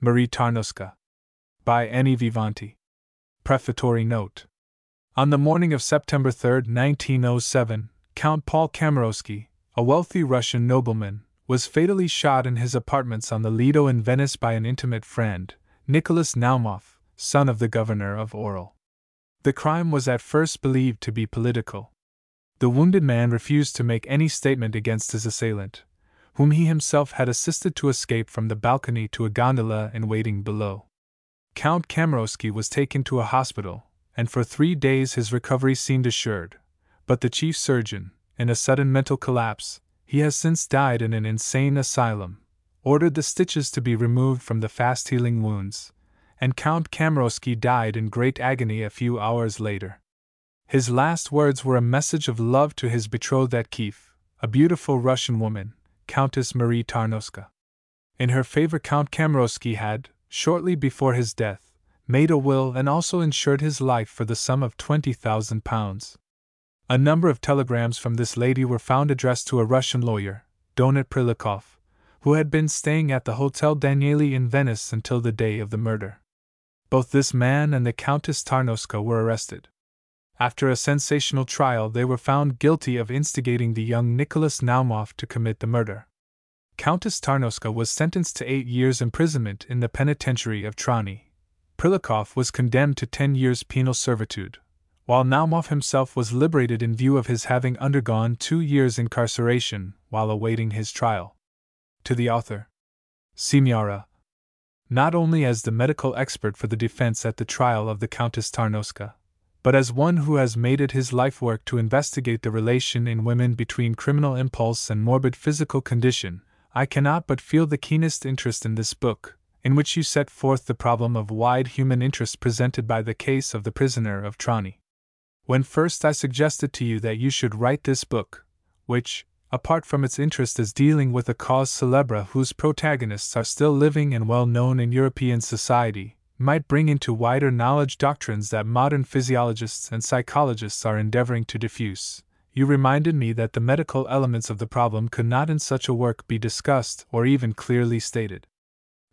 Marie Tarnowska. By Annie Vivanti. Prefatory note. On the morning of September 3, 1907, Count Paul Kamarowski, a wealthy Russian nobleman, was fatally shot in his apartments on the Lido in Venice by an intimate friend, Nicholas Naumov, son of the governor of Orel. The crime was at first believed to be political. The wounded man refused to make any statement against his assailant, whom he himself had assisted to escape from the balcony to a gondola in waiting below. Count Kamarowski was taken to a hospital, and for 3 days his recovery seemed assured, but the chief surgeon, in a sudden mental collapse, he has since died in an insane asylum, ordered the stitches to be removed from the fast-healing wounds, and Count Kamarowski died in great agony a few hours later. His last words were a message of love to his betrothed at Kiev, a beautiful Russian woman, Countess Marie Tarnowska. In her favor, Count Kamarowski had, shortly before his death, made a will and also insured his life for the sum of £20,000. A number of telegrams from this lady were found addressed to a Russian lawyer, Donat Prilikov, who had been staying at the Hotel Danieli in Venice until the day of the murder. Both this man and the Countess Tarnowska were arrested. After a sensational trial, they were found guilty of instigating the young Nicholas Naumov to commit the murder. Countess Tarnowska was sentenced to 8 years' imprisonment in the penitentiary of Trani. Prilikov was condemned to 10 years' penal servitude, while Naumov himself was liberated in view of his having undergone 2 years' incarceration while awaiting his trial. To the author. Signora. Not only as the medical expert for the defense at the trial of the Countess Tarnowska, but as one who has made it his life work to investigate the relation in women between criminal impulse and morbid physical condition, I cannot but feel the keenest interest in this book, in which you set forth the problem of wide human interest presented by the case of the prisoner of Trani. When first I suggested to you that you should write this book, which, apart from its interest as dealing with a cause célèbre whose protagonists are still living and well known in European society, might bring into wider knowledge doctrines that modern physiologists and psychologists are endeavoring to diffuse, you reminded me that the medical elements of the problem could not in such a work be discussed or even clearly stated.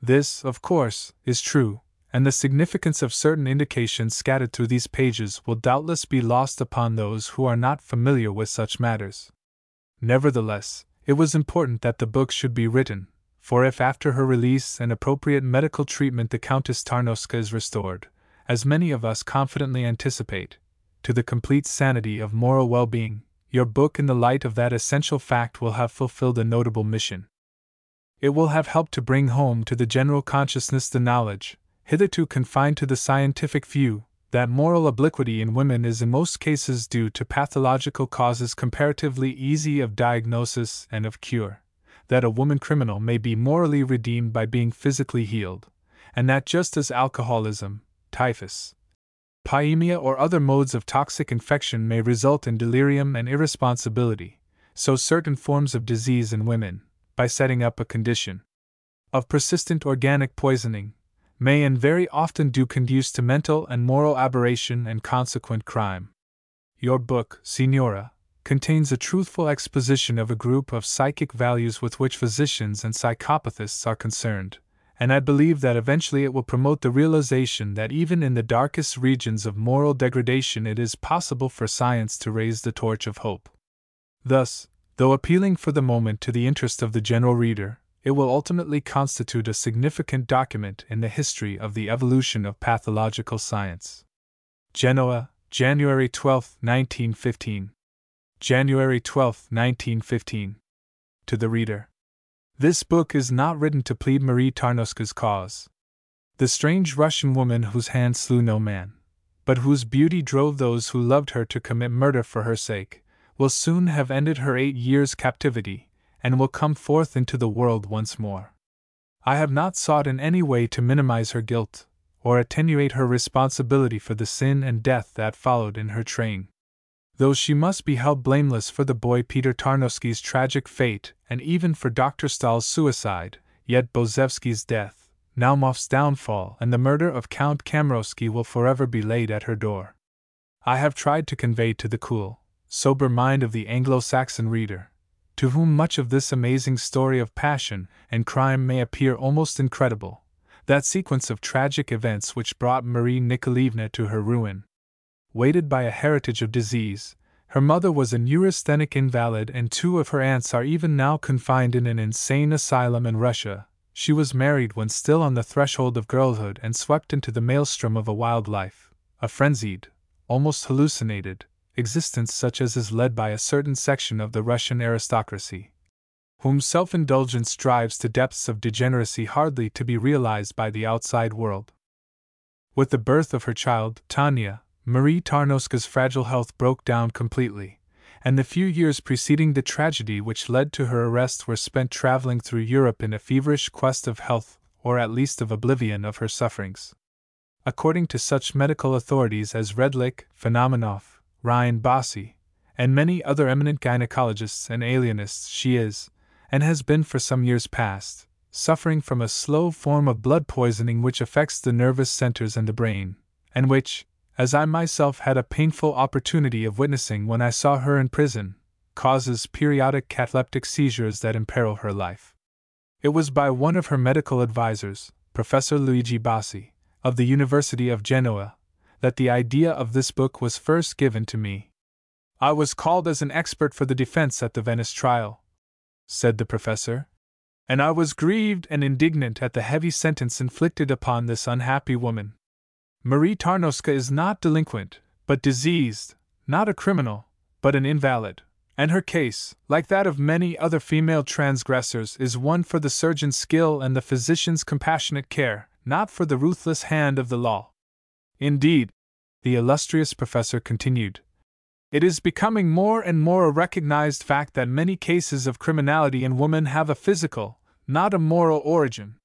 This, of course, is true, and the significance of certain indications scattered through these pages will doubtless be lost upon those who are not familiar with such matters. Nevertheless, it was important that the book should be written, for if after her release and appropriate medical treatment the Countess Tarnowska is restored, as many of us confidently anticipate, to the complete sanity of moral well-being, your book in the light of that essential fact will have fulfilled a notable mission. It will have helped to bring home to the general consciousness the knowledge, hitherto confined to the scientific view, that moral obliquity in women is in most cases due to pathological causes comparatively easy of diagnosis and of cure, that a woman criminal may be morally redeemed by being physically healed, and that just as alcoholism, typhus, pyemia or other modes of toxic infection may result in delirium and irresponsibility, so certain forms of disease in women, by setting up a condition of persistent organic poisoning, may and very often do conduce to mental and moral aberration and consequent crime. Your book, Signora, contains a truthful exposition of a group of psychic values with which physicians and psychopathists are concerned, and I believe that eventually it will promote the realization that even in the darkest regions of moral degradation it is possible for science to raise the torch of hope. Thus, though appealing for the moment to the interest of the general reader, it will ultimately constitute a significant document in the history of the evolution of pathological science. Genoa, January 12, 1915. January 12, 1915. To the reader. This book is not written to plead Marie Tarnowska's cause. The strange Russian woman whose hand slew no man, but whose beauty drove those who loved her to commit murder for her sake, will soon have ended her 8 years' captivity, and will come forth into the world once more. I have not sought in any way to minimize her guilt, or attenuate her responsibility for the sin and death that followed in her train. Though she must be held blameless for the boy Peter Tarnowski's tragic fate and even for Dr. Stahl's suicide, yet Bozevsky's death, Naumov's downfall, and the murder of Count Kamarowski will forever be laid at her door. I have tried to convey to the cool, sober mind of the Anglo-Saxon reader, to whom much of this amazing story of passion and crime may appear almost incredible, That sequence of tragic events which brought Marie Nikolaevna to her ruin. Weighted by a heritage of disease, her mother was a neurasthenic invalid and 2 of her aunts are even now confined in an insane asylum in Russia. She was married when still on the threshold of girlhood and swept into the maelstrom of a wild life, a frenzied, almost hallucinated, existence such as is led by a certain section of the Russian aristocracy, whom self-indulgence drives to depths of degeneracy hardly to be realized by the outside world. With the birth of her child, Tanya, Marie Tarnowska's fragile health broke down completely, and the few years preceding the tragedy which led to her arrest were spent traveling through Europe in a feverish quest of health, or at least of oblivion of her sufferings. According to such medical authorities as Redlich, Phenomenov, Ryan Bassi, and many other eminent gynecologists and alienists, she is, and has been for some years past, suffering from a slow form of blood poisoning which affects the nervous centers and the brain, and which, as I myself had a painful opportunity of witnessing when I saw her in prison, causes periodic cataleptic seizures that imperil her life. It was by one of her medical advisors, Professor Luigi Bassi, of the University of Genoa, that the idea of this book was first given to me. I was called as an expert for the defense at the Venice trial, said the professor, and I was grieved and indignant at the heavy sentence inflicted upon this unhappy woman. Marie Tarnowska is not delinquent, but diseased, not a criminal, but an invalid, and her case, like that of many other female transgressors, is one for the surgeon's skill and the physician's compassionate care, not for the ruthless hand of the law. Indeed, the illustrious professor continued, it is becoming more and more a recognized fact that many cases of criminality in woman have a physical, not a moral origin.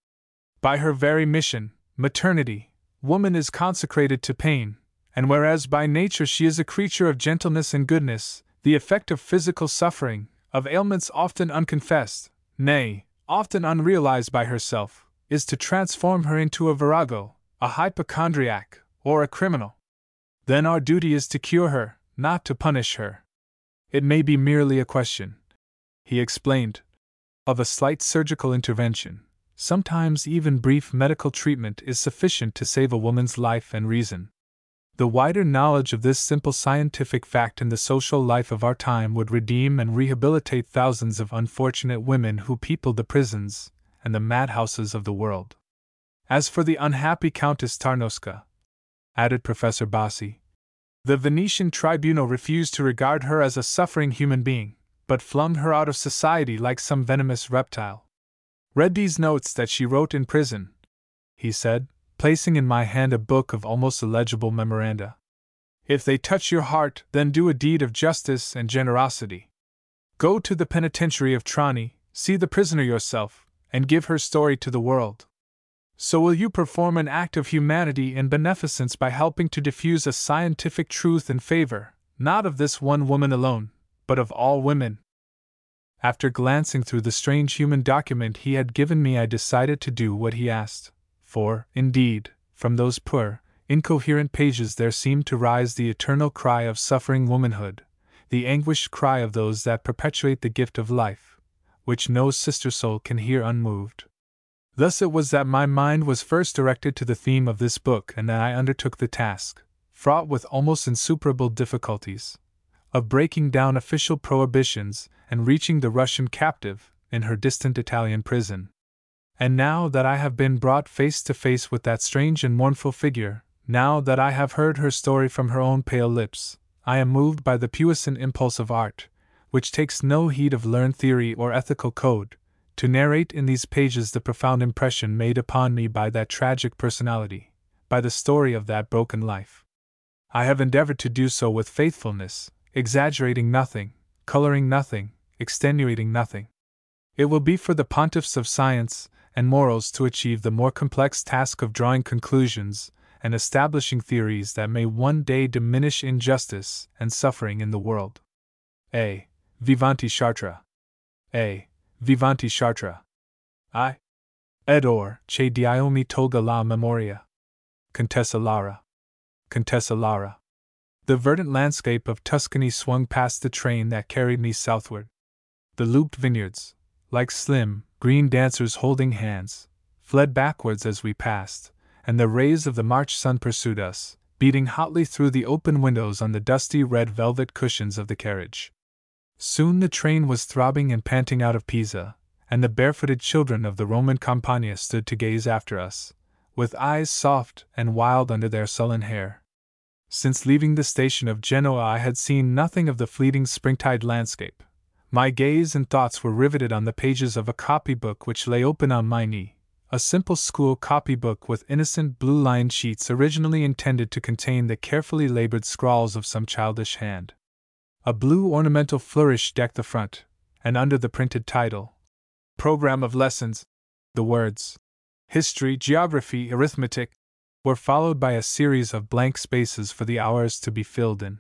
By her very mission, maternity, woman is consecrated to pain, and whereas by nature she is a creature of gentleness and goodness, the effect of physical suffering, of ailments often unconfessed, nay, often unrealized by herself, is to transform her into a virago, a hypochondriac, or a criminal. Then our duty is to cure her, not to punish her. It may be merely a question, he explained, of a slight surgical intervention. Sometimes even brief medical treatment is sufficient to save a woman's life and reason. The wider knowledge of this simple scientific fact in the social life of our time would redeem and rehabilitate thousands of unfortunate women who people the prisons and the madhouses of the world. As for the unhappy Countess Tarnowska, added Professor Bassi, the Venetian tribunal refused to regard her as a suffering human being, but flung her out of society like some venomous reptile. Read these notes that she wrote in prison, he said, placing in my hand a book of almost illegible memoranda. If they touch your heart, then do a deed of justice and generosity. Go to the penitentiary of Trani, see the prisoner yourself, and give her story to the world. So will you perform an act of humanity and beneficence by helping to diffuse a scientific truth in favor, not of this one woman alone, but of all women. After glancing through the strange human document he had given me, I decided to do what he asked, for, indeed, from those poor, incoherent pages there seemed to rise the eternal cry of suffering womanhood, the anguished cry of those that perpetuate the gift of life, which no sister soul can hear unmoved. Thus it was that my mind was first directed to the theme of this book, and that I undertook the task, fraught with almost insuperable difficulties, of breaking down official prohibitions and reaching the Russian captive in her distant Italian prison. And now that I have been brought face to face with that strange and mournful figure, now that I have heard her story from her own pale lips, I am moved by the puissant impulse of art, which takes no heed of learned theory or ethical code, to narrate in these pages the profound impression made upon me by that tragic personality, by the story of that broken life. I have endeavored to do so with faithfulness, exaggerating nothing, coloring nothing, extenuating nothing. It will be for the pontiffs of science and morals to achieve the more complex task of drawing conclusions and establishing theories that may one day diminish injustice and suffering in the world. Vivanti Chartres. Vivanti Chartres. I. Edor, che Dio mi tolga la memoria. Contessa Lara. Contessa Lara. The verdant landscape of Tuscany swung past the train that carried me southward. The looped vineyards, like slim, green dancers holding hands, fled backwards as we passed, and the rays of the March sun pursued us, beating hotly through the open windows on the dusty red velvet cushions of the carriage. Soon the train was throbbing and panting out of Pisa, and the barefooted children of the Roman Campagna stood to gaze after us, with eyes soft and wild under their sullen hair. Since leaving the station of Genoa I had seen nothing of the fleeting springtide landscape. My gaze and thoughts were riveted on the pages of a copybook which lay open on my knee, a simple school copybook with innocent blue-lined sheets originally intended to contain the carefully labored scrawls of some childish hand. A blue ornamental flourish decked the front, and under the printed title, Program of Lessons, the words, History, Geography, Arithmetic, were followed by a series of blank spaces for the hours to be filled in.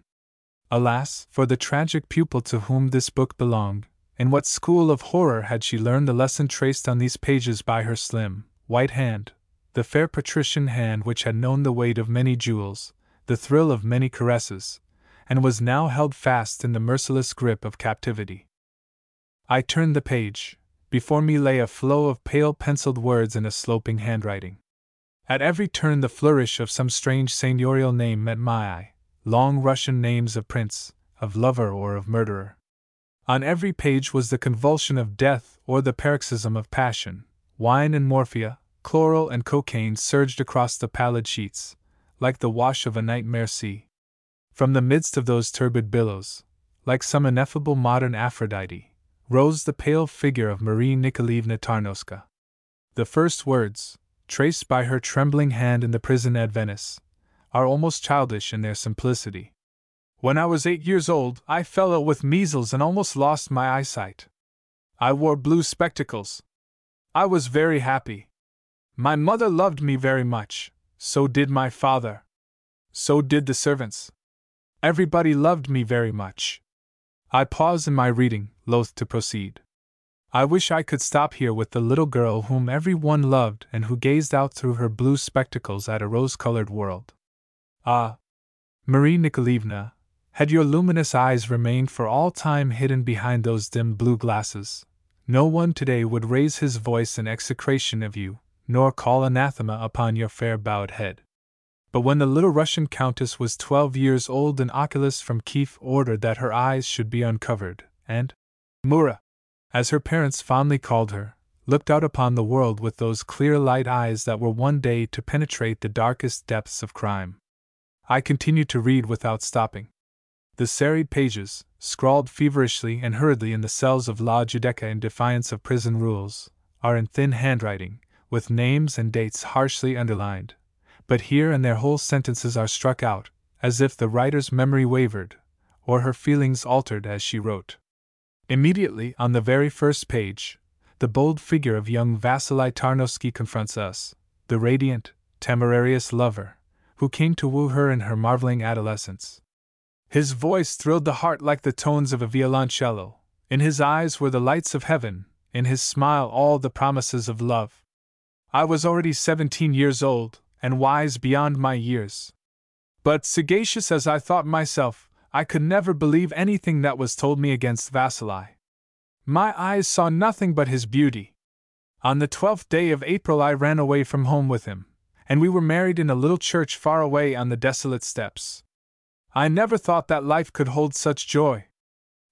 Alas, for the tragic pupil to whom this book belonged! In what school of horror had she learned the lesson traced on these pages by her slim, white hand, the fair patrician hand which had known the weight of many jewels, the thrill of many caresses, and was now held fast in the merciless grip of captivity? I turned the page. Before me lay a flow of pale penciled words in a sloping handwriting. At every turn the flourish of some strange seigneurial name met my eye, long Russian names of prince, of lover or of murderer. On every page was the convulsion of death or the paroxysm of passion. Wine and morphia, chloral and cocaine surged across the pallid sheets, like the wash of a nightmare sea. From the midst of those turbid billows, like some ineffable modern Aphrodite, rose the pale figure of Marie Tarnowska. The first words, traced by her trembling hand in the prison at Venice, are almost childish in their simplicity. When I was 8 years old, I fell ill with measles and almost lost my eyesight. I wore blue spectacles. I was very happy. My mother loved me very much, so did my father. So did the servants. Everybody loved me very much. I pause in my reading, loath to proceed. I wish I could stop here with the little girl whom every one loved and who gazed out through her blue spectacles at a rose-colored world. Ah, Marie Nikolaevna, had your luminous eyes remained for all time hidden behind those dim blue glasses, no one today would raise his voice in execration of you, nor call anathema upon your fair bowed head. But when the little Russian countess was 12 years old, an oculist from Kiev ordered that her eyes should be uncovered, and Mura, as her parents fondly called her, looked out upon the world with those clear light eyes that were one day to penetrate the darkest depths of crime. I continued to read without stopping. The serried pages, scrawled feverishly and hurriedly in the cells of La Giudecca in defiance of prison rules, are in thin handwriting, with names and dates harshly underlined, but here and there whole sentences are struck out, as if the writer's memory wavered, or her feelings altered as she wrote. Immediately, on the very first page, the bold figure of young Vasily Tarnowski confronts us, the radiant, temerarious lover, who came to woo her in her marveling adolescence. His voice thrilled the heart like the tones of a violoncello, in his eyes were the lights of heaven, in his smile all the promises of love. I was already 17 years old, and wise beyond my years. But sagacious as I thought myself, I could never believe anything that was told me against Vasily. My eyes saw nothing but his beauty. On the 12th day of April I ran away from home with him, and we were married in a little church far away on the desolate steppes. I never thought that life could hold such joy.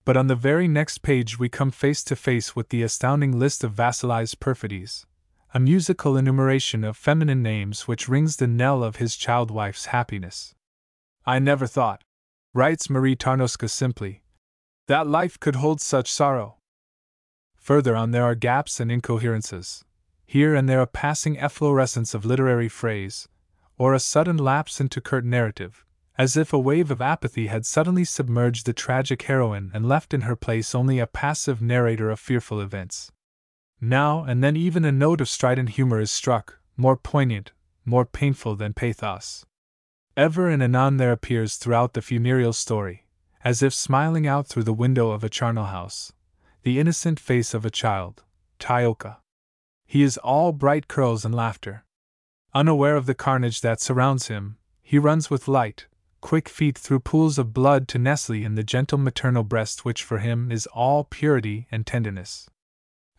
But on the very next page we come face to face with the astounding list of Vasily's perfidies, a musical enumeration of feminine names which rings the knell of his child wife's happiness. I never thought, writes Marie Tarnowska simply, that life could hold such sorrow. Further on there are gaps and incoherences, here and there a passing efflorescence of literary phrase, or a sudden lapse into curt narrative, as if a wave of apathy had suddenly submerged the tragic heroine and left in her place only a passive narrator of fearful events. Now and then even a note of strident humor is struck, more poignant, more painful than pathos. Ever and anon there appears throughout the funereal story, as if smiling out through the window of a charnel house, the innocent face of a child, Tyoka. He is all bright curls and laughter. Unaware of the carnage that surrounds him, he runs with light, quick feet through pools of blood to nestle in the gentle maternal breast which for him is all purity and tenderness.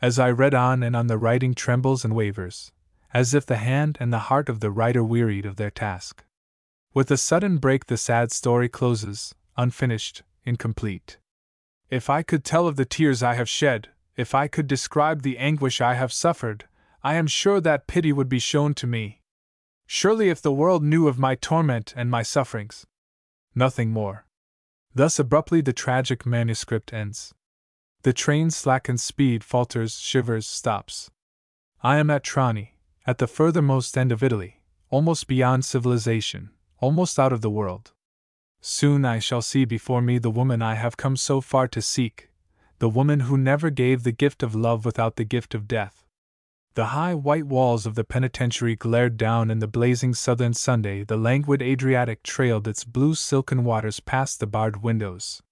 As I read on and on the writing trembles and wavers, as if the hand and the heart of the writer wearied of their task. With a sudden break, the sad story closes, unfinished, incomplete. If I could tell of the tears I have shed, if I could describe the anguish I have suffered, I am sure that pity would be shown to me. Surely, if the world knew of my torment and my sufferings. Nothing more. Thus abruptly the tragic manuscript ends. The train slackens speed, falters, shivers, stops. I am at Trani, at the furthermost end of Italy, almost beyond civilization, almost out of the world. Soon I shall see before me the woman I have come so far to seek, the woman who never gave the gift of love without the gift of death. The high white walls of the penitentiary glared down in the blazing southern Sunday, the languid Adriatic trailed its blue silken waters past the barred windows.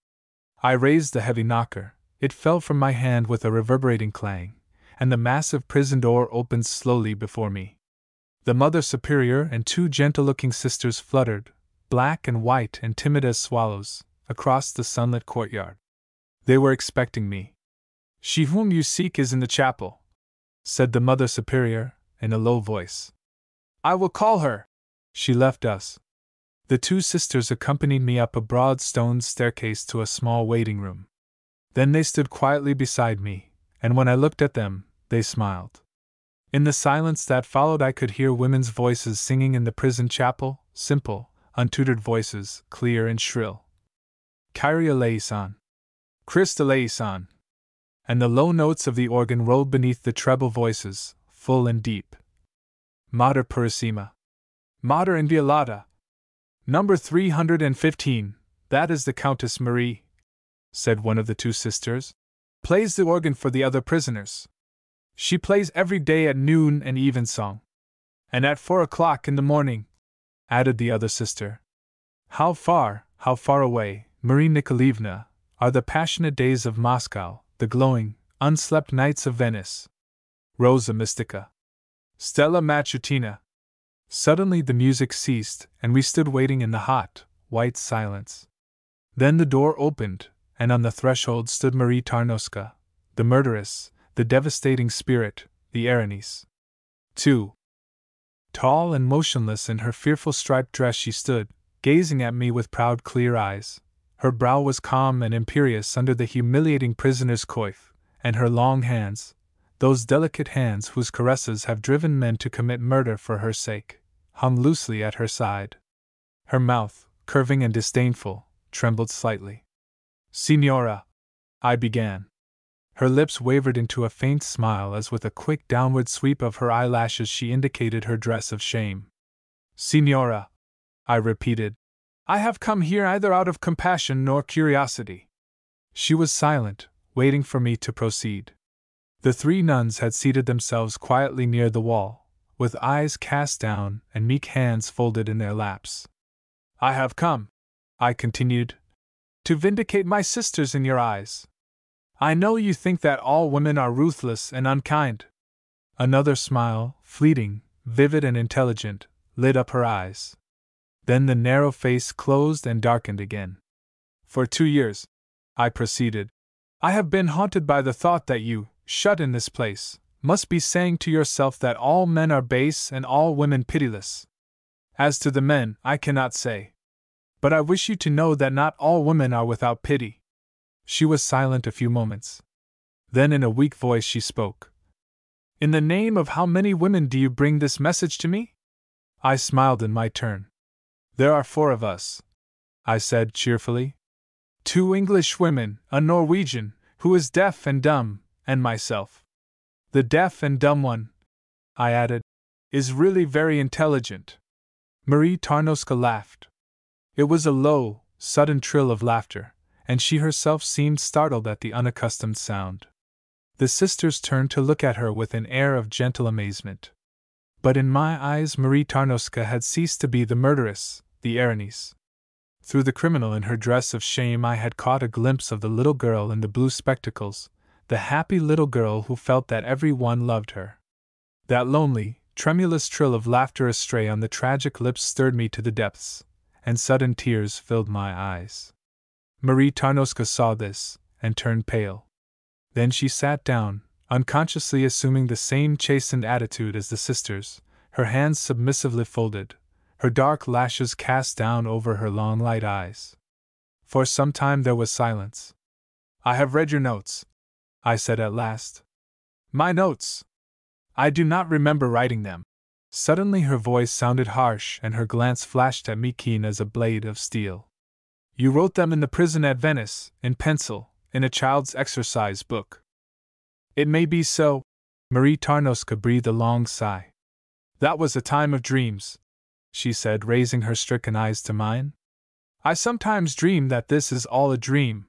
I raised the heavy knocker, it fell from my hand with a reverberating clang, and the massive prison door opened slowly before me. The Mother Superior and two gentle-looking sisters fluttered, black and white and timid as swallows, across the sunlit courtyard. They were expecting me. "She whom you seek is in the chapel," said the Mother Superior, in a low voice. "I will call her." She left us. The two sisters accompanied me up a broad stone staircase to a small waiting room. Then they stood quietly beside me, and when I looked at them, they smiled. In the silence that followed, I could hear women's voices singing in the prison chapel, simple, untutored voices, clear and shrill. "Kyrie eleison! Christ eleison!" And the low notes of the organ rolled beneath the treble voices, full and deep. "Mater purissima! Mater inviolata! Number 315, that is the Countess Marie," said one of the two sisters, "plays the organ for the other prisoners. She plays every day at noon and evensong. And at 4 o'clock in the morning," added the other sister. How far away, Marie Nikolaevna, are the passionate days of Moscow, the glowing, unslept nights of Venice. Rosa Mystica. Stella Matutina. Suddenly the music ceased, and we stood waiting in the hot, white silence. Then the door opened, and on the threshold stood Marie Tarnowska, the murderess, the devastating spirit, the Erinyes. 2. Tall and motionless in her fearful striped dress she stood, gazing at me with proud clear eyes. Her brow was calm and imperious under the humiliating prisoner's coif, and her long hands, those delicate hands whose caresses have driven men to commit murder for her sake, hung loosely at her side. Her mouth, curving and disdainful, trembled slightly. "Signora," I began. Her lips wavered into a faint smile as with a quick downward sweep of her eyelashes she indicated her dress of shame. "Signora," I repeated, "I have come here either out of compassion nor curiosity." She was silent, waiting for me to proceed. The three nuns had seated themselves quietly near the wall, with eyes cast down and meek hands folded in their laps. "I have come," I continued, "to vindicate my sisters in your eyes. I know you think that all women are ruthless and unkind." Another smile, fleeting, vivid and intelligent, lit up her eyes. Then the narrow face closed and darkened again. "For 2 years," I proceeded, "I have been haunted by the thought that you, shut in this place, must be saying to yourself that all men are base and all women pitiless. As to the men, I cannot say. But I wish you to know that not all women are without pity." She was silent a few moments. Then in a weak voice she spoke. "In the name of how many women do you bring this message to me?" I smiled in my turn. "There are 4 of us," I said cheerfully. 2 English women, a Norwegian, who is deaf and dumb, and myself. The deaf and dumb one," I added, "is really very intelligent." Marie Tarnowska laughed. It was a low, sudden trill of laughter, and she herself seemed startled at the unaccustomed sound. The sisters turned to look at her with an air of gentle amazement. But in my eyes Marie Tarnowska had ceased to be the murderess, the Erinyes. Through the criminal in her dress of shame I had caught a glimpse of the little girl in the blue spectacles, the happy little girl who felt that every one loved her. That lonely, tremulous trill of laughter astray on the tragic lips stirred me to the depths, and sudden tears filled my eyes. Marie Tarnowska saw this, and turned pale. Then she sat down, unconsciously assuming the same chastened attitude as the sisters, her hands submissively folded, her dark lashes cast down over her long light eyes. For some time there was silence. "I have read your notes," I said at last. "My notes? I do not remember writing them." Suddenly her voice sounded harsh and her glance flashed at me keen as a blade of steel. "You wrote them in the prison at Venice, in pencil, in a child's exercise book." "It may be so." Marie Tarnowska breathed a long sigh. "That was a time of dreams," she said, raising her stricken eyes to mine. "I sometimes dream that this is all a dream.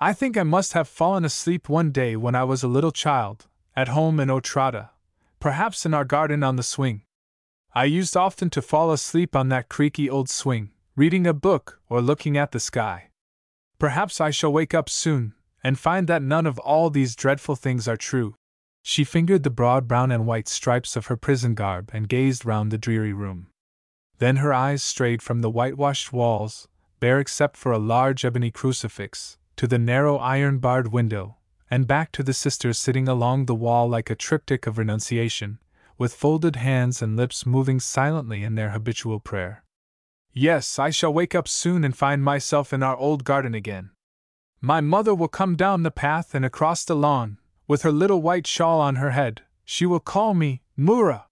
I think I must have fallen asleep one day when I was a little child, at home in Otrada, perhaps in our garden on the swing. I used often to fall asleep on that creaky old swing, reading a book or looking at the sky. Perhaps I shall wake up soon, and find that none of all these dreadful things are true." She fingered the broad brown and white stripes of her prison garb and gazed round the dreary room. Then her eyes strayed from the whitewashed walls, bare except for a large ebony crucifix, to the narrow iron-barred window, and back to the sisters sitting along the wall like a triptych of renunciation, with folded hands and lips moving silently in their habitual prayer. "Yes, I shall wake up soon and find myself in our old garden again. My mother will come down the path and across the lawn, with her little white shawl on her head. She will call me, 'Mura!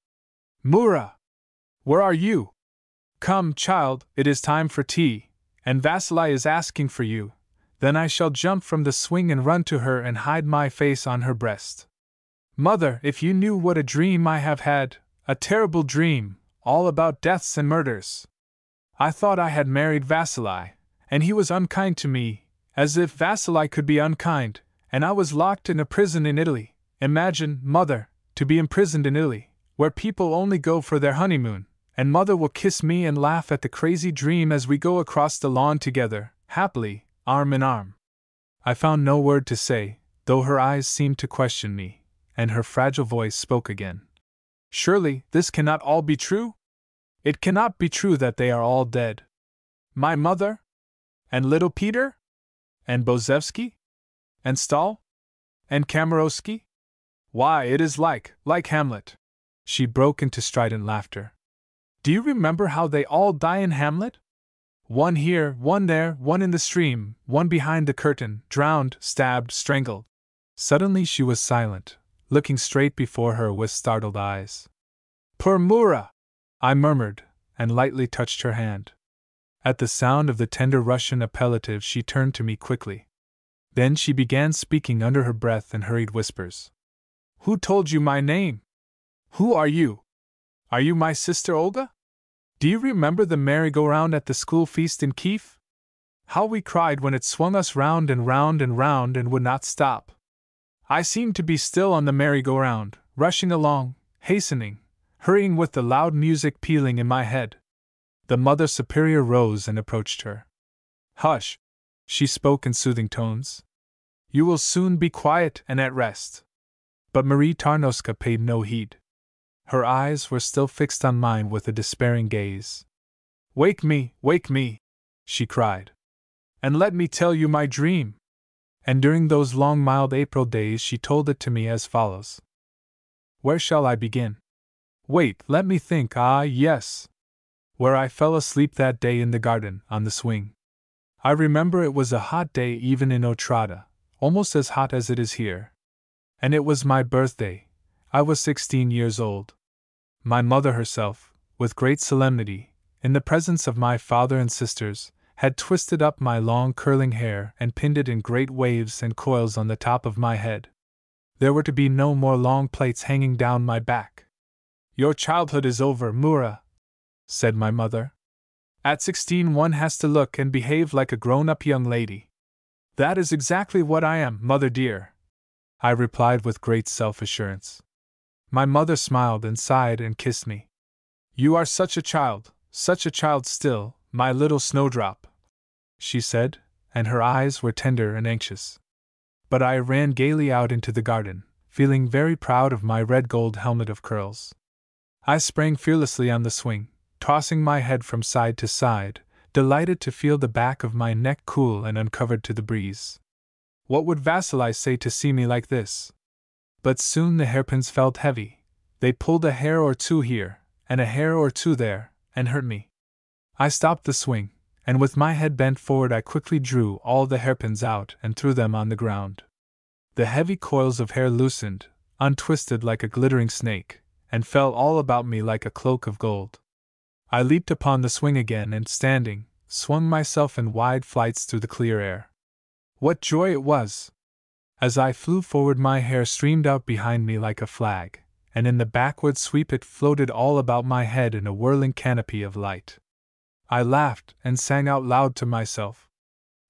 Mura! Where are you? Come, child, it is time for tea, and Vasili is asking for you.' Then I shall jump from the swing and run to her and hide my face on her breast. Mother, if you knew what a dream I have had, a terrible dream, all about deaths and murders. I thought I had married Vasili, and he was unkind to me, as if Vasili could be unkind, and I was locked in a prison in Italy. Imagine, Mother, to be imprisoned in Italy, where people only go for their honeymoon, and Mother will kiss me and laugh at the crazy dream as we go across the lawn together, happily, arm in arm." I found no word to say, though her eyes seemed to question me, and her fragile voice spoke again. "Surely, this cannot all be true? It cannot be true that they are all dead. My mother? And little Peter? And Bozevsky? And Stahl? And Kamarowski? Why, it is like Hamlet." She broke into strident laughter. "Do you remember how they all die in Hamlet? One here, one there, one in the stream, one behind the curtain, drowned, stabbed, strangled." Suddenly she was silent, looking straight before her with startled eyes. "Poor Mura!" I murmured, and lightly touched her hand. At the sound of the tender Russian appellative she turned to me quickly. Then she began speaking under her breath in hurried whispers. "Who told you my name? Who are you? Are you my sister Olga? Do you remember the merry-go-round at the school feast in Kiev? How we cried when it swung us round and round and round and would not stop. I seemed to be still on the merry-go-round, rushing along, hastening, hurrying with the loud music pealing in my head." The Mother Superior rose and approached her. "Hush," she spoke in soothing tones. "You will soon be quiet and at rest." But Marie Tarnowska paid no heed. Her eyes were still fixed on mine with a despairing gaze. Wake me," she cried. "And let me tell you my dream." And during those long mild April days she told it to me as follows. Where shall I begin? Wait, let me think. Ah, yes! Where I fell asleep that day in the garden, on the swing. I remember it was a hot day even in Otrada, almost as hot as it is here. And it was my birthday. I was 16 years old. My mother herself, with great solemnity, in the presence of my father and sisters, had twisted up my long curling hair and pinned it in great waves and coils on the top of my head. There were to be no more long plaits hanging down my back. "Your childhood is over, Mura," said my mother. "At 16 one has to look and behave like a grown-up young lady." "That is exactly what I am, mother dear," I replied with great self-assurance. My mother smiled and sighed and kissed me. "You are such a child still, my little snowdrop," she said, and her eyes were tender and anxious. But I ran gaily out into the garden, feeling very proud of my red-gold helmet of curls. I sprang fearlessly on the swing, tossing my head from side to side, delighted to feel the back of my neck cool and uncovered to the breeze. What would Vasili say to see me like this? But soon the hairpins felt heavy. They pulled a hair or two here, and a hair or two there, and hurt me. I stopped the swing, and with my head bent forward I quickly drew all the hairpins out and threw them on the ground. The heavy coils of hair loosened, untwisted like a glittering snake, and fell all about me like a cloak of gold. I leaped upon the swing again and, standing, swung myself in wide flights through the clear air. What joy it was! As I flew forward, my hair streamed out behind me like a flag, and in the backward sweep it floated all about my head in a whirling canopy of light. I laughed and sang out loud to myself.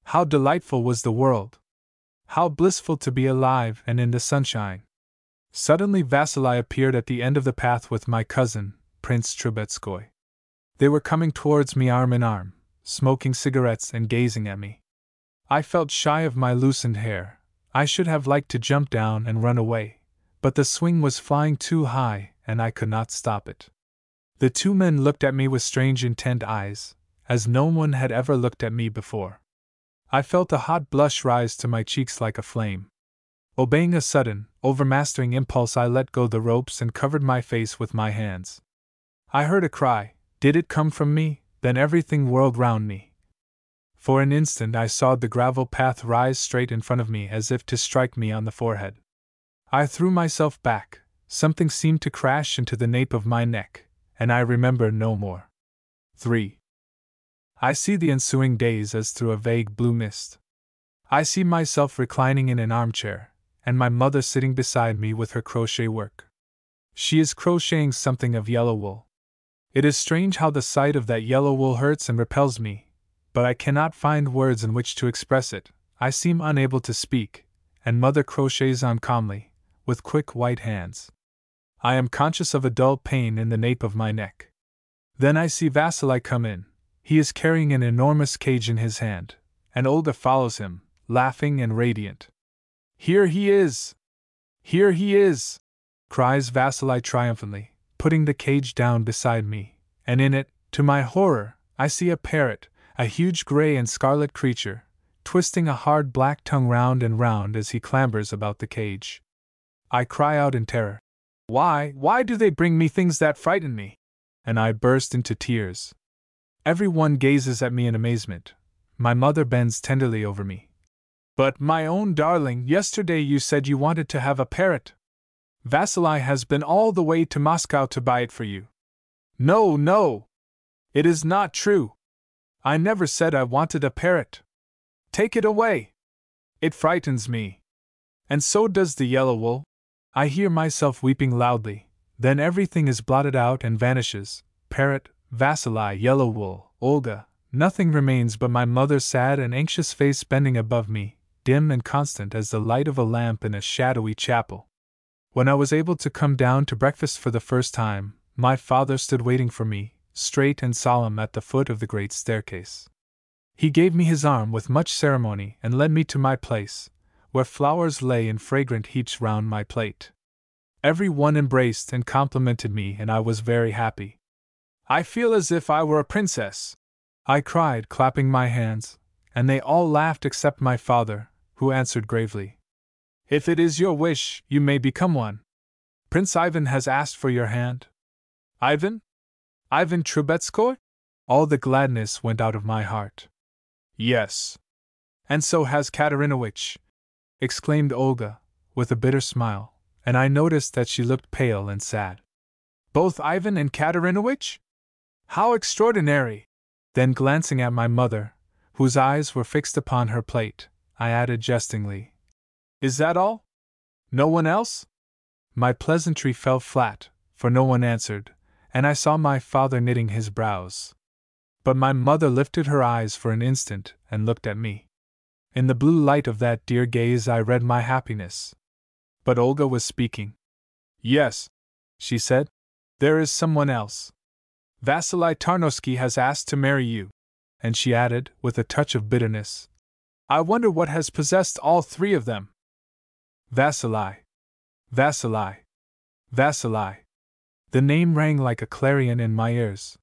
How delightful was the world! How blissful to be alive and in the sunshine! Suddenly Vasili appeared at the end of the path with my cousin, Prince Trubetskoy. They were coming towards me arm in arm, smoking cigarettes and gazing at me. I felt shy of my loosened hair. I should have liked to jump down and run away, but the swing was flying too high and I could not stop it. The two men looked at me with strange intent eyes, as no one had ever looked at me before. I felt a hot blush rise to my cheeks like a flame. Obeying a sudden, overmastering impulse, I let go the ropes and covered my face with my hands. I heard a cry. Did it come from me? Then everything whirled round me. For an instant I saw the gravel path rise straight in front of me as if to strike me on the forehead. I threw myself back, something seemed to crash into the nape of my neck, and I remember no more. 3. I see the ensuing days as through a vague blue mist. I see myself reclining in an armchair, and my mother sitting beside me with her crochet work. She is crocheting something of yellow wool. It is strange how the sight of that yellow wool hurts and repels me, but I cannot find words in which to express it. I seem unable to speak, and mother crochets on calmly, with quick white hands. I am conscious of a dull pain in the nape of my neck. Then I see Vasili come in. He is carrying an enormous cage in his hand, and Olga follows him, laughing and radiant. Here he is! Here he is! Cries Vasili triumphantly, putting the cage down beside me, and in it, to my horror, I see a parrot, a huge gray and scarlet creature, twisting a hard black tongue round and round as he clambers about the cage. I cry out in terror. Why do they bring me things that frighten me? And I burst into tears. Everyone gazes at me in amazement. My mother bends tenderly over me. But, my own darling, yesterday you said you wanted to have a parrot. Vasili has been all the way to Moscow to buy it for you. No! It is not true. I never said I wanted a parrot. Take it away. It frightens me. And so does the yellow wool. I hear myself weeping loudly, then everything is blotted out and vanishes. Parrot, Vasili, yellow wool, Olga, nothing remains but my mother's sad and anxious face bending above me, dim and constant as the light of a lamp in a shadowy chapel. When I was able to come down to breakfast for the first time, my father stood waiting for me, straight and solemn at the foot of the great staircase. He gave me his arm with much ceremony and led me to my place, where flowers lay in fragrant heaps round my plate. Every one embraced and complimented me, and I was very happy. I feel as if I were a princess, I cried, clapping my hands, and they all laughed except my father, who answered gravely. If it is your wish, you may become one. Prince Ivan has asked for your hand. Ivan? Ivan Trubetskoy? All the gladness went out of my heart. Yes. And so has Katerinowitch, exclaimed Olga, with a bitter smile, and I noticed that she looked pale and sad. Both Ivan and Katerinowitch? How extraordinary! Then glancing at my mother, whose eyes were fixed upon her plate, I added jestingly, Is that all? No one else? My pleasantry fell flat, for no one answered, and I saw my father knitting his brows. But my mother lifted her eyes for an instant and looked at me. In the blue light of that dear gaze I read my happiness. But Olga was speaking. Yes, she said, there is someone else. Vasili Tarnowski has asked to marry you. And she added, with a touch of bitterness, I wonder what has possessed all three of them. Vasili. Vasili. Vasili. The name rang like a clarion in my ears.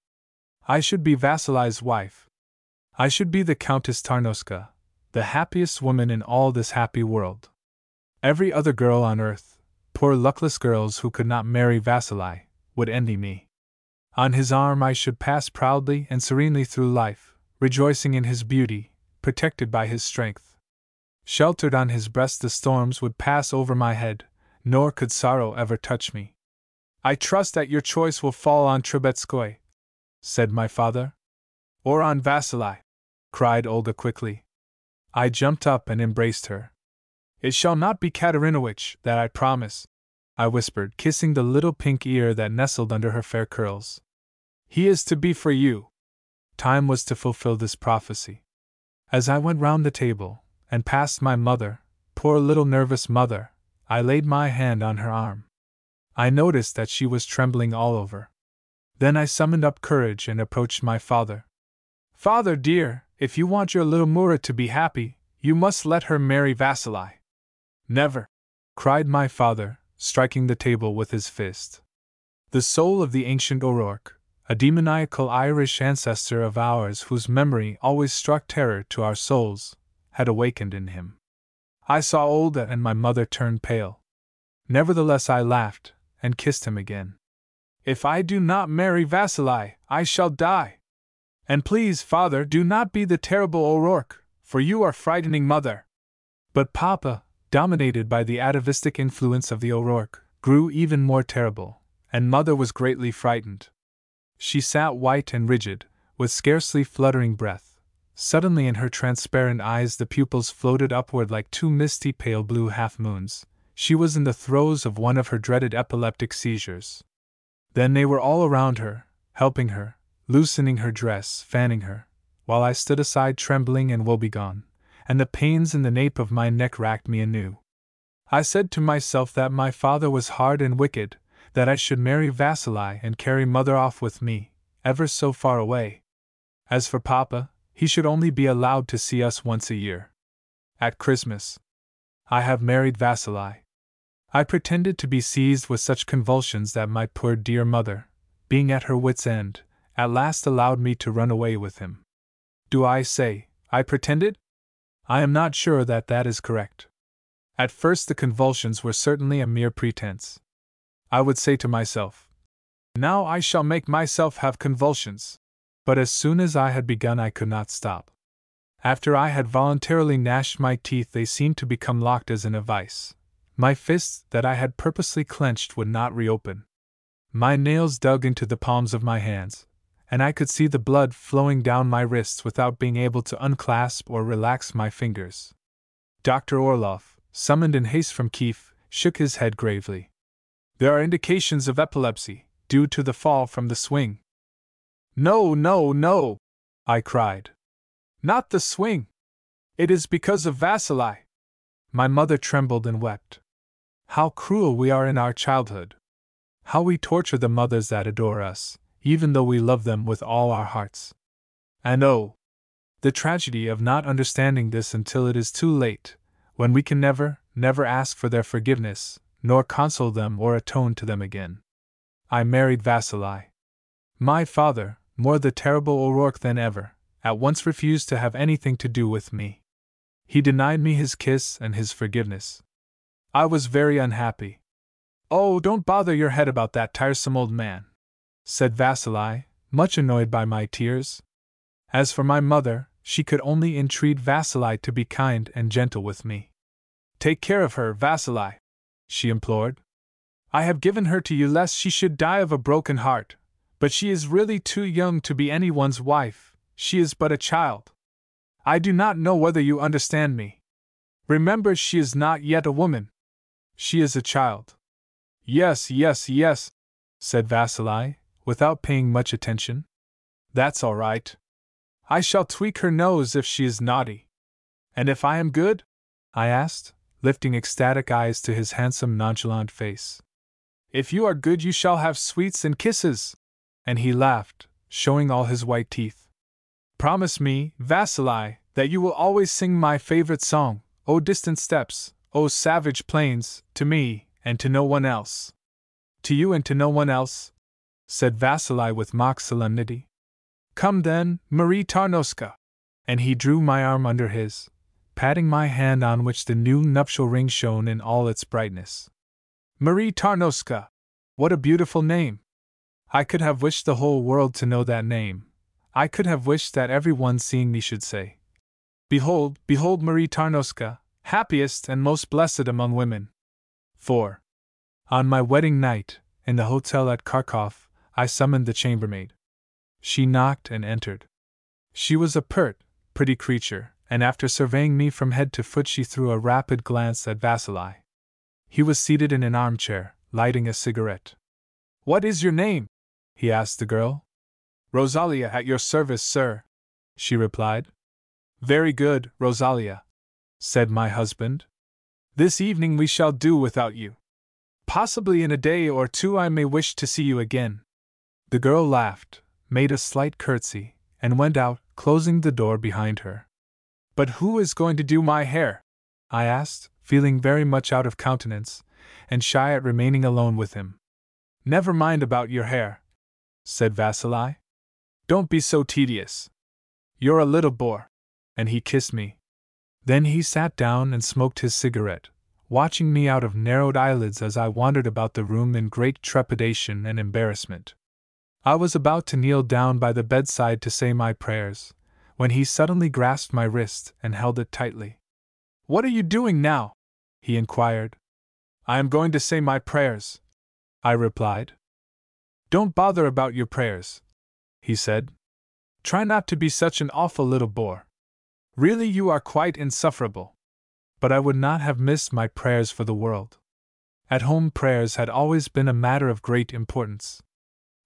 I should be Vasili's wife. I should be the Countess Tarnowska, the happiest woman in all this happy world. Every other girl on earth, poor luckless girls who could not marry Vasili, would envy me. On his arm I should pass proudly and serenely through life, rejoicing in his beauty, protected by his strength. Sheltered on his breast the storms would pass over my head, nor could sorrow ever touch me. I trust that your choice will fall on Trubetskoy, said my father. Or on Vasili, cried Olga quickly. I jumped up and embraced her. It shall not be Katarinowitch, that I promise, I whispered, kissing the little pink ear that nestled under her fair curls. He is to be for you. Time was to fulfill this prophecy. As I went round the table, and past my mother, poor little nervous mother, I laid my hand on her arm. I noticed that she was trembling all over. Then I summoned up courage and approached my father. Father dear, if you want your little Mura to be happy, you must let her marry Vasili. Never! Cried my father, striking the table with his fist. The soul of the ancient O'Rourke, a demoniacal Irish ancestor of ours whose memory always struck terror to our souls, had awakened in him. I saw Olga and my mother turn pale. Nevertheless I laughed, and kissed him again. If I do not marry Vasili, I shall die. And please, father, do not be the terrible O'Rourke, for you are frightening mother. But Papa, dominated by the atavistic influence of the O'Rourke, grew even more terrible, and mother was greatly frightened. She sat white and rigid, with scarcely fluttering breath. Suddenly in her transparent eyes the pupils floated upward like two misty pale blue half-moons. She was in the throes of one of her dreaded epileptic seizures. Then they were all around her, helping her, loosening her dress, fanning her, while I stood aside trembling and woebegone, and the pains in the nape of my neck racked me anew. I said to myself that my father was hard and wicked, that I should marry Vasili and carry mother off with me, ever so far away. As for Papa, he should only be allowed to see us once a year. At Christmas. I have married Vasili. I pretended to be seized with such convulsions that my poor dear mother, being at her wit's end, at last allowed me to run away with him. Do I say, I pretended? I am not sure that that is correct. At first the convulsions were certainly a mere pretense. I would say to myself, now I shall make myself have convulsions. But as soon as I had begun I could not stop. After I had voluntarily gnashed my teeth they seemed to become locked as in a vice. My fists that I had purposely clenched would not reopen. My nails dug into the palms of my hands, and I could see the blood flowing down my wrists without being able to unclasp or relax my fingers. Dr. Orloff, summoned in haste from Kiev, shook his head gravely. There are indications of epilepsy, due to the fall from the swing. No, no, no, I cried. Not the swing. It is because of Vasili. My mother trembled and wept. How cruel we are in our childhood. How we torture the mothers that adore us, even though we love them with all our hearts. And oh, the tragedy of not understanding this until it is too late, when we can never, never ask for their forgiveness, nor console them or atone to them again. I married Vasili. My father, more the terrible O'Rourke than ever, at once refused to have anything to do with me. He denied me his kiss and his forgiveness. I was very unhappy. Oh, don't bother your head about that tiresome old man, said Vasili, much annoyed by my tears. As for my mother, she could only entreat Vasili to be kind and gentle with me. Take care of her, Vasili, she implored. I have given her to you lest she should die of a broken heart. But she is really too young to be anyone's wife, she is but a child. I do not know whether you understand me. Remember, she is not yet a woman. She is a child. Yes, yes, yes, said Vasili, without paying much attention. That's all right. I shall tweak her nose if she is naughty. And if I am good? I asked, lifting ecstatic eyes to his handsome, nonchalant face. If you are good, you shall have sweets and kisses. And he laughed, showing all his white teeth. Promise me, Vasili, that you will always sing my favorite song, O Distant Steppes, O Savage Plains, to me, and to no one else. To you and to no one else, said Vasili with mock solemnity. Come then, Marie Tarnowska. And he drew my arm under his, patting my hand on which the new nuptial ring shone in all its brightness. Marie Tarnowska! What a beautiful name! I could have wished the whole world to know that name. I could have wished that every one seeing me should say, Behold, behold Marie Tarnowska, happiest and most blessed among women. 4. On my wedding night, in the hotel at Kharkov, I summoned the chambermaid. She knocked and entered. She was a pert, pretty creature, and after surveying me from head to foot she threw a rapid glance at Vasily. He was seated in an armchair, lighting a cigarette. What is your name? He asked the girl. Rosalia, at your service, sir, she replied. Very good, Rosalia, said my husband. This evening we shall do without you. Possibly in a day or two I may wish to see you again. The girl laughed, made a slight curtsy, and went out, closing the door behind her. But who is going to do my hair? I asked, feeling very much out of countenance, and shy at remaining alone with him. Never mind about your hair, said Vasily. Don't be so tedious. You're a little bore. And he kissed me. Then he sat down and smoked his cigarette, watching me out of narrowed eyelids as I wandered about the room in great trepidation and embarrassment. I was about to kneel down by the bedside to say my prayers, when he suddenly grasped my wrist and held it tightly. What are you doing now? He inquired. I am going to say my prayers, I replied. Don't bother about your prayers, he said. Try not to be such an awful little bore. Really, you are quite insufferable. But I would not have missed my prayers for the world. At home, prayers had always been a matter of great importance.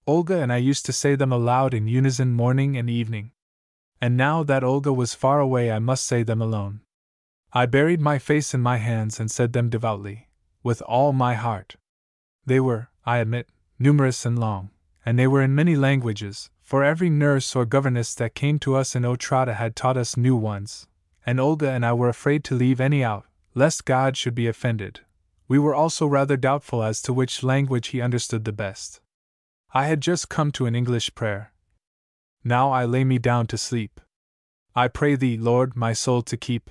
Olga and I used to say them aloud in unison morning and evening. And now that Olga was far away, I must say them alone. I buried my face in my hands and said them devoutly, with all my heart. They were, I admit, numerous and long, and they were in many languages, for every nurse or governess that came to us in Otrada had taught us new ones, and Olga and I were afraid to leave any out, lest God should be offended. We were also rather doubtful as to which language he understood the best. I had just come to an English prayer. Now I lay me down to sleep. I pray thee, Lord, my soul to keep,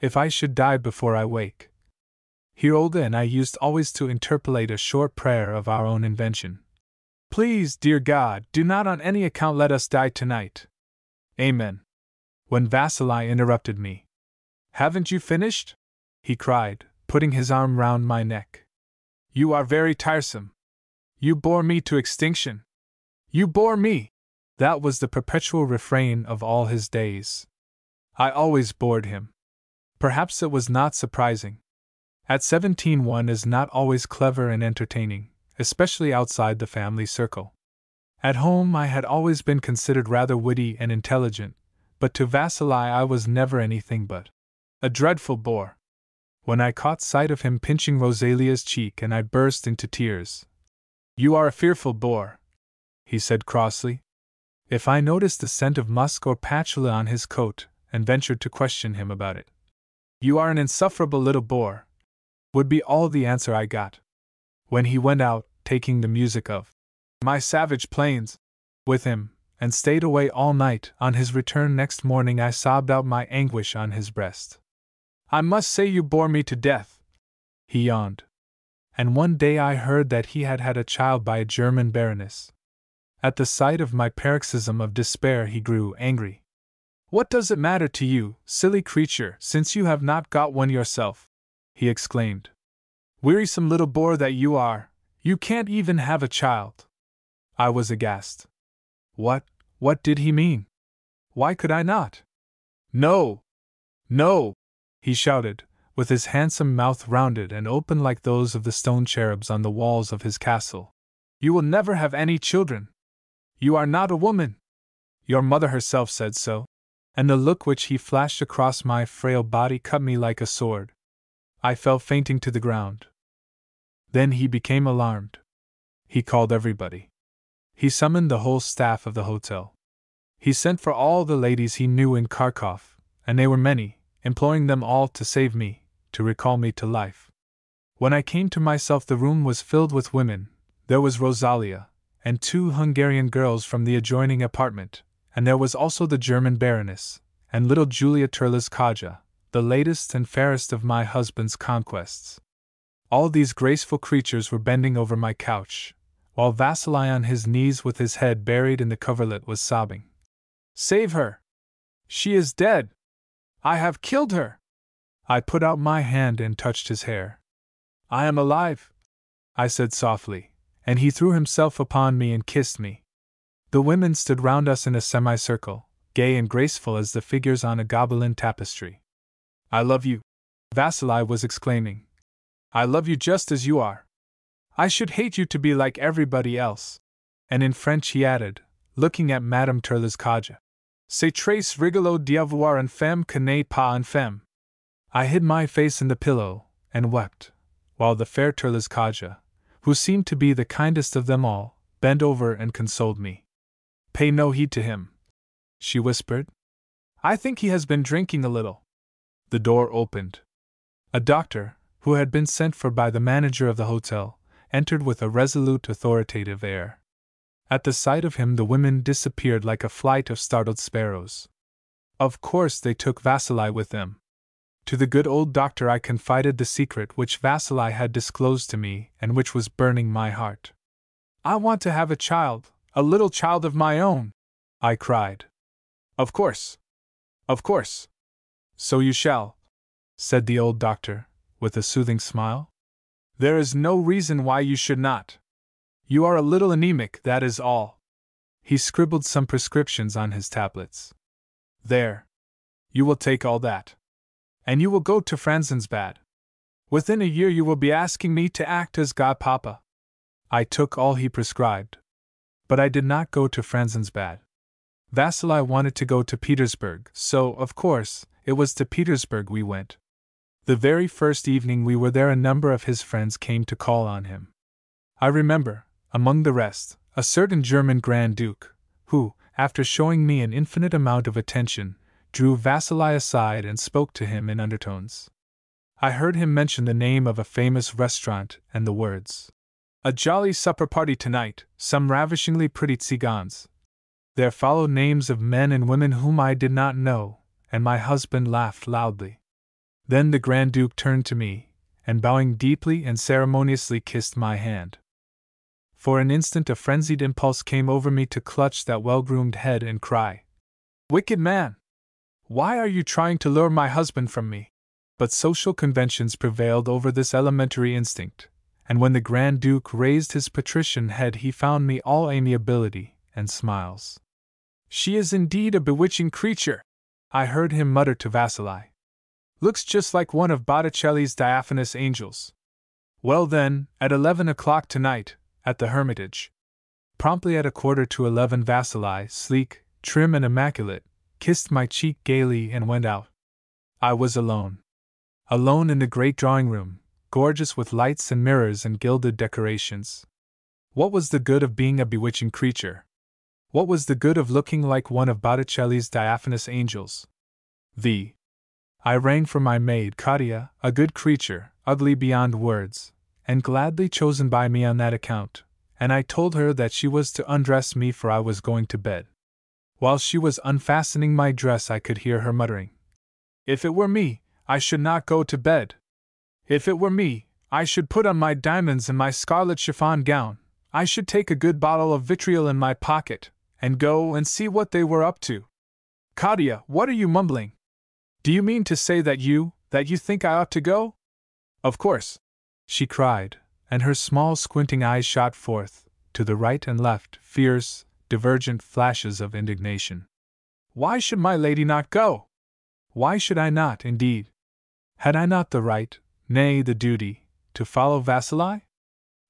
if I should die before I wake. Here Olga and I used always to interpolate a short prayer of our own invention. Please, dear God, do not on any account let us die tonight. Amen. When Vasily interrupted me. Haven't you finished? He cried, putting his arm round my neck. You are very tiresome. You bore me to extinction. You bore me. That was the perpetual refrain of all his days. I always bored him. Perhaps it was not surprising. At 17 one is not always clever and entertaining, especially outside the family circle. At home I had always been considered rather witty and intelligent, but to Vasily I was never anything but a dreadful bore. When I caught sight of him pinching Rosalia's cheek, and I burst into tears. You are a fearful bore, he said crossly. If I noticed the scent of musk or patchouli on his coat, and ventured to question him about it. You are an insufferable little bore, would be all the answer I got. When he went out, taking the music of My Savage Plains with him, and stayed away all night, on his return next morning I sobbed out my anguish on his breast. I must say you bore me to death, he yawned. And one day I heard that he had had a child by a German baroness. At the sight of my paroxysm of despair he grew angry. What does it matter to you, silly creature, since you have not got one yourself? He exclaimed. Wearisome little bore that you are, you can't even have a child. I was aghast. What did he mean? Why could I not? No! No! He shouted, with his handsome mouth rounded and open like those of the stone cherubs on the walls of his castle. You will never have any children. You are not a woman. Your mother herself said so. And the look which he flashed across my frail body cut me like a sword. I fell fainting to the ground. Then he became alarmed. He called everybody. He summoned the whole staff of the hotel. He sent for all the ladies he knew in Kharkov, and they were many, imploring them all to save me, to recall me to life. When I came to myself, the room was filled with women. There was Rosalia, and 2 Hungarian girls from the adjoining apartment, and there was also the German baroness, and little Julia Terlizkaja, the latest and fairest of my husband's conquests. All these graceful creatures were bending over my couch, while Vasili on his knees with his head buried in the coverlet was sobbing. "Save her! She is dead! I have killed her!" I put out my hand and touched his hair. "I am alive," I said softly, and he threw himself upon me and kissed me. The women stood round us in a semicircle, gay and graceful as the figures on a Gobelin tapestry. "I love you," Vasili was exclaiming. "I love you just as you are. I should hate you to be like everybody else." And in French he added, looking at Madame Tarnowska, "C'est très rigolo d'avoir une femme qui n'est pas une femme." I hid my face in the pillow, and wept, while the fair Tarnowska, who seemed to be the kindest of them all, bent over and consoled me. "Pay no heed to him," she whispered. "I think he has been drinking a little." The door opened. A doctor, who had been sent for by the manager of the hotel, entered with a resolute, authoritative air. At the sight of him the women disappeared like a flight of startled sparrows. Of course they took Vasili with them. To the good old doctor I confided the secret which Vasili had disclosed to me and which was burning my heart. "I want to have a child, a little child of my own," I cried. "Of course. Of course. So you shall," said the old doctor, with a soothing smile. "There is no reason why you should not. You are a little anemic, that is all." He scribbled some prescriptions on his tablets. "There. You will take all that. And you will go to Franzensbad. Within a year you will be asking me to act as godpapa." I took all he prescribed. But I did not go to Franzensbad. Vasili wanted to go to Petersburg, so, of course, it was to Petersburg we went. The very first evening we were there a number of his friends came to call on him. I remember, among the rest, a certain German Grand Duke, who, after showing me an infinite amount of attention, drew Vasili aside and spoke to him in undertones. I heard him mention the name of a famous restaurant and the words, "A jolly supper party tonight, some ravishingly pretty Tsigans." There followed names of men and women whom I did not know, and my husband laughed loudly. Then the Grand Duke turned to me, and bowing deeply and ceremoniously kissed my hand. For an instant a frenzied impulse came over me to clutch that well-groomed head and cry, "Wicked man! Why are you trying to lure my husband from me?" But social conventions prevailed over this elementary instinct, and when the Grand Duke raised his patrician head he found me all amiability and smiles. "She is indeed a bewitching creature," I heard him mutter to Vasili. "Looks just like one of Botticelli's diaphanous angels." "Well then, at 11 o'clock tonight, at the Hermitage." Promptly at 11:15 Vasili, sleek, trim and immaculate, kissed my cheek gaily and went out. I was alone. Alone in the great drawing-room, gorgeous with lights and mirrors and gilded decorations. What was the good of being a bewitching creature? What was the good of looking like one of Botticelli's diaphanous angels? I rang for my maid Katia, a good creature, ugly beyond words, and gladly chosen by me on that account, and I told her that she was to undress me for I was going to bed. While she was unfastening my dress I could hear her muttering, "If it were me, I should not go to bed. If it were me, I should put on my diamonds and my scarlet chiffon gown, I should take a good bottle of vitriol in my pocket, and go and see what they were up to." "Katia, what are you mumbling? Do you mean to say that you think I ought to go?" "Of course," she cried, and her small squinting eyes shot forth, to the right and left, fierce, divergent flashes of indignation. "Why should my lady not go? Why should I not, indeed? Had I not the right, nay, the duty, to follow Vasili?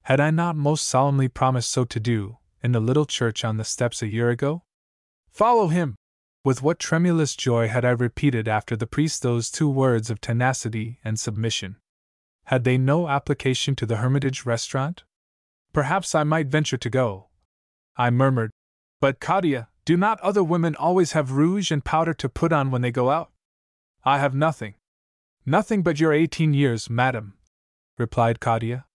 Had I not most solemnly promised so to do, in the little church on the steps a year ago? Follow him! With what tremulous joy had I repeated after the priest those 2 words of tenacity and submission! Had they no application to the Hermitage restaurant? Perhaps I might venture to go, I murmured. "But Katia, do not other women always have rouge and powder to put on when they go out?" "I have nothing. Nothing but your 18 years, madam," replied Katia.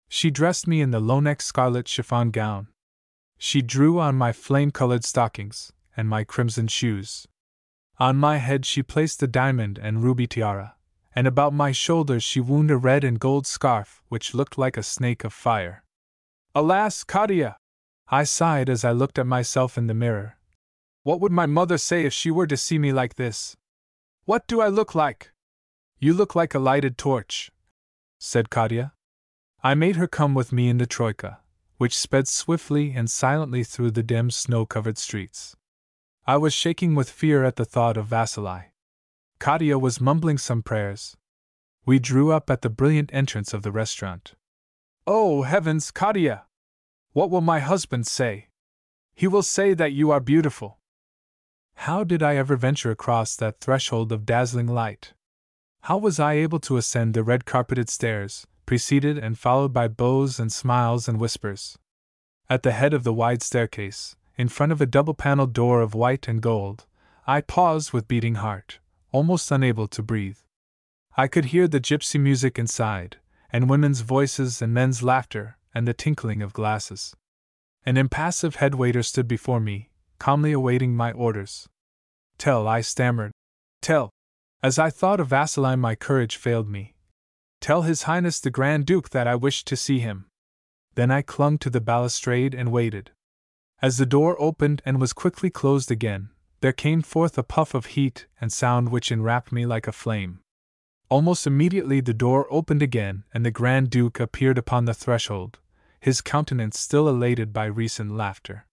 She dressed me in the low-necked scarlet chiffon gown. She drew on my flame-colored stockings, and my crimson shoes. On my head she placed the diamond and ruby tiara, and about my shoulders she wound a red and gold scarf which looked like a snake of fire. Alas, Katia! I sighed as I looked at myself in the mirror. What would my mother say if she were to see me like this? What do I look like? You look like a lighted torch, said Katia. I made her come with me in the troika, which sped swiftly and silently through the dim snow-covered streets. I was shaking with fear at the thought of Vasili. Katia was mumbling some prayers. We drew up at the brilliant entrance of the restaurant. Oh, heavens, Katia! What will my husband say? He will say that you are beautiful. How did I ever venture across that threshold of dazzling light? How was I able to ascend the red-carpeted stairs, preceded and followed by bows and smiles and whispers? At the head of the wide staircase, in front of a double-paneled door of white and gold, I paused with beating heart, almost unable to breathe. I could hear the gypsy music inside, and women's voices and men's laughter, and the tinkling of glasses. An impassive head waiter stood before me, calmly awaiting my orders. Tell, I stammered. Tell. As I thought of Vasili, my courage failed me. Tell His Highness the Grand Duke that I wished to see him. Then I clung to the balustrade and waited. As the door opened and was quickly closed again, there came forth a puff of heat and sound which enwrapped me like a flame. Almost immediately the door opened again and the Grand Duke appeared upon the threshold, his countenance still elated by recent laughter.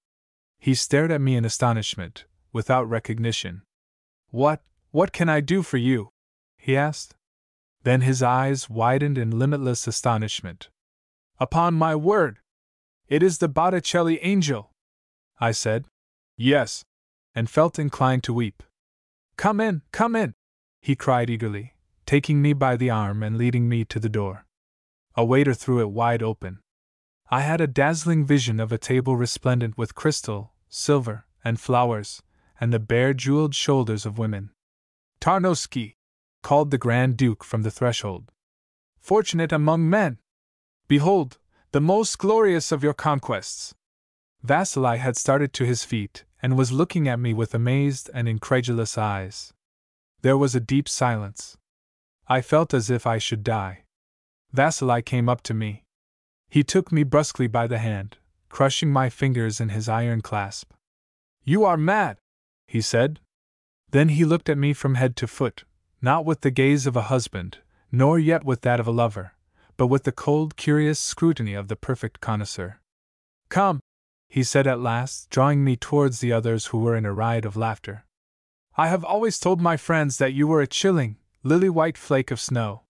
He stared at me in astonishment, without recognition. What can I do for you? He asked. Then his eyes widened in limitless astonishment. Upon my word! It is the Botticelli angel! I said. Yes, and felt inclined to weep. Come in, he cried eagerly, taking me by the arm and leading me to the door. A waiter threw it wide open. I had a dazzling vision of a table resplendent with crystal, silver, and flowers, and the bare jeweled shoulders of women. Tarnowski! Called the Grand Duke from the threshold. Fortunate among men! Behold, the most glorious of your conquests! Vasili had started to his feet, and was looking at me with amazed and incredulous eyes. There was a deep silence. I felt as if I should die. Vasili came up to me. He took me brusquely by the hand, crushing my fingers in his iron clasp. You are mad, he said. Then he looked at me from head to foot, not with the gaze of a husband, nor yet with that of a lover, but with the cold, curious scrutiny of the perfect connoisseur. Come, he said at last, drawing me towards the others who were in a riot of laughter. I have always told my friends that you were a chilling, lily-white flake of snow.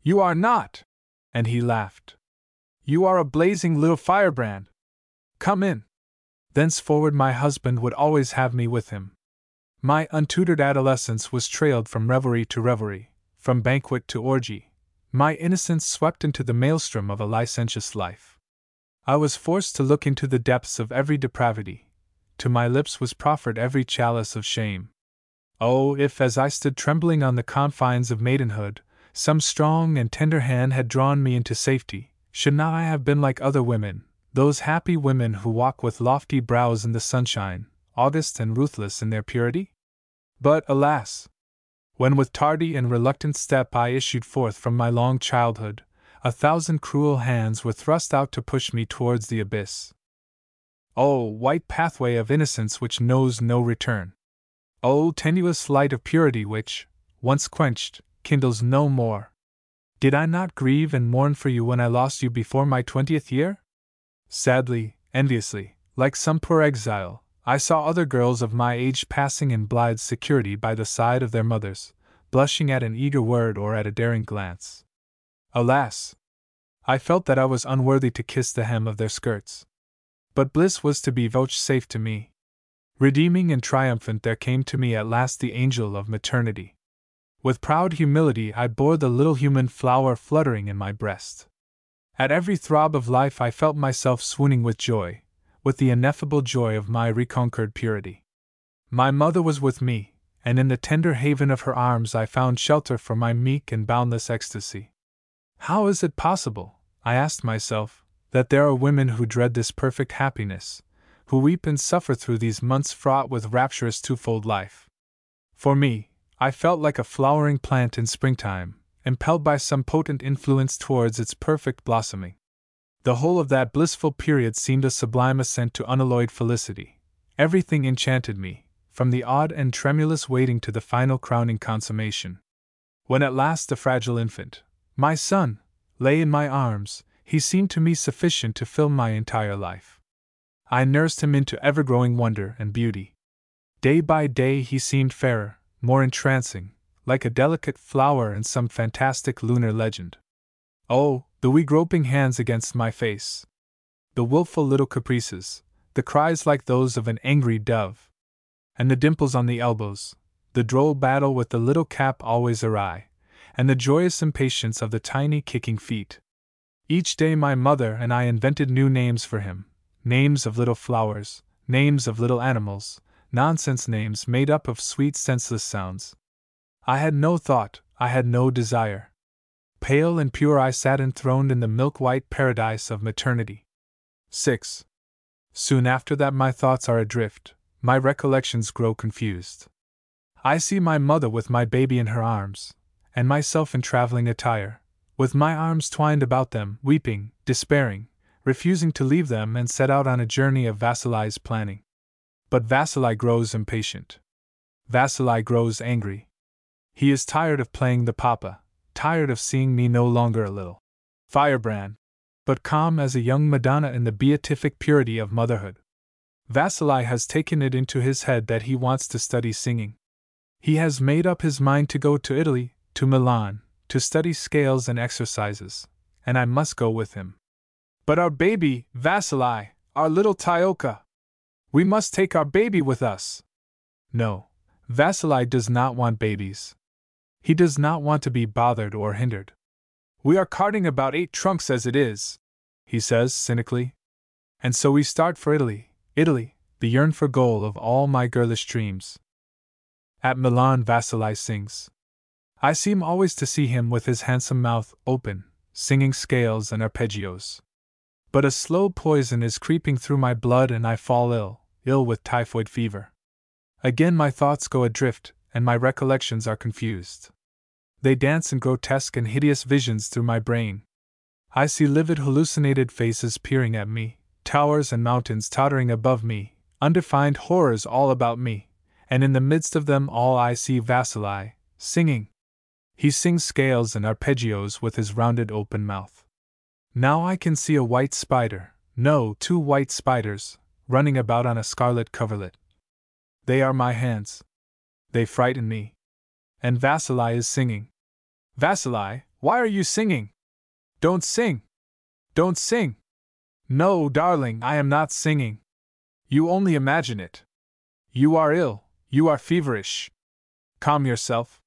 You are not! And he laughed. You are a blazing little firebrand. Come in. Thenceforward my husband would always have me with him. My untutored adolescence was trailed from revelry to revelry, from banquet to orgy, my innocence swept into the maelstrom of a licentious life. I was forced to look into the depths of every depravity. To my lips was proffered every chalice of shame. Oh, if as I stood trembling on the confines of maidenhood, some strong and tender hand had drawn me into safety, should not I have been like other women, those happy women who walk with lofty brows in the sunshine, august and ruthless in their purity? But, alas! When with tardy and reluctant step I issued forth from my long childhood, 1,000 cruel hands were thrust out to push me towards the abyss. Oh, white pathway of innocence which knows no return! Oh, tenuous light of purity which, once quenched, kindles no more! Did I not grieve and mourn for you when I lost you before my 20th year? Sadly, enviously, like some poor exile, I saw other girls of my age passing in blithe security by the side of their mothers, blushing at an eager word or at a daring glance. Alas! I felt that I was unworthy to kiss the hem of their skirts. But bliss was to be vouchsafed to me. Redeeming and triumphant there came to me at last the angel of maternity. With proud humility I bore the little human flower fluttering in my breast. At every throb of life I felt myself swooning with joy, with the ineffable joy of my reconquered purity. My mother was with me, and in the tender haven of her arms I found shelter for my meek and boundless ecstasy. How is it possible, I asked myself, that there are women who dread this perfect happiness, who weep and suffer through these months fraught with rapturous twofold life? For me, I felt like a flowering plant in springtime, impelled by some potent influence towards its perfect blossoming. The whole of that blissful period seemed a sublime ascent to unalloyed felicity. Everything enchanted me, from the odd and tremulous waiting to the final crowning consummation. When at last the fragile infant, my son, lay in my arms, he seemed to me sufficient to fill my entire life. I nursed him into ever-growing wonder and beauty. Day by day he seemed fairer, more entrancing, like a delicate flower in some fantastic lunar legend. Oh, the wee groping hands against my face! The wilful little caprices, the cries like those of an angry dove! And the dimples on the elbows, the droll battle with the little cap always awry, and the joyous impatience of the tiny kicking feet. Each day my mother and I invented new names for him, names of little flowers, names of little animals, nonsense names made up of sweet senseless sounds. I had no thought, I had no desire. Pale and pure I sat enthroned in the milk-white paradise of maternity. 6. Soon after that my thoughts are adrift, my recollections grow confused. I see my mother with my baby in her arms, and myself in traveling attire, with my arms twined about them, weeping, despairing, refusing to leave them and set out on a journey of Vasily's planning. But Vasily grows impatient. Vasily grows angry. He is tired of playing the papa, tired of seeing me no longer a little firebrand, but calm as a young Madonna in the beatific purity of motherhood. Vasily has taken it into his head that he wants to study singing. He has made up his mind to go to Italy, to Milan, to study scales and exercises, and I must go with him. But our baby, Vasily, our little Tyoka! We must take our baby with us! No, Vasily does not want babies. He does not want to be bothered or hindered. We are carting about 8 trunks as it is, he says cynically. And so we start for Italy, Italy, the yearn-for goal of all my girlish dreams. At Milan Vasily sings. I seem always to see him with his handsome mouth open, singing scales and arpeggios. But a slow poison is creeping through my blood and I fall ill with typhoid fever. Again my thoughts go adrift, and my recollections are confused. They dance in grotesque and hideous visions through my brain. I see livid hallucinated faces peering at me, towers and mountains tottering above me, undefined horrors all about me, and in the midst of them all I see Vasily, singing. He sings scales and arpeggios with his rounded open mouth. Now I can see a white spider, no, 2 white spiders, running about on a scarlet coverlet. They are my hands. They frighten me. And Vasily is singing. Vasily, why are you singing? Don't sing! Don't sing! No, darling, I am not singing. You only imagine it. You are ill, you are feverish. Calm yourself.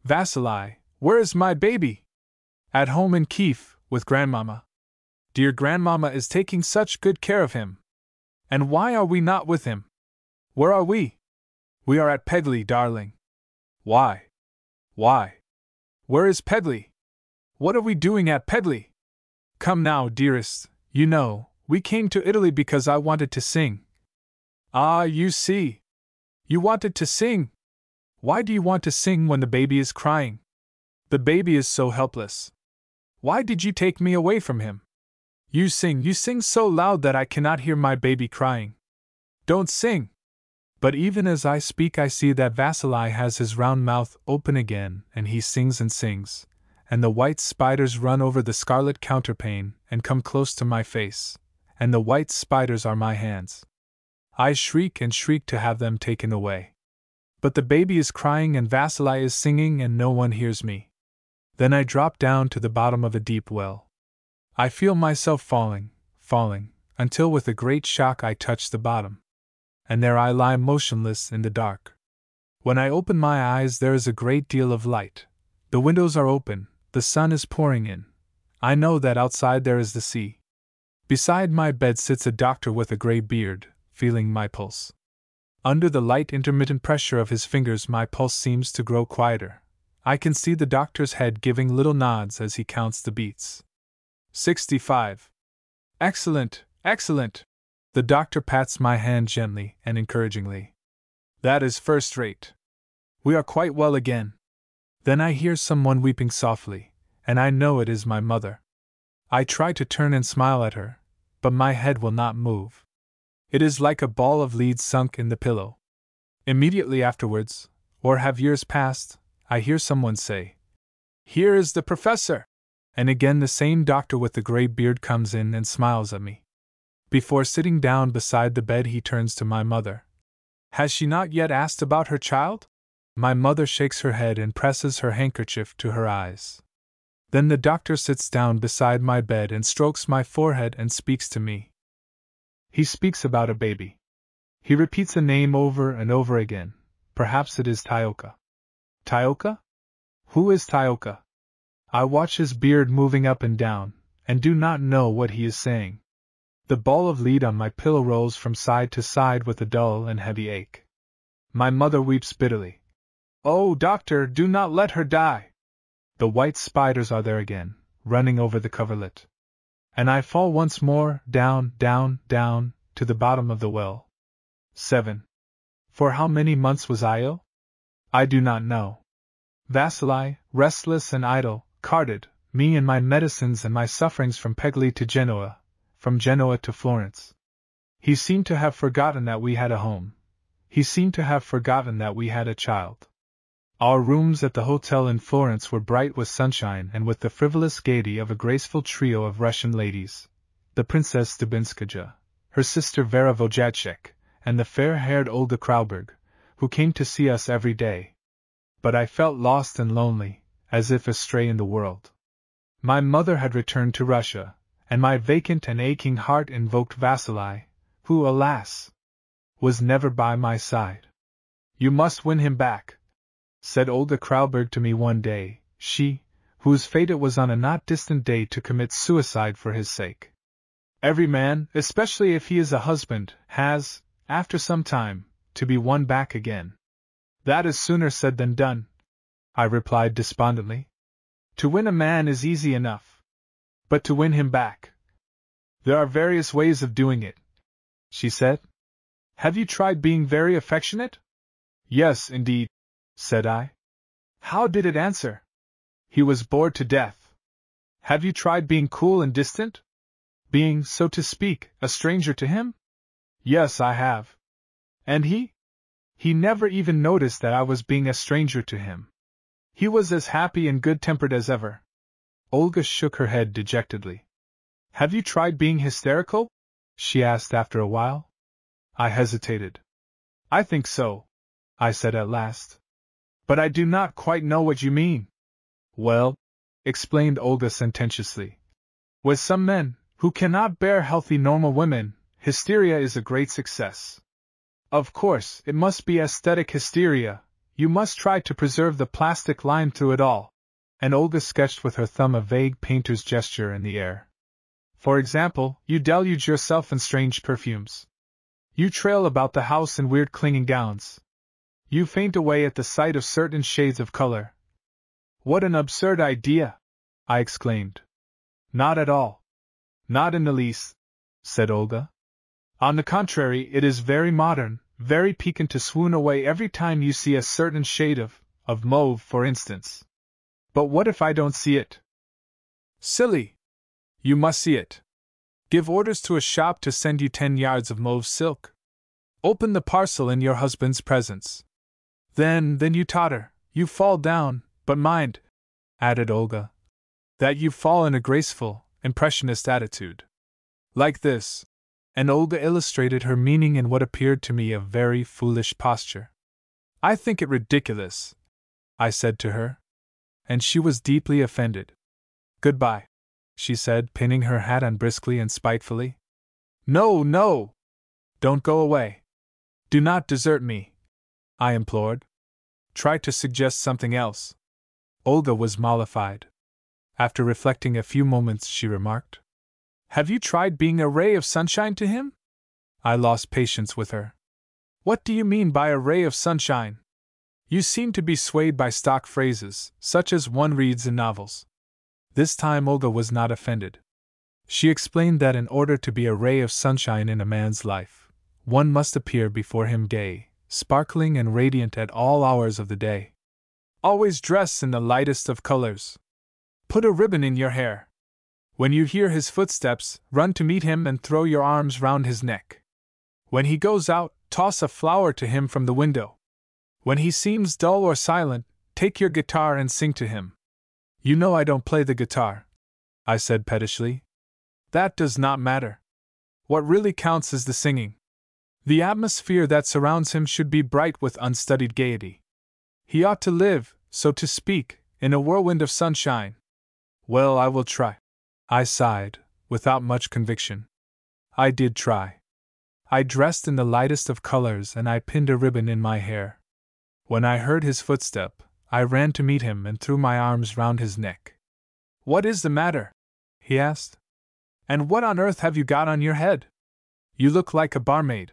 Vasily, where is my baby? At home in Kiev, with grandmama. Dear grandmama is taking such good care of him. And why are we not with him? Where are we? We are at Pegli, darling. Why? Why? Where is Pegli? What are we doing at Pegli? Come now, dearest, you know, we came to Italy because I wanted to sing. Ah, you see. You wanted to sing. Why do you want to sing when the baby is crying? The baby is so helpless. Why did you take me away from him? You sing so loud that I cannot hear my baby crying. Don't sing! But even as I speak I see that Vasily has his round mouth open again and he sings and sings, and the white spiders run over the scarlet counterpane and come close to my face, and the white spiders are my hands. I shriek and shriek to have them taken away. But the baby is crying and Vasily is singing and no one hears me. Then I drop down to the bottom of a deep well. I feel myself falling, until with a great shock I touch the bottom. And there I lie motionless in the dark. When I open my eyes there is a great deal of light. The windows are open, the sun is pouring in. I know that outside there is the sea. Beside my bed sits a doctor with a grey beard, feeling my pulse. Under the light intermittent pressure of his fingers my pulse seems to grow quieter. I can see the doctor's head giving little nods as he counts the beats. 65. Excellent, excellent! The doctor pats my hand gently and encouragingly. That is first rate. We are quite well again. Then I hear someone weeping softly, and I know it is my mother. I try to turn and smile at her, but my head will not move. It is like a ball of lead sunk in the pillow. Immediately afterwards, or have years passed, I hear someone say, "Here is the professor!" And again the same doctor with the gray beard comes in and smiles at me. Before sitting down beside the bed, he turns to my mother. "Has she not yet asked about her child?" My mother shakes her head and presses her handkerchief to her eyes. Then the doctor sits down beside my bed and strokes my forehead and speaks to me. He speaks about a baby. He repeats a name over and over again. Perhaps it is Tioka. Tioka? Who is Tioka? I watch his beard moving up and down, and do not know what he is saying. The ball of lead on my pillow rolls from side to side with a dull and heavy ache. My mother weeps bitterly. "Oh, doctor, do not let her die!" The white spiders are there again, running over the coverlet. And I fall once more, down, down, down, to the bottom of the well. 7. For how many months was I ill? I do not know. Vasili, restless and idle, carted me and my medicines and my sufferings from Pegli to Genoa, from Genoa to Florence. He seemed to have forgotten that we had a home. He seemed to have forgotten that we had a child. Our rooms at the hotel in Florence were bright with sunshine and with the frivolous gaiety of a graceful trio of Russian ladies, the Princess Dubinskaja, her sister Vera Vojacek, and the fair-haired Olga Krauberg, who came to see us every day. But I felt lost and lonely, as if astray in the world. My mother had returned to Russia, and my vacant and aching heart invoked Vasili, who, alas, was never by my side. "You must win him back," said Olga Krauberg to me one day, she, whose fate it was on a not distant day to commit suicide for his sake. "Every man, especially if he is a husband, has, after some time, to be won back again." "That is sooner said than done," I replied despondently. "To win a man is easy enough. But to win him back— there are various ways of doing it," she said. "Have you tried being very affectionate?" "Yes, indeed," said I. "How did it answer?" "He was bored to death." "Have you tried being cool and distant? Being, so to speak, a stranger to him?" "Yes, I have." "And he?" "He never even noticed that I was being a stranger to him. He was as happy and good-tempered as ever." Olga shook her head dejectedly. "Have you tried being hysterical?" she asked after a while. I hesitated. "I think so," I said at last. "But I do not quite know what you mean." "Well," explained Olga sententiously, "with some men, who cannot bear healthy normal women, hysteria is a great success. Of course, it must be aesthetic hysteria, you must try to preserve the plastic line through it all." And Olga sketched with her thumb a vague painter's gesture in the air. "For example, you deluge yourself in strange perfumes. You trail about the house in weird clinging gowns. You faint away at the sight of certain shades of color." "What an absurd idea!" I exclaimed. "Not at all. Not in the least," said Olga. "On the contrary, it is very modern, very piquant to swoon away every time you see a certain shade of mauve, for instance." "But what if I don't see it?" "Silly! You must see it. Give orders to a shop to send you 10 yards of mauve silk. Open the parcel in your husband's presence. Then you totter, you fall down, but mind," added Olga, "that you fall in a graceful, impressionist attitude. Like this." And Olga illustrated her meaning in what appeared to me a very foolish posture. "I think it ridiculous," I said to her. And she was deeply offended. "Goodbye," she said, pinning her hat on briskly and spitefully. "No, no! Don't go away. Do not desert me," I implored. "Try to suggest something else." Olga was mollified. After reflecting a few moments, she remarked, "Have you tried being a ray of sunshine to him?" I lost patience with her. "What do you mean by a ray of sunshine? You seem to be swayed by stock phrases, such as one reads in novels." This time Olga was not offended. She explained that in order to be a ray of sunshine in a man's life, one must appear before him gay, sparkling and radiant at all hours of the day. Always dress in the lightest of colors. Put a ribbon in your hair. When you hear his footsteps, run to meet him and throw your arms round his neck. When he goes out, toss a flower to him from the window. When he seems dull or silent, take your guitar and sing to him. You know I don't play the guitar, I said pettishly. That does not matter. What really counts is the singing. The atmosphere that surrounds him should be bright with unstudied gaiety. He ought to live, so to speak, in a whirlwind of sunshine. Well, I will try. I sighed, without much conviction. I did try. I dressed in the lightest of colors and I pinned a ribbon in my hair. When I heard his footstep, I ran to meet him and threw my arms round his neck. What is the matter? He asked. And what on earth have you got on your head? You look like a barmaid.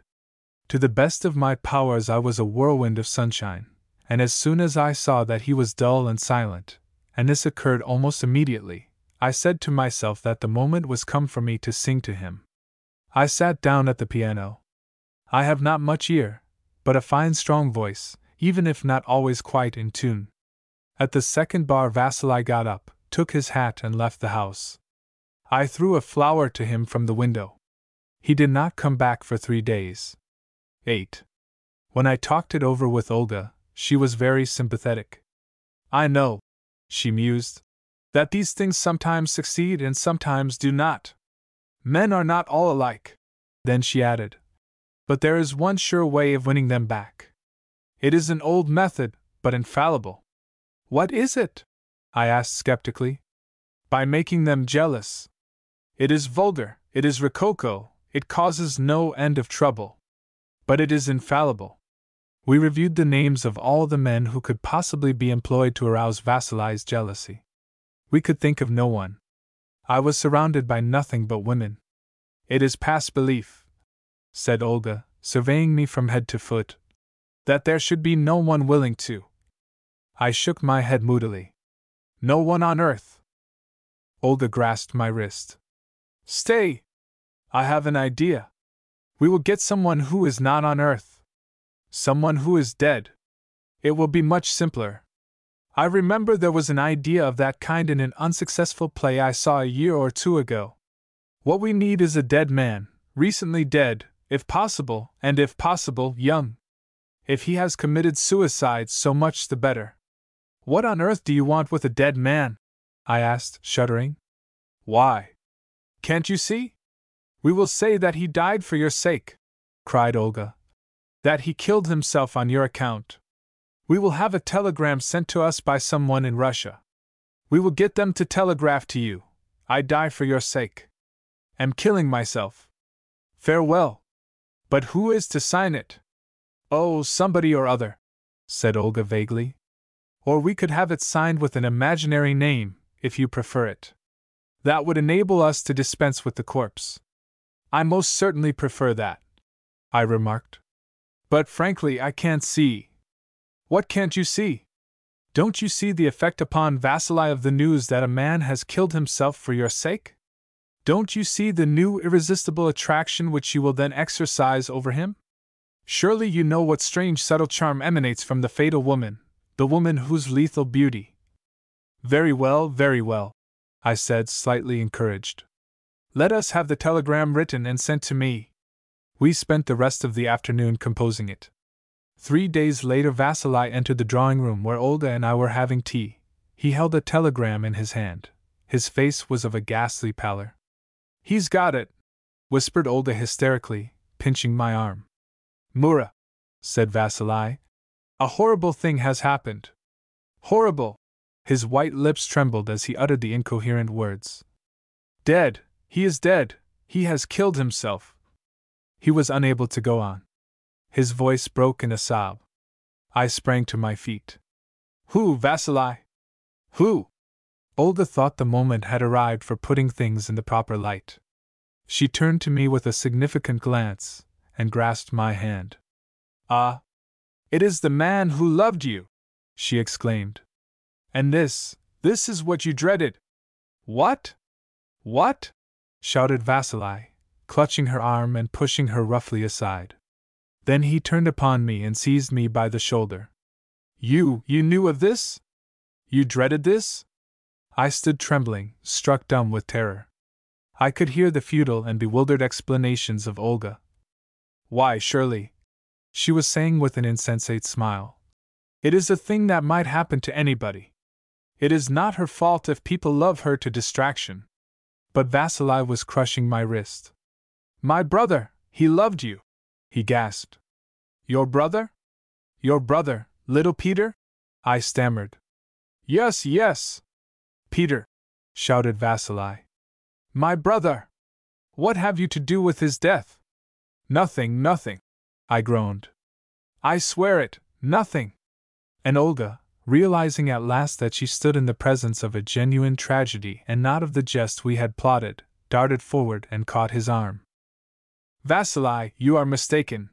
To the best of my powers I was a whirlwind of sunshine, and as soon as I saw that he was dull and silent, and this occurred almost immediately, I said to myself that the moment was come for me to sing to him. I sat down at the piano. I have not much ear, but a fine strong voice, even if not always quite in tune. At the second bar Vasily got up, took his hat and left the house. I threw a flower to him from the window. He did not come back for 3 days. 8. When I talked it over with Olga, she was very sympathetic. I know, she mused, that these things sometimes succeed and sometimes do not. Men are not all alike. Then she added, but there is one sure way of winning them back. It is an old method, but infallible. What is it? I asked skeptically. By making them jealous. It is vulgar, it is rococo, it causes no end of trouble. But it is infallible. We reviewed the names of all the men who could possibly be employed to arouse Vasily's jealousy. We could think of no one. I was surrounded by nothing but women. It is past belief, said Olga, surveying me from head to foot, that there should be no one willing to. I shook my head moodily. No one on earth. Olga grasped my wrist. Stay! I have an idea. We will get someone who is not on earth. Someone who is dead. It will be much simpler. I remember there was an idea of that kind in an unsuccessful play I saw a year or 2 ago. What we need is a dead man, recently dead, if possible, and if possible, young. If he has committed suicide, so much the better. What on earth do you want with a dead man? I asked, shuddering. Why? Can't you see? We will say that he died for your sake, cried Olga. That he killed himself on your account. We will have a telegram sent to us by someone in Russia. We will get them to telegraph to you, I die for your sake. Am killing myself. Farewell. But who is to sign it? Oh, somebody or other, said Olga vaguely. Or we could have it signed with an imaginary name, if you prefer it. That would enable us to dispense with the corpse. I most certainly prefer that, I remarked. But frankly, I can't see. What can't you see? Don't you see the effect upon Vasily of the news that a man has killed himself for your sake? Don't you see the new irresistible attraction which you will then exercise over him? Surely you know what strange subtle charm emanates from the fatal woman, the woman whose lethal beauty. Very well, I said, slightly encouraged. Let us have the telegram written and sent to me. We spent the rest of the afternoon composing it. 3 days later Vasily entered the drawing room where Olga and I were having tea. He held a telegram in his hand. His face was of a ghastly pallor. He's got it, whispered Olga hysterically, pinching my arm. Mura, said Vasily, a horrible thing has happened. Horrible! His white lips trembled as he uttered the incoherent words. Dead! He is dead! He has killed himself! He was unable to go on. His voice broke in a sob. I sprang to my feet. Who, Vasily? Who? Olga thought the moment had arrived for putting things in the proper light. She turned to me with a significant glance, and grasped my hand. Ah! It is the man who loved you! She exclaimed. And this is what you dreaded! What? What? Shouted Vasily, clutching her arm and pushing her roughly aside. Then he turned upon me and seized me by the shoulder. You knew of this? You dreaded this? I stood trembling, struck dumb with terror. I could hear the futile and bewildered explanations of Olga. Why, surely, she was saying with an insensate smile. It is a thing that might happen to anybody. It is not her fault if people love her to distraction. But Vasili was crushing my wrist. My brother, he loved you, he gasped. Your brother? Your brother, little Peter? I stammered. Yes, yes. Peter, shouted Vasili. My brother! What have you to do with his death? Nothing, nothing, I groaned. I swear it, nothing. And Olga, realizing at last that she stood in the presence of a genuine tragedy and not of the jest we had plotted, darted forward and caught his arm. Vasili, you are mistaken.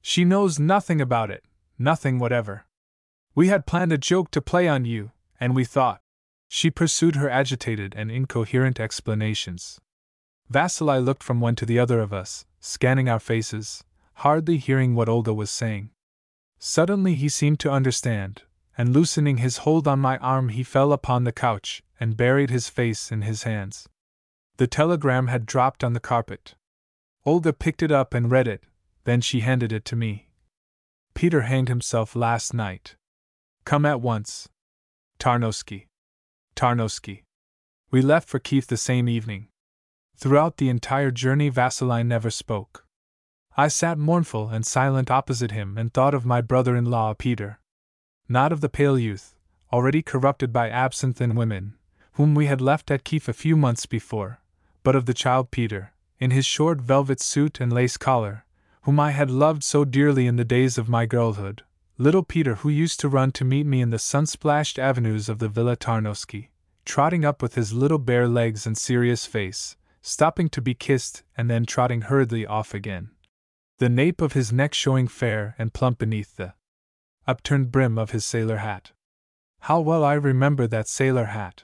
She knows nothing about it, nothing whatever. We had planned a joke to play on you, and we thought. She pursued her agitated and incoherent explanations. Vasili looked from one to the other of us, scanning our faces, hardly hearing what Olga was saying. Suddenly he seemed to understand, and loosening his hold on my arm he fell upon the couch and buried his face in his hands. The telegram had dropped on the carpet. Olga picked it up and read it, then she handed it to me. Peter hanged himself last night. Come at once. Tarnowski. Tarnowski. We left for Kiev the same evening. Throughout the entire journey Vasili never spoke. I sat mournful and silent opposite him and thought of my brother-in-law Peter. Not of the pale youth, already corrupted by absinthe and women, whom we had left at Kiev a few months before, but of the child Peter, in his short velvet suit and lace collar, whom I had loved so dearly in the days of my girlhood, little Peter who used to run to meet me in the sun-splashed avenues of the Villa Tarnowski, trotting up with his little bare legs and serious face, stopping to be kissed and then trotting hurriedly off again. The nape of his neck showing fair and plump beneath the upturned brim of his sailor hat. How well I remember that sailor hat!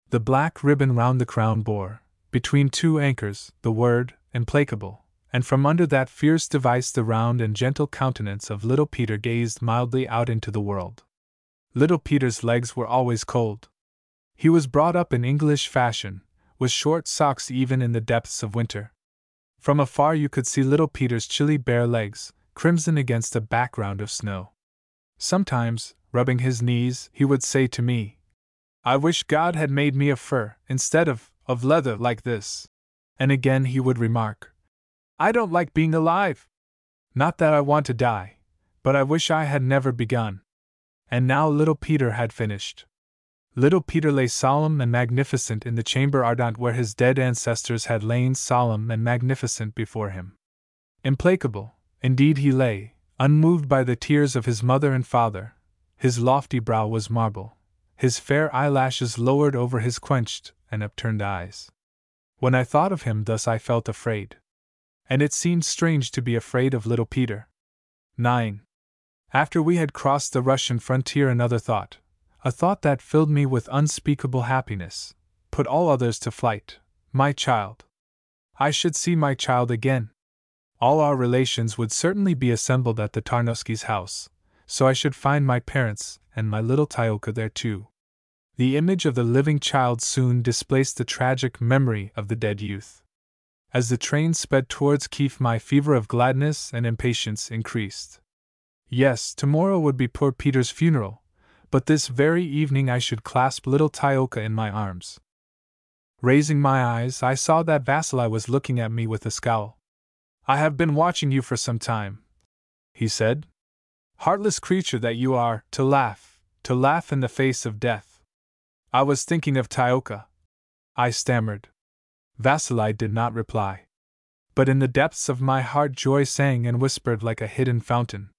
The black ribbon round the crown bore, between two anchors, the word, implacable, and from under that fierce device the round and gentle countenance of little Peter gazed mildly out into the world. Little Peter's legs were always cold. He was brought up in English fashion, with short socks even in the depths of winter. From afar you could see little Peter's chilly bare legs, crimson against a background of snow. Sometimes, rubbing his knees, he would say to me, I wish God had made me of fur, instead of leather like this. And again he would remark, I don't like being alive. Not that I want to die, but I wish I had never begun. And now little Peter had finished. Little Peter lay solemn and magnificent in the chamber ardente where his dead ancestors had lain solemn and magnificent before him. Implacable, indeed he lay, unmoved by the tears of his mother and father. His lofty brow was marble, his fair eyelashes lowered over his quenched and upturned eyes. When I thought of him thus I felt afraid. And it seemed strange to be afraid of little Peter. 9. After we had crossed the Russian frontier another thought, a thought that filled me with unspeakable happiness, put all others to flight, my child. I should see my child again. All our relations would certainly be assembled at the Tarnowskis' house, so I should find my parents and my little Tyolka there too. The image of the living child soon displaced the tragic memory of the dead youth. As the train sped towards Kiev my fever of gladness and impatience increased. Yes, tomorrow would be poor Peter's funeral, but this very evening I should clasp little Tyolka in my arms. Raising my eyes, I saw that Vasili was looking at me with a scowl. I have been watching you for some time, he said. Heartless creature that you are, to laugh in the face of death. I was thinking of Tyolka, I stammered. Vasili did not reply. But in the depths of my heart joy sang and whispered like a hidden fountain.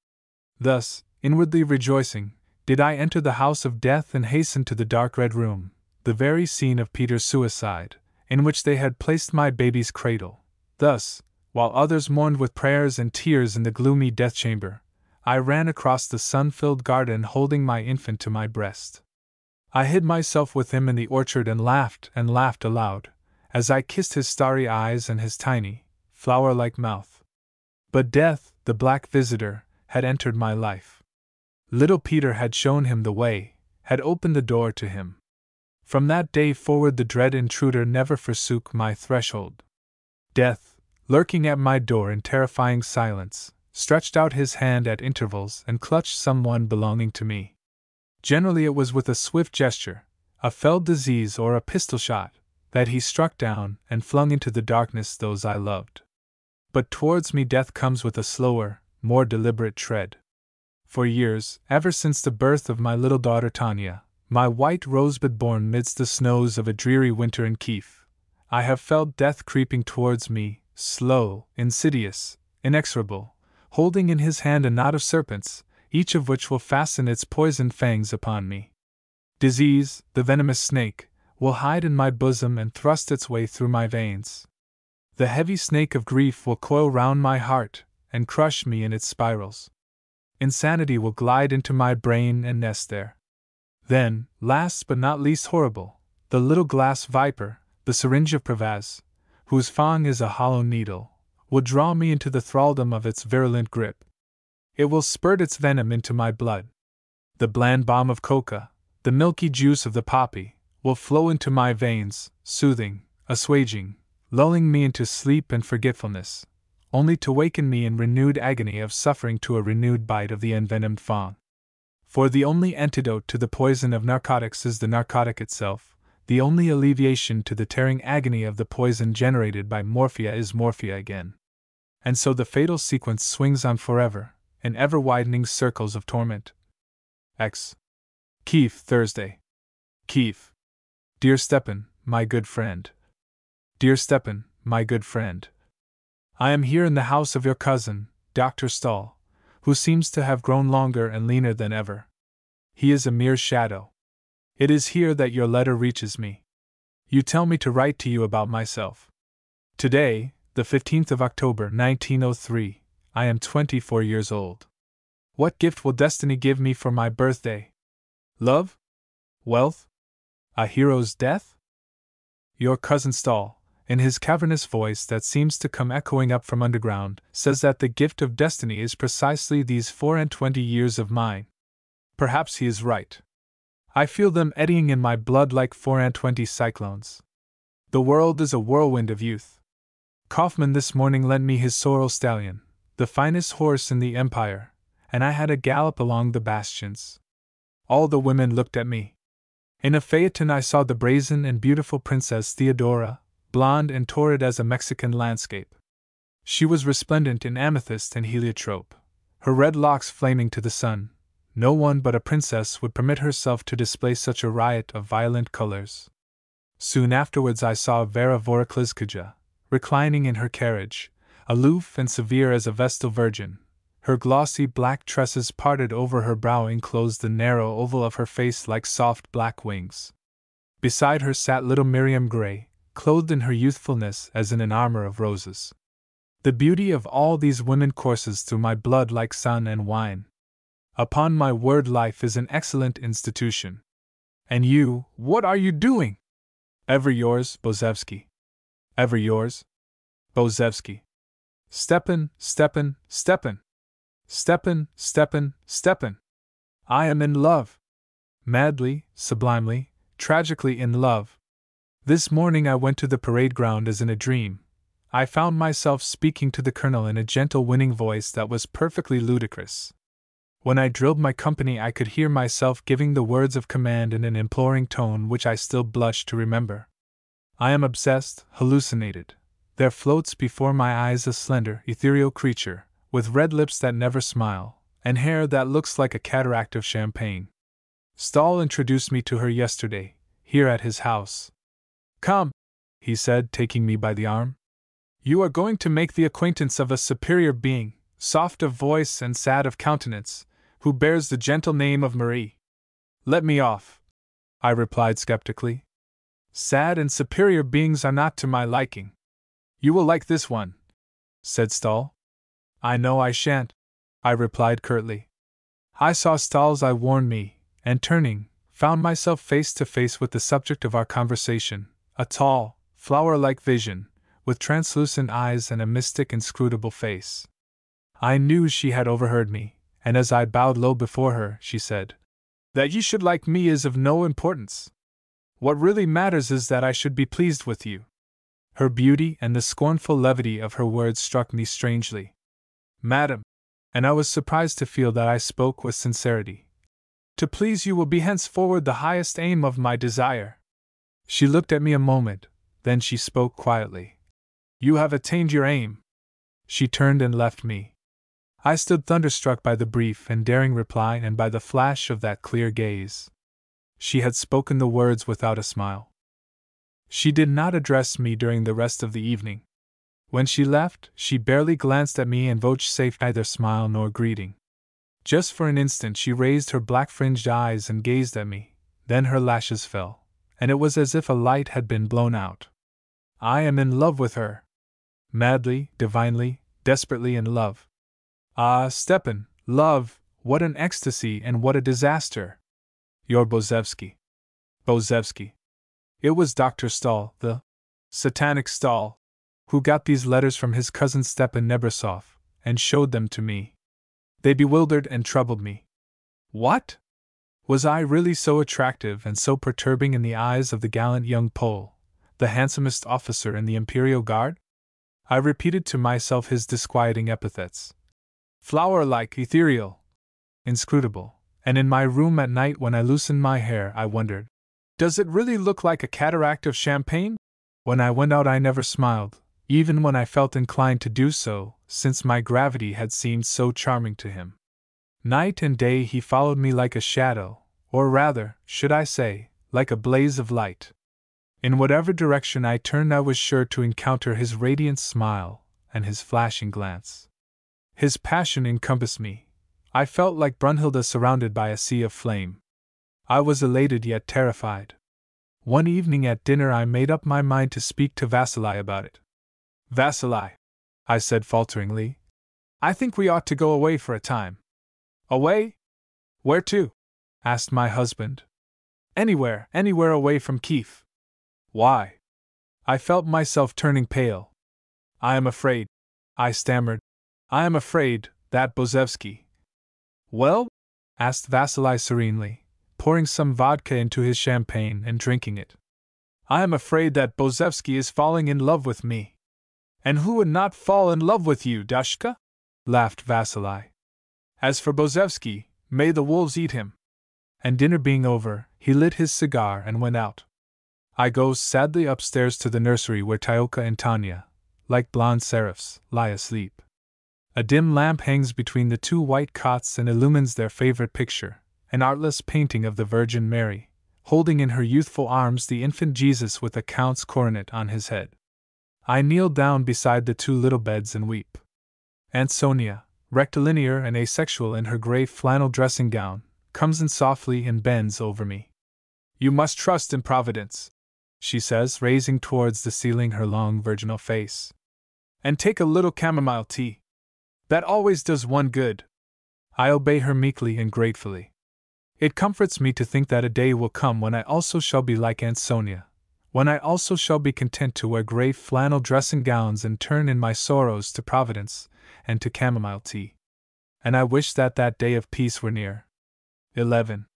Thus, inwardly rejoicing, did I enter the house of death and hasten to the dark red room, the very scene of Peter's suicide, in which they had placed my baby's cradle. Thus, while others mourned with prayers and tears in the gloomy death chamber, I ran across the sun-filled garden holding my infant to my breast. I hid myself with him in the orchard and laughed aloud, as I kissed his starry eyes and his tiny, flower-like mouth. But death, the black visitor, had entered my life. Little Peter had shown him the way, had opened the door to him. From that day forward the dread intruder never forsook my threshold. Death, lurking at my door in terrifying silence, stretched out his hand at intervals and clutched someone belonging to me. Generally it was with a swift gesture, a felled disease or a pistol shot, that he struck down and flung into the darkness those I loved. But towards me death comes with a slower, more deliberate tread. For years, ever since the birth of my little daughter Tanya, my white rosebud born midst the snows of a dreary winter in Kiev, I have felt death creeping towards me, slow, insidious, inexorable, holding in his hand a knot of serpents, each of which will fasten its poisoned fangs upon me. Disease, the venomous snake, will hide in my bosom and thrust its way through my veins. The heavy snake of grief will coil round my heart and crush me in its spirals. Insanity will glide into my brain and nest there. Then, last but not least horrible, the little glass viper, the syringe of Prevaz, whose fang is a hollow needle, will draw me into the thraldom of its virulent grip. It will spurt its venom into my blood. The bland balm of coca, the milky juice of the poppy, will flow into my veins, soothing, assuaging, lulling me into sleep and forgetfulness, only to waken me in renewed agony of suffering to a renewed bite of the envenomed fang. For the only antidote to the poison of narcotics is the narcotic itself, the only alleviation to the tearing agony of the poison generated by morphia is morphia again. And so the fatal sequence swings on forever, in ever-widening circles of torment. X. Kiev, Thursday. Kiev. Dear Stepan, my good friend. Dear Stepan, my good friend. I am here in the house of your cousin, Dr. Stahl, who seems to have grown longer and leaner than ever. He is a mere shadow. It is here that your letter reaches me. You tell me to write to you about myself. Today, the 15th of October, 1903, I am 24 years old. What gift will destiny give me for my birthday? Love? Wealth? A hero's death? Your cousin Stahl, in his cavernous voice that seems to come echoing up from underground, says that the gift of destiny is precisely these 24 years of mine. Perhaps he is right. I feel them eddying in my blood like 24 cyclones. The world is a whirlwind of youth. Kaufmann this morning lent me his sorrel stallion, the finest horse in the empire, and I had a gallop along the bastions. All the women looked at me. In a phaeton I saw the brazen and beautiful Princess Theodora, blonde and torrid as a Mexican landscape. She was resplendent in amethyst and heliotrope, her red locks flaming to the sun. No one but a princess would permit herself to display such a riot of violent colors. Soon afterwards I saw Vera Voroklizkaja, reclining in her carriage, aloof and severe as a Vestal Virgin. Her glossy black tresses parted over her brow enclosed the narrow oval of her face like soft black wings. Beside her sat little Miriam Gray, clothed in her youthfulness as in an armor of roses. The beauty of all these women courses through my blood like sun and wine. Upon my word, life is an excellent institution. And you, what are you doing? Ever yours, Bozevsky. Ever yours, Bozevsky. Stepan, Stepan, Stepan. Stepan, Stepan, Stepan. I am in love. Madly, sublimely, tragically in love. This morning I went to the parade ground as in a dream. I found myself speaking to the colonel in a gentle winning voice that was perfectly ludicrous. When I drilled my company I could hear myself giving the words of command in an imploring tone which I still blush to remember. I am obsessed, hallucinated. There floats before my eyes a slender, ethereal creature, with red lips that never smile, and hair that looks like a cataract of champagne. Stahl introduced me to her yesterday, here at his house. Come, he said, taking me by the arm. You are going to make the acquaintance of a superior being, soft of voice and sad of countenance, who bears the gentle name of Marie. Let me off, I replied skeptically. Sad and superior beings are not to my liking. You will like this one, said Stahl. I know I shan't, I replied curtly. I saw Stahl's eye warn me, and turning, found myself face to face with the subject of our conversation, a tall, flower-like vision, with translucent eyes and a mystic inscrutable face. I knew she had overheard me, and as I bowed low before her, she said, "That you should like me is of no importance. What really matters is that I should be pleased with you." Her beauty and the scornful levity of her words struck me strangely. "Madam," and I was surprised to feel that I spoke with sincerity, "to please you will be henceforward the highest aim of my desire." She looked at me a moment, then she spoke quietly. "You have attained your aim." She turned and left me. I stood thunderstruck by the brief and daring reply and by the flash of that clear gaze. She had spoken the words without a smile. She did not address me during the rest of the evening. When she left, she barely glanced at me and vouchsafed neither smile nor greeting. Just for an instant she raised her black-fringed eyes and gazed at me, then her lashes fell, and it was as if a light had been blown out. I am in love with her. Madly, divinely, desperately in love. Ah, Stepan, love, what an ecstasy and what a disaster! Your Bozevsky. Bozevsky. It was Dr. Stahl, the satanic Stahl, who got these letters from his cousin Stepan Nebrasov, and showed them to me. They bewildered and troubled me. What? Was I really so attractive and so perturbing in the eyes of the gallant young Pole, the handsomest officer in the Imperial Guard? I repeated to myself his disquieting epithets. Flower-like, ethereal, inscrutable, and in my room at night when I loosened my hair I wondered, does it really look like a cataract of champagne? When I went out I never smiled, even when I felt inclined to do so, since my gravity had seemed so charming to him. Night and day he followed me like a shadow, or rather, should I say, like a blaze of light. In whatever direction I turned I was sure to encounter his radiant smile and his flashing glance. His passion encompassed me. I felt like Brunhilde surrounded by a sea of flame. I was elated yet terrified. One evening at dinner I made up my mind to speak to Vasili about it. "Vasili," I said falteringly, "I think we ought to go away for a time." "Away? Where to?" asked my husband. "Anywhere away from Kiev." "Why?" I felt myself turning pale. "I am afraid," I stammered. "I am afraid that Bozevsky." "Well?" asked Vasili serenely, pouring some vodka into his champagne and drinking it. "I am afraid that Bozevsky is falling in love with me." "And who would not fall in love with you, Dashka?" laughed Vasili. "As for Bozevsky, may the wolves eat him." And dinner being over, he lit his cigar and went out. I go sadly upstairs to the nursery where Tyoka and Tanya, like blonde seraphs, lie asleep. A dim lamp hangs between the two white cots and illumines their favorite picture, an artless painting of the Virgin Mary, holding in her youthful arms the infant Jesus with a count's coronet on his head. I kneel down beside the two little beds and weep. Aunt Sonia, rectilinear and asexual in her gray flannel dressing gown, comes in softly and bends over me. "You must trust in Providence," she says, raising towards the ceiling her long virginal face. "And take a little chamomile tea. That always does one good." I obey her meekly and gratefully. It comforts me to think that a day will come when I also shall be like Aunt Sonia, when I also shall be content to wear gray flannel dressing gowns and turn in my sorrows to Providence and to chamomile tea. And I wish that that day of peace were near. 11.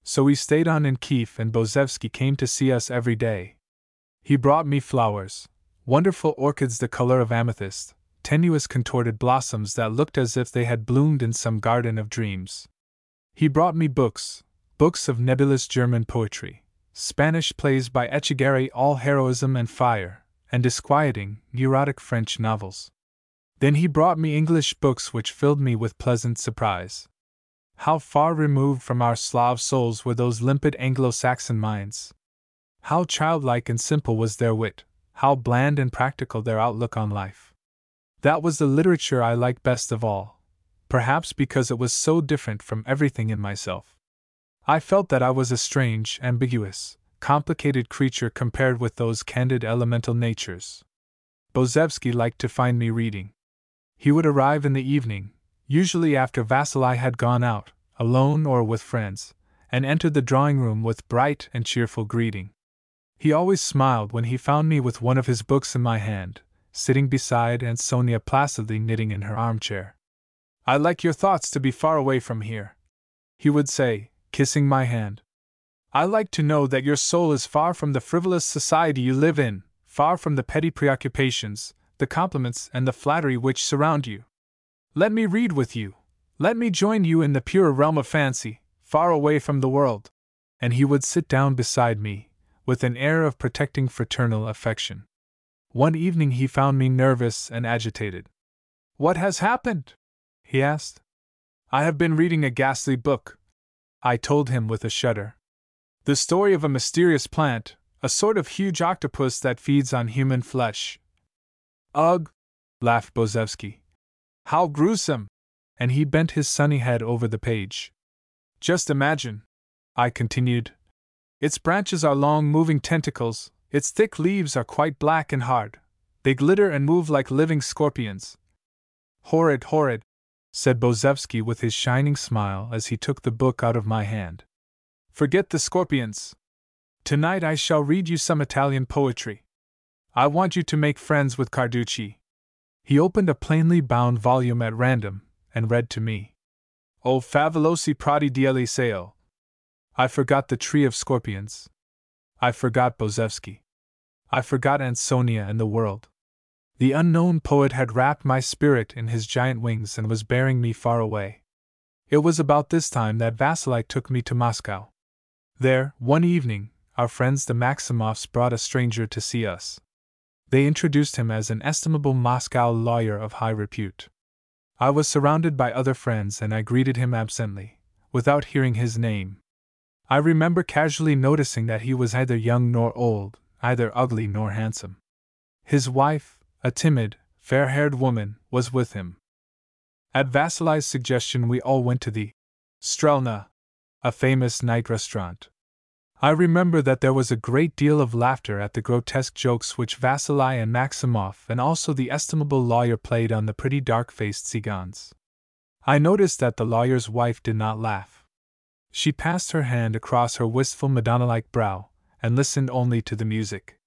So we stayed on in Kiev and Bozevsky came to see us every day. He brought me flowers, wonderful orchids the color of amethyst, tenuous contorted blossoms that looked as if they had bloomed in some garden of dreams. He brought me books of nebulous German poetry, Spanish plays by Echegaray, all heroism and fire, and disquieting, neurotic French novels. Then he brought me English books which filled me with pleasant surprise. How far removed from our Slav souls were those limpid Anglo-Saxon minds! How childlike and simple was their wit, how bland and practical their outlook on life! That was the literature I liked best of all, perhaps because it was so different from everything in myself. I felt that I was a strange, ambiguous, complicated creature compared with those candid elemental natures. Bozevsky liked to find me reading. He would arrive in the evening, usually after Vasili had gone out, alone or with friends, and enter the drawing-room with bright and cheerful greeting. He always smiled when he found me with one of his books in my hand, sitting beside Aunt Sonia placidly knitting in her armchair. I like your thoughts to be far away from here, he would say, kissing my hand. I like to know that your soul is far from the frivolous society you live in, far from the petty preoccupations, the compliments and the flattery which surround you. Let me read with you. Let me join you in the pure realm of fancy, far away from the world. And he would sit down beside me, with an air of protecting fraternal affection. One evening he found me nervous and agitated. What has happened? He asked. I have been reading a ghastly book, I told him with a shudder. The story of a mysterious plant, a sort of huge octopus that feeds on human flesh. Ugh! Laughed Bozevsky. How gruesome! And he bent his sunny head over the page. Just imagine, I continued. Its branches are long moving tentacles, its thick leaves are quite black and hard. They glitter and move like living scorpions. Horrid, horrid, said Bozevsky with his shining smile as he took the book out of my hand. Forget the scorpions. Tonight I shall read you some Italian poetry. I want you to make friends with Carducci. He opened a plainly bound volume at random and read to me. O favolosi prati di Eliseo. I forgot the tree of scorpions. I forgot Bozevsky. I forgot Ansonia and the world. The unknown poet had wrapped my spirit in his giant wings and was bearing me far away. It was about this time that Vasily took me to Moscow. There, one evening, our friends the Maximovs brought a stranger to see us. They introduced him as an estimable Moscow lawyer of high repute. I was surrounded by other friends and I greeted him absently, without hearing his name. I remember casually noticing that he was neither young nor old, either ugly nor handsome. His wife, a timid, fair-haired woman, was with him. At Vasily's suggestion we all went to the Strelna, a famous night restaurant. I remember that there was a great deal of laughter at the grotesque jokes which Vasily and Maximov and also the estimable lawyer played on the pretty dark-faced Tsigans. I noticed that the lawyer's wife did not laugh. She passed her hand across her wistful Madonna-like brow and listened only to the music.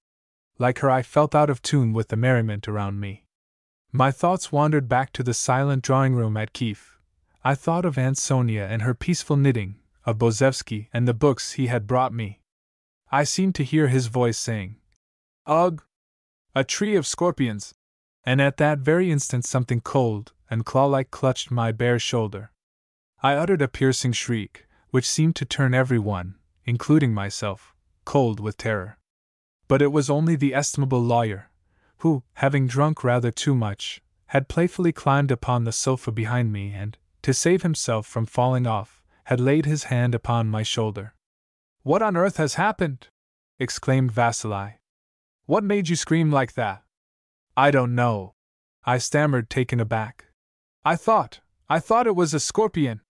Like her, I felt out of tune with the merriment around me. My thoughts wandered back to the silent drawing-room at Kiev. I thought of Aunt Sonia and her peaceful knitting, of Bozevsky and the books he had brought me. I seemed to hear his voice saying, Ugh! A tree of scorpions! And at that very instant something cold and claw-like clutched my bare shoulder. I uttered a piercing shriek, which seemed to turn everyone, including myself, cold with terror. But it was only the estimable lawyer, who, having drunk rather too much, had playfully climbed upon the sofa behind me and, to save himself from falling off, had laid his hand upon my shoulder. What on earth has happened? Exclaimed Vasily. What made you scream like that? I don't know, I stammered, taken aback. I thought it was a scorpion.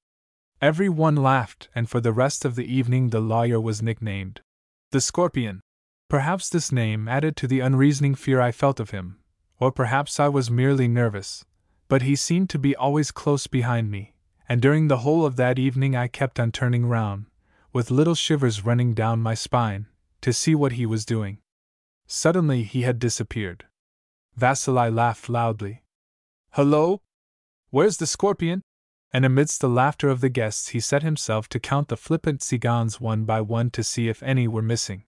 Every one laughed, and for the rest of the evening the lawyer was nicknamed the Scorpion. Perhaps this name added to the unreasoning fear I felt of him, or perhaps I was merely nervous, but he seemed to be always close behind me, and during the whole of that evening I kept on turning round, with little shivers running down my spine, to see what he was doing. Suddenly he had disappeared. Vasily laughed loudly. Hello? Where's the scorpion? And amidst the laughter of the guests he set himself to count the flippant Tsigans one by one to see if any were missing.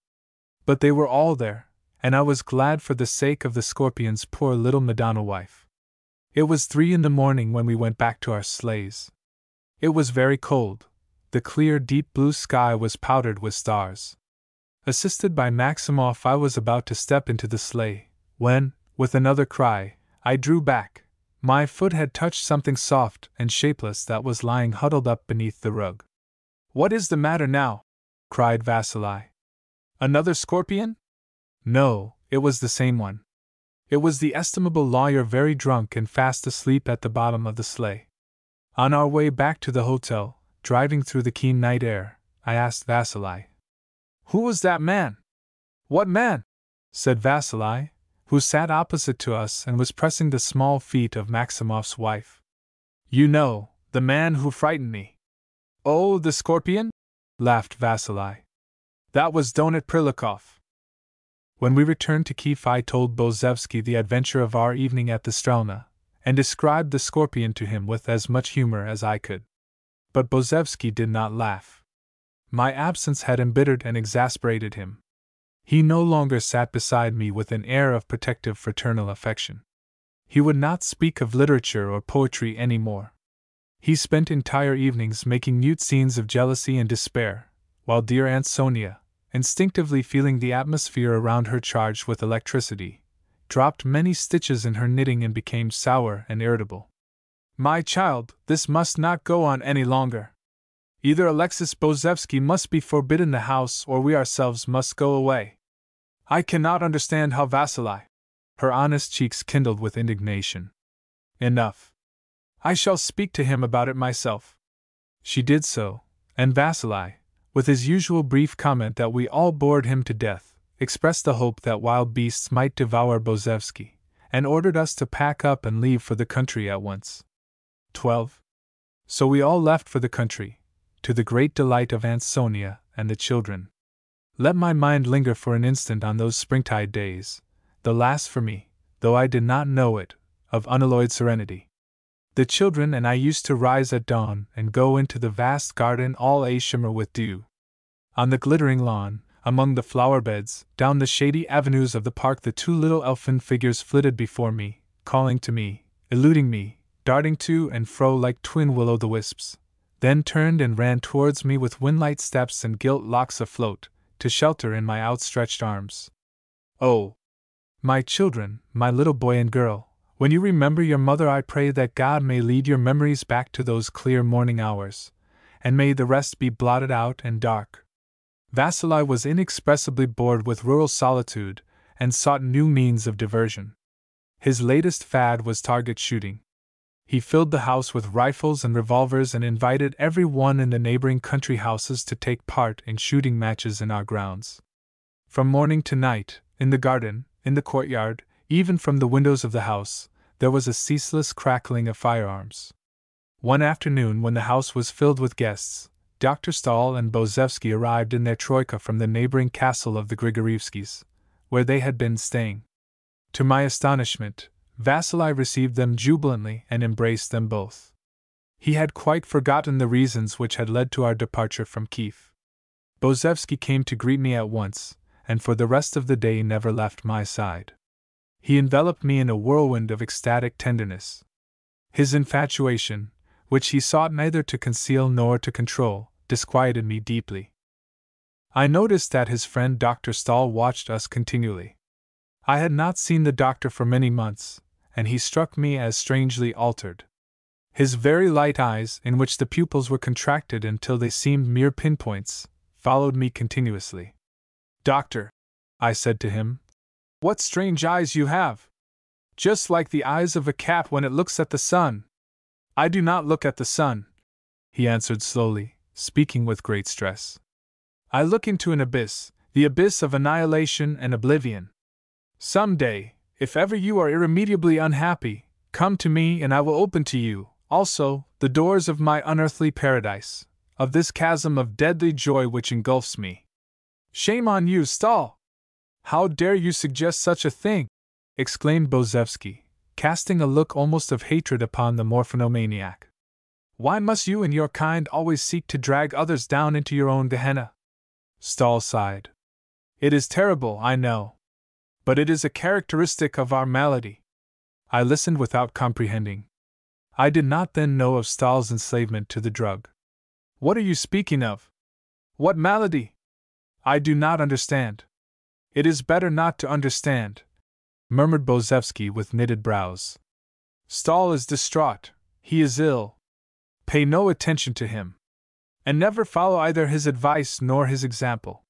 But they were all there, and I was glad for the sake of the scorpion's poor little Madonna wife. It was 3 in the morning when we went back to our sleighs. It was very cold. The clear, deep blue sky was powdered with stars. Assisted by Maximov, I was about to step into the sleigh, when, with another cry, I drew back. My foot had touched something soft and shapeless that was lying huddled up beneath the rug. What is the matter now? Cried Vasily. Another scorpion? No, it was the same one. It was the estimable lawyer, very drunk and fast asleep at the bottom of the sleigh. On our way back to the hotel, driving through the keen night air, I asked Vasily, Who was that man? What man? Said Vasily, who sat opposite to us and was pressing the small feet of Maximov's wife. You know, the man who frightened me. Oh, the scorpion? Laughed Vasily. That was Donat Prilikov. When we returned to Kiev, I told Bozevsky the adventure of our evening at the Strelna, and described the scorpion to him with as much humor as I could. But Bozevsky did not laugh. My absence had embittered and exasperated him. He no longer sat beside me with an air of protective fraternal affection. He would not speak of literature or poetry any more. He spent entire evenings making mute scenes of jealousy and despair, while dear Aunt Sonia, instinctively feeling the atmosphere around her charged with electricity, dropped many stitches in her knitting and became sour and irritable. "My child, this must not go on any longer. Either Alexis Bozevsky must be forbidden the house or we ourselves must go away. I cannot understand how Vasili—" Her honest cheeks kindled with indignation. "Enough. I shall speak to him about it myself." She did so, and Vasili, with his usual brief comment that we all bored him to death, expressed the hope that wild beasts might devour Bozevsky, and ordered us to pack up and leave for the country at once. 12. So we all left for the country, to the great delight of Aunt Sonia and the children. Let my mind linger for an instant on those springtide days, the last for me, though I did not know it, of unalloyed serenity. The children and I used to rise at dawn and go into the vast garden all a-shimmer with dew. On the glittering lawn, among the flower beds, down the shady avenues of the park, the two little elfin figures flitted before me, calling to me, eluding me, darting to and fro like twin will-o'-the-wisps, then turned and ran towards me with wind-light steps and gilt locks afloat, to shelter in my outstretched arms. Oh, my children, my little boy and girl, when you remember your mother, I pray that God may lead your memories back to those clear morning hours, and may the rest be blotted out and dark. Vasili was inexpressibly bored with rural solitude, and sought new means of diversion. His latest fad was target shooting. He filled the house with rifles and revolvers and invited every one in the neighboring country houses to take part in shooting matches in our grounds. From morning to night, in the garden, in the courtyard, even from the windows of the house, there was a ceaseless crackling of firearms. One afternoon, when the house was filled with guests, Dr. Stahl and Bozevsky arrived in their troika from the neighboring castle of the Grigorievskys, where they had been staying. To my astonishment, Vasili received them jubilantly and embraced them both. He had quite forgotten the reasons which had led to our departure from Kiev. Bozevsky came to greet me at once, and for the rest of the day never left my side. He enveloped me in a whirlwind of ecstatic tenderness. His infatuation, which he sought neither to conceal nor to control, disquieted me deeply. I noticed that his friend Dr. Stahl watched us continually. I had not seen the doctor for many months, and he struck me as strangely altered. His very light eyes, in which the pupils were contracted until they seemed mere pinpoints, followed me continuously. "Doctor," I said to him, "what strange eyes you have! Just like the eyes of a cat when it looks at the sun." "I do not look at the sun," he answered slowly, speaking with great stress. "I look into an abyss, the abyss of annihilation and oblivion. Some day, if ever you are irremediably unhappy, come to me and I will open to you, also, the doors of my unearthly paradise, of this chasm of deadly joy which engulfs me." "Shame on you, Stahl! How dare you suggest such a thing?" exclaimed Bozevsky, casting a look almost of hatred upon the morphinomaniac. "Why must you and your kind always seek to drag others down into your own Gehenna?" Stahl sighed. "It is terrible, I know. But it is a characteristic of our malady." I listened without comprehending. I did not then know of Stahl's enslavement to the drug. "What are you speaking of? What malady? I do not understand." "It is better not to understand," murmured Bozevsky with knitted brows. "Stahl is distraught, he is ill. Pay no attention to him. And never follow either his advice nor his example.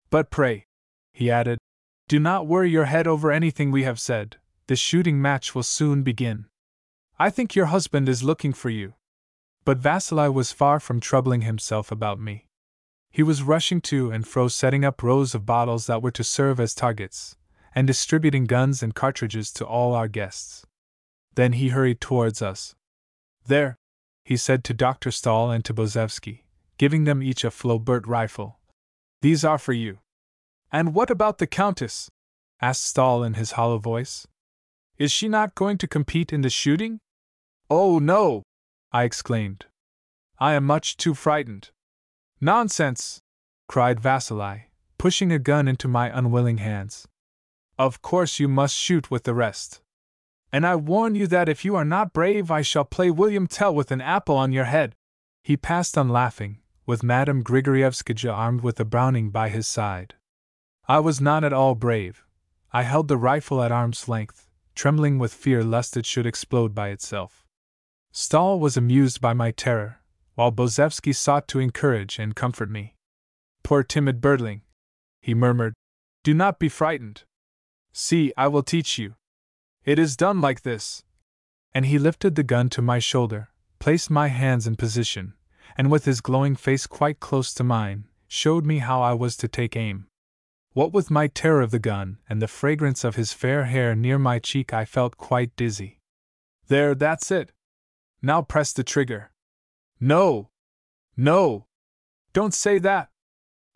But pray," he added, "do not worry your head over anything we have said, the shooting match will soon begin. I think your husband is looking for you." But Vasili was far from troubling himself about me. He was rushing to and fro setting up rows of bottles that were to serve as targets, and distributing guns and cartridges to all our guests. Then he hurried towards us. "There," he said to Dr. Stahl and to Bozevsky, giving them each a Flaubert rifle. "These are for you." "And what about the Countess?" asked Stahl in his hollow voice. Is she not going to compete in the shooting? Oh no! I exclaimed. I am much too frightened. Nonsense! Cried Vasili, pushing a gun into my unwilling hands. Of course you must shoot with the rest. And I warn you that if you are not brave, I shall play William Tell with an apple on your head. He passed on laughing, with Madame Grigorievskaja armed with a Browning by his side. I was not at all brave. I held the rifle at arm's length, trembling with fear lest it should explode by itself. Stahl was amused by my terror, while Bozevsky sought to encourage and comfort me. Poor timid birdling, he murmured. Do not be frightened. See, I will teach you. It is done like this. And he lifted the gun to my shoulder, placed my hands in position, and with his glowing face quite close to mine, showed me how I was to take aim. What with my terror of the gun and the fragrance of his fair hair near my cheek, I felt quite dizzy. There, that's it. Now press the trigger. No! No! Don't say that!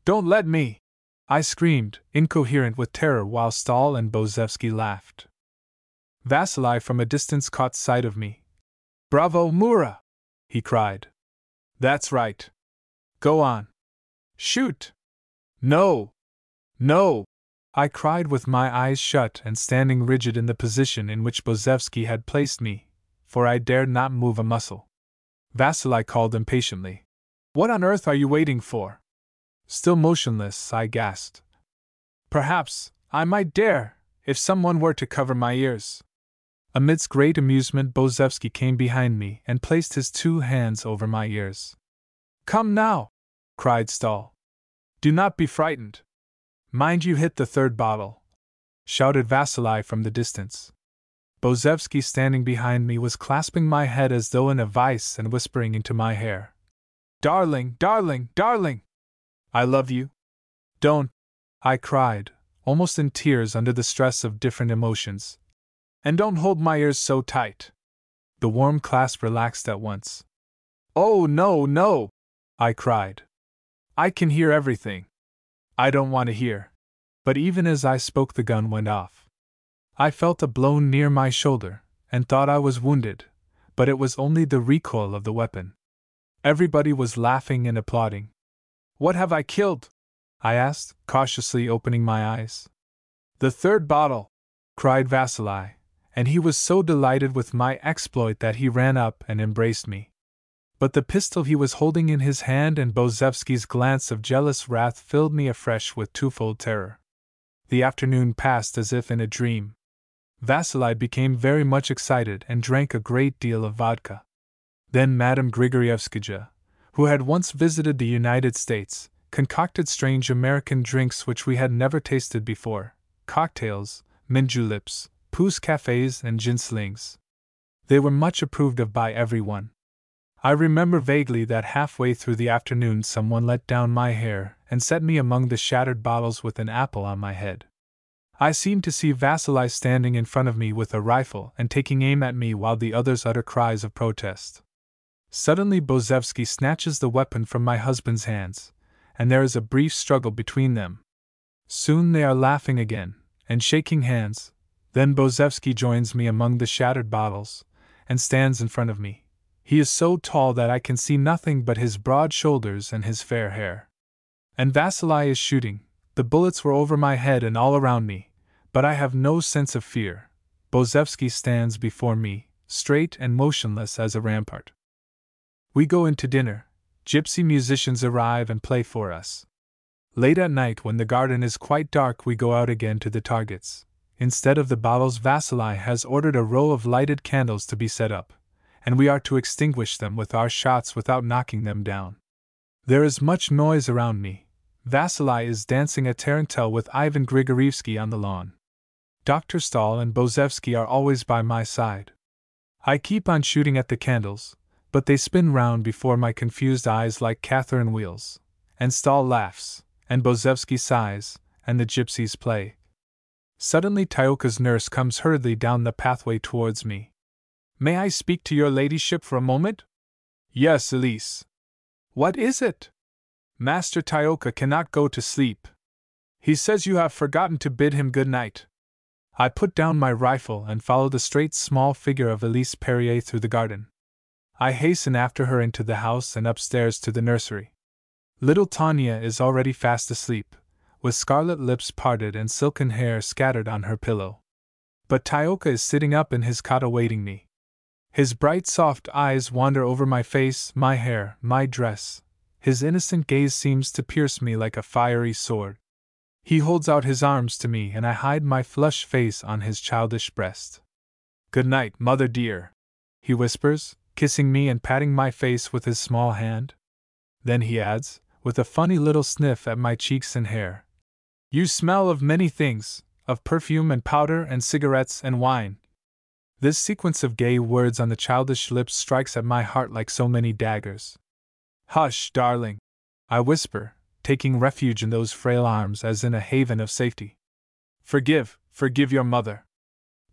Don't let me! I screamed, incoherent with terror, while Stahl and Bozevsky laughed. Vasili from a distance caught sight of me. Bravo, Mura! He cried. That's right. Go on. Shoot! No! No! I cried with my eyes shut and standing rigid in the position in which Bozevsky had placed me, for I dared not move a muscle. Vasili called impatiently. What on earth are you waiting for? Still motionless, I gasped. Perhaps I might dare, if someone were to cover my ears. Amidst great amusement, Bozevsky came behind me and placed his 2 hands over my ears. Come now! Cried Stahl. Do not be frightened. Mind you hit the 3rd bottle! Shouted Vasili from the distance. Bozevsky, standing behind me, was clasping my head as though in a vice and whispering into my hair. Darling, darling, darling! I love you. Don't! I cried, almost in tears under the stress of different emotions. And don't hold my ears so tight. The warm clasp relaxed at once. Oh, no, no! I cried. I can hear everything. I don't want to hear. But even as I spoke, the gun went off. I felt a blow near my shoulder, and thought I was wounded, but it was only the recoil of the weapon. Everybody was laughing and applauding. What have I killed? I asked, cautiously opening my eyes. The 3rd bottle! Cried Vasili, and he was so delighted with my exploit that he ran up and embraced me. But the pistol he was holding in his hand and Bozevsky's glance of jealous wrath filled me afresh with twofold terror. The afternoon passed as if in a dream. Vasili became very much excited and drank a great deal of vodka. Then Madame Grigorievskaja, who had once visited the United States, concocted strange American drinks which we had never tasted before: cocktails, mint juleps, pousse cafés, and ginslings. They were much approved of by everyone. I remember vaguely that halfway through the afternoon someone let down my hair and set me among the shattered bottles with an apple on my head. I seemed to see Vasili standing in front of me with a rifle and taking aim at me while the others utter cries of protest. Suddenly Bozevsky snatches the weapon from my husband's hands, and there is a brief struggle between them. Soon they are laughing again, and shaking hands. Then Bozevsky joins me among the shattered bottles, and stands in front of me. He is so tall that I can see nothing but his broad shoulders and his fair hair. And Vasili is shooting. The bullets were over my head and all around me, but I have no sense of fear. Bozevsky stands before me, straight and motionless as a rampart. We go into dinner. Gypsy musicians arrive and play for us. Late at night, when the garden is quite dark, we go out again to the targets. Instead of the bottles, Vasili has ordered a row of lighted candles to be set up, and we are to extinguish them with our shots without knocking them down. There is much noise around me. Vasili is dancing a tarantelle with Ivan Grigorievsky on the lawn. Dr. Stahl and Bozevsky are always by my side. I keep on shooting at the candles, but they spin round before my confused eyes like Catherine wheels, and Stahl laughs, and Bozevsky sighs, and the gypsies play. Suddenly Tyoka's nurse comes hurriedly down the pathway towards me. May I speak to your ladyship for a moment? Yes, Elise. What is it? Master Tyoka cannot go to sleep. He says you have forgotten to bid him good night. I put down my rifle and followed the straight small figure of Elise Perrier through the garden. I hasten after her into the house and upstairs to the nursery. Little Tanya is already fast asleep, with scarlet lips parted and silken hair scattered on her pillow. But Tioka is sitting up in his cot awaiting me. His bright soft eyes wander over my face, my hair, my dress. His innocent gaze seems to pierce me like a fiery sword. He holds out his arms to me and I hide my flushed face on his childish breast. "Good night, mother dear," he whispers, kissing me and patting my face with his small hand. Then he adds, with a funny little sniff at my cheeks and hair, "You smell of many things, of perfume and powder and cigarettes and wine." This sequence of gay words on the childish lips strikes at my heart like so many daggers. "Hush, darling," I whisper, taking refuge in those frail arms as in a haven of safety. Forgive your mother."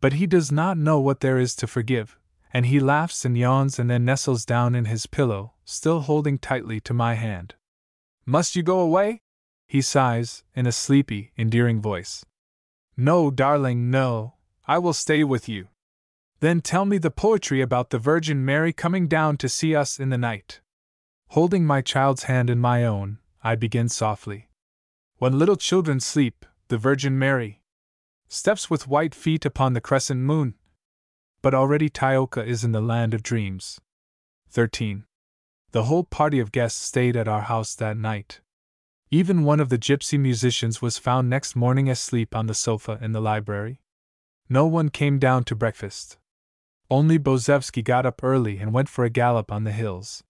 But he does not know what there is to forgive, and he laughs and yawns and then nestles down in his pillow, still holding tightly to my hand. "Must you go away?" he sighs, in a sleepy, endearing voice. "No, darling, no, I will stay with you." "Then tell me the poetry about the Virgin Mary coming down to see us in the night." Holding my child's hand in my own, I begin softly. "When little children sleep, the Virgin Mary steps with white feet upon the crescent moon." But already Tioka is in the land of dreams. 13. The whole party of guests stayed at our house that night. Even one of the gypsy musicians was found next morning asleep on the sofa in the library. No one came down to breakfast. Only Bozevsky got up early and went for a gallop on the hills.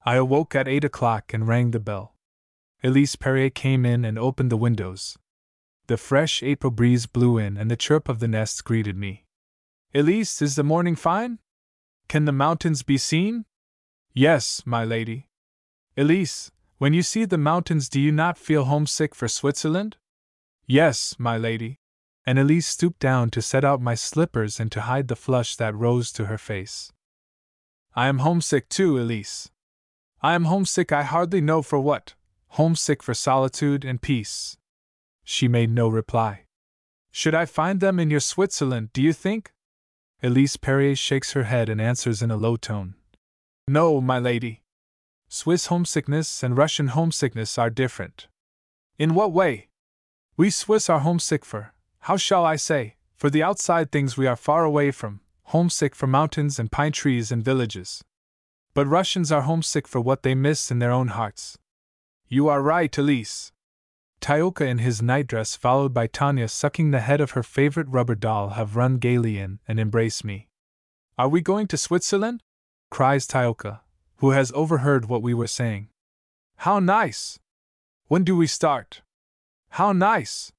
I awoke at 8 o'clock and rang the bell. Elise Perrier came in and opened the windows. The fresh April breeze blew in and the chirp of the nests greeted me. "Elise, is the morning fine? Can the mountains be seen?" "Yes, my lady." "Elise, when you see the mountains, do you not feel homesick for Switzerland?" "Yes, my lady." And Elise stooped down to set out my slippers and to hide the flush that rose to her face. "I am homesick too, Elise. I am homesick, I hardly know for what. Homesick for solitude and peace." She made no reply. "Should I find them in your Switzerland, do you think?" Elise Perrier shakes her head and answers in a low tone. "No, my lady. Swiss homesickness and Russian homesickness are different." "In what way?" "We Swiss are homesick for, how shall I say, for the outside things we are far away from, homesick for mountains and pine trees and villages. But Russians are homesick for what they miss in their own hearts." "You are right, Elise." Tioka in his nightdress, followed by Tanya sucking the head of her favorite rubber doll, have run gaily in and embraced me. "Are we going to Switzerland?" cries Tioka, who has overheard what we were saying. "How nice! When do we start?" "How nice!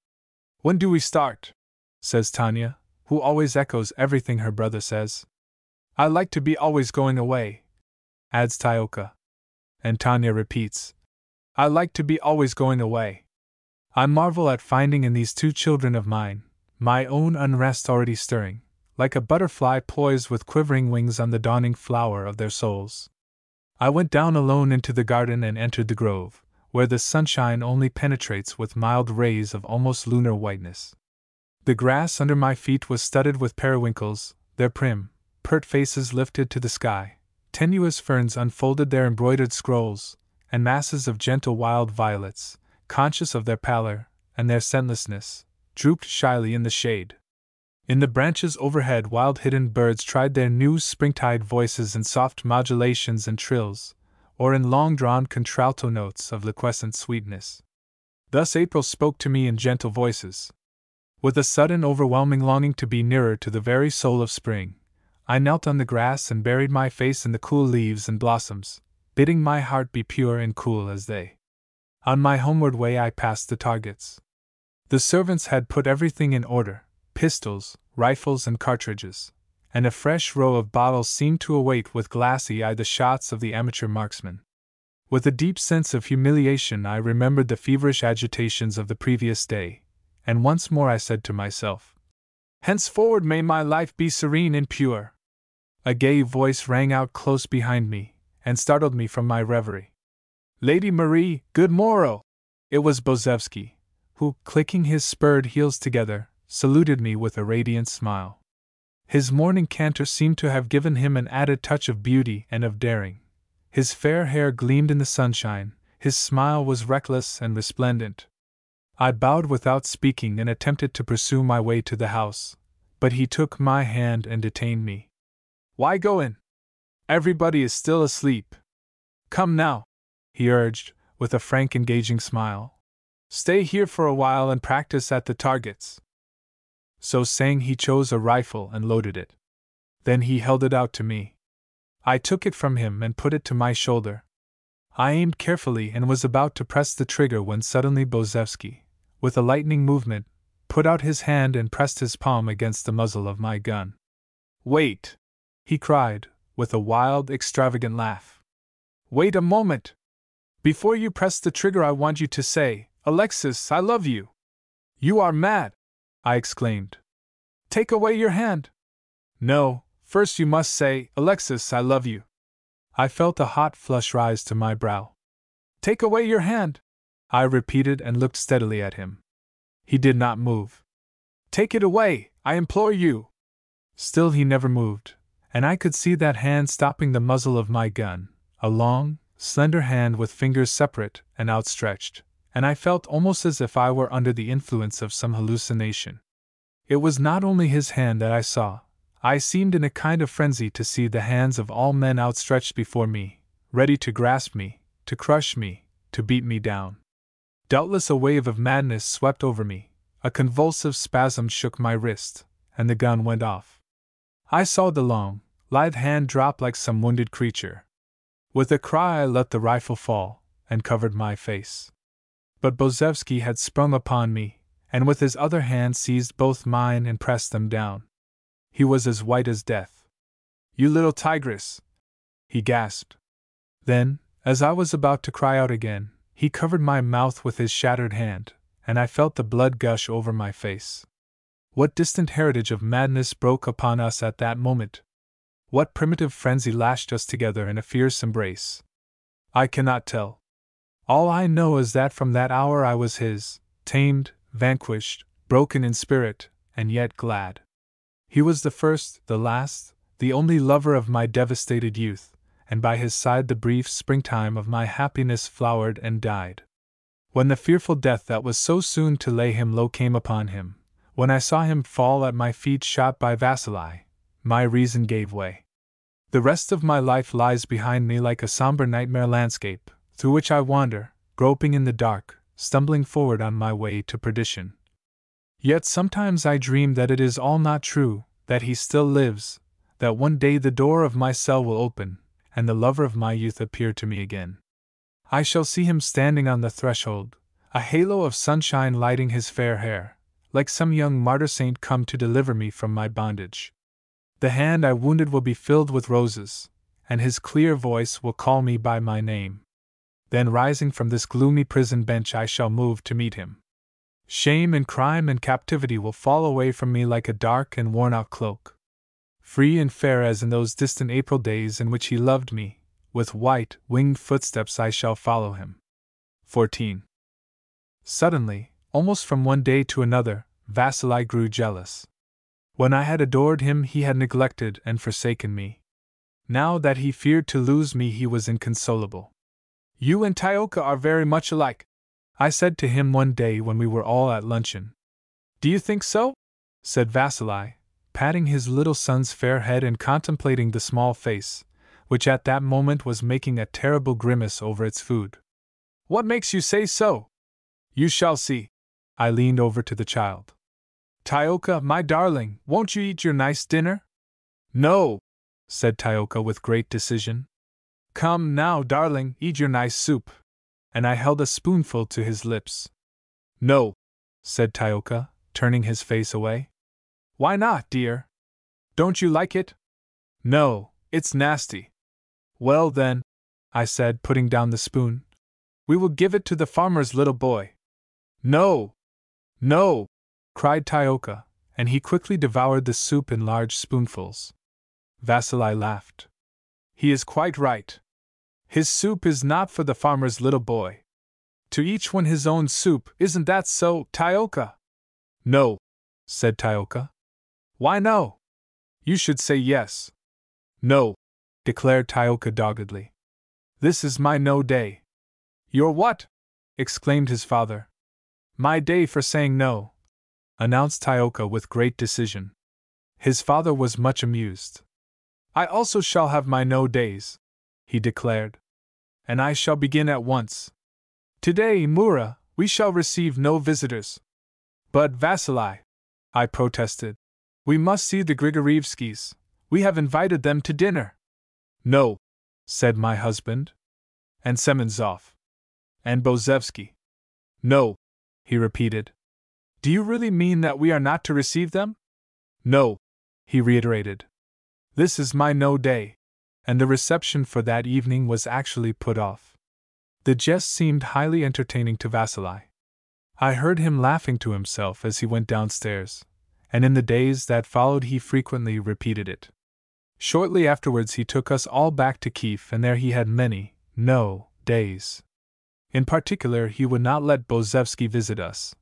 When do we start?" says Tanya, who always echoes everything her brother says. "I like to be always going away," adds Tioka. And Tanya repeats, "I like to be always going away." I marvel at finding in these two children of mine, my own unrest already stirring, like a butterfly poised with quivering wings on the dawning flower of their souls. I went down alone into the garden and entered the grove, where the sunshine only penetrates with mild rays of almost lunar whiteness. The grass under my feet was studded with periwinkles, their prim, pert faces lifted to the sky. Tenuous ferns unfolded their embroidered scrolls, and masses of gentle wild violets, conscious of their pallor and their scentlessness, drooped shyly in the shade. In the branches overhead, wild hidden birds tried their new springtide voices in soft modulations and trills, or in long-drawn contralto notes of liquescent sweetness. Thus April spoke to me in gentle voices. With a sudden overwhelming longing to be nearer to the very soul of spring, I knelt on the grass and buried my face in the cool leaves and blossoms, bidding my heart be pure and cool as they. On my homeward way I passed the targets. The servants had put everything in order, pistols, rifles and cartridges, and a fresh row of bottles seemed to await with glassy eye the shots of the amateur marksman. With a deep sense of humiliation I remembered the feverish agitations of the previous day, and once more I said to myself, "Henceforward may my life be serene and pure." A gay voice rang out close behind me, and startled me from my reverie. "Lady Marie, good morrow!" It was Bozevsky, who, clicking his spurred heels together, saluted me with a radiant smile. His morning canter seemed to have given him an added touch of beauty and of daring. His fair hair gleamed in the sunshine, his smile was reckless and resplendent. I bowed without speaking and attempted to pursue my way to the house, but he took my hand and detained me. "Why go in? Everybody is still asleep. Come now," he urged, with a frank, engaging smile. "Stay here for a while and practice at the targets." So saying, he chose a rifle and loaded it. Then he held it out to me. I took it from him and put it to my shoulder. I aimed carefully and was about to press the trigger when suddenly Bozevsky, with a lightning movement, put out his hand and pressed his palm against the muzzle of my gun. "Wait!" he cried, with a wild, extravagant laugh. "Wait a moment! Before you press the trigger, I want you to say, 'Alexis, I love you!'" "You are mad!" I exclaimed. "Take away your hand!" "No, first you must say, 'Alexis, I love you.'" I felt a hot flush rise to my brow. "Take away your hand!" I repeated and looked steadily at him. He did not move. "Take it away, I implore you!" Still he never moved, and I could see that hand stopping the muzzle of my gun, a long, slender hand with fingers separate and outstretched, and I felt almost as if I were under the influence of some hallucination. It was not only his hand that I saw. I seemed in a kind of frenzy to see the hands of all men outstretched before me, ready to grasp me, to crush me, to beat me down. Doubtless a wave of madness swept over me, a convulsive spasm shook my wrist, and the gun went off. I saw the long, lithe hand drop like some wounded creature. With a cry I let the rifle fall, and covered my face. But Bozevsky had sprung upon me, and with his other hand seized both mine and pressed them down. He was as white as death. "You little tigress!" he gasped. Then, as I was about to cry out again, he covered my mouth with his shattered hand, and I felt the blood gush over my face. What distant heritage of madness broke upon us at that moment? What primitive frenzy lashed us together in a fierce embrace? I cannot tell. All I know is that from that hour I was his, tamed, vanquished, broken in spirit, and yet glad. He was the first, the last, the only lover of my devastated youth, and by his side the brief springtime of my happiness flowered and died. When the fearful death that was so soon to lay him low came upon him, when I saw him fall at my feet shot by Vasili, my reason gave way. The rest of my life lies behind me like a somber nightmare landscape, through which I wander, groping in the dark, stumbling forward on my way to perdition. Yet sometimes I dream that it is all not true, that he still lives, that one day the door of my cell will open, and the lover of my youth appear to me again. I shall see him standing on the threshold, a halo of sunshine lighting his fair hair, like some young martyr saint come to deliver me from my bondage. The hand I wounded will be filled with roses, and his clear voice will call me by my name. Then rising from this gloomy prison bench I shall move to meet him. Shame and crime and captivity will fall away from me like a dark and worn-out cloak. Free and fair as in those distant April days in which he loved me, with white, winged footsteps I shall follow him. 14. Suddenly, almost from one day to another, Vasili grew jealous. When I had adored him he had neglected and forsaken me. Now that he feared to lose me he was inconsolable. "You and Tyoka are very much alike," I said to him one day when we were all at luncheon. "Do you think so?" said Vasili, patting his little son's fair head and contemplating the small face, which at that moment was making a terrible grimace over its food. "What makes you say so?" "You shall see." I leaned over to the child. "Tyoka, my darling, won't you eat your nice dinner?" "No," said Tyoka with great decision. "Come now, darling, eat your nice soup." And I held a spoonful to his lips. "No," said Tyoka, turning his face away. "Why not, dear? Don't you like it?" "No, it's nasty." "Well then," I said, putting down the spoon, "we will give it to the farmer's little boy." "No! No!" cried Tyoka, and he quickly devoured the soup in large spoonfuls. Vasili laughed. "He is quite right. His soup is not for the farmer's little boy. To each one his own soup, isn't that so, Tyoka?" "No," said Tioka. Why no? You should say yes. No, declared Tioka doggedly. This is my no day. Your what? Exclaimed his father. My day for saying no, announced Tioka with great decision. His father was much amused. I also shall have my no days, he declared. And I shall begin at once. Today, Mura, we shall receive no visitors. But Vasili, I protested. We must see the Grigorievskys. We have invited them to dinner. No, said my husband. And Semenzov. And Bozevsky. No, he repeated. Do you really mean that we are not to receive them? No, he reiterated. This is my no day. And the reception for that evening was actually put off. The jest seemed highly entertaining to Vasili. I heard him laughing to himself as he went downstairs, and in the days that followed he frequently repeated it. Shortly afterwards he took us all back to Kiev, and there he had many, no, days. In particular, he would not let Bozevsky visit us,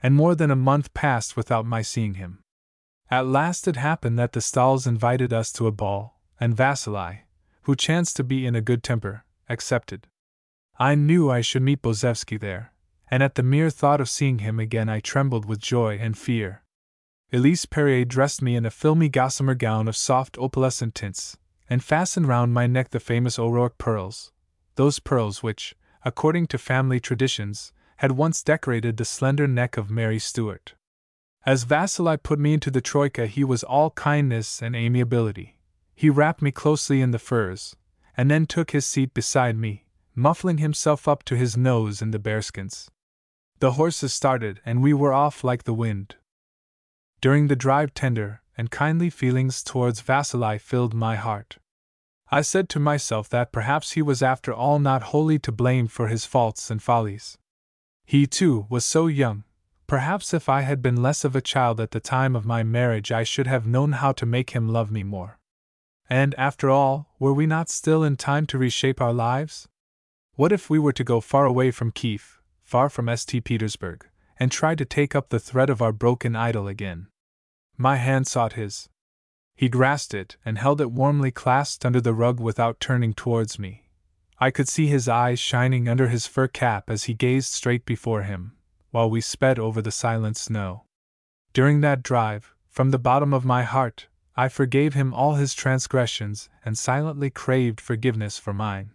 and more than a month passed without my seeing him. At last it happened that the Stahls invited us to a ball, and Vasili, who chanced to be in a good temper, accepted. I knew I should meet Bozevsky there, and at the mere thought of seeing him again I trembled with joy and fear. Elise Perrier dressed me in a filmy gossamer gown of soft opalescent tints, and fastened round my neck the famous O'Rourke pearls, those pearls which, according to family traditions, had once decorated the slender neck of Mary Stuart. As Vasili put me into the troika, he was all kindness and amiability. He wrapped me closely in the furs, and then took his seat beside me, muffling himself up to his nose in the bearskins. The horses started, and we were off like the wind. During the drive, tender and kindly feelings towards Vasili filled my heart. I said to myself that perhaps he was after all not wholly to blame for his faults and follies. He, too, was so young. Perhaps if I had been less of a child at the time of my marriage I should have known how to make him love me more. And, after all, were we not still in time to reshape our lives? What if we were to go far away from Kiev, far from St. Petersburg, and try to take up the thread of our broken idyll again? My hand sought his. He grasped it and held it warmly clasped under the rug without turning towards me. I could see his eyes shining under his fur cap as he gazed straight before him, while we sped over the silent snow. During that drive, from the bottom of my heart, I forgave him all his transgressions and silently craved forgiveness for mine.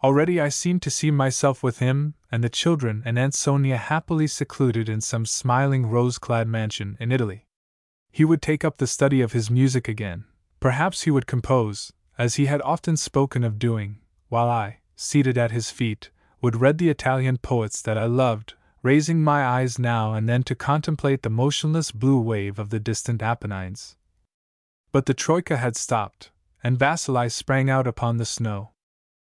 Already I seemed to see myself with him and the children and Aunt Sonia happily secluded in some smiling rose-clad mansion in Italy. He would take up the study of his music again. Perhaps he would compose, as he had often spoken of doing, while I, seated at his feet, would read the Italian poets that I loved, raising my eyes now and then to contemplate the motionless blue wave of the distant Apennines. But the troika had stopped, and Vasili sprang out upon the snow.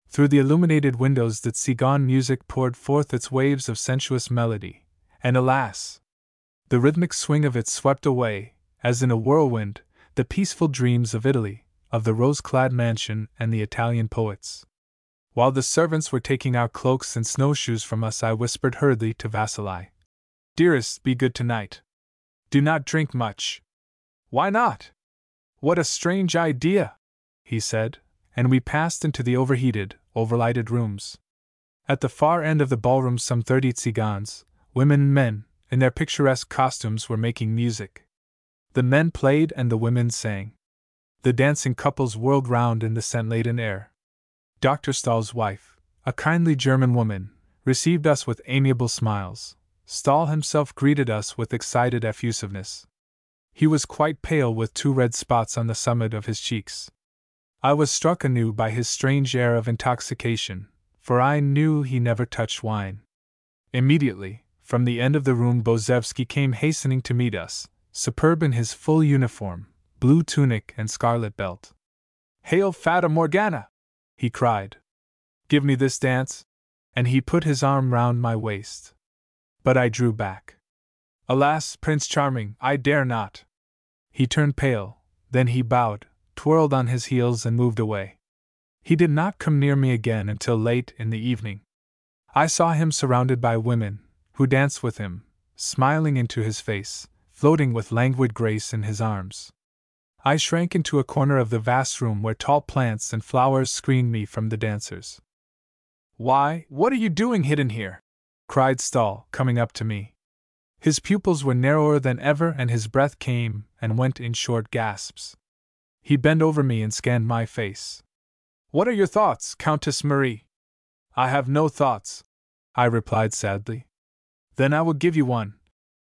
Through the illuminated windows the Tsigan music poured forth its waves of sensuous melody, and alas! The rhythmic swing of it swept away, as in a whirlwind, the peaceful dreams of Italy, of the rose-clad mansion and the Italian poets. While the servants were taking our cloaks and snowshoes from us, I whispered hurriedly to Vasili, "Dearest, be good tonight. Do not drink much." "Why not? What a strange idea!" he said, and we passed into the overheated, overlighted rooms. At the far end of the ballroom some 30 Tsigans, women and men, in their picturesque costumes were making music. The men played and the women sang. The dancing couples whirled round in the scent-laden air. Dr. Stahl's wife, a kindly German woman, received us with amiable smiles. Stahl himself greeted us with excited effusiveness. He was quite pale with 2 red spots on the summit of his cheeks. I was struck anew by his strange air of intoxication, for I knew he never touched wine. Immediately, from the end of the room Bozevsky came hastening to meet us, superb in his full uniform, blue tunic and scarlet belt. "Hail, Fata Morgana!" he cried. "Give me this dance," and he put his arm round my waist. But I drew back. "Alas, Prince Charming, I dare not." He turned pale, then he bowed, twirled on his heels and moved away. He did not come near me again until late in the evening. I saw him surrounded by women, who danced with him, smiling into his face, floating with languid grace in his arms. I shrank into a corner of the vast room where tall plants and flowers screened me from the dancers. "Why, what are you doing hidden here?" cried Stahl, coming up to me. His pupils were narrower than ever and his breath came and went in short gasps. He bent over me and scanned my face. "What are your thoughts, Countess Marie?" "I have no thoughts," I replied sadly. "Then I will give you one,"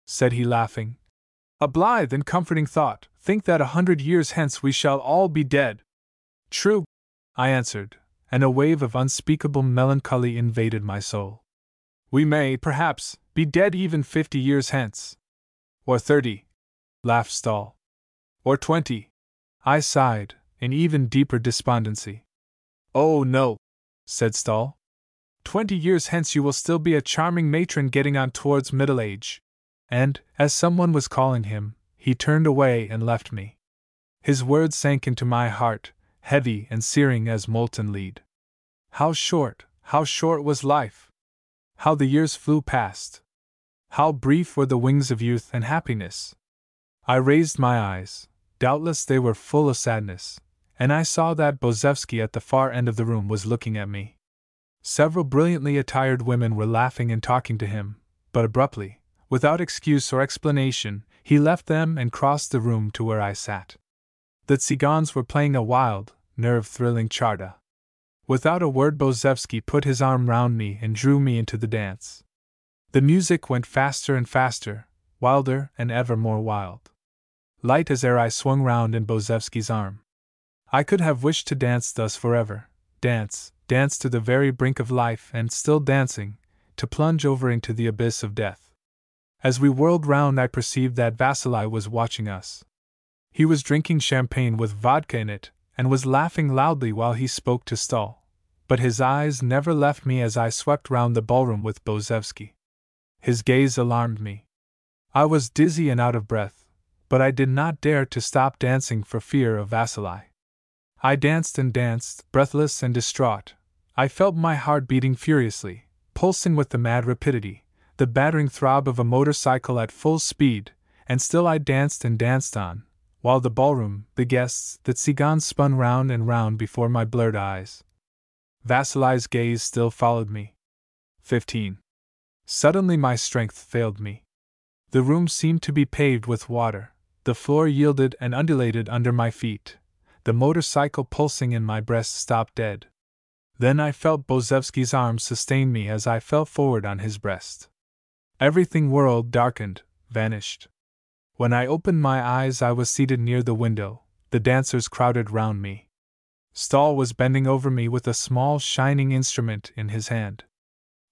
said he, laughing. "A blithe and comforting thought. Think that 100 years hence we shall all be dead." "True," I answered, and a wave of unspeakable melancholy invaded my soul. "We may, perhaps, be dead even 50 years hence." "Or 30, laughed Stahl. "Or 20. I sighed, in even deeper despondency. "Oh, no," said Stahl. 20 years hence you will still be a charming matron getting on towards middle age." And, as someone was calling him, he turned away and left me. His words sank into my heart, heavy and searing as molten lead. How short was life! How the years flew past! How brief were the wings of youth and happiness! I raised my eyes, doubtless they were full of sadness, and I saw that Bozevsky at the far end of the room was looking at me. Several brilliantly attired women were laughing and talking to him, but abruptly, without excuse or explanation, he left them and crossed the room to where I sat. The Tsigans were playing a wild, nerve-thrilling charda. Without a word Bozevsky put his arm round me and drew me into the dance. The music went faster and faster, wilder and ever more wild. Light as air I swung round in Bozevsky's arm. I could have wished to dance thus forever, dance to the very brink of life and, still dancing, to plunge over into the abyss of death. As we whirled round I perceived that Vasily was watching us. He was drinking champagne with vodka in it, and was laughing loudly while he spoke to Stahl, but his eyes never left me as I swept round the ballroom with Bozevsky. His gaze alarmed me. I was dizzy and out of breath, but I did not dare to stop dancing for fear of Vasily. I danced and danced, breathless and distraught. I felt my heart beating furiously, pulsing with the mad rapidity, the battering throb of a motorcycle at full speed, and still I danced and danced on, while the ballroom, the guests, the Tsigans spun round and round before my blurred eyes. Vasily's gaze still followed me. 15. Suddenly my strength failed me. The room seemed to be paved with water, the floor yielded and undulated under my feet, the motorcycle pulsing in my breast stopped dead. Then I felt Bozevsky's arms sustain me as I fell forward on his breast. Everything whirled, darkened, vanished. When I opened my eyes I was seated near the window, the dancers crowded round me. Stahl was bending over me with a small shining instrument in his hand.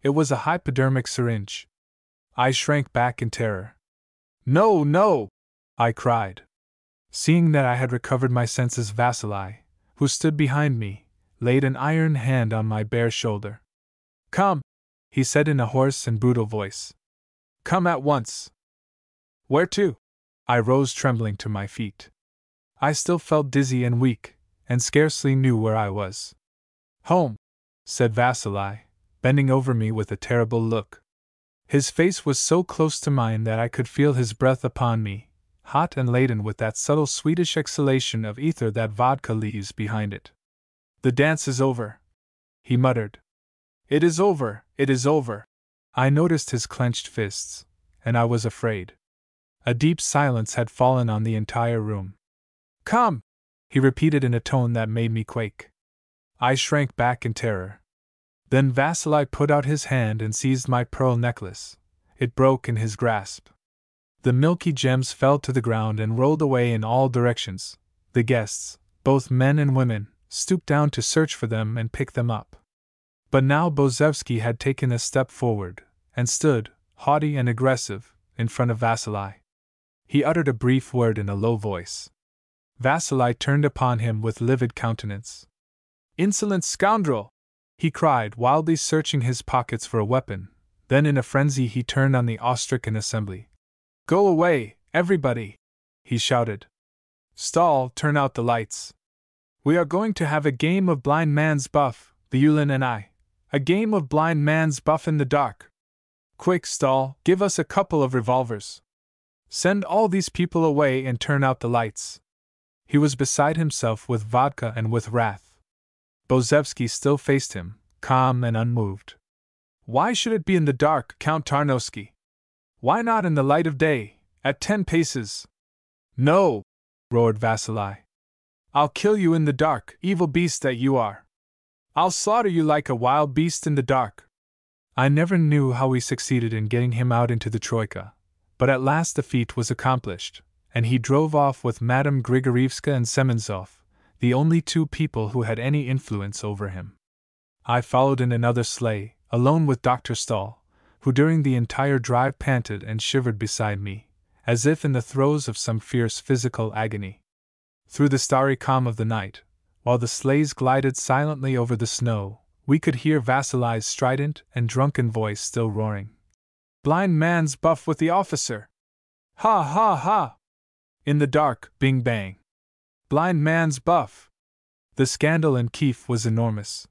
It was a hypodermic syringe. I shrank back in terror. "No, no!" I cried. Seeing that I had recovered my senses, Vasily, who stood behind me, laid an iron hand on my bare shoulder. "Come," he said in a hoarse and brutal voice. "Come at once." "Where to?" I rose trembling to my feet. I still felt dizzy and weak, and scarcely knew where I was. "Home," said Vasily, bending over me with a terrible look. His face was so close to mine that I could feel his breath upon me, hot and laden with that subtle sweetish exhalation of ether that vodka leaves behind it. "The dance is over," he muttered. "It is over, it is over." I noticed his clenched fists, and I was afraid. A deep silence had fallen on the entire room. "Come!" he repeated in a tone that made me quake. I shrank back in terror. Then Vasily put out his hand and seized my pearl necklace. It broke in his grasp. The milky gems fell to the ground and rolled away in all directions. The guests, both men and women, stooped down to search for them and pick them up. But now Bozevsky had taken a step forward, and stood, haughty and aggressive, in front of Vasily. He uttered a brief word in a low voice. Vasily turned upon him with livid countenance. "Insolent scoundrel!" he cried, wildly searching his pockets for a weapon. Then in a frenzy he turned on the awestricken assembly. "Go away, everybody!" he shouted. "Stahl, turn out the lights. We are going to have a game of blind man's buff, the Yulin and I. A game of blind man's buff in the dark. Quick, Stahl, give us a couple of revolvers." Send all these people away and turn out the lights. He was beside himself with vodka and with wrath. Bozevsky still faced him, calm and unmoved. Why should it be in the dark, Count Tarnowski? Why not in the light of day, at 10 paces? No, roared Vasily. I'll kill you in the dark, evil beast that you are. I'll slaughter you like a wild beast in the dark. I never knew how we succeeded in getting him out into the troika, but at last the feat was accomplished, and he drove off with Madame Grigorievska and Semenzov, the only 2 people who had any influence over him. I followed in another sleigh, alone with Dr. Stahl, who during the entire drive panted and shivered beside me, as if in the throes of some fierce physical agony. Through the starry calm of the night, while the sleighs glided silently over the snow, we could hear Vasily's strident and drunken voice still roaring. Blind man's buff with the officer! Ha ha ha! In the dark, bing bang! Blind man's buff! The scandal in Kiev was enormous.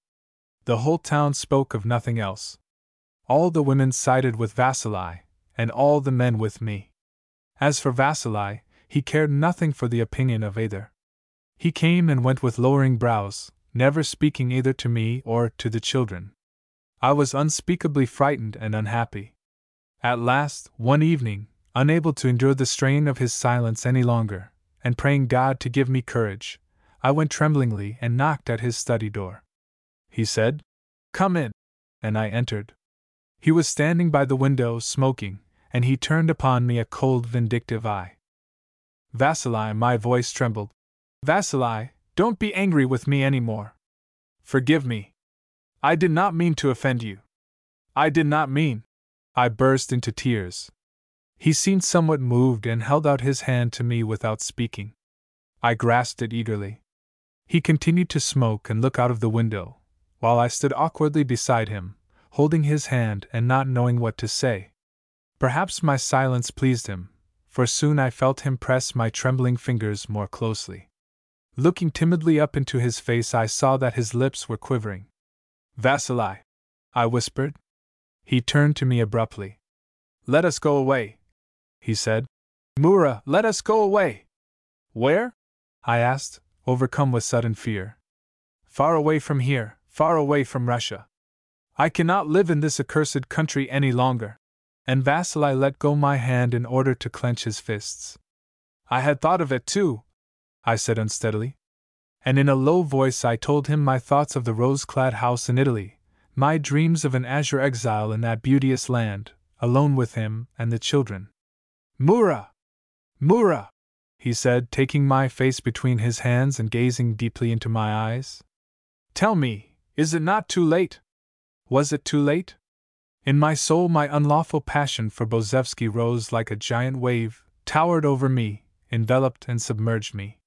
The whole town spoke of nothing else. All the women sided with Vasily, and all the men with me. As for Vasily, he cared nothing for the opinion of either. He came and went with lowering brows, never speaking either to me or to the children. I was unspeakably frightened and unhappy. At last, one evening, unable to endure the strain of his silence any longer, and praying God to give me courage, I went tremblingly and knocked at his study door. He said, "Come in," and I entered. He was standing by the window, smoking, and he turned upon me a cold, vindictive eye. "Vasily," my voice trembled. "Vasily, don't be angry with me any more. Forgive me. I did not mean to offend you. I did not mean." I burst into tears. He seemed somewhat moved and held out his hand to me without speaking. I grasped it eagerly. He continued to smoke and look out of the window, while I stood awkwardly beside him, holding his hand and not knowing what to say. Perhaps my silence pleased him, for soon I felt him press my trembling fingers more closely. Looking timidly up into his face, I saw that his lips were quivering. "Vasily," I whispered. He turned to me abruptly. "Let us go away," he said. "Mura, let us go away." "Where?" I asked, overcome with sudden fear. "Far away from here, far away from Russia. I cannot live in this accursed country any longer." And Vasily let go my hand in order to clench his fists. "I had thought of it too," I said unsteadily. And in a low voice I told him my thoughts of the rose-clad house in Italy, my dreams of an azure exile in that beauteous land, alone with him and the children. "Mura! Mura!" he said, taking my face between his hands and gazing deeply into my eyes. "Tell me, is it not too late? Was it too late?" In my soul my unlawful passion for Bozevsky rose like a giant wave, towered over me, enveloped and submerged me.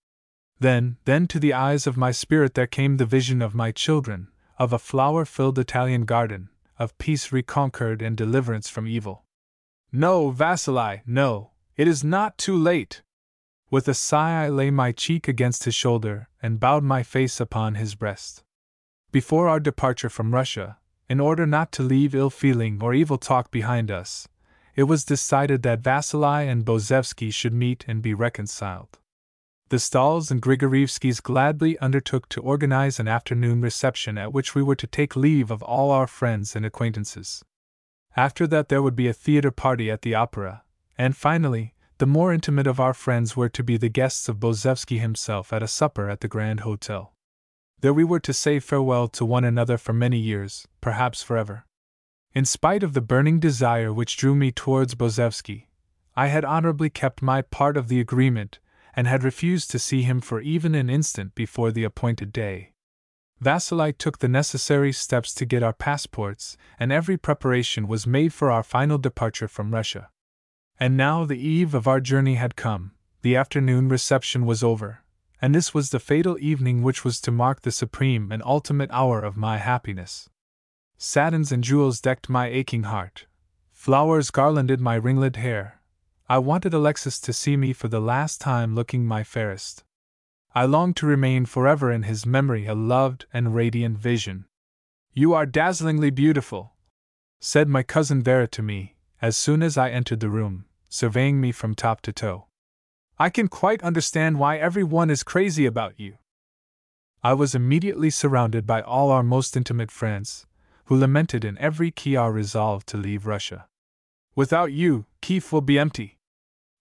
Then to the eyes of my spirit there came the vision of my children, of a flower-filled Italian garden, of peace reconquered and deliverance from evil. "No, Vasily, no, it is not too late." With a sigh I lay my cheek against his shoulder and bowed my face upon his breast. Before our departure from Russia, in order not to leave ill feeling or evil talk behind us, it was decided that Vasily and Bozevsky should meet and be reconciled. The Stahls and Grigorievskys gladly undertook to organize an afternoon reception at which we were to take leave of all our friends and acquaintances. After that there would be a theater party at the opera, and finally, the more intimate of our friends were to be the guests of Bozevsky himself at a supper at the Grand Hotel. There we were to say farewell to one another for many years, perhaps forever. In spite of the burning desire which drew me towards Bozevsky, I had honorably kept my part of the agreement and had refused to see him for even an instant before the appointed day. Vasily took the necessary steps to get our passports, and every preparation was made for our final departure from Russia. And now the eve of our journey had come, the afternoon reception was over, and this was the fatal evening which was to mark the supreme and ultimate hour of my happiness. Satins and jewels decked my aching heart. Flowers garlanded my ringlet hair. I wanted Alexis to see me for the last time looking my fairest. I longed to remain forever in his memory a loved and radiant vision. "You are dazzlingly beautiful," said my cousin Vera to me, as soon as I entered the room, surveying me from top to toe. "I can quite understand why everyone is crazy about you." I was immediately surrounded by all our most intimate friends, who lamented in every key our resolve to leave Russia. "Without you, Kiev will be empty.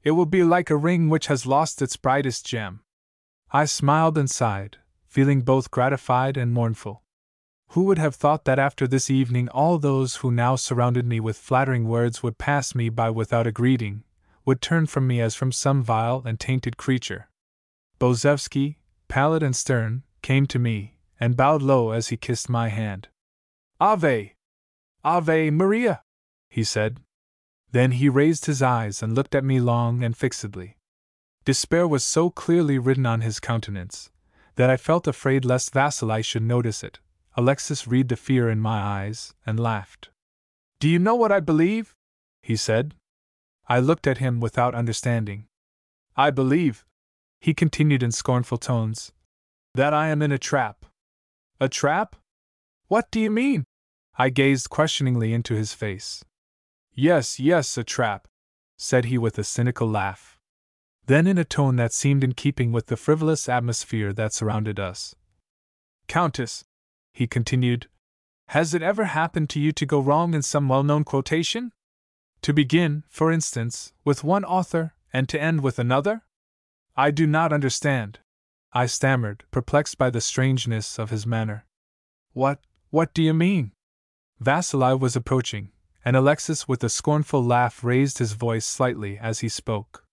It will be like a ring which has lost its brightest gem." I smiled and sighed, feeling both gratified and mournful. Who would have thought that after this evening all those who now surrounded me with flattering words would pass me by without a greeting, would turn from me as from some vile and tainted creature? Bozevsky, pallid and stern, came to me, and bowed low as he kissed my hand. "Ave! Ave Maria!" he said. Then he raised his eyes and looked at me long and fixedly. Despair was so clearly written on his countenance that I felt afraid lest Vasili should notice it. Alexis read the fear in my eyes and laughed. "Do you know what I believe?" he said. I looked at him without understanding. "I believe," he continued in scornful tones, "that I am in a trap." "A trap? What do you mean?" I gazed questioningly into his face. Yes, a trap," said he with a cynical laugh. Then in a tone that seemed in keeping with the frivolous atmosphere that surrounded us, "Countess," he continued, "has it ever happened to you to go wrong in some well-known quotation? To begin, for instance, with one author, and to end with another?" "I do not understand," I stammered, perplexed by the strangeness of his manner. What do you mean?" Vasili was approaching, and Alexis with a scornful laugh raised his voice slightly as he spoke.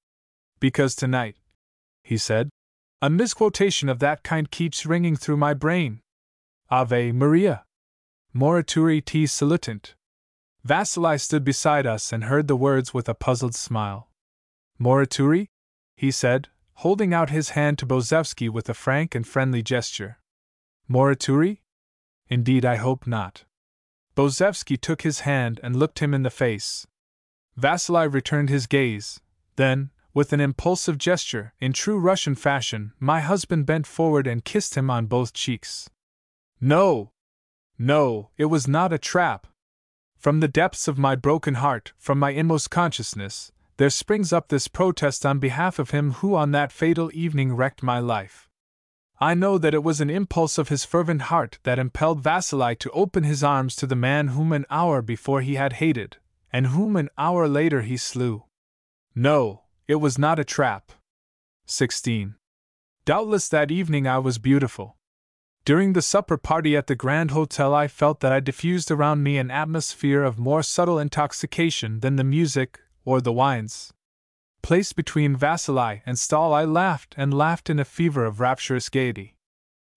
"Because tonight," he said, "a misquotation of that kind keeps ringing through my brain. Ave Maria! Morituri te salutant." Vasili stood beside us and heard the words with a puzzled smile. "Morituri?" he said, holding out his hand to Bozevsky with a frank and friendly gesture. "Morituri? Indeed, I hope not." Bozevsky took his hand and looked him in the face. Vasili returned his gaze. Then, with an impulsive gesture, in true Russian fashion, my husband bent forward and kissed him on both cheeks. No, it was not a trap. From the depths of my broken heart, from my inmost consciousness, there springs up this protest on behalf of him who on that fatal evening wrecked my life. I know that it was an impulse of his fervent heart that impelled Vasili to open his arms to the man whom an hour before he had hated, and whom an hour later he slew. No, it was not a trap. 16. Doubtless that evening I was beautiful. During the supper party at the Grand Hotel I felt that I diffused around me an atmosphere of more subtle intoxication than the music or the wines. Placed between Vasili and Stahl, I laughed and laughed in a fever of rapturous gaiety.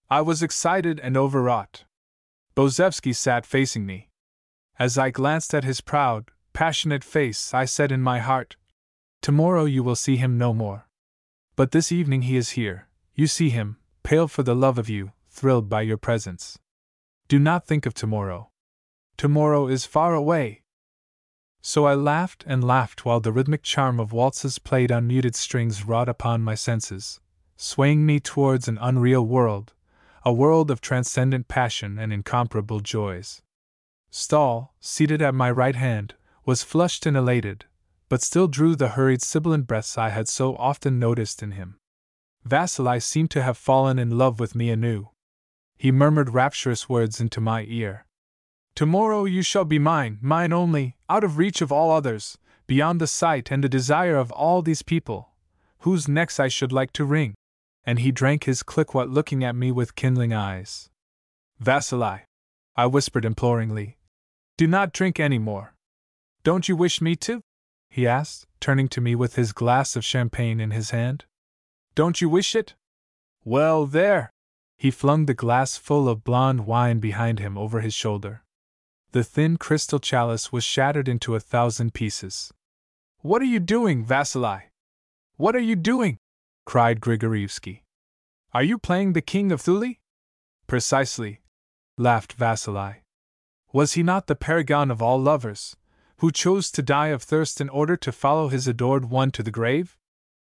I was excited and overwrought. Bozevsky sat facing me. As I glanced at his proud, passionate face, I said in my heart, "Tomorrow you will see him no more. But this evening he is here. You see him, pale for the love of you, thrilled by your presence. Do not think of tomorrow. Tomorrow is far away." So I laughed and laughed while the rhythmic charm of waltzes played on muted strings wrought upon my senses, swaying me towards an unreal world, a world of transcendent passion and incomparable joys. Stahl, seated at my right hand, was flushed and elated, but still drew the hurried sibilant breaths I had so often noticed in him. Vasili seemed to have fallen in love with me anew. He murmured rapturous words into my ear. "Tomorrow you shall be mine, mine only, out of reach of all others, beyond the sight and the desire of all these people, whose necks I should like to wring." And he drank his cliquot looking at me with kindling eyes. "Vasili," I whispered imploringly, "do not drink any more." "Don't you wish me to?" he asked, turning to me with his glass of champagne in his hand. "Don't you wish it? Well, there!" He flung the glass full of blonde wine behind him over his shoulder. The thin crystal chalice was shattered into 1,000 pieces. "What are you doing, Vasili? What are you doing?" cried Grigorievsky. "Are you playing the King of Thule?" "Precisely," laughed Vasili. "Was he not the paragon of all lovers, who chose to die of thirst in order to follow his adored one to the grave?"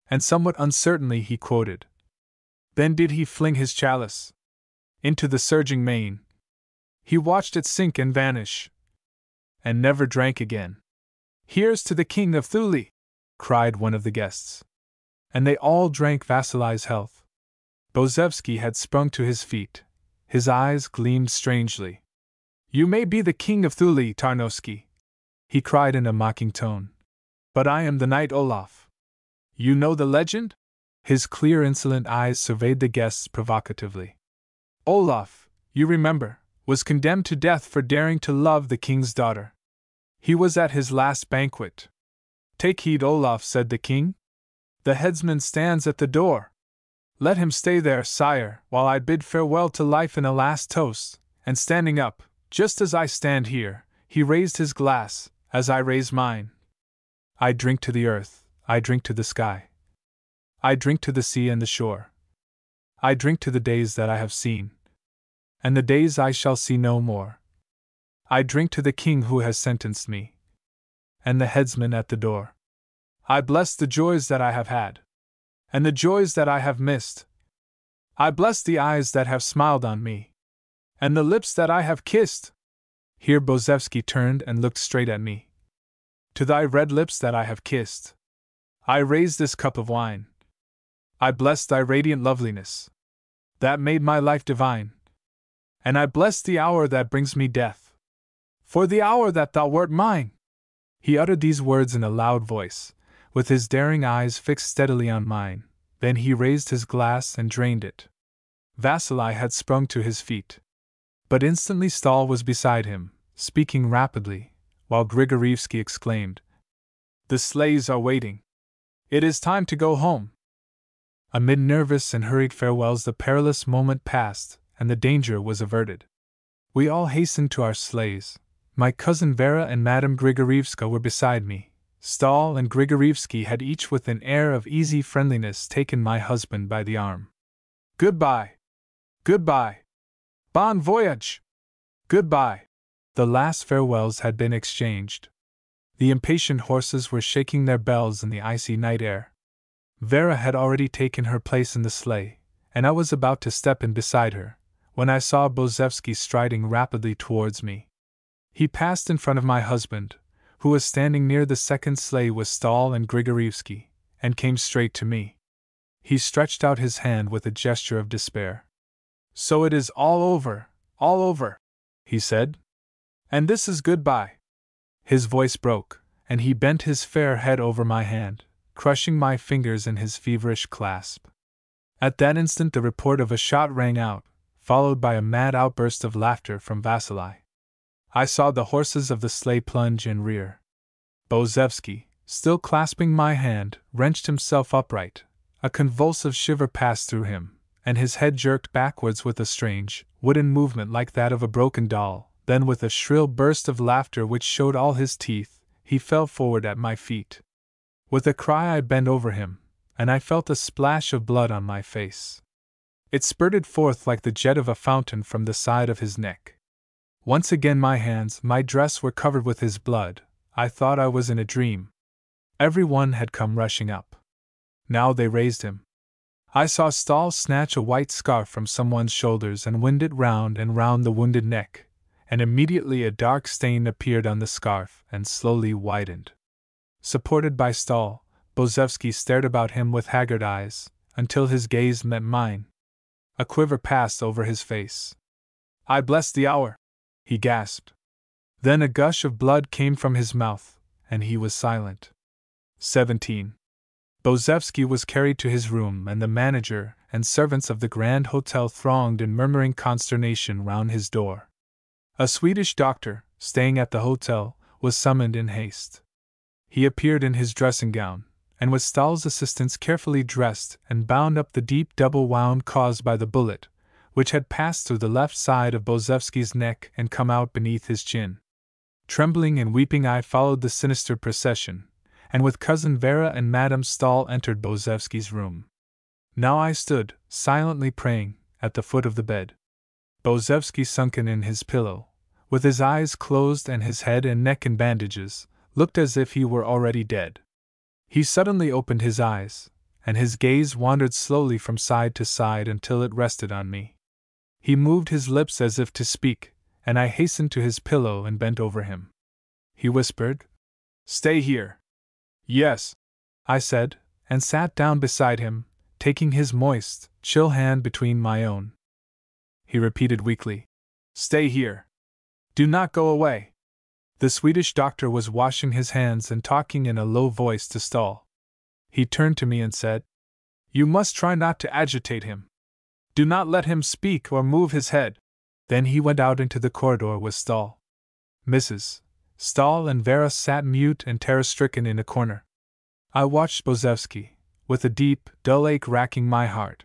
And somewhat uncertainly he quoted. "Then did he fling his chalice into the surging main. He watched it sink and vanish, and never drank again. Here's to the King of Thule!" cried one of the guests. And they all drank Vasily's health. Bozevsky had sprung to his feet. His eyes gleamed strangely. You may be the king of Thule, Tarnowski, he cried in a mocking tone. But I am the knight Olaf. You know the legend? His clear, insolent eyes surveyed the guests provocatively. Olaf, you remember, was condemned to death for daring to love the king's daughter. He was at his last banquet. Take heed, Olaf, said the king. The headsman stands at the door. Let him stay there, sire, while I bid farewell to life in a last toast. And standing up, just as I stand here, he raised his glass, as I raise mine. I drink to the earth, I drink to the sky. I drink to the sea and the shore. I drink to the days that I have seen, and the days I shall see no more. I drink to the king who has sentenced me, and the headsman at the door. I bless the joys that I have had, and the joys that I have missed. I bless the eyes that have smiled on me, and the lips that I have kissed. Here Bozevsky turned and looked straight at me. To thy red lips that I have kissed, I raise this cup of wine. I bless thy radiant loveliness, that made my life divine. And I bless the hour that brings me death, for the hour that thou wert mine. He uttered these words in a loud voice, with his daring eyes fixed steadily on mine. Then he raised his glass and drained it. Vasily had sprung to his feet, but instantly Stahl was beside him, speaking rapidly, while Grigorievsky exclaimed, The sleighs are waiting. It is time to go home. Amid nervous and hurried farewells the perilous moment passed, and the danger was averted. We all hastened to our sleighs. My cousin Vera and Madame Grigorievska were beside me. Stahl and Grigorievsky had each with an air of easy friendliness taken my husband by the arm. Goodbye! Goodbye! Bon voyage! Goodbye! The last farewells had been exchanged. The impatient horses were shaking their bells in the icy night air. Vera had already taken her place in the sleigh, and I was about to step in beside her, when I saw Bozevsky striding rapidly towards me. He passed in front of my husband, who was standing near the second sleigh with Stahl and Grigorievsky, and came straight to me. He stretched out his hand with a gesture of despair. So it is all over, he said. And this is goodbye. His voice broke, and he bent his fair head over my hand, crushing my fingers in his feverish clasp. At that instant the report of a shot rang out, followed by a mad outburst of laughter from Vasily. I saw the horses of the sleigh plunge and rear. Bozevsky, still clasping my hand, wrenched himself upright. A convulsive shiver passed through him, and his head jerked backwards with a strange, wooden movement like that of a broken doll. Then, with a shrill burst of laughter which showed all his teeth, he fell forward at my feet. With a cry I bent over him, and I felt a splash of blood on my face. It spurted forth like the jet of a fountain from the side of his neck. Once again my hands, my dress were covered with his blood. I thought I was in a dream. Every one had come rushing up. Now they raised him. I saw Stahl snatch a white scarf from someone's shoulders and wind it round and round the wounded neck, and immediately a dark stain appeared on the scarf and slowly widened. Supported by Stahl, Bozevsky stared about him with haggard eyes, until his gaze met mine. A quiver passed over his face. I bless the hour, he gasped. Then a gush of blood came from his mouth, and he was silent. 17. Bozevsky was carried to his room, and the manager and servants of the Grand Hotel thronged in murmuring consternation round his door. A Swedish doctor, staying at the hotel, was summoned in haste. He appeared in his dressing gown, and with Stahl's assistance carefully dressed and bound up the deep double wound caused by the bullet, which had passed through the left side of Bozevsky's neck and come out beneath his chin. Trembling and weeping I followed the sinister procession, and with Cousin Vera and Madame Stahl entered Bozevsky's room. Now I stood, silently praying, at the foot of the bed. Bozevsky, sunken in his pillow, with his eyes closed and his head and neck in bandages, looked as if he were already dead. He suddenly opened his eyes, and his gaze wandered slowly from side to side until it rested on me. He moved his lips as if to speak, and I hastened to his pillow and bent over him. He whispered, "Stay here." "Yes," I said, and sat down beside him, taking his moist, chill hand between my own. He repeated weakly, "Stay here. Do not go away." The Swedish doctor was washing his hands and talking in a low voice to Stahl. He turned to me and said, "You must try not to agitate him. Do not let him speak or move his head." Then he went out into the corridor with Stahl. Mrs. Stahl and Vera sat mute and terror-stricken in a corner. I watched Bozevsky, with a deep, dull ache racking my heart.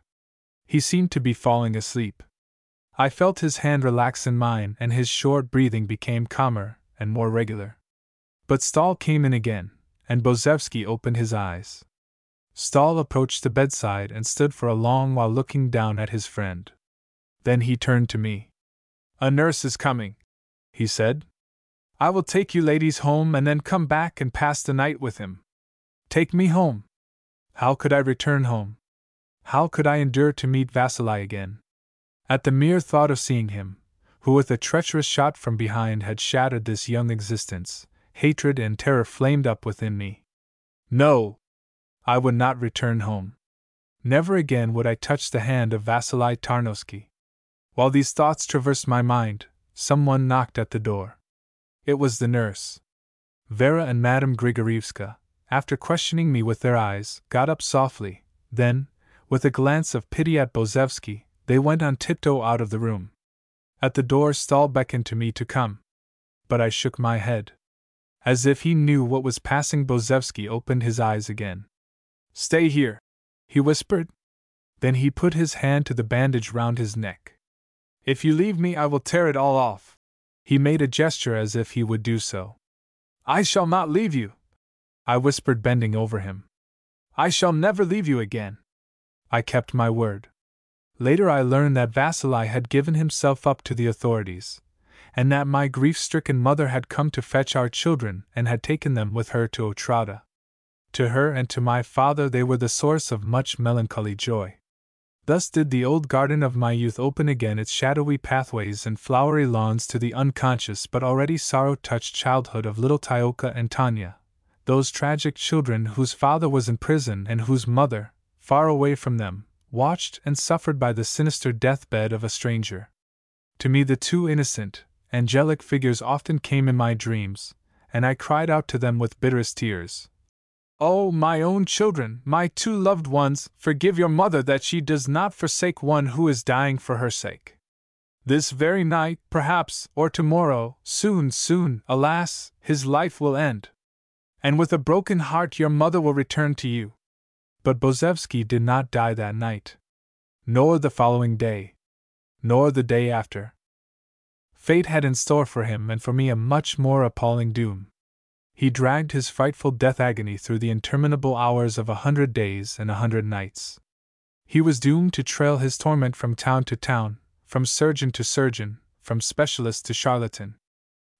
He seemed to be falling asleep. I felt his hand relax in mine, and his short breathing became calmer and more regular. But Stahl came in again, and Bozevsky opened his eyes. Stahl approached the bedside and stood for a long while looking down at his friend. Then he turned to me. "A nurse is coming," he said. "I will take you ladies home and then come back and pass the night with him." Take me home? How could I return home? How could I endure to meet Vasili again? At the mere thought of seeing him, who with a treacherous shot from behind had shattered this young existence, hatred and terror flamed up within me. No! I would not return home. Never again would I touch the hand of Vasili Tarnowski. While these thoughts traversed my mind, someone knocked at the door. It was the nurse. Vera and Madame Grigorievska, after questioning me with their eyes, got up softly. Then, with a glance of pity at Bozevsky, they went on tiptoe out of the room. At the door Stahl beckoned to me to come. But I shook my head. As if he knew what was passing, Bozevsky opened his eyes again. "Stay here," he whispered. Then he put his hand to the bandage round his neck. "If you leave me, I will tear it all off." He made a gesture as if he would do so. "I shall not leave you," I whispered, bending over him. "I shall never leave you again." I kept my word. Later I learned that Vasili had given himself up to the authorities, and that my grief-stricken mother had come to fetch our children and had taken them with her to Otrada. To her and to my father they were the source of much melancholy joy. Thus did the old garden of my youth open again its shadowy pathways and flowery lawns to the unconscious but already sorrow-touched childhood of little Tyoka and Tanya, those tragic children whose father was in prison and whose mother, far away from them, watched and suffered by the sinister deathbed of a stranger. To me the two innocent, angelic figures often came in my dreams, and I cried out to them with bitterest tears, "Oh, my own children, my two loved ones, forgive your mother that she does not forsake one who is dying for her sake. This very night, perhaps, or tomorrow, soon, alas, his life will end. And with a broken heart your mother will return to you." But Bozevsky did not die that night. Nor the following day. Nor the day after. Fate had in store for him and for me a much more appalling doom. He dragged his frightful death agony through the interminable hours of 100 days and 100 nights. He was doomed to trail his torment from town to town, from surgeon to surgeon, from specialist to charlatan.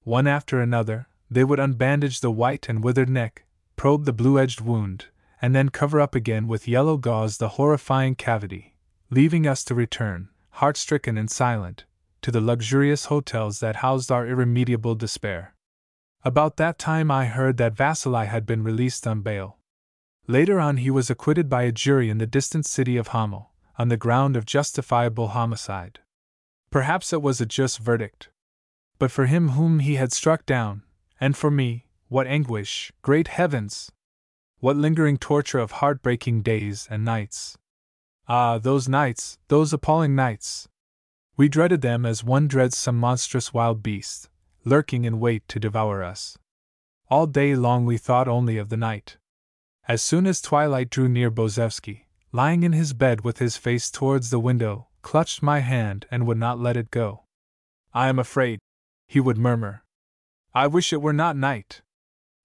One after another, they would unbandage the white and withered neck, probe the blue-edged wound, and then cover up again with yellow gauze the horrifying cavity, leaving us to return, heart-stricken and silent, to the luxurious hotels that housed our irremediable despair. About that time I heard that Vasili had been released on bail. Later on he was acquitted by a jury in the distant city of Hamel, on the ground of justifiable homicide. Perhaps it was a just verdict. But for him whom he had struck down, and for me, what anguish, great heavens! What lingering torture of heartbreaking days and nights! Ah, those nights, those appalling nights! We dreaded them as one dreads some monstrous wild beast, lurking in wait to devour us. All day long we thought only of the night. As soon as twilight drew near, Bozevsky, lying in his bed with his face towards the window, clutched my hand and would not let it go. "I am afraid," he would murmur. "I wish it were not night.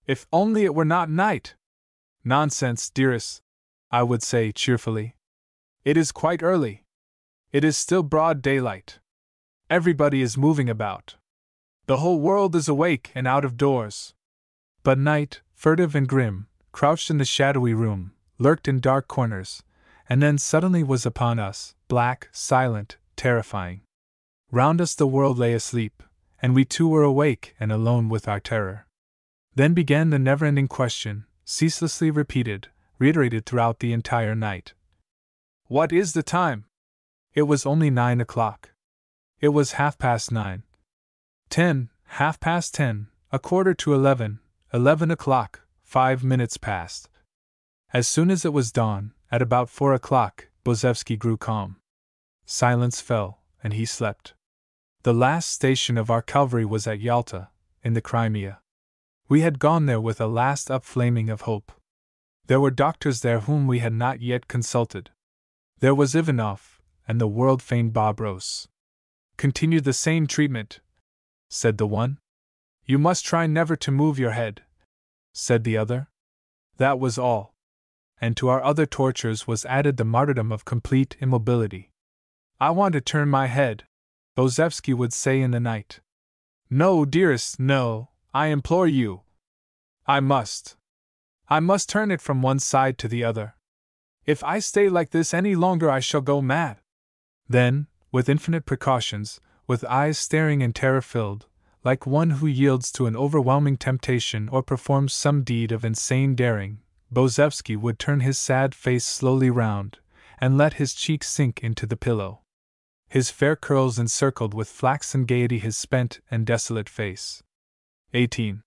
If only it were not night!" "Nonsense, dearest," I would say cheerfully. "It is quite early. It is still broad daylight. Everybody is moving about. The whole world is awake and out of doors." But night, furtive and grim, crouched in the shadowy room, lurked in dark corners, and then suddenly was upon us, black, silent, terrifying. Round us the world lay asleep, and we too were awake and alone with our terror. Then began the never-ending question, ceaselessly repeated, reiterated throughout the entire night. What is the time? It was only 9 o'clock. It was 9:30. 10, 10:30, 11:15, 11 o'clock, 5 minutes past. As soon as it was dawn, at about 4 o'clock, Bozevsky grew calm. Silence fell, and he slept. The last station of our cavalry was at Yalta, in the Crimea. We had gone there with a last upflaming of hope. There were doctors there whom we had not yet consulted. There was Ivanov, and the world-famed Bobros. Continue the same treatment, said the one. You must try never to move your head, said the other. That was all. And to our other tortures was added the martyrdom of complete immobility. I want to turn my head, Bozevsky would say in the night. No, dearest, no, I implore you. I must turn it from one side to the other. If I stay like this any longer I shall go mad. Then, with infinite precautions, with eyes staring and terror-filled, like one who yields to an overwhelming temptation or performs some deed of insane daring, Bozevsky would turn his sad face slowly round, and let his cheek sink into the pillow. His fair curls encircled with flaxen gaiety his spent and desolate face. 18.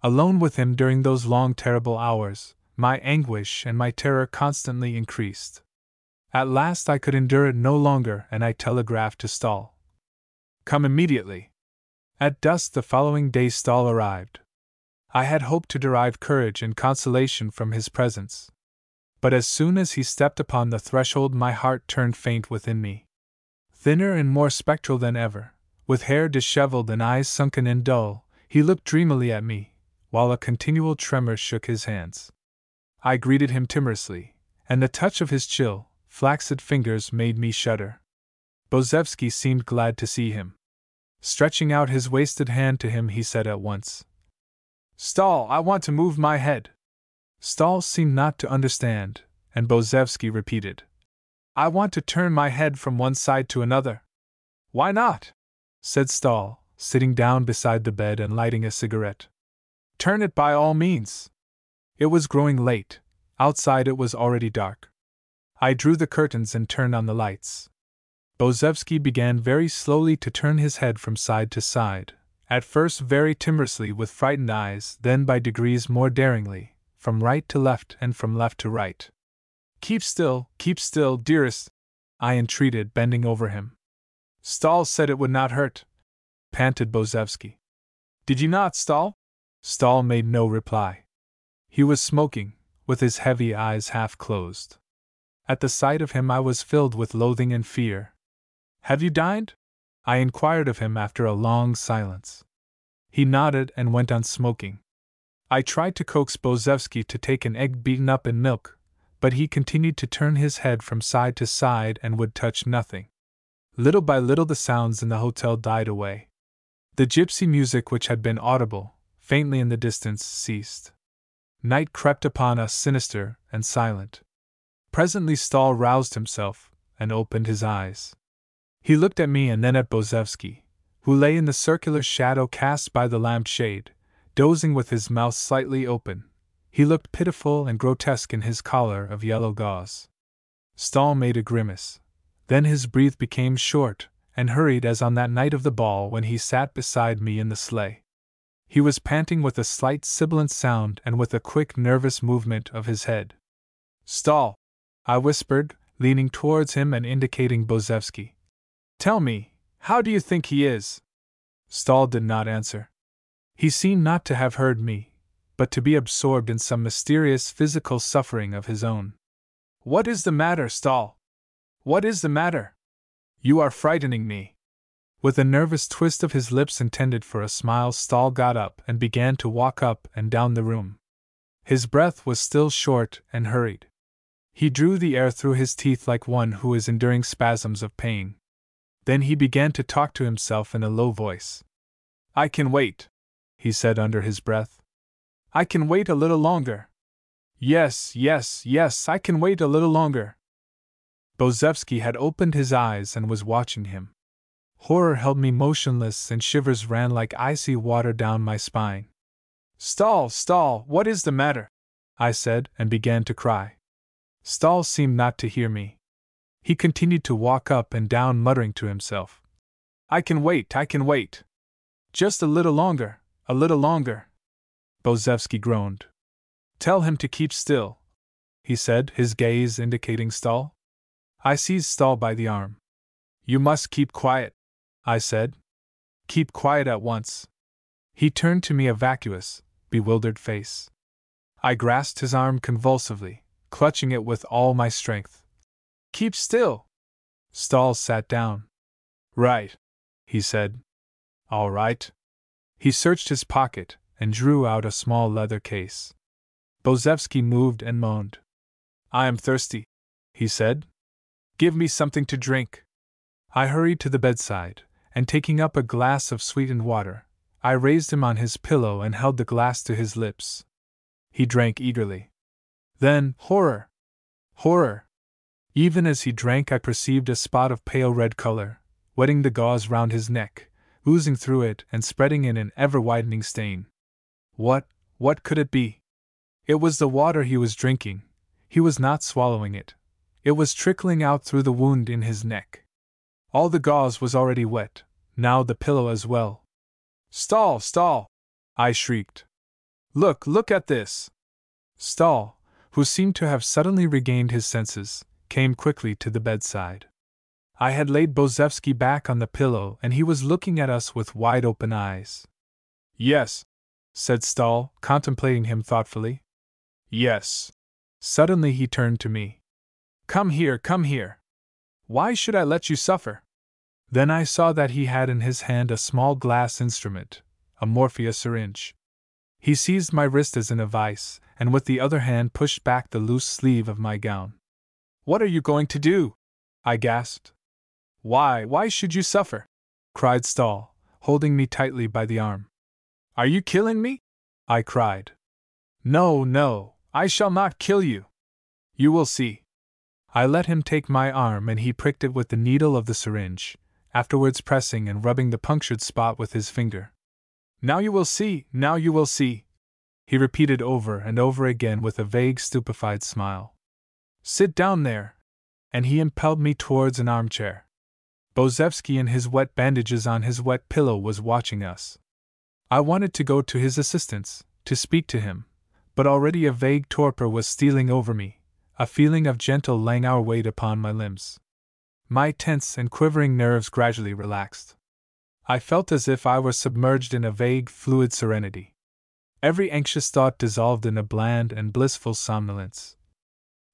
Alone with him during those long terrible hours, my anguish and my terror constantly increased. At last I could endure it no longer, and I telegraphed to Stahl. Come immediately. At dusk the following day Stahl arrived. I had hoped to derive courage and consolation from his presence. But as soon as he stepped upon the threshold my heart turned faint within me. Thinner and more spectral than ever, with hair disheveled and eyes sunken and dull, he looked dreamily at me, while a continual tremor shook his hands. I greeted him timorously, and the touch of his chill, flaccid fingers made me shudder. Bozevsky seemed glad to see him. Stretching out his wasted hand to him, he said at once, Stahl, I want to move my head. Stahl seemed not to understand, and Bozevsky repeated, I want to turn my head from one side to another. Why not? Said Stahl, sitting down beside the bed and lighting a cigarette. Turn it by all means. It was growing late. Outside it was already dark. I drew the curtains and turned on the lights. Bozevsky began very slowly to turn his head from side to side, at first very timorously with frightened eyes, then by degrees more daringly, from right to left and from left to right. Keep still, dearest, I entreated, bending over him. Stahl said it would not hurt, panted Bozevsky. Did you not, Stahl? Stahl made no reply. He was smoking, with his heavy eyes half closed. At the sight of him I was filled with loathing and fear. Have you dined? I inquired of him after a long silence. He nodded and went on smoking. I tried to coax Bozevsky to take an egg beaten up in milk, but he continued to turn his head from side to side and would touch nothing. Little by little the sounds in the hotel died away. The gypsy music which had been audible, faintly in the distance, ceased. Night crept upon us sinister and silent. Presently Stahl roused himself, and opened his eyes. He looked at me and then at Bozevsky, who lay in the circular shadow cast by the lampshade, dozing with his mouth slightly open. He looked pitiful and grotesque in his collar of yellow gauze. Stahl made a grimace. Then his breath became short and hurried as on that night of the ball when he sat beside me in the sleigh. He was panting with a slight sibilant sound and with a quick nervous movement of his head. Stahl, I whispered, leaning towards him and indicating Bozevsky. Tell me, how do you think he is? Stahl did not answer. He seemed not to have heard me, but to be absorbed in some mysterious physical suffering of his own. What is the matter, Stahl? What is the matter? You are frightening me. With a nervous twist of his lips intended for a smile, Stahl got up and began to walk up and down the room. His breath was still short and hurried. He drew the air through his teeth like one who is enduring spasms of pain. Then he began to talk to himself in a low voice. I can wait, he said under his breath. I can wait a little longer. Yes, I can wait a little longer. Bozevsky had opened his eyes and was watching him. Horror held me motionless and shivers ran like icy water down my spine. Stahl, what is the matter? I said, and began to cry. Stahl seemed not to hear me. He continued to walk up and down, muttering to himself. I can wait, I can wait. Just a little longer, a little longer. Bozevsky groaned. Tell him to keep still, he said, his gaze indicating Stahl. I seized Stahl by the arm. You must keep quiet, I said. Keep quiet at once. He turned to me a vacuous, bewildered face. I grasped his arm convulsively, clutching it with all my strength. Keep still! Stahl sat down. Right, he said. All right. He searched his pocket and drew out a small leather case. Bozevsky moved and moaned. I am thirsty, he said. Give me something to drink. I hurried to the bedside, and taking up a glass of sweetened water, I raised him on his pillow and held the glass to his lips. He drank eagerly. Then, horror! Horror! Even as he drank, I perceived a spot of pale red color, wetting the gauze round his neck, oozing through it and spreading in an ever-widening stain. What could it be? It was the water he was drinking. He was not swallowing it. It was trickling out through the wound in his neck. All the gauze was already wet, now the pillow as well. Stahl! Stahl! I shrieked. Look at this! Stahl, who seemed to have suddenly regained his senses, came quickly to the bedside. I had laid Bozevsky back on the pillow and he was looking at us with wide-open eyes. Yes, said Stahl, contemplating him thoughtfully. Yes. Suddenly he turned to me. Come here, come here. Why should I let you suffer? Then I saw that he had in his hand a small glass instrument, a morphia syringe. He seized my wrist as in a vice, and with the other hand pushed back the loose sleeve of my gown. What are you going to do? I gasped. Why should you suffer? Cried Stahl, holding me tightly by the arm. Are you killing me? I cried. No, I shall not kill you. You will see. I let him take my arm and he pricked it with the needle of the syringe, afterwards pressing and rubbing the punctured spot with his finger. Now you will see, now you will see, he repeated over and over again with a vague, stupefied smile. Sit down there. And he impelled me towards an armchair. Bozevsky in his wet bandages on his wet pillow was watching us. I wanted to go to his assistance, to speak to him, but already a vague torpor was stealing over me, a feeling of gentle languor weighed upon my limbs. My tense and quivering nerves gradually relaxed. I felt as if I were submerged in a vague, fluid serenity. Every anxious thought dissolved in a bland and blissful somnolence.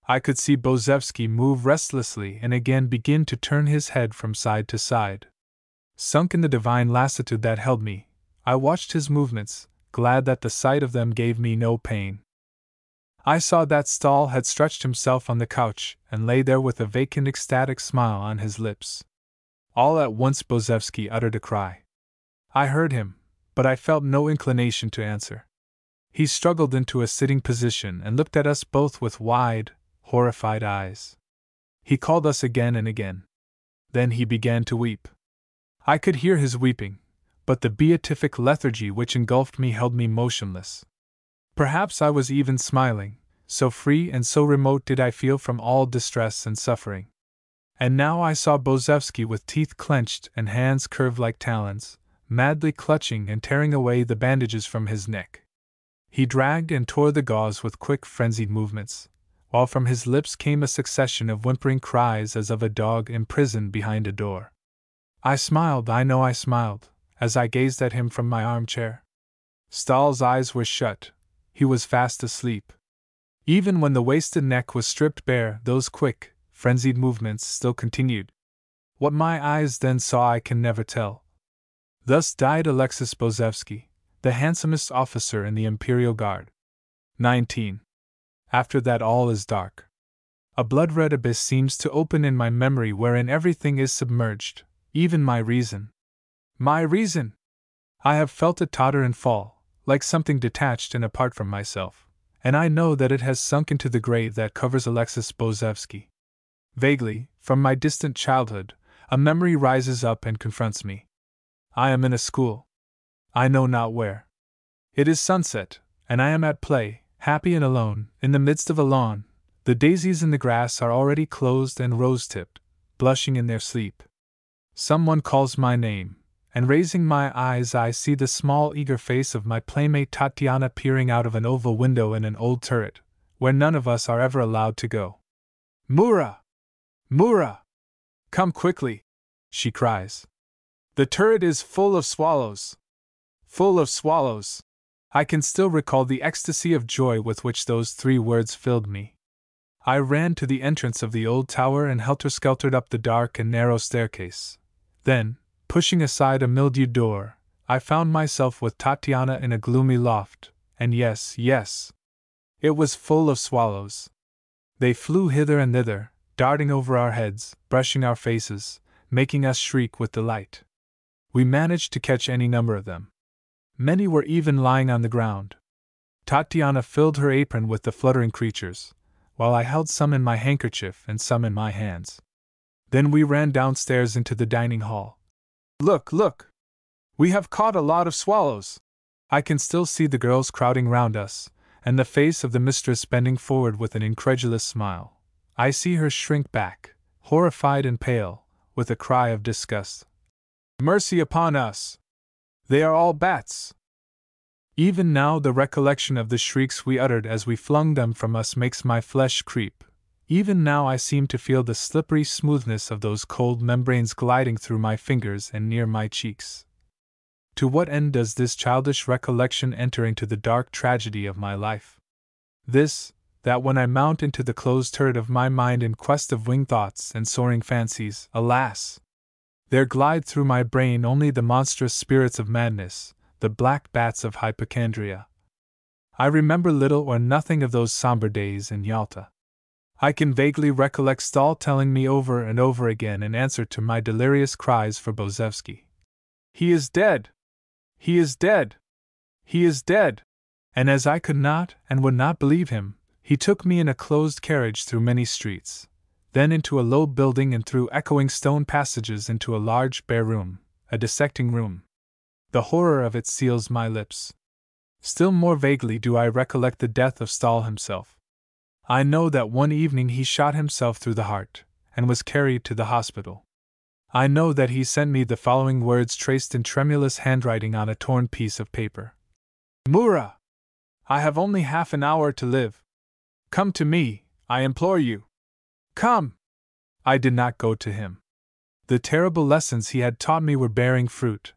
I could see Bozevsky move restlessly and again begin to turn his head from side to side. Sunk in the divine lassitude that held me, I watched his movements, glad that the sight of them gave me no pain. I saw that Stahl had stretched himself on the couch and lay there with a vacant, ecstatic smile on his lips. All at once Bozevsky uttered a cry. I heard him, but I felt no inclination to answer. He struggled into a sitting position and looked at us both with wide, horrified eyes. He called us again and again. Then he began to weep. I could hear his weeping, but the beatific lethargy which engulfed me held me motionless. Perhaps I was even smiling, so free and so remote did I feel from all distress and suffering. And now I saw Bozevsky with teeth clenched and hands curved like talons, madly clutching and tearing away the bandages from his neck. He dragged and tore the gauze with quick, frenzied movements, while from his lips came a succession of whimpering cries as of a dog imprisoned behind a door. I smiled, I know I smiled, as I gazed at him from my armchair. Stahl's eyes were shut, he was fast asleep. Even when the wasted neck was stripped bare, those quick, frenzied movements still continued. What my eyes then saw I can never tell. Thus died Alexis Bozevsky, the handsomest officer in the Imperial Guard. 19. After that all is dark. A blood-red abyss seems to open in my memory wherein everything is submerged, even my reason. My reason! I have felt it totter and fall, like something detached and apart from myself, and I know that it has sunk into the grave that covers Alexis Bozevsky. Vaguely, from my distant childhood, a memory rises up and confronts me. I am in a school. I know not where. It is sunset, and I am at play, happy and alone, in the midst of a lawn. The daisies in the grass are already closed and rose-tipped, blushing in their sleep. Someone calls my name, and raising my eyes I see the small eager face of my playmate Tatiana peering out of an oval window in an old turret, where none of us are ever allowed to go. "Mura! Mura! Come quickly!" she cries. "The turret is full of swallows! Full of swallows!" I can still recall the ecstasy of joy with which those 3 words filled me. I ran to the entrance of the old tower and helter-skeltered up the dark and narrow staircase. Then, pushing aside a mildewed door, I found myself with Tatiana in a gloomy loft, and yes, it was full of swallows. They flew hither and thither, darting over our heads, brushing our faces, making us shriek with delight. We managed to catch any number of them. Many were even lying on the ground. Tatiana filled her apron with the fluttering creatures, while I held some in my handkerchief and some in my hands. Then we ran downstairs into the dining hall. "Look, look! We have caught a lot of swallows!" I can still see the girls crowding round us, and the face of the mistress bending forward with an incredulous smile. I see her shrink back, horrified and pale, with a cry of disgust. "Mercy upon us! They are all bats!" Even now the recollection of the shrieks we uttered as we flung them from us makes my flesh creep. Even now I seem to feel the slippery smoothness of those cold membranes gliding through my fingers and near my cheeks. To what end does this childish recollection enter into the dark tragedy of my life? This, that when I mount into the closed turret of my mind in quest of winged thoughts and soaring fancies, alas! There glide through my brain only the monstrous spirits of madness, the black bats of hypochondria. I remember little or nothing of those somber days in Yalta. I can vaguely recollect Stahl telling me over and over again in answer to my delirious cries for Bozevsky, "He is dead! He is dead! He is dead!" And as I could not and would not believe him, he took me in a closed carriage through many streets, then into a low building and through echoing stone passages into a large bare room, a dissecting room. The horror of it seals my lips. Still more vaguely do I recollect the death of Stahl himself. I know that one evening he shot himself through the heart, and was carried to the hospital. I know that he sent me the following words traced in tremulous handwriting on a torn piece of paper. "Mura! I have only half an hour to live. Come to me, I implore you. Come!" I did not go to him. The terrible lessons he had taught me were bearing fruit.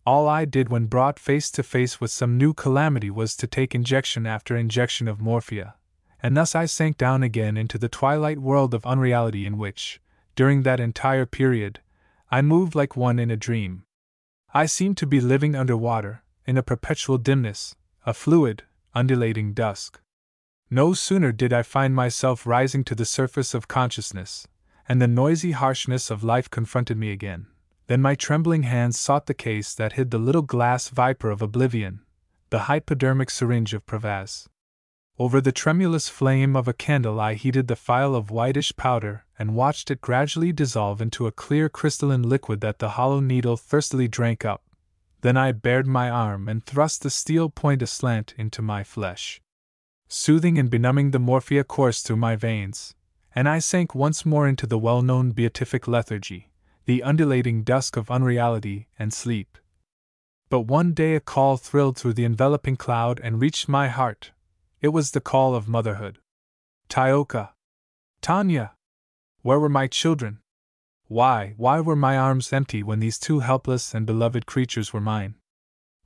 All I did when brought face to face with some new calamity was to take injection after injection of morphia, and thus I sank down again into the twilight world of unreality in which, during that entire period, I moved like one in a dream. I seemed to be living under water, in a perpetual dimness, a fluid, undulating dusk. No sooner did I find myself rising to the surface of consciousness, and the noisy harshness of life confronted me again, than my trembling hands sought the case that hid the little glass viper of oblivion, the hypodermic syringe of Pravaz. Over the tremulous flame of a candle I heated the phial of whitish powder and watched it gradually dissolve into a clear crystalline liquid that the hollow needle thirstily drank up. Then I bared my arm and thrust the steel point aslant into my flesh. Soothing and benumbing the morphia coursed through my veins, and I sank once more into the well-known beatific lethargy, the undulating dusk of unreality and sleep. But one day a call thrilled through the enveloping cloud and reached my heart. It was the call of motherhood. Tyoka! Tanya! Where were my children? Why were my arms empty when these 2 helpless and beloved creatures were mine?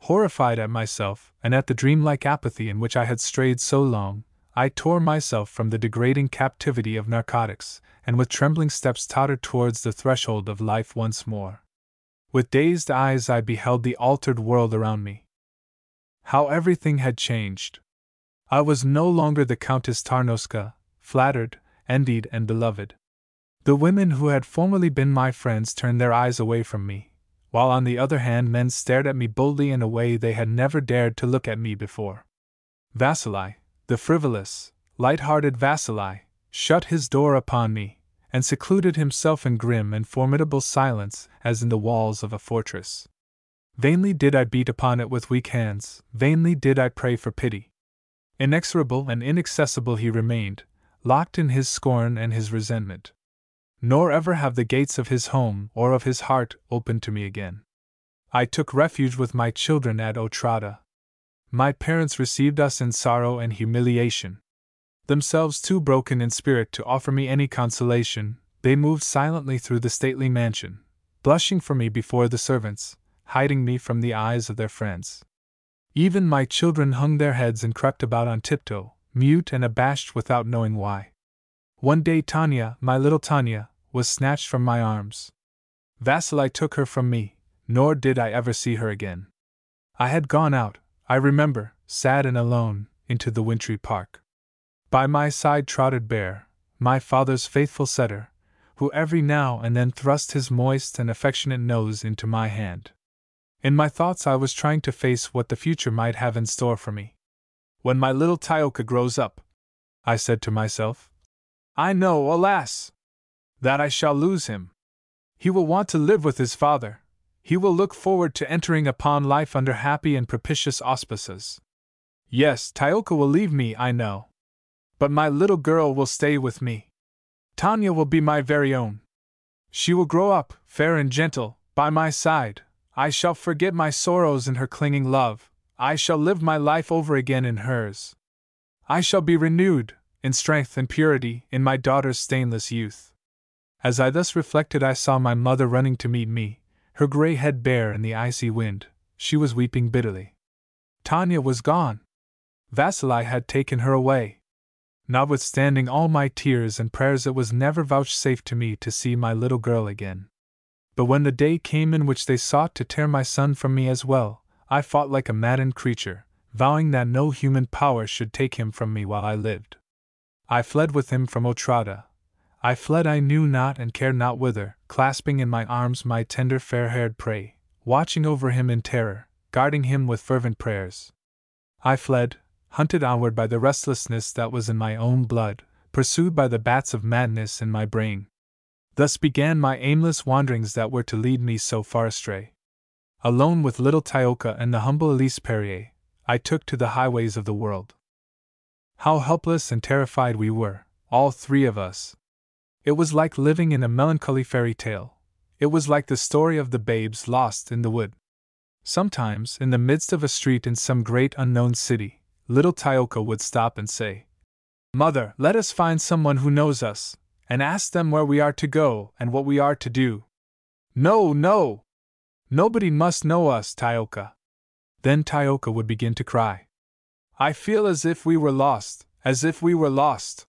Horrified at myself, and at the dreamlike apathy in which I had strayed so long, I tore myself from the degrading captivity of narcotics, and with trembling steps tottered towards the threshold of life once more. With dazed eyes I beheld the altered world around me. How everything had changed! I was no longer the Countess Tarnowska, flattered, envied, and beloved. The women who had formerly been my friends turned their eyes away from me, while on the other hand men stared at me boldly in a way they had never dared to look at me before. Vasili, the frivolous, light-hearted Vasili, shut his door upon me, and secluded himself in grim and formidable silence as in the walls of a fortress. Vainly did I beat upon it with weak hands, vainly did I pray for pity. Inexorable and inaccessible he remained, locked in his scorn and his resentment. Nor ever have the gates of his home or of his heart opened to me again. I took refuge with my children at Otrada. My parents received us in sorrow and humiliation. Themselves too broken in spirit to offer me any consolation, they moved silently through the stately mansion, blushing for me before the servants, hiding me from the eyes of their friends. Even my children hung their heads and crept about on tiptoe, mute and abashed without knowing why. One day Tanya, my little Tanya, was snatched from my arms. Vasily took her from me, nor did I ever see her again. I had gone out, I remember, sad and alone, into the wintry park. By my side trotted Bear, my father's faithful setter, who every now and then thrust his moist and affectionate nose into my hand. In my thoughts I was trying to face what the future might have in store for me. When my little Tyoka grows up, I said to myself, I know, alas, that I shall lose him. He will want to live with his father. He will look forward to entering upon life under happy and propitious auspices. Yes, Tyoka will leave me, I know. But my little girl will stay with me. Tanya will be my very own. She will grow up, fair and gentle, by my side. I shall forget my sorrows in her clinging love. I shall live my life over again in hers. I shall be renewed, in strength and purity, in my daughter's stainless youth. As I thus reflected, I saw my mother running to meet me, her gray head bare in the icy wind. She was weeping bitterly. Tanya was gone. Vasily had taken her away. Notwithstanding all my tears and prayers, it was never vouchsafed to me to see my little girl again. But when the day came in which they sought to tear my son from me as well, I fought like a maddened creature, vowing that no human power should take him from me while I lived. I fled with him from Otrada. I fled I knew not and cared not whither, clasping in my arms my tender fair-haired prey, watching over him in terror, guarding him with fervent prayers. I fled, hunted onward by the restlessness that was in my own blood, pursued by the bats of madness in my brain. Thus began my aimless wanderings that were to lead me so far astray. Alone with little Tyoka and the humble Elise Perrier, I took to the highways of the world. How helpless and terrified we were, all three of us. It was like living in a melancholy fairy tale. It was like the story of the babes lost in the wood. Sometimes, in the midst of a street in some great unknown city, little Tyoka would stop and say, Mother, let us find someone who knows us, and ask them where we are to go and what we are to do. No, no! Nobody must know us, Tyoka. Then Tyoka would begin to cry. I feel as if we were lost, as if we were lost.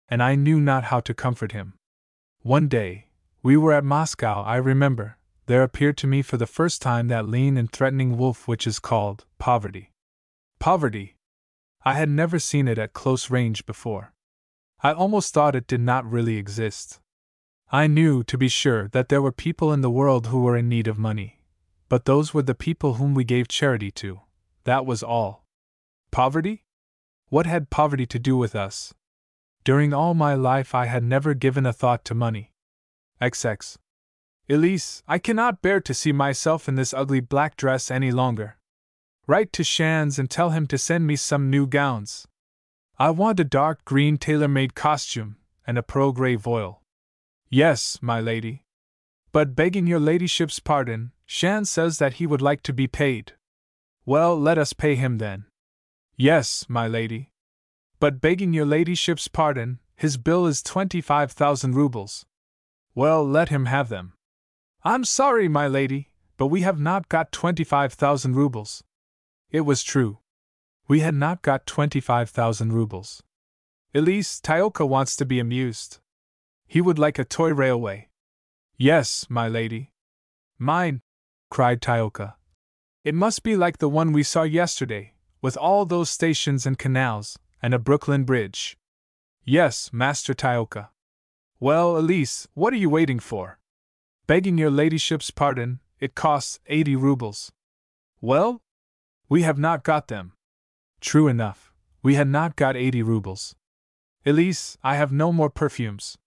And I knew not how to comfort him. One day, we were at Moscow, I remember. There appeared to me for the first time that lean and threatening wolf which is called poverty. Poverty! I had never seen it at close range before. I almost thought it did not really exist. I knew, to be sure, that there were people in the world who were in need of money, but those were the people whom we gave charity to. That was all. Poverty? What had poverty to do with us? During all my life I had never given a thought to money. XX. Elise, I cannot bear to see myself in this ugly black dress any longer. Write to Shands and tell him to send me some new gowns. I want a dark green tailor-made costume, and a pearl grey voile. Yes, my lady. But begging your ladyship's pardon, Shands says that he would like to be paid. Well, let us pay him then. Yes, my lady. But begging your ladyship's pardon, his bill is 25,000 rubles. Well, let him have them. I'm sorry, my lady, but we have not got 25,000 rubles. It was true. We had not got 25,000 rubles. Elise, Tyoka wants to be amused. He would like a toy railway. Yes, my lady. Mine, cried Tyoka. It must be like the one we saw yesterday, with all those stations and canals, and a Brooklyn bridge. Yes, Master Tyoka. Well, Elise, what are you waiting for? Begging your ladyship's pardon, it costs 80 rubles. Well? We have not got them. True enough, we had not got 80 rubles. Elise, I have no more perfumes.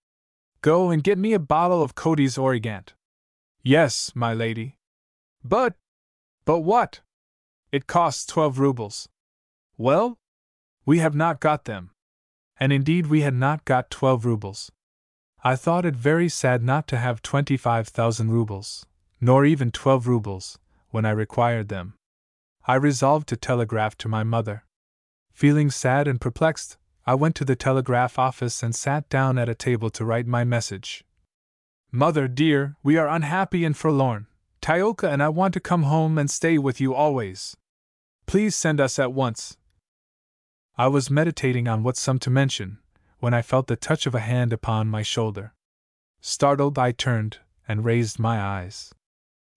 Go and get me a bottle of Cody's Origant. Yes, my lady. But what? It costs 12 rubles. Well? We have not got them. And indeed we had not got 12 rubles. I thought it very sad not to have 25,000 rubles, nor even 12 rubles, when I required them. I resolved to telegraph to my mother. Feeling sad and perplexed, I went to the telegraph office and sat down at a table to write my message. Mother dear, we are unhappy and forlorn. Tyolka and I want to come home and stay with you always. Please send us at once. I was meditating on what sum to mention, when I felt the touch of a hand upon my shoulder. Startled, I turned and raised my eyes.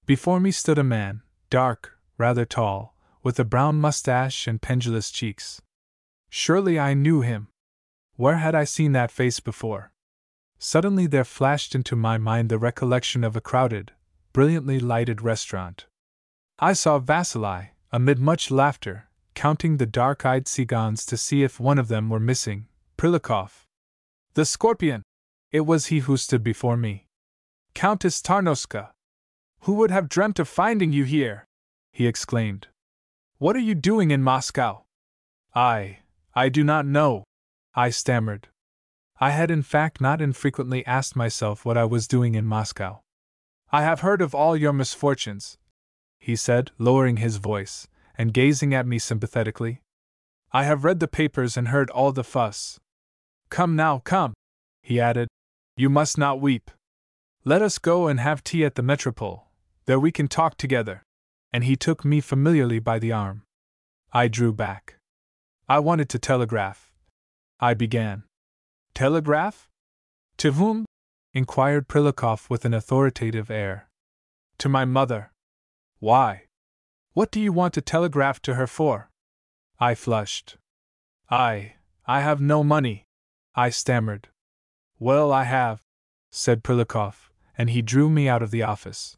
Before me stood a man, dark, rather tall, with a brown mustache and pendulous cheeks. Surely I knew him. Where had I seen that face before? Suddenly there flashed into my mind the recollection of a crowded, brilliantly lighted restaurant. I saw Vasily, amid much laughter, counting the dark-eyed Tsigans to see if one of them were missing, Prilikov. The Scorpion! It was he who stood before me. Countess Tarnowska! Who would have dreamt of finding you here? He exclaimed. What are you doing in Moscow? I do not know, I stammered. I had in fact not infrequently asked myself what I was doing in Moscow. I have heard of all your misfortunes, he said, lowering his voice, and gazing at me sympathetically. I have read the papers and heard all the fuss. Come now, come, he added. You must not weep. Let us go and have tea at the Metropole. There we can talk together. And he took me familiarly by the arm. I drew back. I wanted to telegraph. I began. Telegraph? To whom? Inquired Prilikov with an authoritative air. To my mother. Why? What do you want to telegraph to her for? I flushed. I have no money, I stammered. Well, I have, said Prilikov, and he drew me out of the office.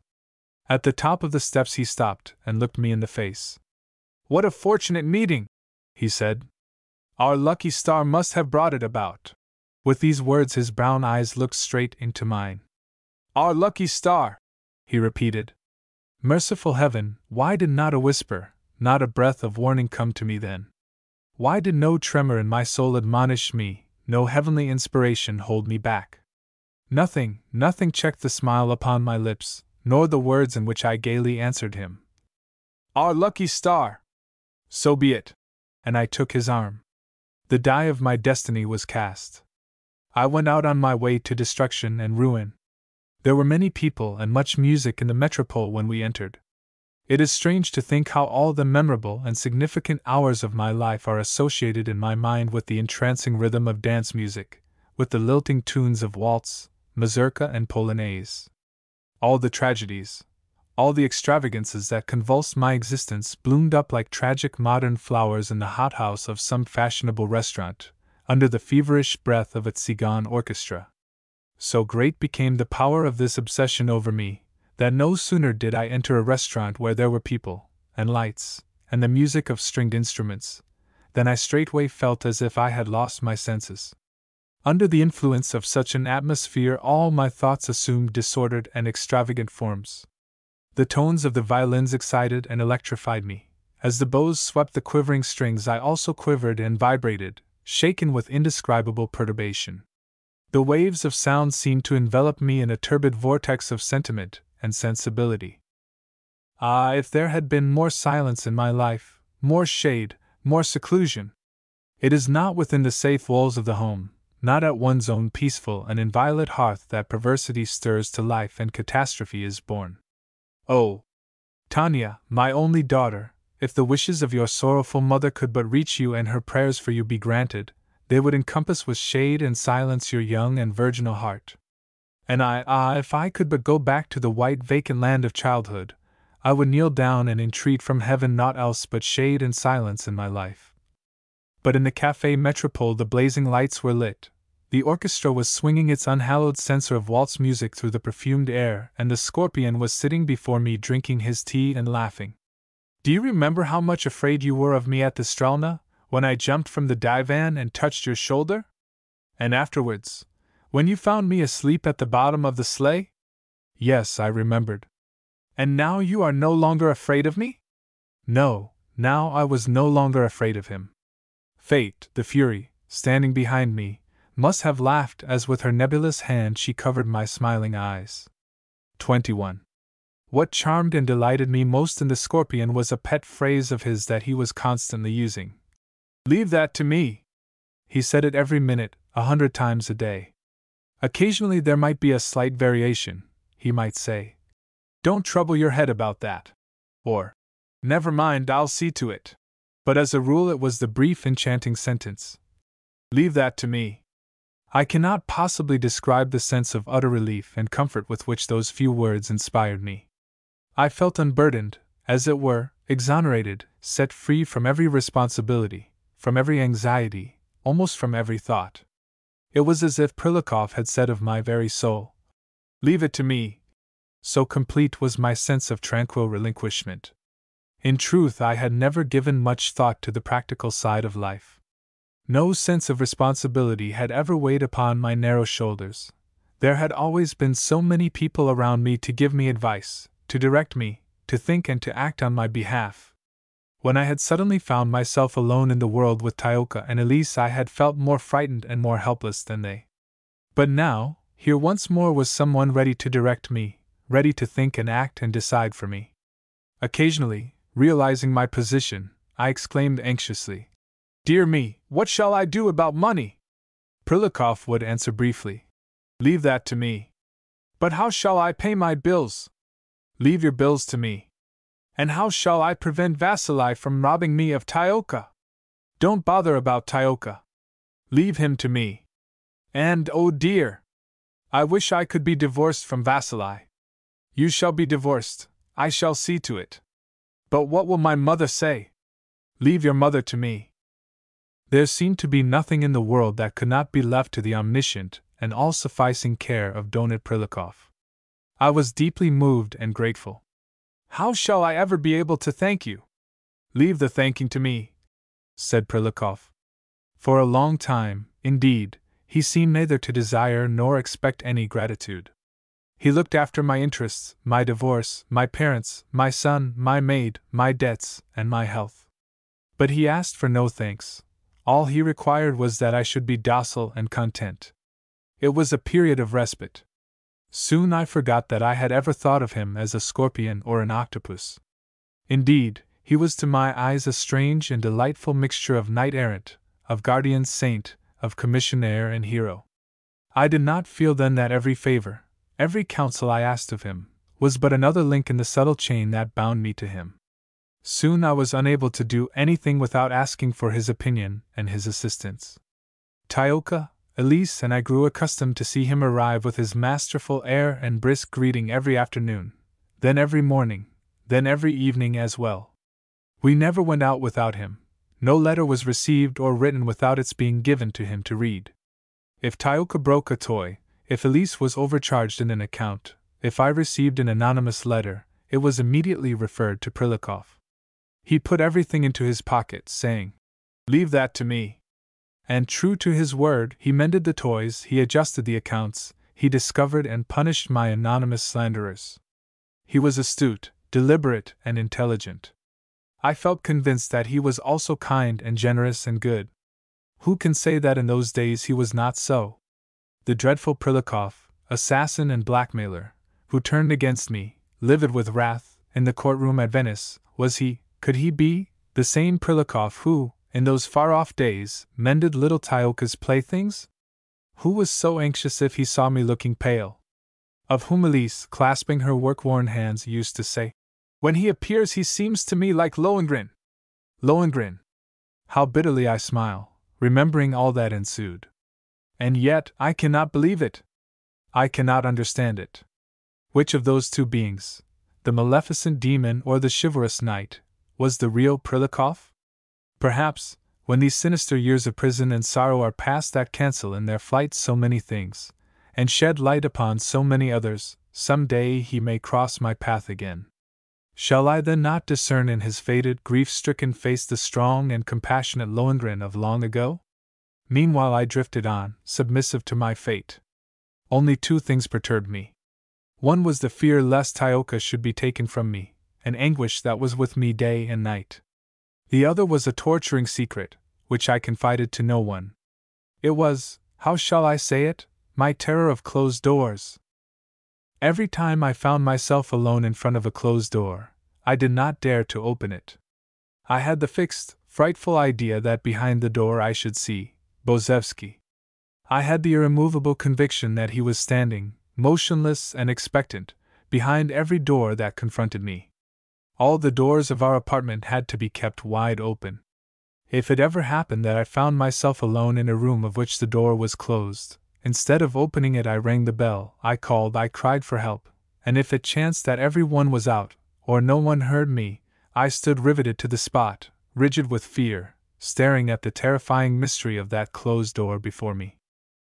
At the top of the steps he stopped and looked me in the face. What a fortunate meeting, he said. Our lucky star must have brought it about. With these words his brown eyes looked straight into mine. Our lucky star, he repeated. Merciful heaven, why did not a whisper, not a breath of warning come to me then? Why did no tremor in my soul admonish me, no heavenly inspiration hold me back? Nothing checked the smile upon my lips, nor the words in which I gaily answered him. Our lucky star! So be it. And I took his arm. The die of my destiny was cast. I went out on my way to destruction and ruin. There were many people and much music in the Metropole when we entered. It is strange to think how all the memorable and significant hours of my life are associated in my mind with the entrancing rhythm of dance music, with the lilting tunes of waltz, mazurka, and polonaise. All the tragedies, all the extravagances that convulsed my existence bloomed up like tragic modern flowers in the hothouse of some fashionable restaurant, under the feverish breath of a Tsigan orchestra. So great became the power of this obsession over me, that no sooner did I enter a restaurant where there were people, and lights, and the music of stringed instruments, than I straightway felt as if I had lost my senses. Under the influence of such an atmosphere all my thoughts assumed disordered and extravagant forms. The tones of the violins excited and electrified me. As the bows swept the quivering strings I also quivered and vibrated, shaken with indescribable perturbation. The waves of sound seemed to envelop me in a turbid vortex of sentiment and sensibility. Ah, if there had been more silence in my life, more shade, more seclusion! It is not within the safe walls of the home, not at one's own peaceful and inviolate hearth that perversity stirs to life and catastrophe is born. Oh, Tanya, my only daughter, if the wishes of your sorrowful mother could but reach you and her prayers for you be granted, they would encompass with shade and silence your young and virginal heart. And if I could but go back to the white vacant land of childhood, I would kneel down and entreat from heaven naught else but shade and silence in my life. But in the Café Metropole the blazing lights were lit, the orchestra was swinging its unhallowed censer of waltz music through the perfumed air, and the Scorpion was sitting before me drinking his tea and laughing. Do you remember how much afraid you were of me at the Strelna, when I jumped from the divan and touched your shoulder? And afterwards, when you found me asleep at the bottom of the sleigh? Yes, I remembered. And now you are no longer afraid of me? No, now I was no longer afraid of him. Fate, the Fury, standing behind me, must have laughed as with her nebulous hand she covered my smiling eyes. 21. What charmed and delighted me most in the Scorpion was a pet phrase of his that he was constantly using. "Leave that to me." He said it every minute, 100 times a day. Occasionally there might be a slight variation. He might say, "Don't trouble your head about that," or, "Never mind, I'll see to it." But as a rule it was the brief, enchanting sentence, "Leave that to me." I cannot possibly describe the sense of utter relief and comfort with which those few words inspired me. I felt unburdened, as it were, exonerated, set free from every responsibility, from every anxiety, almost from every thought. It was as if Prilukoff had said of my very soul, "Leave it to me." So complete was my sense of tranquil relinquishment. In truth, I had never given much thought to the practical side of life. No sense of responsibility had ever weighed upon my narrow shoulders. There had always been so many people around me to give me advice, to direct me, to think and to act on my behalf. When I had suddenly found myself alone in the world with Tioka and Elise, I had felt more frightened and more helpless than they. But now, here once more was someone ready to direct me, ready to think and act and decide for me. Occasionally, realizing my position, I exclaimed anxiously, "Dear me, what shall I do about money?" Prilukoff would answer briefly, "Leave that to me." "But how shall I pay my bills?" "Leave your bills to me." "And how shall I prevent Vasily from robbing me of Tioka?" "Don't bother about Tioka. Leave him to me." "And, oh dear! I wish I could be divorced from Vasily." "You shall be divorced, I shall see to it." "But what will my mother say?" "Leave your mother to me." There seemed to be nothing in the world that could not be left to the omniscient and all-sufficing care of Donat Prilukoff. I was deeply moved and grateful. "How shall I ever be able to thank you?" "Leave the thanking to me," said Prilukoff. For a long time, indeed, he seemed neither to desire nor expect any gratitude. He looked after my interests, my divorce, my parents, my son, my maid, my debts, and my health. But he asked for no thanks. All he required was that I should be docile and content. It was a period of respite. Soon I forgot that I had ever thought of him as a scorpion or an octopus. Indeed, he was to my eyes a strange and delightful mixture of knight-errant, of guardian saint, of commissionaire and hero. I did not feel then that every favor, every counsel I asked of him, was but another link in the subtle chain that bound me to him. Soon I was unable to do anything without asking for his opinion and his assistance. Tioka, Elise, and I grew accustomed to see him arrive with his masterful air and brisk greeting every afternoon, then every morning, then every evening as well. We never went out without him. No letter was received or written without its being given to him to read. If Tioka broke a toy, if Elise was overcharged in an account, if I received an anonymous letter, it was immediately referred to Prilukoff. He put everything into his pocket, saying, "Leave that to me." And true to his word, he mended the toys, he adjusted the accounts, he discovered and punished my anonymous slanderers. He was astute, deliberate, and intelligent. I felt convinced that he was also kind and generous and good. Who can say that in those days he was not so? The dreadful Prilukoff, assassin and blackmailer, who turned against me, livid with wrath, in the courtroom at Venice, could he be, the same Prilukoff who, in those far-off days, mended little Tioka's playthings? Who was so anxious if he saw me looking pale? Of whom Elise, clasping her work-worn hands, used to say, "When he appears he seems to me like Lohengrin." Lohengrin! How bitterly I smile, remembering all that ensued. And yet, I cannot believe it. I cannot understand it. Which of those two beings, the maleficent demon or the chivalrous knight, was the real Prilukoff? Perhaps, when these sinister years of prison and sorrow are past that cancel in their flight so many things, and shed light upon so many others, some day he may cross my path again. Shall I then not discern in his faded, grief-stricken face the strong and compassionate Lohengrin of long ago? Meanwhile I drifted on, submissive to my fate. Only two things perturbed me. One was the fear lest Tioka should be taken from me, an anguish that was with me day and night. The other was a torturing secret, which I confided to no one. It was, how shall I say it, my terror of closed doors. Every time I found myself alone in front of a closed door, I did not dare to open it. I had the fixed, frightful idea that behind the door I should see Bozevsky. I had the irremovable conviction that he was standing, motionless and expectant, behind every door that confronted me. All the doors of our apartment had to be kept wide open. If it ever happened that I found myself alone in a room of which the door was closed, instead of opening it I rang the bell, I called, I cried for help, and if it chanced that every one was out, or no one heard me, I stood riveted to the spot, rigid with fear, staring at the terrifying mystery of that closed door before me.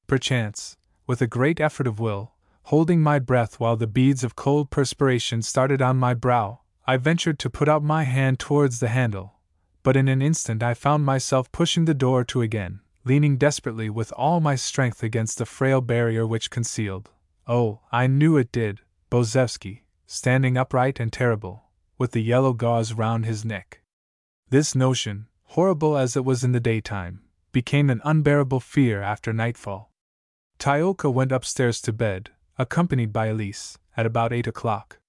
Perchance, with a great effort of will, holding my breath while the beads of cold perspiration started on my brow, I ventured to put out my hand towards the handle, but in an instant I found myself pushing the door to again, leaning desperately with all my strength against the frail barrier which concealed, oh, I knew it did, Bozevsky, standing upright and terrible, with the yellow gauze round his neck. This notion, horrible as it was in the daytime, became an unbearable fear after nightfall. Tioka went upstairs to bed, accompanied by Elise, at about 8 o'clock.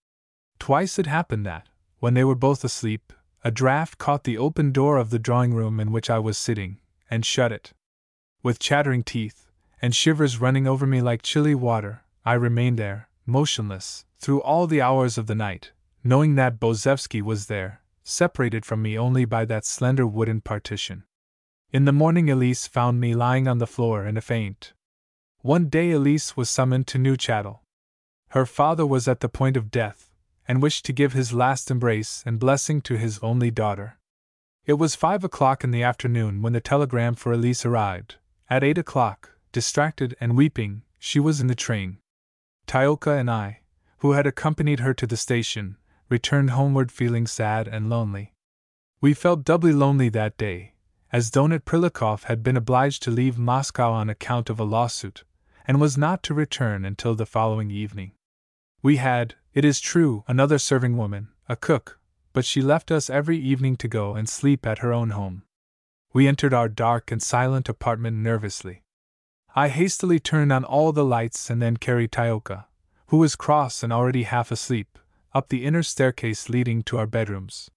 Twice it happened that, when they were both asleep, a draught caught the open door of the drawing-room in which I was sitting, and shut it. With chattering teeth, and shivers running over me like chilly water, I remained there, motionless, through all the hours of the night, knowing that Bozevsky was there, separated from me only by that slender wooden partition. In the morning Elise found me lying on the floor in a faint. One day Elise was summoned to Neuchatel. Her father was at the point of death, and wished to give his last embrace and blessing to his only daughter. It was 5 o'clock in the afternoon when the telegram for Elise arrived. At 8 o'clock, distracted and weeping, she was in the train. Tioka and I, who had accompanied her to the station, returned homeward feeling sad and lonely. We felt doubly lonely that day, as Donat Prilikov had been obliged to leave Moscow on account of a lawsuit, and was not to return until the following evening. We had, it is true, another serving woman, a cook, but she left us every evening to go and sleep at her own home. We entered our dark and silent apartment nervously. I hastily turned on all the lights and then carried Tioka, who was cross and already half asleep, up the inner staircase leading to our bedrooms.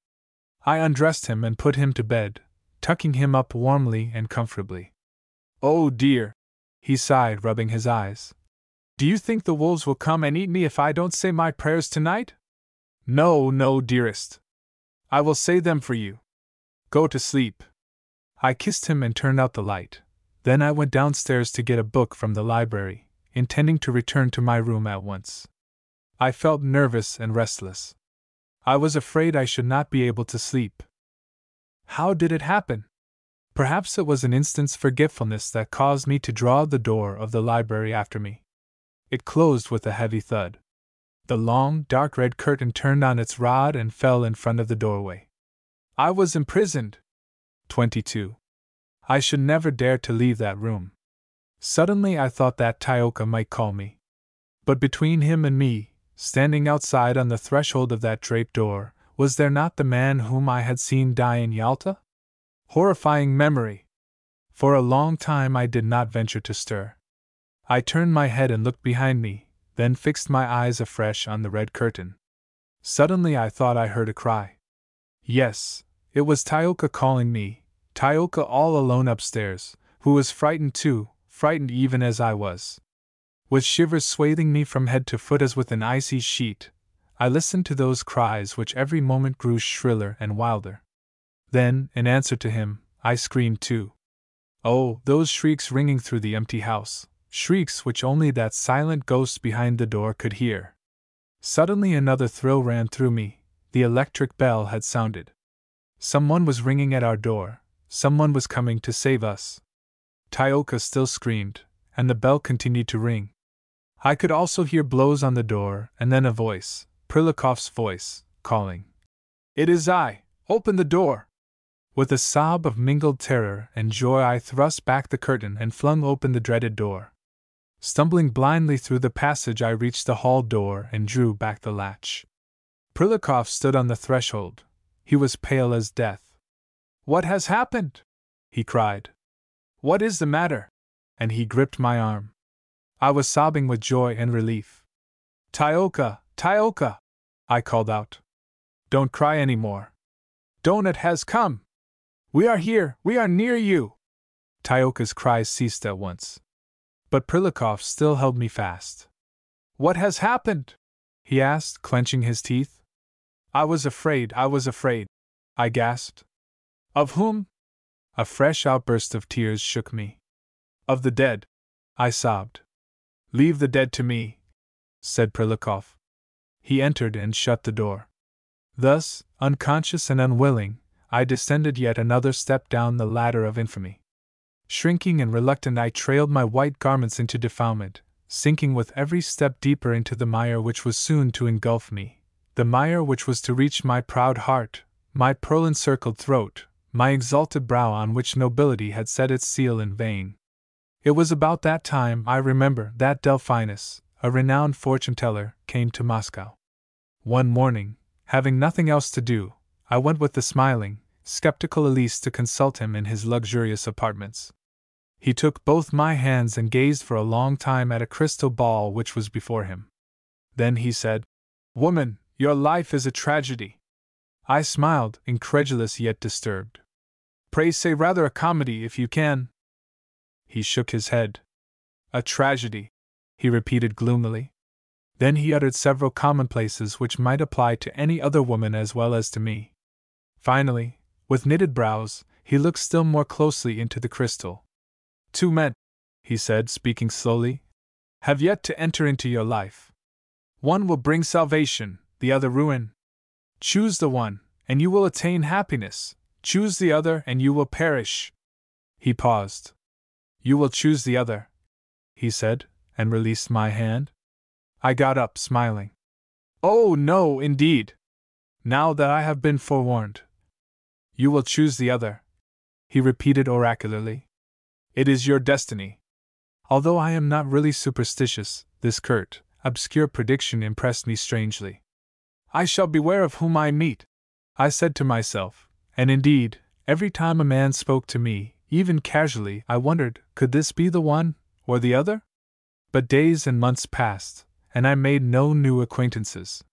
I undressed him and put him to bed, tucking him up warmly and comfortably. "Oh dear," he sighed, rubbing his eyes. "Do you think the wolves will come and eat me if I don't say my prayers tonight?" "No, no, dearest. I will say them for you. Go to sleep." I kissed him and turned out the light. Then I went downstairs to get a book from the library, intending to return to my room at once. I felt nervous and restless. I was afraid I should not be able to sleep. How did it happen? Perhaps it was an instant's forgetfulness that caused me to draw the door of the library after me. It closed with a heavy thud. The long, dark red curtain turned on its rod and fell in front of the doorway. I was imprisoned. 22. I should never dare to leave that room. Suddenly I thought that Tioka might call me. But between him and me, standing outside on the threshold of that draped door, was there not the man whom I had seen die in Yalta? Horrifying memory! For a long time I did not venture to stir. I turned my head and looked behind me, then fixed my eyes afresh on the red curtain. Suddenly I thought I heard a cry. Yes, it was Tioka calling me, Tioka all alone upstairs, who was frightened too, frightened even as I was. With shivers swathing me from head to foot as with an icy sheet, I listened to those cries which every moment grew shriller and wilder. Then, in answer to him, I screamed too. Oh, those shrieks ringing through the empty house, shrieks which only that silent ghost behind the door could hear. Suddenly another thrill ran through me. The electric bell had sounded. Someone was ringing at our door, someone was coming to save us. Tioka still screamed, and the bell continued to ring. I could also hear blows on the door, and then a voice, Prilikov's voice, calling. "It is I! Open the door!" With a sob of mingled terror and joy I thrust back the curtain and flung open the dreaded door. Stumbling blindly through the passage I reached the hall door and drew back the latch. Prilikov stood on the threshold. He was pale as death. "What has happened?" he cried. "What is the matter?" And he gripped my arm. I was sobbing with joy and relief. "Tioka, Tioka!" I called out. "Don't cry any more. Donut has come! We are here, we are near you!" Tioka's cries ceased at once. But Prilikov still held me fast. "What has happened?" he asked, clenching his teeth. I was afraid, I gasped. "Of whom?" A fresh outburst of tears shook me. "Of the dead," I sobbed. "Leave the dead to me," said Prilikov. He entered and shut the door. Thus, unconscious and unwilling, I descended yet another step down the ladder of infamy. Shrinking and reluctant, I trailed my white garments into defilement, sinking with every step deeper into the mire which was soon to engulf me, the mire which was to reach my proud heart, my pearl-encircled throat, my exalted brow on which nobility had set its seal in vain. It was about that time, I remember, that Delphinus, a renowned fortune-teller, came to Moscow. One morning, having nothing else to do, I went with the smiling, skeptical Elise to consult him in his luxurious apartments. He took both my hands and gazed for a long time at a crystal ball which was before him. Then he said, "Woman, your life is a tragedy." I smiled, incredulous yet disturbed. "Pray say rather a comedy if you can." He shook his head. "A tragedy," he repeated gloomily. Then he uttered several commonplaces which might apply to any other woman as well as to me. Finally, with knitted brows, he looked still more closely into the crystal. "Two men," he said, speaking slowly, "have yet to enter into your life. One will bring salvation, the other ruin. Choose the one, and you will attain happiness. Choose the other, and you will perish." He paused. "You will choose the other," he said, and released my hand. I got up, smiling. "Oh, no, indeed! Now that I have been forewarned." "You will choose the other," he repeated oracularly. "It is your destiny." Although I am not really superstitious, this curt, obscure prediction impressed me strangely. "I shall beware of whom I meet," I said to myself, and indeed, every time a man spoke to me, even casually, I wondered, could this be the one, or the other? But days and months passed, and I made no new acquaintances.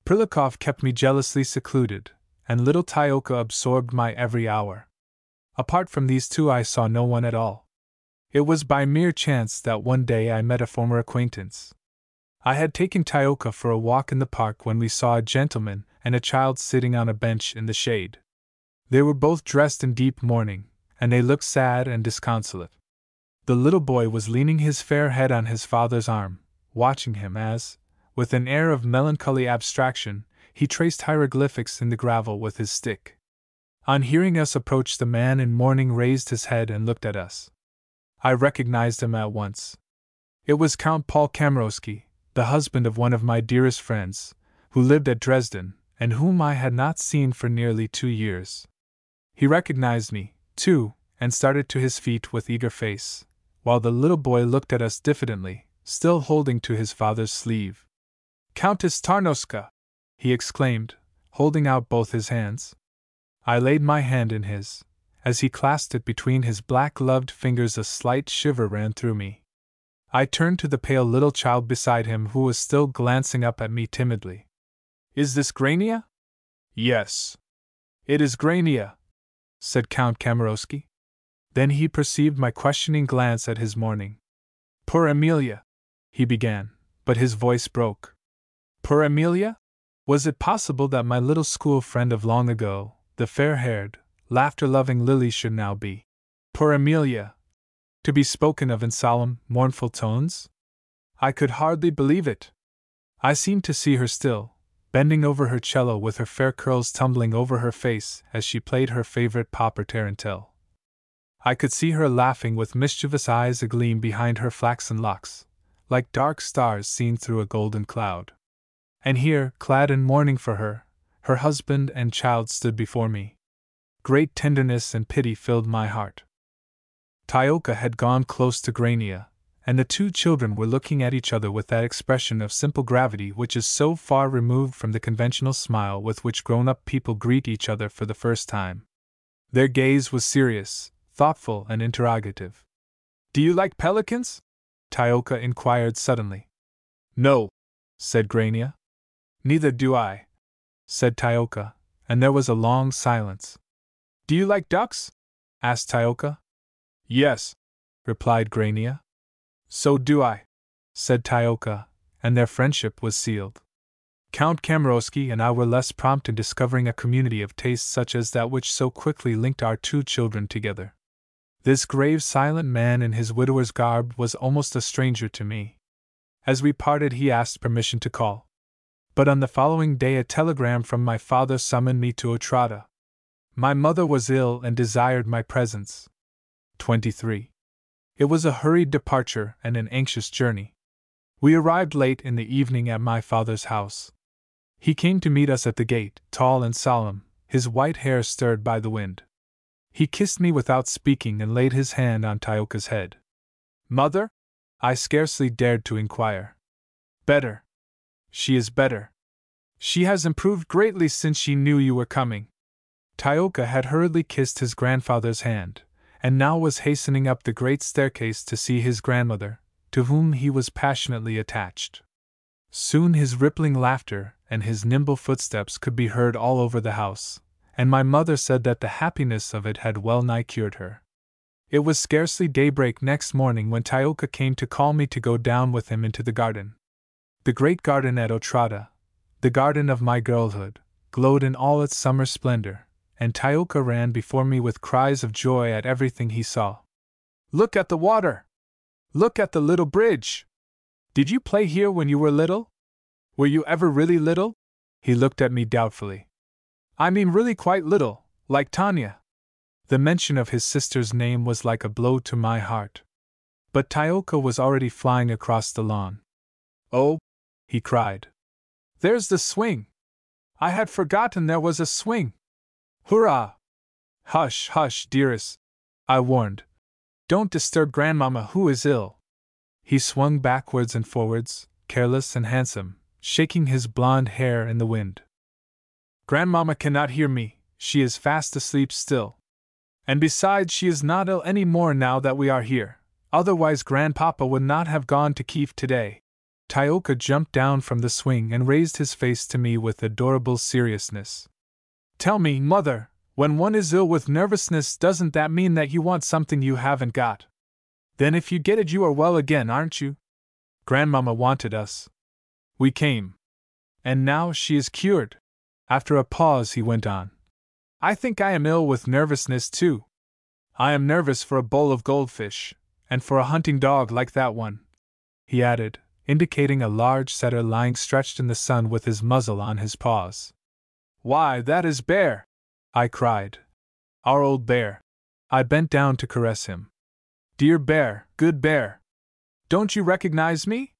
Prilikov kept me jealously secluded, and little Tioka absorbed my every hour. Apart from these two, I saw no one at all. It was by mere chance that one day I met a former acquaintance. I had taken Tioka for a walk in the park when we saw a gentleman and a child sitting on a bench in the shade. They were both dressed in deep mourning, and they looked sad and disconsolate. The little boy was leaning his fair head on his father's arm, watching him as, with an air of melancholy abstraction, he traced hieroglyphics in the gravel with his stick. On hearing us approach, the man in mourning raised his head and looked at us. I recognized him at once. It was Count Paul Kamarowski, the husband of one of my dearest friends, who lived at Dresden, and whom I had not seen for nearly 2 years. He recognized me, too, and started to his feet with eager face, while the little boy looked at us diffidently, still holding to his father's sleeve. "Countess Tarnowska!" he exclaimed, holding out both his hands. I laid my hand in his. As he clasped it between his black-gloved fingers, a slight shiver ran through me. I turned to the pale little child beside him, who was still glancing up at me timidly. "Is this Grania?" "Yes. It is Grania," said Count Kamarowski. Then he perceived my questioning glance at his mourning. "Poor Amelia," he began, but his voice broke. Poor Amelia? Was it possible that my little school friend of long ago, the fair-haired, laughter-loving Lily, should now be poor Amelia, to be spoken of in solemn, mournful tones? I could hardly believe it. I seemed to see her still, bending over her cello with her fair curls tumbling over her face as she played her favorite pauper tarantelle. I could see her laughing with mischievous eyes agleam behind her flaxen locks, like dark stars seen through a golden cloud. And here, clad in mourning for her husband and child stood before me. Great tenderness and pity filled my heart. Tioka had gone close to Grania, and the two children were looking at each other with that expression of simple gravity which is so far removed from the conventional smile with which grown-up people greet each other for the first time. Their gaze was serious, thoughtful and interrogative. "Do you like pelicans?" Tioka inquired suddenly. "No," said Grania. "Neither do I," said Tioka, and there was a long silence. "Do you like ducks?" asked Tioka. "Yes," replied Grania. "So do I," said Tioka, and their friendship was sealed. Count Kamarowski and I were less prompt in discovering a community of tastes such as that which so quickly linked our two children together. This grave, silent man in his widower's garb was almost a stranger to me. As we parted, he asked permission to call. But on the following day, a telegram from my father summoned me to Otrada. My mother was ill and desired my presence. 23. It was a hurried departure and an anxious journey. We arrived late in the evening at my father's house. He came to meet us at the gate, tall and solemn, his white hair stirred by the wind. He kissed me without speaking and laid his hand on Tioka's head. "Mother?" I scarcely dared to inquire. "Better. She is better. She has improved greatly since she knew you were coming." Tioka had hurriedly kissed his grandfather's hand, and now was hastening up the great staircase to see his grandmother, to whom he was passionately attached. Soon his rippling laughter and his nimble footsteps could be heard all over the house, and my mother said that the happiness of it had well nigh cured her. It was scarcely daybreak next morning when Tioka came to call me to go down with him into the garden. The great garden at Otrada, the garden of my girlhood, glowed in all its summer splendor, and Tioka ran before me with cries of joy at everything he saw. "Look at the water! Look at the little bridge! Did you play here when you were little? Were you ever really little?" He looked at me doubtfully. "I mean really quite little, like Tanya." The mention of his sister's name was like a blow to my heart. But Tioka was already flying across the lawn. "Oh!" he cried. "There's the swing! I had forgotten there was a swing! Hurrah!" "Hush, hush, dearest," I warned. "Don't disturb Grandmama, who is ill." He swung backwards and forwards, careless and handsome, shaking his blonde hair in the wind. "Grandmama cannot hear me, she is fast asleep still. And besides, she is not ill any more now that we are here, otherwise Grandpapa would not have gone to Kiev today." Tioka jumped down from the swing and raised his face to me with adorable seriousness. "Tell me, Mother, when one is ill with nervousness, doesn't that mean that you want something you haven't got? Then if you get it, you are well again, aren't you? Grandmama wanted us. We came. And now she is cured." After a pause, he went on. "I think I am ill with nervousness too. I am nervous for a bowl of goldfish, and for a hunting dog like that one," he added, indicating a large setter lying stretched in the sun with his muzzle on his paws. "Why, that is Bear!" I cried. "Our old Bear." I bent down to caress him. "Dear Bear, good Bear! Don't you recognize me?"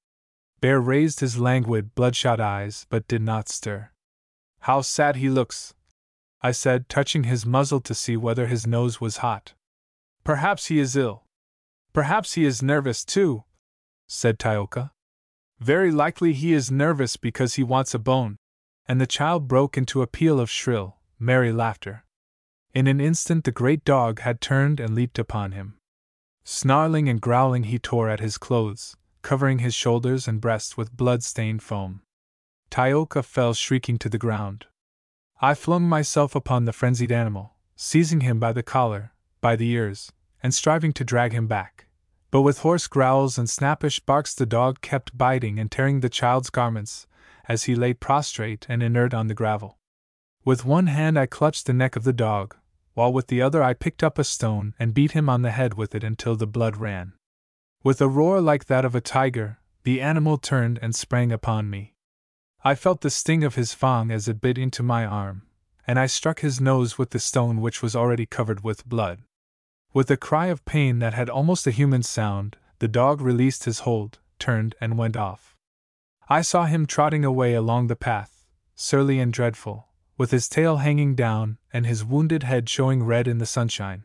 Bear raised his languid, bloodshot eyes, but did not stir. "How sad he looks," I said, touching his muzzle to see whether his nose was hot. "Perhaps he is ill. Perhaps he is nervous too," said Tioka. "Very likely he is nervous because he wants a bone." And the child broke into a peal of shrill, merry laughter. In an instant the great dog had turned and leaped upon him. Snarling and growling, he tore at his clothes, covering his shoulders and breast with blood-stained foam. Tioka fell shrieking to the ground. I flung myself upon the frenzied animal, seizing him by the collar, by the ears, and striving to drag him back. But with hoarse growls and snappish barks the dog kept biting and tearing the child's garments, as he lay prostrate and inert on the gravel. With one hand I clutched the neck of the dog, while with the other I picked up a stone and beat him on the head with it until the blood ran. With a roar like that of a tiger, the animal turned and sprang upon me. I felt the sting of his fang as it bit into my arm, and I struck his nose with the stone which was already covered with blood. With a cry of pain that had almost a human sound, the dog released his hold, turned, and went off. I saw him trotting away along the path, surly and dreadful, with his tail hanging down and his wounded head showing red in the sunshine.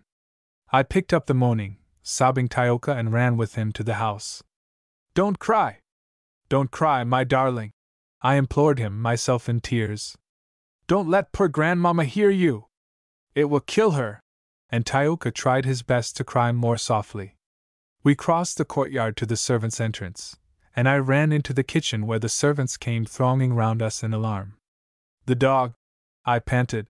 I picked up the moaning, sobbing Tioka and ran with him to the house. "Don't cry! Don't cry, my darling!" I implored him, myself in tears. "Don't let poor Grandmama hear you! It will kill her!" and Tioka tried his best to cry more softly. We crossed the courtyard to the servants' entrance, and I ran into the kitchen where the servants came thronging round us in alarm. "The dog," I panted.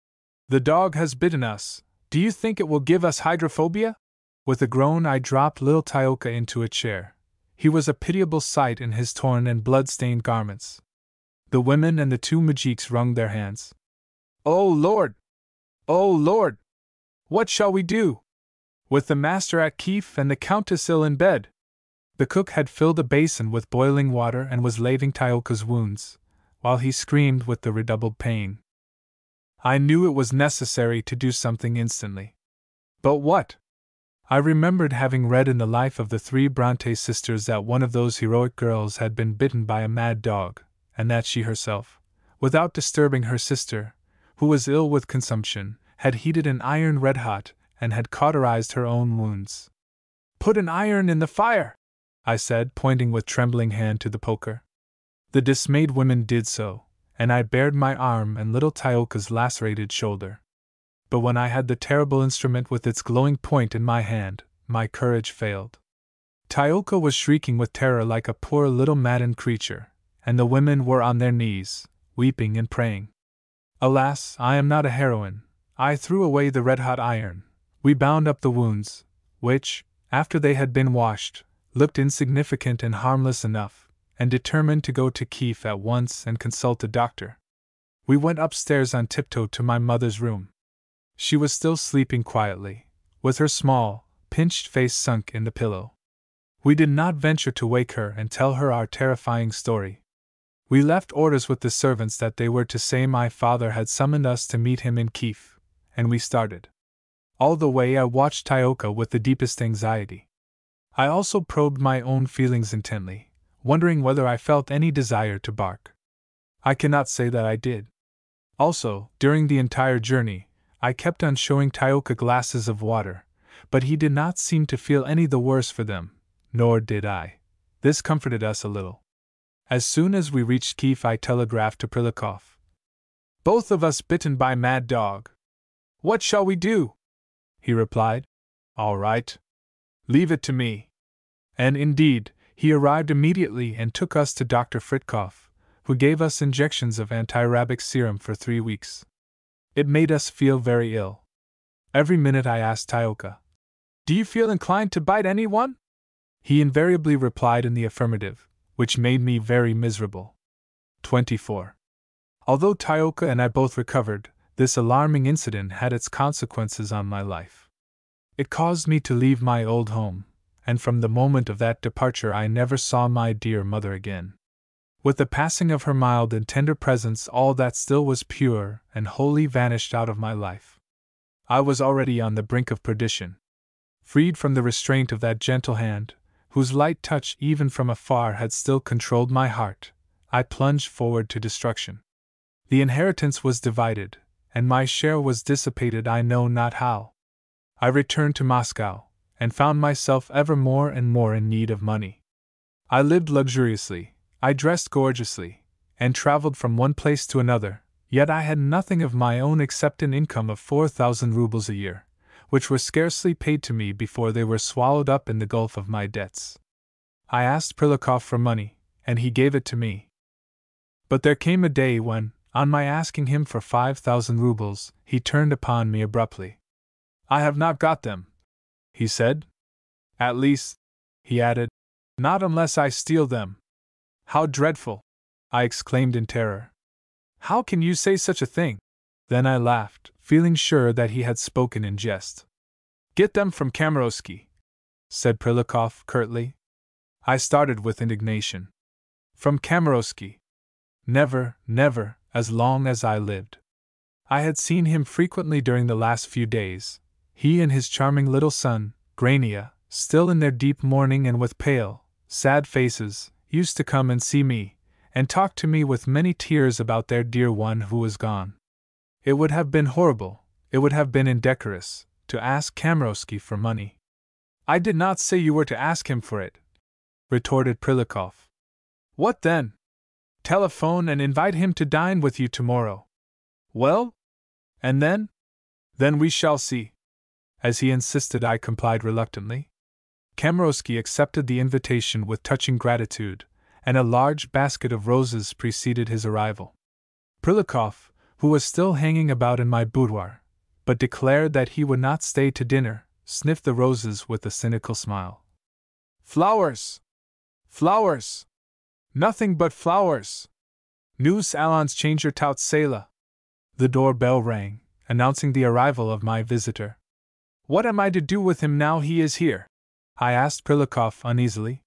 "The dog has bitten us. Do you think it will give us hydrophobia?" With a groan I dropped little Tioka into a chair. He was a pitiable sight in his torn and blood-stained garments. The women and the two mujiks wrung their hands. "Oh Lord! Oh Lord! What shall we do? With the master at Kiev and the Countess ill in bed." The cook had filled a basin with boiling water and was laving Tioka's wounds, while he screamed with the redoubled pain. I knew it was necessary to do something instantly. But what? I remembered having read in the life of the three Bronte sisters that one of those heroic girls had been bitten by a mad dog, and that she herself, without disturbing her sister, who was ill with consumption, had heated an iron red-hot and had cauterized her own wounds. "Put an iron in the fire," I said, pointing with trembling hand to the poker. The dismayed women did so, and I bared my arm and little Tioka's lacerated shoulder. But when I had the terrible instrument with its glowing point in my hand, my courage failed. Tioka was shrieking with terror like a poor little maddened creature, and the women were on their knees, weeping and praying. Alas, I am not a heroine. I threw away the red-hot iron. We bound up the wounds, which, after they had been washed, looked insignificant and harmless enough, and determined to go to Kiev at once and consult a doctor. We went upstairs on tiptoe to my mother's room. She was still sleeping quietly, with her small, pinched face sunk in the pillow. We did not venture to wake her and tell her our terrifying story. We left orders with the servants that they were to say my father had summoned us to meet him in Kiev, and we started. All the way I watched Tioka with the deepest anxiety. I also probed my own feelings intently, wondering whether I felt any desire to bark. I cannot say that I did. Also, during the entire journey, I kept on showing Tioka glasses of water, but he did not seem to feel any the worse for them, nor did I. This comforted us a little. As soon as we reached Kiev, I telegraphed to Prilikov. "Both of us bitten by mad dog. What shall we do?" He replied, "All right. Leave it to me." And indeed, he arrived immediately and took us to Dr. Fritkov, who gave us injections of anti-rabic serum for 3 weeks. It made us feel very ill. Every minute I asked Tioka, "Do you feel inclined to bite anyone?" He invariably replied in the affirmative, which made me very miserable. 24. Although Tioka and I both recovered, this alarming incident had its consequences on my life. It caused me to leave my old home, and from the moment of that departure I never saw my dear mother again. With the passing of her mild and tender presence, all that still was pure and holy vanished out of my life. I was already on the brink of perdition. Freed from the restraint of that gentle hand, whose light touch even from afar had still controlled my heart, I plunged forward to destruction. The inheritance was divided, and my share was dissipated I know not how. I returned to Moscow, and found myself ever more and more in need of money. I lived luxuriously, I dressed gorgeously, and traveled from one place to another, yet I had nothing of my own except an income of 4,000 rubles a year, which were scarcely paid to me before they were swallowed up in the gulf of my debts. I asked Prilikov for money, and he gave it to me. But there came a day when, on my asking him for 5,000 rubles, he turned upon me abruptly. "I have not got them," he said. "At least," he added, "not unless I steal them." "How dreadful!" I exclaimed in terror. "How can you say such a thing?" Then I laughed, feeling sure that he had spoken in jest. "Get them from Kamarowski," said Prilikov curtly. I started with indignation. From Kamarowski? Never, never, as long as I lived. I had seen him frequently during the last few days, he and his charming little son, Grania, still in their deep mourning and with pale, sad faces, used to come and see me, and talk to me with many tears about their dear one who was gone. It would have been horrible, it would have been indecorous, to ask Kamarowski for money. "I did not say you were to ask him for it," retorted Prilikov. "What then? Telephone and invite him to dine with you tomorrow." "Well? And then?" "Then we shall see." As he insisted, I complied reluctantly. Kamarowski accepted the invitation with touching gratitude, and a large basket of roses preceded his arrival. Prilikov, who was still hanging about in my boudoir, but declared that he would not stay to dinner, sniffed the roses with a cynical smile. Flowers! Flowers! Nothing but flowers! Nous allons changer tout cela. The doorbell rang, announcing the arrival of my visitor. What am I to do with him now he is here? I asked Prilikov uneasily.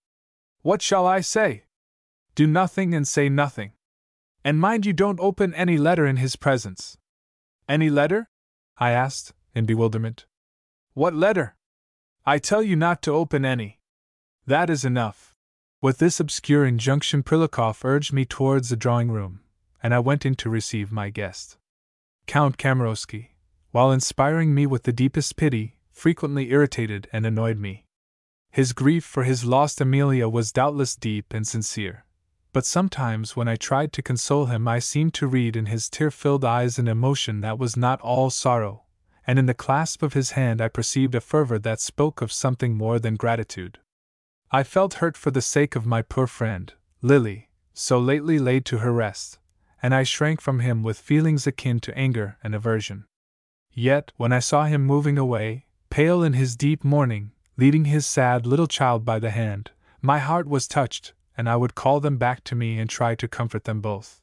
What shall I say? Do nothing and say nothing. And mind you don't open any letter in his presence. Any letter? I asked, in bewilderment. What letter? I tell you not to open any. That is enough. With this obscure injunction, Prilikov urged me towards the drawing room, and I went in to receive my guest. Count Kamarowski, while inspiring me with the deepest pity, frequently irritated and annoyed me. His grief for his lost Amelia was doubtless deep and sincere, but sometimes when I tried to console him I seemed to read in his tear-filled eyes an emotion that was not all sorrow, and in the clasp of his hand I perceived a fervor that spoke of something more than gratitude. I felt hurt for the sake of my poor friend, Lily, so lately laid to her rest, and I shrank from him with feelings akin to anger and aversion. Yet, when I saw him moving away, pale in his deep mourning, leading his sad little child by the hand, my heart was touched, and I would call them back to me and try to comfort them both.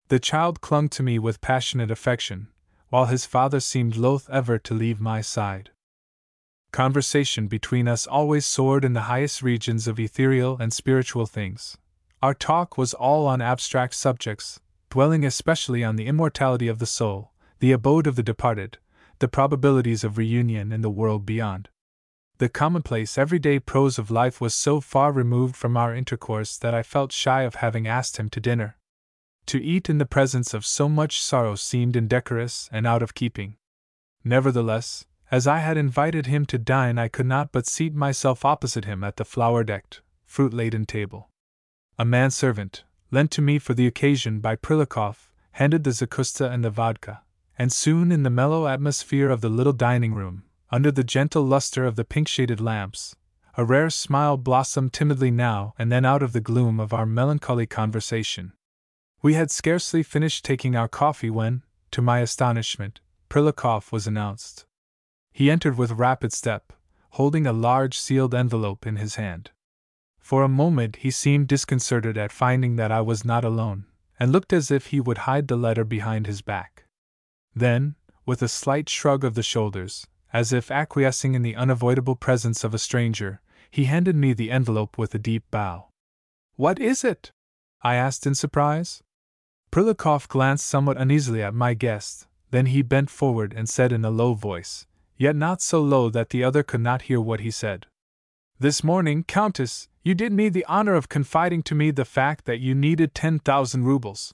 The child clung to me with passionate affection, while his father seemed loath ever to leave my side. Conversation between us always soared in the highest regions of ethereal and spiritual things. Our talk was all on abstract subjects, dwelling especially on the immortality of the soul, the abode of the departed, the probabilities of reunion in the world beyond. The commonplace everyday prose of life was so far removed from our intercourse that I felt shy of having asked him to dinner. To eat in the presence of so much sorrow seemed indecorous and out of keeping. Nevertheless, as I had invited him to dine, I could not but seat myself opposite him at the flower-decked, fruit-laden table. A manservant, lent to me for the occasion by Prilikov, handed the zakusta and the vodka, and soon in the mellow atmosphere of the little dining-room, under the gentle luster of the pink-shaded lamps, a rare smile blossomed timidly now and then out of the gloom of our melancholy conversation. We had scarcely finished taking our coffee when, to my astonishment, Prilikov was announced. He entered with rapid step, holding a large sealed envelope in his hand. For a moment he seemed disconcerted at finding that I was not alone, and looked as if he would hide the letter behind his back. Then, with a slight shrug of the shoulders, as if acquiescing in the unavoidable presence of a stranger, he handed me the envelope with a deep bow. What is it? I asked in surprise. Prilikov glanced somewhat uneasily at my guest, then he bent forward and said in a low voice, yet not so low that the other could not hear what he said. This morning, Countess, you did me the honor of confiding to me the fact that you needed 10,000 rubles.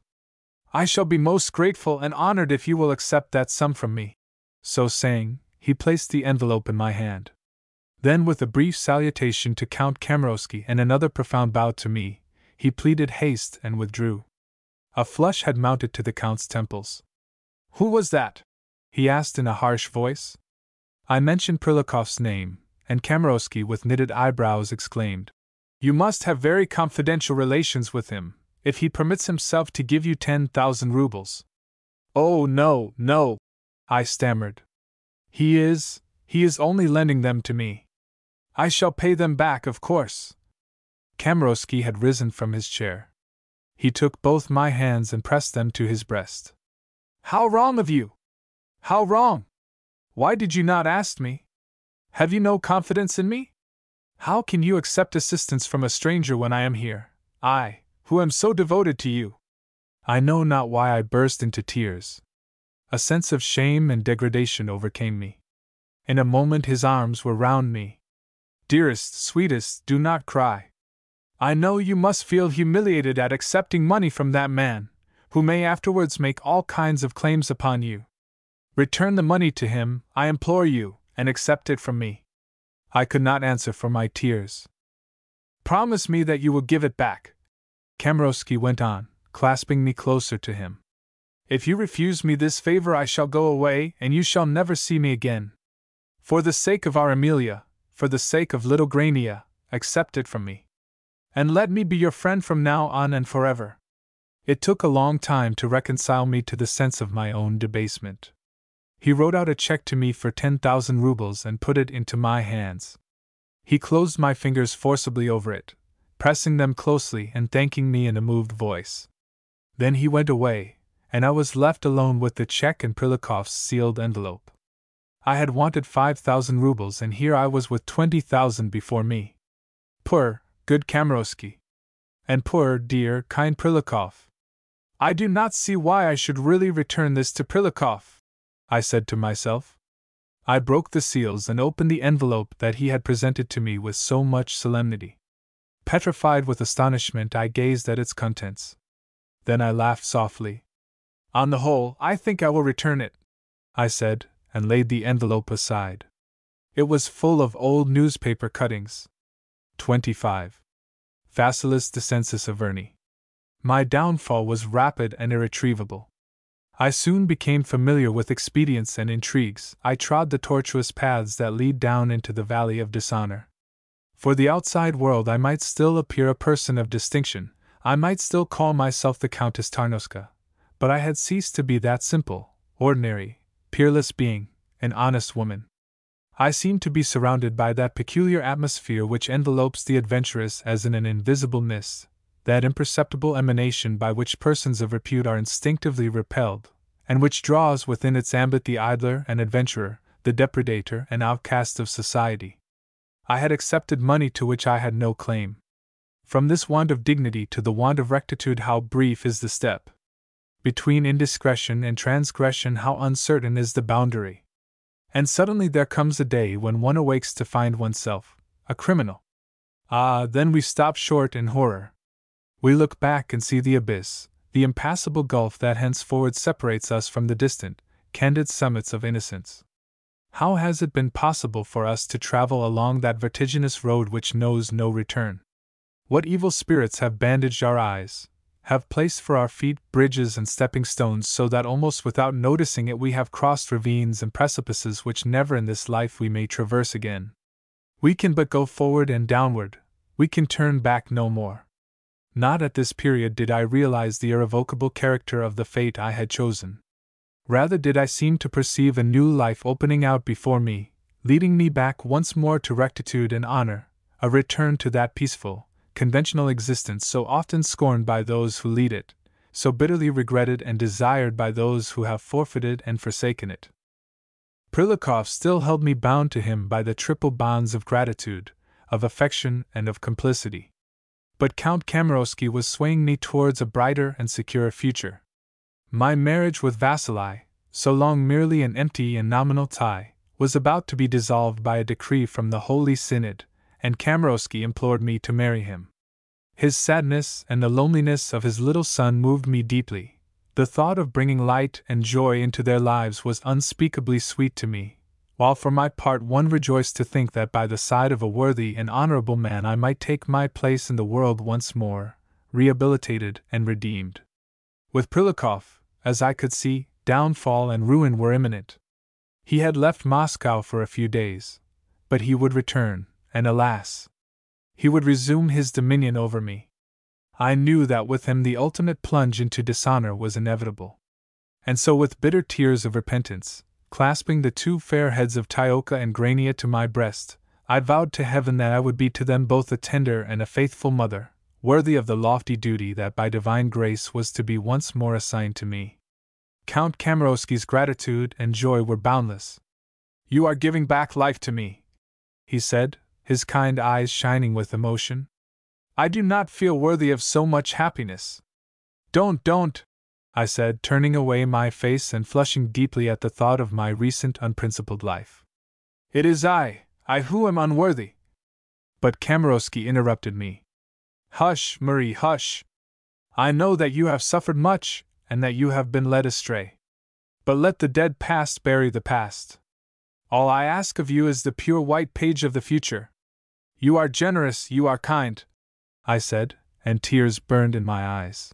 I shall be most grateful and honored if you will accept that sum from me. So saying, he placed the envelope in my hand. Then, with a brief salutation to Count Kamarowski and another profound bow to me, he pleaded haste and withdrew. A flush had mounted to the Count's temples. Who was that? He asked in a harsh voice. I mentioned Prilikov's name, and Kamarowski with knitted eyebrows exclaimed, You must have very confidential relations with him, if he permits himself to give you 10,000 rubles. Oh, no, no, I stammered. He is only lending them to me. I shall pay them back, of course. Kamarowski had risen from his chair. He took both my hands and pressed them to his breast. How wrong of you! How wrong! Why did you not ask me? Have you no confidence in me? How can you accept assistance from a stranger when I am here, I, who am so devoted to you? I know not why I burst into tears. A sense of shame and degradation overcame me. In a moment his arms were round me. Dearest, sweetest, do not cry. I know you must feel humiliated at accepting money from that man, who may afterwards make all kinds of claims upon you. Return the money to him, I implore you, and accept it from me. I could not answer for my tears. Promise me that you will give it back, Kamarowski went on, clasping me closer to him. If you refuse me this favor, I shall go away, and you shall never see me again. For the sake of our Amelia, for the sake of little Grania, accept it from me. And let me be your friend from now on and forever. It took a long time to reconcile me to the sense of my own debasement. He wrote out a check to me for 10,000 rubles and put it into my hands. He closed my fingers forcibly over it, pressing them closely and thanking me in a moved voice. Then he went away, and I was left alone with the check and Prilukov's sealed envelope. I had wanted 5,000 rubles, and here I was with 20,000 before me. Poor, good Kamarowski. And poor, dear, kind Prilikov. I do not see why I should really return this to Prilikov, I said to myself. I broke the seals and opened the envelope that he had presented to me with so much solemnity. Petrified with astonishment, I gazed at its contents. Then I laughed softly. On the whole, I think I will return it, I said, and laid the envelope aside. It was full of old newspaper cuttings. 25. Facilis descensus Averni. My downfall was rapid and irretrievable. I soon became familiar with expedients and intrigues. I trod the tortuous paths that lead down into the valley of dishonor. For the outside world I might still appear a person of distinction, I might still call myself the Countess Tarnowska, but I had ceased to be that simple, ordinary, peerless being, an honest woman. I seemed to be surrounded by that peculiar atmosphere which envelopes the adventurous as in an invisible mist, that imperceptible emanation by which persons of repute are instinctively repelled, and which draws within its ambit the idler and adventurer, the depredator and outcast of society. I had accepted money to which I had no claim. From this want of dignity to the want of rectitude, how brief is the step! Between indiscretion and transgression, how uncertain is the boundary! And suddenly there comes a day when one awakes to find oneself a criminal. Ah, then we stop short in horror. We look back and see the abyss, the impassable gulf that henceforward separates us from the distant, candid summits of innocence. How has it been possible for us to travel along that vertiginous road which knows no return? What evil spirits have bandaged our eyes, have placed for our feet bridges and stepping stones, so that almost without noticing it we have crossed ravines and precipices which never in this life we may traverse again? We can but go forward and downward, we can turn back no more. Not at this period did I realize the irrevocable character of the fate I had chosen. Rather did I seem to perceive a new life opening out before me, leading me back once more to rectitude and honor, a return to that peaceful, conventional existence so often scorned by those who lead it, so bitterly regretted and desired by those who have forfeited and forsaken it. Prilikov still held me bound to him by the triple bonds of gratitude, of affection, and of complicity. But Count Kamarowski was swaying me towards a brighter and securer future. My marriage with Vasili, so long merely an empty and nominal tie, was about to be dissolved by a decree from the Holy Synod, and Kamarowski implored me to marry him. His sadness and the loneliness of his little son moved me deeply. The thought of bringing light and joy into their lives was unspeakably sweet to me, while for my part one rejoiced to think that by the side of a worthy and honorable man I might take my place in the world once more, rehabilitated and redeemed. With Prilikov, as I could see, downfall and ruin were imminent. He had left Moscow for a few days, but he would return, and alas! He would resume his dominion over me. I knew that with him the ultimate plunge into dishonor was inevitable. And so with bitter tears of repentance, clasping the two fair heads of Tyoka and Grania to my breast, I vowed to heaven that I would be to them both a tender and a faithful mother, worthy of the lofty duty that by divine grace was to be once more assigned to me. Count Kamarowski's gratitude and joy were boundless. "You are giving back life to me," he said, his kind eyes shining with emotion. "I do not feel worthy of so much happiness." Don't, I said, turning away my face and flushing deeply at the thought of my recent unprincipled life. "It is I who am unworthy." But Kamarowski interrupted me. "Hush, Marie, hush. I know that you have suffered much, and that you have been led astray. But let the dead past bury the past. All I ask of you is the pure white page of the future. You are generous, you are kind," I said, and tears burned in my eyes.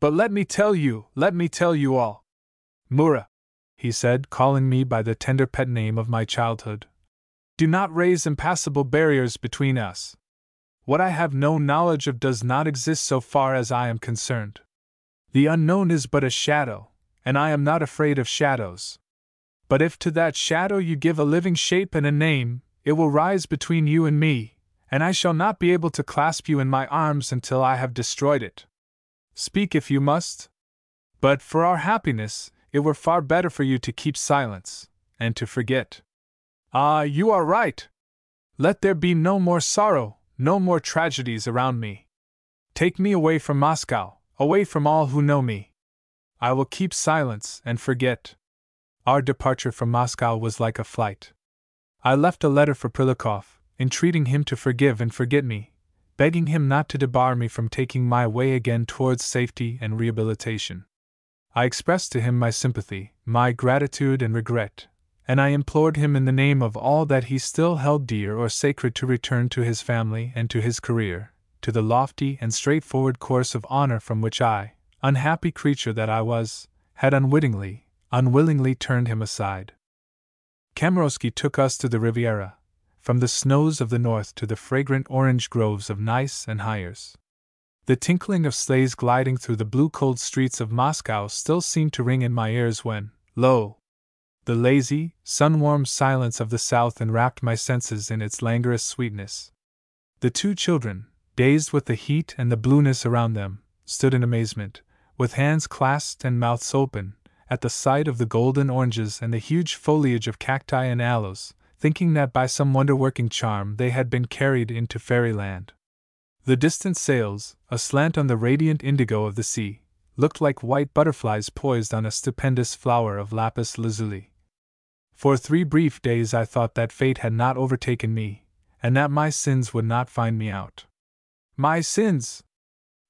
"But let me tell you all. Mura," he said, calling me by the tender pet name of my childhood, Do not raise impassable barriers between us. What I have no knowledge of does not exist so far as I am concerned. The unknown is but a shadow, and I am not afraid of shadows. But if to that shadow you give a living shape and a name, it will rise between you and me, and I shall not be able to clasp you in my arms until I have destroyed it. Speak if you must. But for our happiness, it were far better for you to keep silence, and to forget. Ah, you are right! Let there be no more sorrow, no more tragedies around me. Take me away from Moscow, away from all who know me. I will keep silence and forget. Our departure from Moscow was like a flight. I left a letter for Prilikov, entreating him to forgive and forget me, begging him not to debar me from taking my way again towards safety and rehabilitation. I expressed to him my sympathy, my gratitude and regret, and I implored him in the name of all that he still held dear or sacred to return to his family and to his career, to the lofty and straightforward course of honor from which I, unhappy creature that I was, had unwillingly turned him aside. Kamarowski took us to the Riviera, from the snows of the north to the fragrant orange groves of Nice and Hyères. The tinkling of sleighs gliding through the blue cold streets of Moscow still seemed to ring in my ears when, lo! The lazy, sun-warmed silence of the south enwrapped my senses in its languorous sweetness. The two children, dazed with the heat and the blueness around them, stood in amazement, with hands clasped and mouths open, at the sight of the golden oranges and the huge foliage of cacti and aloes, thinking that by some wonder-working charm they had been carried into fairyland. The distant sails, aslant on the radiant indigo of the sea, looked like white butterflies poised on a stupendous flower of lapis lazuli. For 3 brief days I thought that fate had not overtaken me, and that my sins would not find me out. My sins!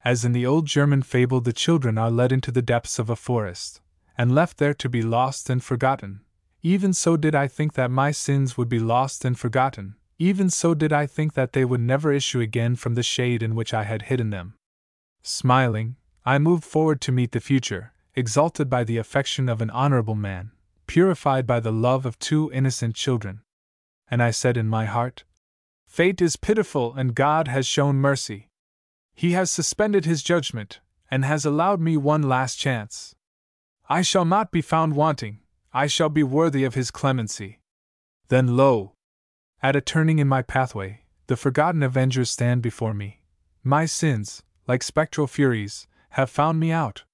As in the old German fable, the children are led into the depths of a forest, and left there to be lost and forgotten. Even so did I think that my sins would be lost and forgotten, even so did I think that they would never issue again from the shade in which I had hidden them. Smiling, I moved forward to meet the future, exalted by the affection of an honorable man, purified by the love of 2 innocent children. And I said in my heart, Fate is pitiful and God has shown mercy. He has suspended his judgment, and has allowed me one last chance. I shall not be found wanting, I shall be worthy of his clemency. Then lo! At a turning in my pathway, the forgotten avengers stand before me. My sins, like spectral furies, have found me out.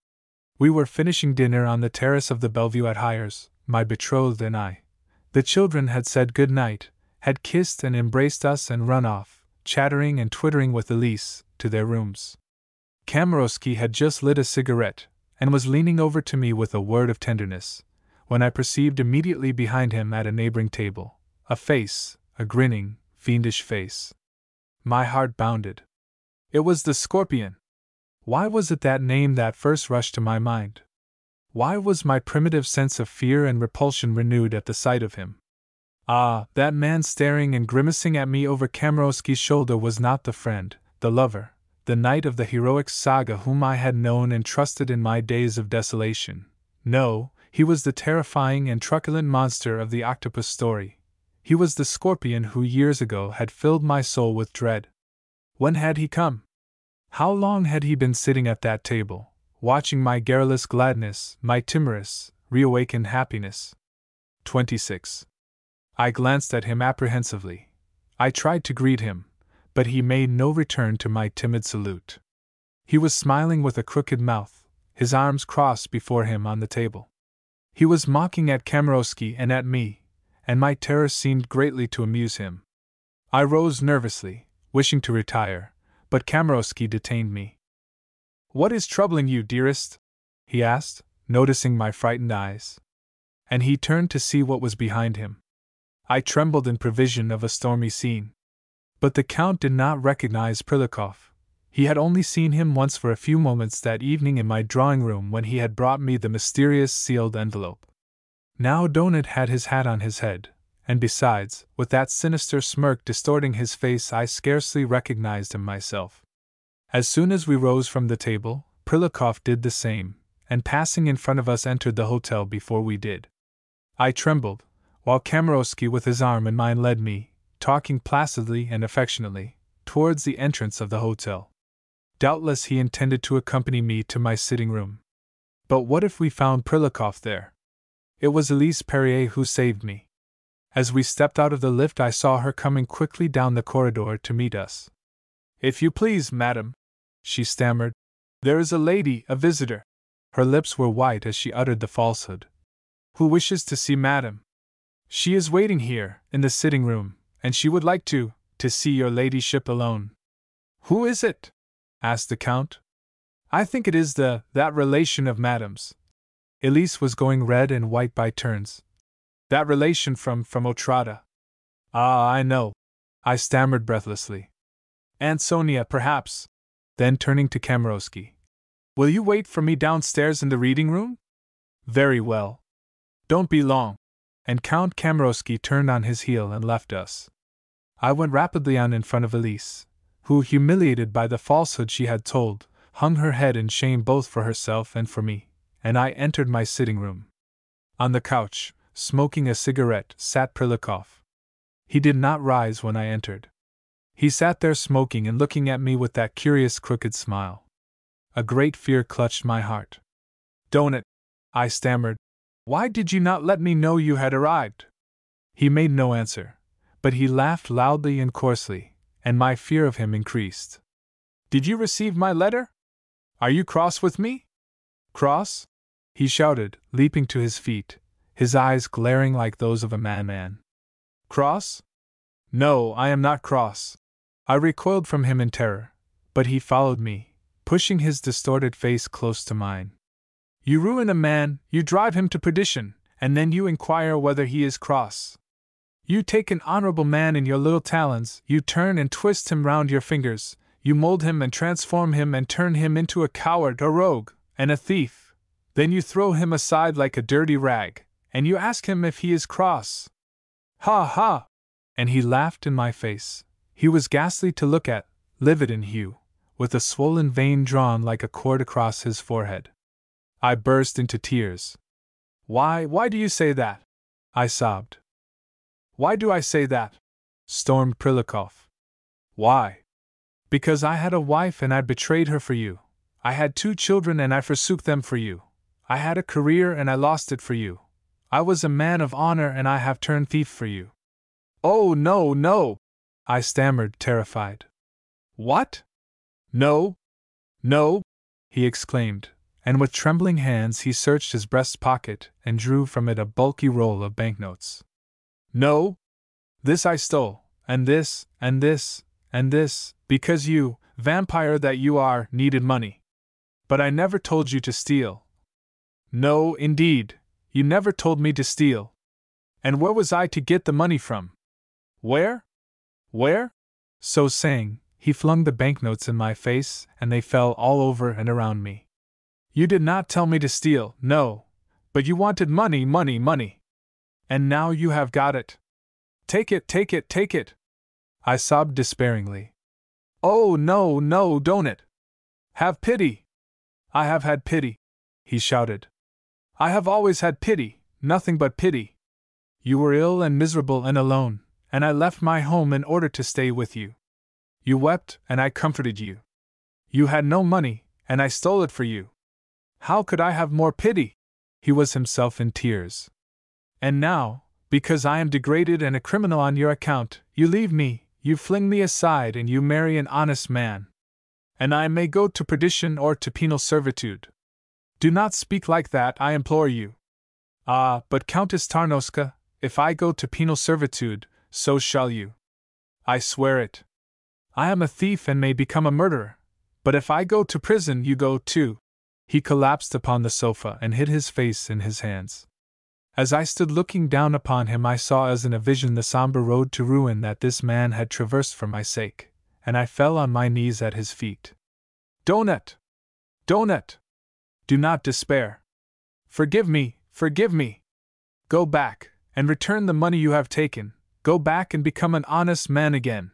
We were finishing dinner on the terrace of the Bellevue at Hyères, my betrothed and I. The children had said good night, had kissed and embraced us and run off, chattering and twittering with Elise, to their rooms. Kamarowski had just lit a cigarette, and was leaning over to me with a word of tenderness, when I perceived immediately behind him at a neighboring table, a face, a grinning, fiendish face. My heart bounded. It was the Scorpion! Why was it that name that first rushed to my mind? Why was my primitive sense of fear and repulsion renewed at the sight of him? Ah, that man staring and grimacing at me over Kamarowski's shoulder was not the friend, the lover, the knight of the heroic saga whom I had known and trusted in my days of desolation. No, he was the terrifying and truculent monster of the octopus story. He was the Scorpion who years ago had filled my soul with dread. When had he come? How long had he been sitting at that table, watching my garrulous gladness, my timorous, reawakened happiness? 26. I glanced at him apprehensively. I tried to greet him, but he made no return to my timid salute. He was smiling with a crooked mouth, his arms crossed before him on the table. He was mocking at Kamarowski and at me, and my terror seemed greatly to amuse him. I rose nervously, wishing to retire, but Kamarowski detained me. "What is troubling you, dearest?" he asked, noticing my frightened eyes. And he turned to see what was behind him. I trembled in prevision of a stormy scene. But the Count did not recognize Prilikov. He had only seen him once for a few moments that evening in my drawing room when he had brought me the mysterious sealed envelope. Now Donat had his hat on his head, and besides, with that sinister smirk distorting his face, I scarcely recognized him myself. As soon as we rose from the table, Prilikov did the same, and passing in front of us entered the hotel before we did. I trembled, while Kamarowski with his arm in mine led me, talking placidly and affectionately, towards the entrance of the hotel. Doubtless he intended to accompany me to my sitting room. But what if we found Prilukoff there? It was Elise Perrier who saved me. As we stepped out of the lift, I saw her coming quickly down the corridor to meet us. "If you please, madam," she stammered, "there is a lady, a visitor." Her lips were white as she uttered the falsehood. "Who wishes to see madam? She is waiting here, in the sitting room, and she would like to see your ladyship alone." "Who is it?" asked the Count. "I think it is that relation of madam's." Elise was going red and white by turns. "That relation from Otrada." "Ah, I know," I stammered breathlessly. "Aunt Sonia, perhaps." Then turning to Kamarowski. "Will you wait for me downstairs in the reading room?" "Very well. Don't be long." And Count Kamarowski turned on his heel and left us. I went rapidly on in front of Elise, who, humiliated by the falsehood she had told, hung her head in shame both for herself and for me, and I entered my sitting room. On the couch, smoking a cigarette, sat Prilukoff. He did not rise when I entered. He sat there smoking and looking at me with that curious crooked smile. A great fear clutched my heart. "Don't," I stammered. "Why did you not let me know you had arrived?" He made no answer, but he laughed loudly and coarsely, and my fear of him increased. "Did you receive my letter? Are you cross with me?" "Cross?" he shouted, leaping to his feet, his eyes glaring like those of a madman. "Cross? No, I am not cross." I recoiled from him in terror, but he followed me, pushing his distorted face close to mine. "You ruin a man, you drive him to perdition, and then you inquire whether he is cross. You take an honorable man in your little talons, you turn and twist him round your fingers, you mold him and transform him and turn him into a coward, a rogue, and a thief. Then you throw him aside like a dirty rag, and you ask him if he is cross. Ha ha!" And he laughed in my face. He was ghastly to look at, livid in hue, with a swollen vein drawn like a cord across his forehead. I burst into tears. Why do you say that?" I sobbed. "Why do I say that?" stormed Prilukoff. "Why? Because I had a wife and I betrayed her for you. I had 2 children and I forsook them for you. I had a career and I lost it for you. I was a man of honor and I have turned thief for you." "Oh, no, no!" I stammered, terrified. "What? No, no!" he exclaimed, and with trembling hands he searched his breast pocket and drew from it a bulky roll of banknotes. "No! This I stole, and this, and this, and this, because you, vampire that you are, needed money. But I never told you to steal. No, indeed, you never told me to steal. And where was I to get the money from? Where? Where?" So saying, he flung the banknotes in my face, and they fell all over and around me. "You did not tell me to steal, no, but you wanted money, money, money. And now you have got it. Take it, take it, take it!" I sobbed despairingly. "Oh, no, no, don't it! Have pity!" "I have had pity," he shouted. "I have always had pity, nothing but pity. You were ill and miserable and alone, and I left my home in order to stay with you. You wept, and I comforted you. You had no money, and I stole it for you. How could I have more pity?" He was himself in tears. "And now, because I am degraded and a criminal on your account, you leave me, you fling me aside, and you marry an honest man. And I may go to perdition or to penal servitude. Do not speak like that, I implore you." "Ah, but Countess Tarnowska, if I go to penal servitude, so shall you. I swear it. I am a thief and may become a murderer, but if I go to prison, you go too." He collapsed upon the sofa and hid his face in his hands. As I stood looking down upon him, I saw as in a vision the somber road to ruin that this man had traversed for my sake, and I fell on my knees at his feet. "Donut! Donut! Do not despair. Forgive me, forgive me! Go back, and return the money you have taken. Go back and become an honest man again."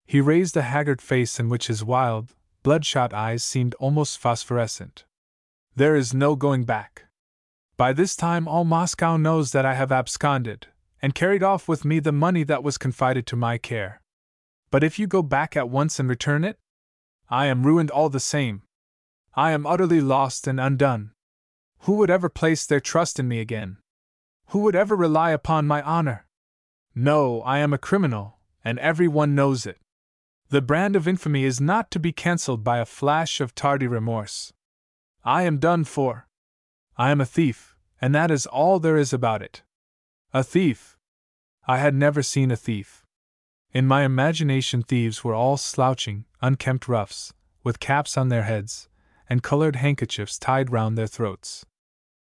He raised a haggard face in which his wild, bloodshot eyes seemed almost phosphorescent. "There is no going back. By this time all Moscow knows that I have absconded, and carried off with me the money that was confided to my care. But if you go back at once and return it, I am ruined all the same. I am utterly lost and undone. Who would ever place their trust in me again? Who would ever rely upon my honor? No, I am a criminal, and every one knows it. The brand of infamy is not to be cancelled by a flash of tardy remorse. I am done for. I am a thief, and that is all there is about it. A thief. I had never seen a thief. In my imagination, thieves were all slouching, unkempt roughs, with caps on their heads, and colored handkerchiefs tied round their throats.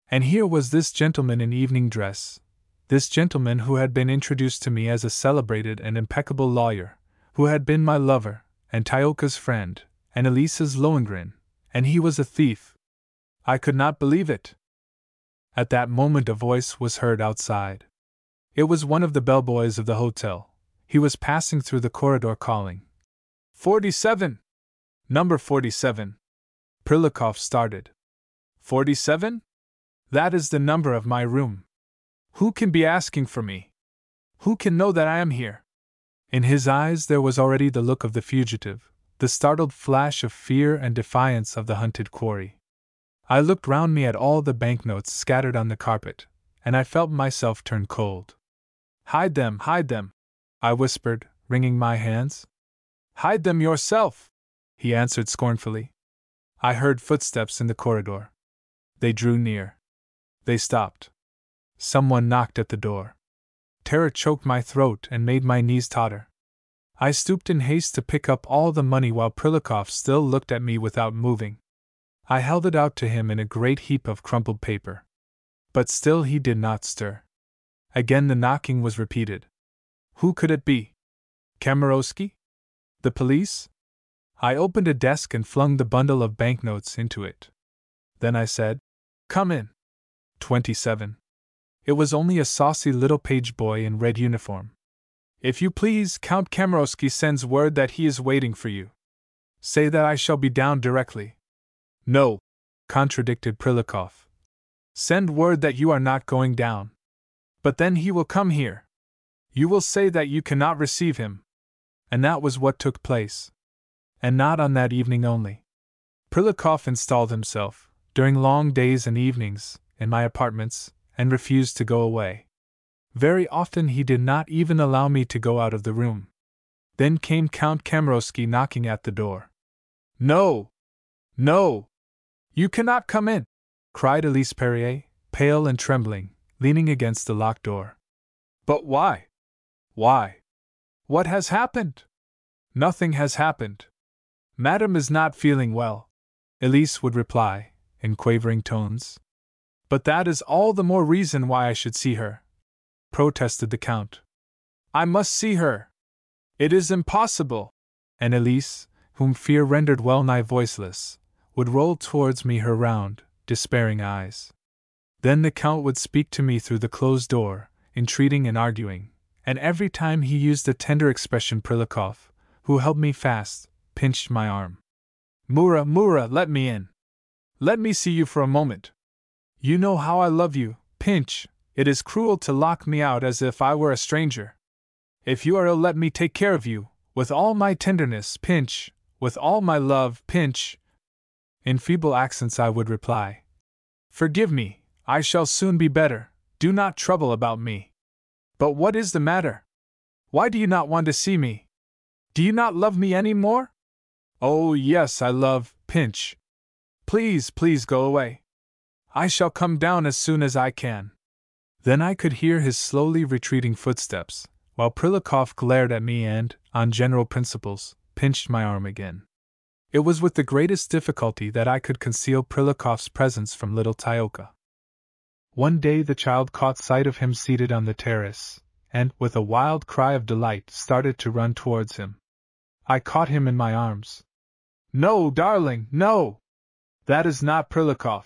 And here was this gentleman in evening dress, this gentleman who had been introduced to me as a celebrated and impeccable lawyer, who had been my lover, and Tioka's friend, and Elisa's Lohengrin, and he was a thief. I could not believe it. At that moment a voice was heard outside. It was one of the bellboys of the hotel. He was passing through the corridor calling, 47! Number 47. Prilikov started. 47? That is the number of my room. Who can be asking for me? Who can know that I am here? In his eyes there was already the look of the fugitive, the startled flash of fear and defiance of the hunted quarry. I looked round me at all the banknotes scattered on the carpet, and I felt myself turn cold. Hide them, I whispered, wringing my hands. Hide them yourself, he answered scornfully. I heard footsteps in the corridor. They drew near. They stopped. Someone knocked at the door. Terror choked my throat and made my knees totter. I stooped in haste to pick up all the money while Prilikov still looked at me without moving. I held it out to him in a great heap of crumpled paper. But still he did not stir. Again the knocking was repeated. Who could it be? Kamarowski? The police? I opened a desk and flung the bundle of banknotes into it. Then I said, Come in. 27. It was only a saucy little page boy in red uniform. If you please, Count Kamarowski sends word that he is waiting for you. Say that I shall be down directly. No, contradicted Prilikov. Send word that you are not going down. But then he will come here. You will say that you cannot receive him. And that was what took place. And not on that evening only. Prilikov installed himself, during long days and evenings, in my apartments, and refused to go away. Very often he did not even allow me to go out of the room. Then came Count Kamarowski knocking at the door. No! No! You cannot come in! Cried Elise Perrier, pale and trembling, leaning against the locked door. But why? Why? What has happened? Nothing has happened. Madame is not feeling well, Elise would reply, in quavering tones. But that is all the more reason why I should see her, protested the Count. I must see her. It is impossible. And Elise, whom fear rendered well nigh voiceless, would roll towards me her round, despairing eyes. Then the Count would speak to me through the closed door, entreating and arguing, and every time he used a tender expression Prilikov, who held me fast, pinched my arm. Mura, let me in. Let me see you for a moment. You know how I love you, Pinch. It is cruel to lock me out as if I were a stranger. If you are ill, let me take care of you, with all my tenderness, Pinch, with all my love, Pinch. In feeble accents I would reply, Forgive me, I shall soon be better, do not trouble about me. But what is the matter? Why do you not want to see me? Do you not love me any more? Oh yes, I love, Pinch. Please go away. I shall come down as soon as I can. Then I could hear his slowly retreating footsteps, while Prilikov glared at me and, on general principles, pinched my arm again. It was with the greatest difficulty that I could conceal Prilikov's presence from little Tioka. One day the child caught sight of him seated on the terrace, and, with a wild cry of delight, started to run towards him. I caught him in my arms. No, darling, no! That is not Prilikov.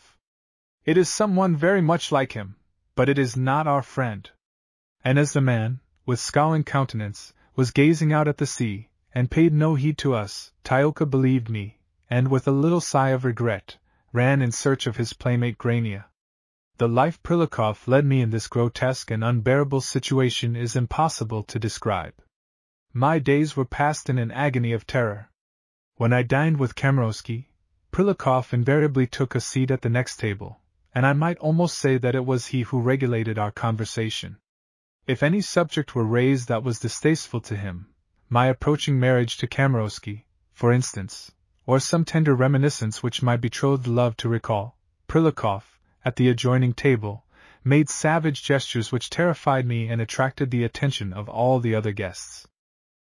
It is someone very much like him, but it is not our friend. And as the man, with scowling countenance, was gazing out at the sea, and paid no heed to us, Tioka believed me, and with a little sigh of regret, ran in search of his playmate Grania. The life Prilikov led me in this grotesque and unbearable situation is impossible to describe. My days were passed in an agony of terror. When I dined with Kamarowski, Prilikov invariably took a seat at the next table, and I might almost say that it was he who regulated our conversation. If any subject were raised that was distasteful to him, my approaching marriage to Kamarowski, for instance, or some tender reminiscence which my betrothed loved to recall, Prilikov, at the adjoining table, made savage gestures which terrified me and attracted the attention of all the other guests.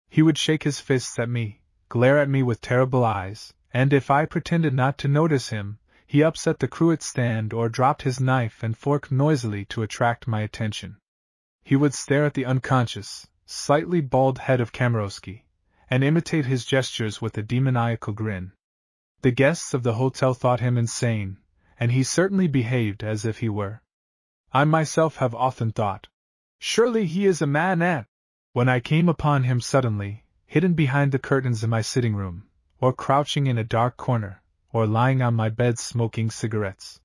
He would shake his fists at me, glare at me with terrible eyes, and if I pretended not to notice him, he upset the cruet stand or dropped his knife and fork noisily to attract my attention. He would stare at the unconscious, slightly bald head of Kamarowski, and imitate his gestures with a demoniacal grin. The guests of the hotel thought him insane, and he certainly behaved as if he were. I myself have often thought, surely he is a man, when I came upon him suddenly, hidden behind the curtains in my sitting room, or crouching in a dark corner, or lying on my bed smoking cigarettes.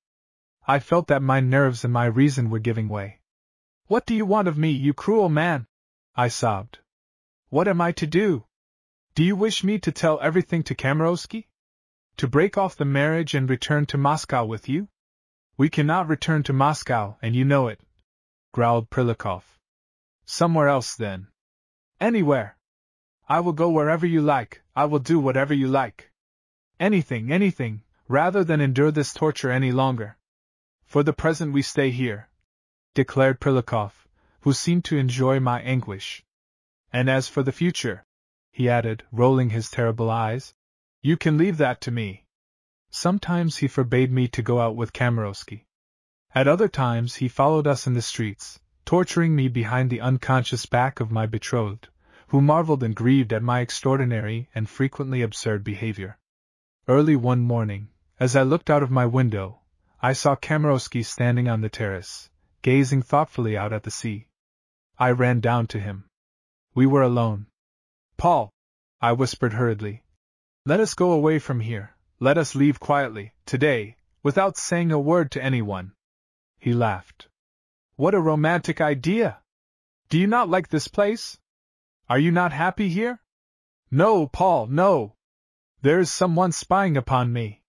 I felt that my nerves and my reason were giving way. "What do you want of me, you cruel man?" I sobbed. "What am I to do? Do you wish me to tell everything to Kamarowski? To break off the marriage and return to Moscow with you?" "We cannot return to Moscow, and you know it," growled Prilikov. "Somewhere else, then." "Anywhere. I will go wherever you like, I will do whatever you like. Anything, rather than endure this torture any longer. For the present we stay here," declared Prilikov, who seemed to enjoy my anguish. "And as for the future," he added, rolling his terrible eyes, "you can leave that to me." Sometimes he forbade me to go out with Kamarowski. At other times he followed us in the streets, torturing me behind the unconscious back of my betrothed, who marveled and grieved at my extraordinary and frequently absurd behavior. Early one morning, as I looked out of my window, I saw Kamarowski standing on the terrace, gazing thoughtfully out at the sea. I ran down to him. We were alone. "Paul," I whispered hurriedly, "let us go away from here, let us leave quietly, today, without saying a word to anyone." He laughed. "What a romantic idea! Do you not like this place? Are you not happy here?" "No, Paul, no! There is someone spying upon me."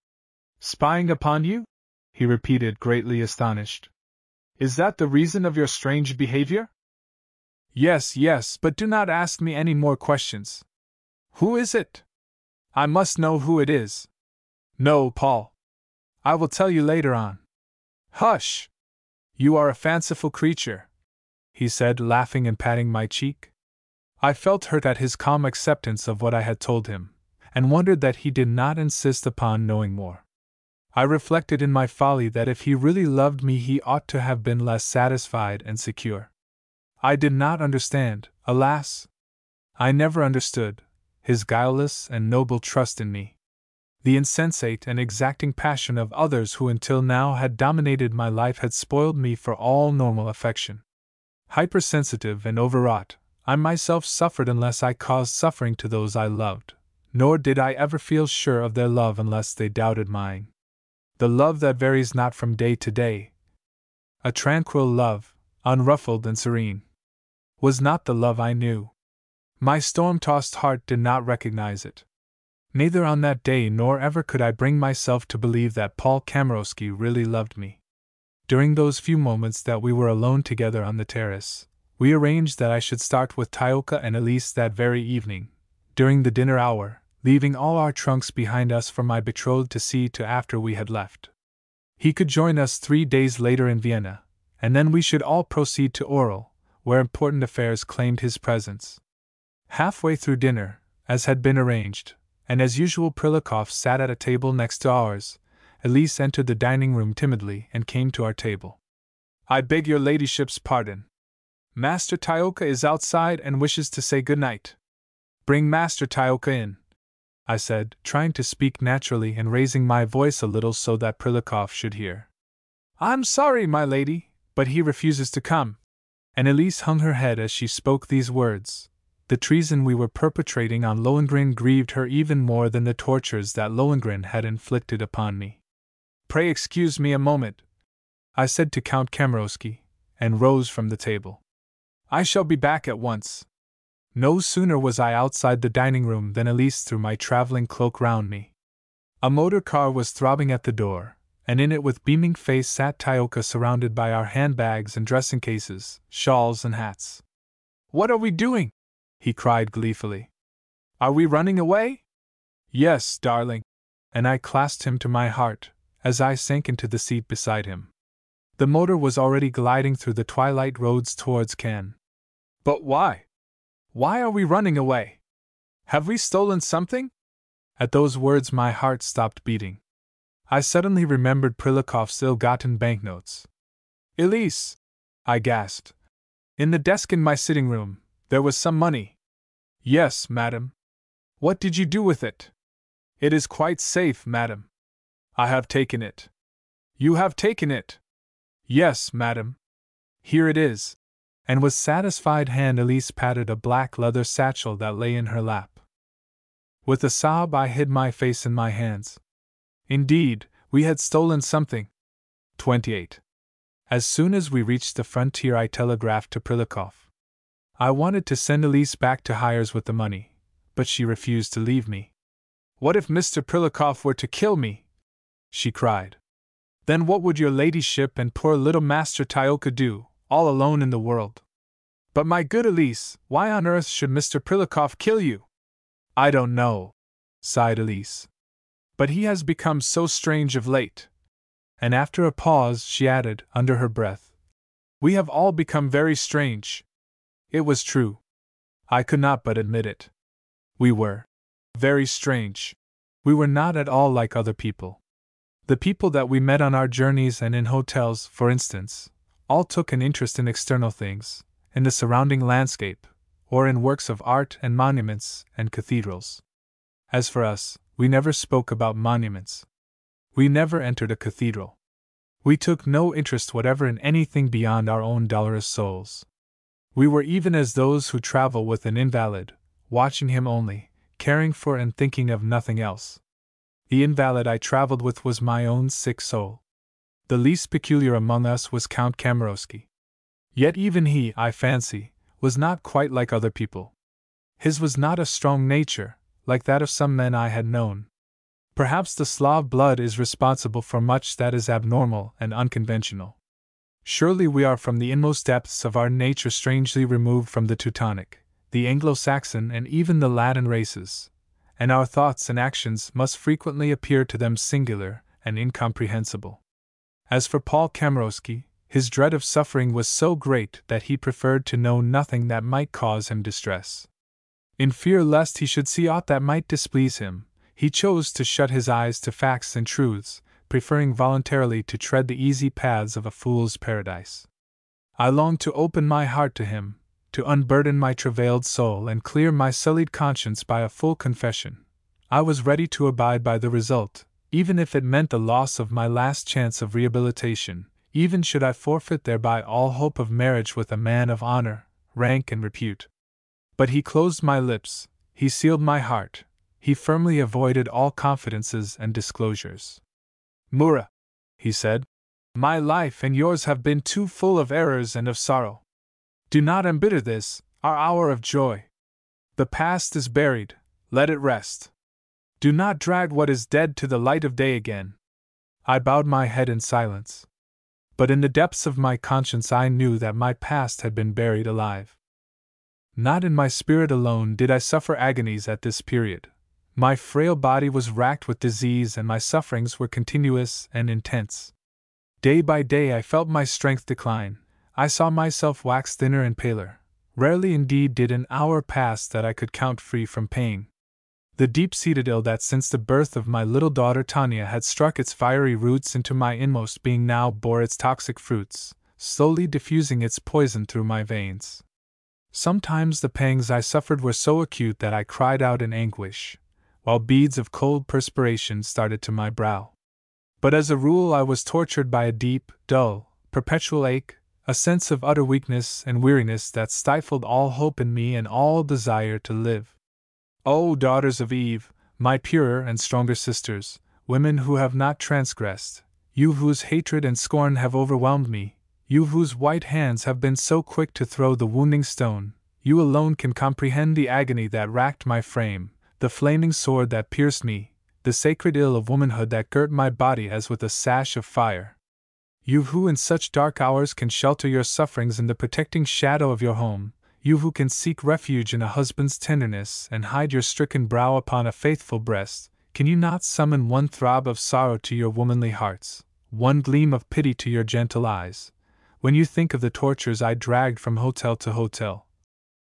"Spying upon you?" he repeated, greatly astonished. "Is that the reason of your strange behavior?" Yes, but do not ask me any more questions." "Who is it?" "I must know who it is." "No, Paul. I will tell you later on." "Hush! You are a fanciful creature," he said, laughing and patting my cheek. I felt hurt at his calm acceptance of what I had told him, and wondered that he did not insist upon knowing more. I reflected in my folly that if he really loved me he ought to have been less satisfied and secure. I did not understand, alas! I never understood, his guileless and noble trust in me. The insensate and exacting passion of others who until now had dominated my life had spoiled me for all normal affection. Hypersensitive and overwrought, I myself suffered unless I caused suffering to those I loved, nor did I ever feel sure of their love unless they doubted mine. The love that varies not from day to day, a tranquil love, unruffled and serene, was not the love I knew. My storm-tossed heart did not recognize it. Neither on that day nor ever could I bring myself to believe that Paul Kamarowski really loved me. During those few moments that we were alone together on the terrace, we arranged that I should start with Tyoka and Elise that very evening, during the dinner hour, leaving all our trunks behind us for my betrothed to see to after we had left. He could join us 3 days later in Vienna, and then we should all proceed to Orel, where important affairs claimed his presence. Halfway through dinner, as had been arranged, and as usual Prilikov sat at a table next to ours, Elise entered the dining room timidly and came to our table. "I beg your ladyship's pardon. Master Tyoka is outside and wishes to say good night." "Bring Master Tyoka in," I said, trying to speak naturally and raising my voice a little so that Prilikov should hear. "I'm sorry, my lady, but he refuses to come." And Elise hung her head as she spoke these words. The treason we were perpetrating on Lohengrin grieved her even more than the tortures that Lohengrin had inflicted upon me. "Pray excuse me a moment," I said to Count Kamarowski, and rose from the table. I shall be back at once. No sooner was I outside the dining room than Elise threw my traveling cloak round me. A motor car was throbbing at the door, and in it with beaming face sat Tioka surrounded by our handbags and dressing cases, shawls and hats. What are we doing? He cried gleefully. Are we running away? Yes, darling. And I clasped him to my heart, as I sank into the seat beside him. The motor was already gliding through the twilight roads towards Cannes. But why? Why are we running away? Have we stolen something? At those words my heart stopped beating. I suddenly remembered Prilukov's ill-gotten banknotes. Elise! I gasped. In the desk in my sitting room, there was some money. Yes, madam. What did you do with it? It is quite safe, madam. I have taken it. You have taken it? Yes, madam. Here it is. And with satisfied hand Elise patted a black leather satchel that lay in her lap. With a sob I hid my face in my hands. Indeed, we had stolen something. 28. As soon as we reached the frontier I telegraphed to Prilikov. I wanted to send Elise back to Hyères with the money, but she refused to leave me. What if Mr. Prilikov were to kill me? She cried. Then what would your ladyship and poor little Master Tioka do, all alone in the world? But my good Elise, why on earth should Mr. Prilikov kill you? I don't know, sighed Elise. But he has become so strange of late. And after a pause she added, under her breath, we have all become very strange. It was true. I could not but admit it. We were very strange. We were not at all like other people. The people that we met on our journeys and in hotels, for instance, all took an interest in external things, in the surrounding landscape, or in works of art and monuments and cathedrals. As for us, we never spoke about monuments. We never entered a cathedral. We took no interest whatever in anything beyond our own dolorous souls. We were even as those who travel with an invalid, watching him only, caring for and thinking of nothing else. The invalid I traveled with was my own sick soul. The least peculiar among us was Count Kamarowski. Yet even he, I fancy, was not quite like other people. His was not a strong nature, like that of some men I had known. Perhaps the Slav blood is responsible for much that is abnormal and unconventional. Surely we are from the inmost depths of our nature strangely removed from the Teutonic, the Anglo-Saxon and even the Latin races, and our thoughts and actions must frequently appear to them singular and incomprehensible. As for Paul Kamarowski, his dread of suffering was so great that he preferred to know nothing that might cause him distress. In fear lest he should see aught that might displease him, he chose to shut his eyes to facts and truths, preferring voluntarily to tread the easy paths of a fool's paradise. I longed to open my heart to him, to unburden my travailed soul and clear my sullied conscience by a full confession. I was ready to abide by the result, even if it meant the loss of my last chance of rehabilitation, even should I forfeit thereby all hope of marriage with a man of honor, rank and repute. But he closed my lips, he sealed my heart, he firmly avoided all confidences and disclosures. Murat, he said, my life and yours have been too full of errors and of sorrow. Do not embitter this, our hour of joy. The past is buried, let it rest. Do not drag what is dead to the light of day again. I bowed my head in silence. But in the depths of my conscience I knew that my past had been buried alive. Not in my spirit alone did I suffer agonies at this period. My frail body was racked with disease and my sufferings were continuous and intense. Day by day I felt my strength decline. I saw myself wax thinner and paler. Rarely indeed did an hour pass that I could count free from pain. The deep-seated ill that since the birth of my little daughter Tanya had struck its fiery roots into my inmost being now bore its toxic fruits, slowly diffusing its poison through my veins. Sometimes the pangs I suffered were so acute that I cried out in anguish, while beads of cold perspiration started to my brow. But as a rule I was tortured by a deep, dull, perpetual ache, a sense of utter weakness and weariness that stifled all hope in me and all desire to live. O daughters of Eve, my purer and stronger sisters, women who have not transgressed, You whose hatred and scorn have overwhelmed me, you whose white hands have been so quick to throw the wounding stone, you alone can comprehend the agony that racked my frame, the flaming sword that pierced me, the sacred ill of womanhood that girt my body as with a sash of fire. You who in such dark hours can shelter your sufferings in the protecting shadow of your home, you who can seek refuge in a husband's tenderness and hide your stricken brow upon a faithful breast, can you not summon one throb of sorrow to your womanly hearts, one gleam of pity to your gentle eyes, when you think of the tortures I dragged from hotel to hotel,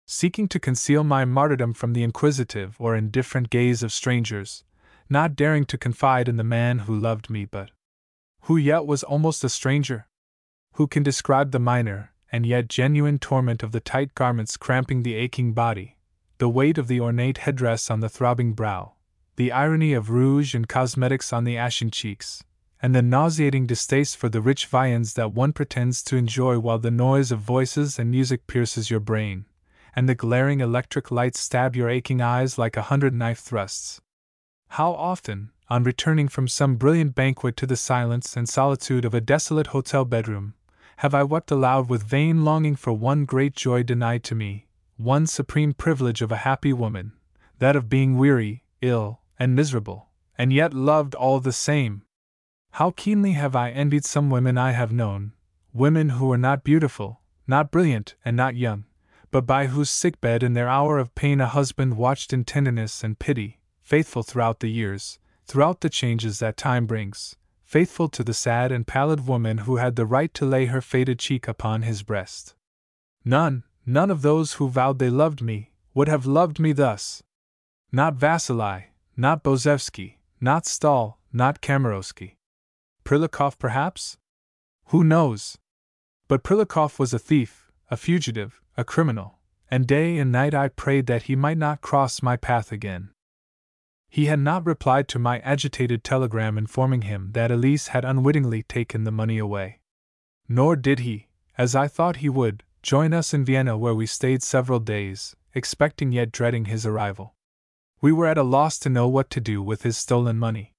seeking to conceal my martyrdom from the inquisitive or indifferent gaze of strangers, not daring to confide in the man who loved me but who yet was almost a stranger? Who can describe the minor and yet genuine torment of the tight garments cramping the aching body, the weight of the ornate headdress on the throbbing brow, the irony of rouge and cosmetics on the ashen cheeks, and the nauseating distaste for the rich viands that one pretends to enjoy while the noise of voices and music pierces your brain, and the glaring electric lights stab your aching eyes like 100 knife thrusts? How often, on returning from some brilliant banquet to the silence and solitude of a desolate hotel bedroom, have I wept aloud with vain longing for one great joy denied to me, one supreme privilege of a happy woman, that of being weary, ill, and miserable, and yet loved all the same. How keenly have I envied some women I have known, women who were not beautiful, not brilliant, and not young, but by whose sickbed in their hour of pain a husband watched in tenderness and pity, faithful throughout the years, throughout the changes that time brings, faithful to the sad and pallid woman who had the right to lay her faded cheek upon his breast. None of those who vowed they loved me, would have loved me thus. Not Vasily, not Bozevsky, not Stahl, not Kamarowski. Prilikov, perhaps? Who knows? But Prilikov was a thief, a fugitive, a criminal, and day and night I prayed that he might not cross my path again. He had not replied to my agitated telegram informing him that Elise had unwittingly taken the money away. Nor did he, as I thought he would, join us in Vienna, where we stayed several days, expecting yet dreading his arrival. We were at a loss to know what to do with his stolen money.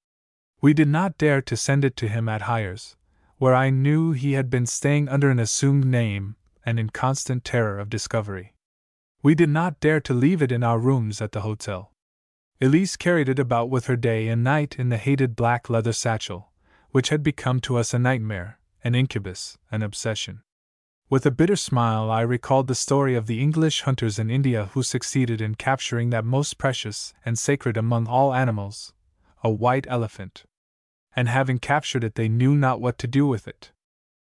We did not dare to send it to him at Hyers, where I knew he had been staying under an assumed name and in constant terror of discovery. We did not dare to leave it in our rooms at the hotel. Elise carried it about with her day and night in the hated black leather satchel, which had become to us a nightmare, an incubus, an obsession. With a bitter smile I recalled the story of the English hunters in India who succeeded in capturing that most precious and sacred among all animals, a white elephant. And having captured it they knew not what to do with it.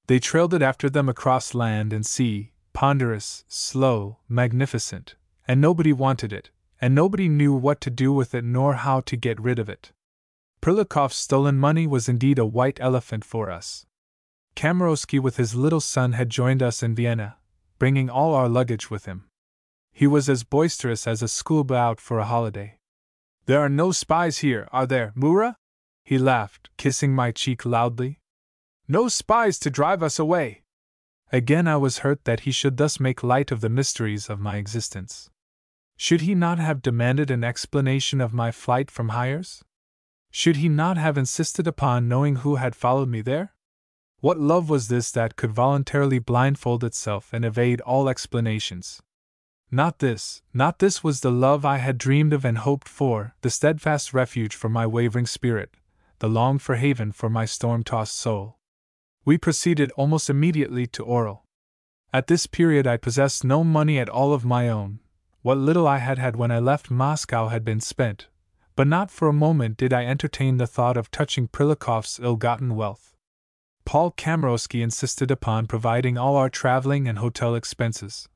They trailed it after them across land and sea, ponderous, slow, magnificent, and nobody wanted it, and nobody knew what to do with it nor how to get rid of it. Prilikov's stolen money was indeed a white elephant for us. Kamarowski with his little son had joined us in Vienna, bringing all our luggage with him. He was as boisterous as a schoolboy out for a holiday. "There are no spies here, are there, Mura?" he laughed, kissing my cheek loudly. "No spies to drive us away!" Again I was hurt that he should thus make light of the mysteries of my existence. Should he not have demanded an explanation of my flight from Hyers? Should he not have insisted upon knowing who had followed me there? What love was this that could voluntarily blindfold itself and evade all explanations? Not this was the love I had dreamed of and hoped for, the steadfast refuge for my wavering spirit, the longed-for haven for my storm-tossed soul. We proceeded almost immediately to Orel. At this period I possessed no money at all of my own. What little I had had when I left Moscow had been spent, but not for a moment did I entertain the thought of touching Prilikov's ill-gotten wealth. Paul Kamarowski insisted upon providing all our traveling and hotel expenses,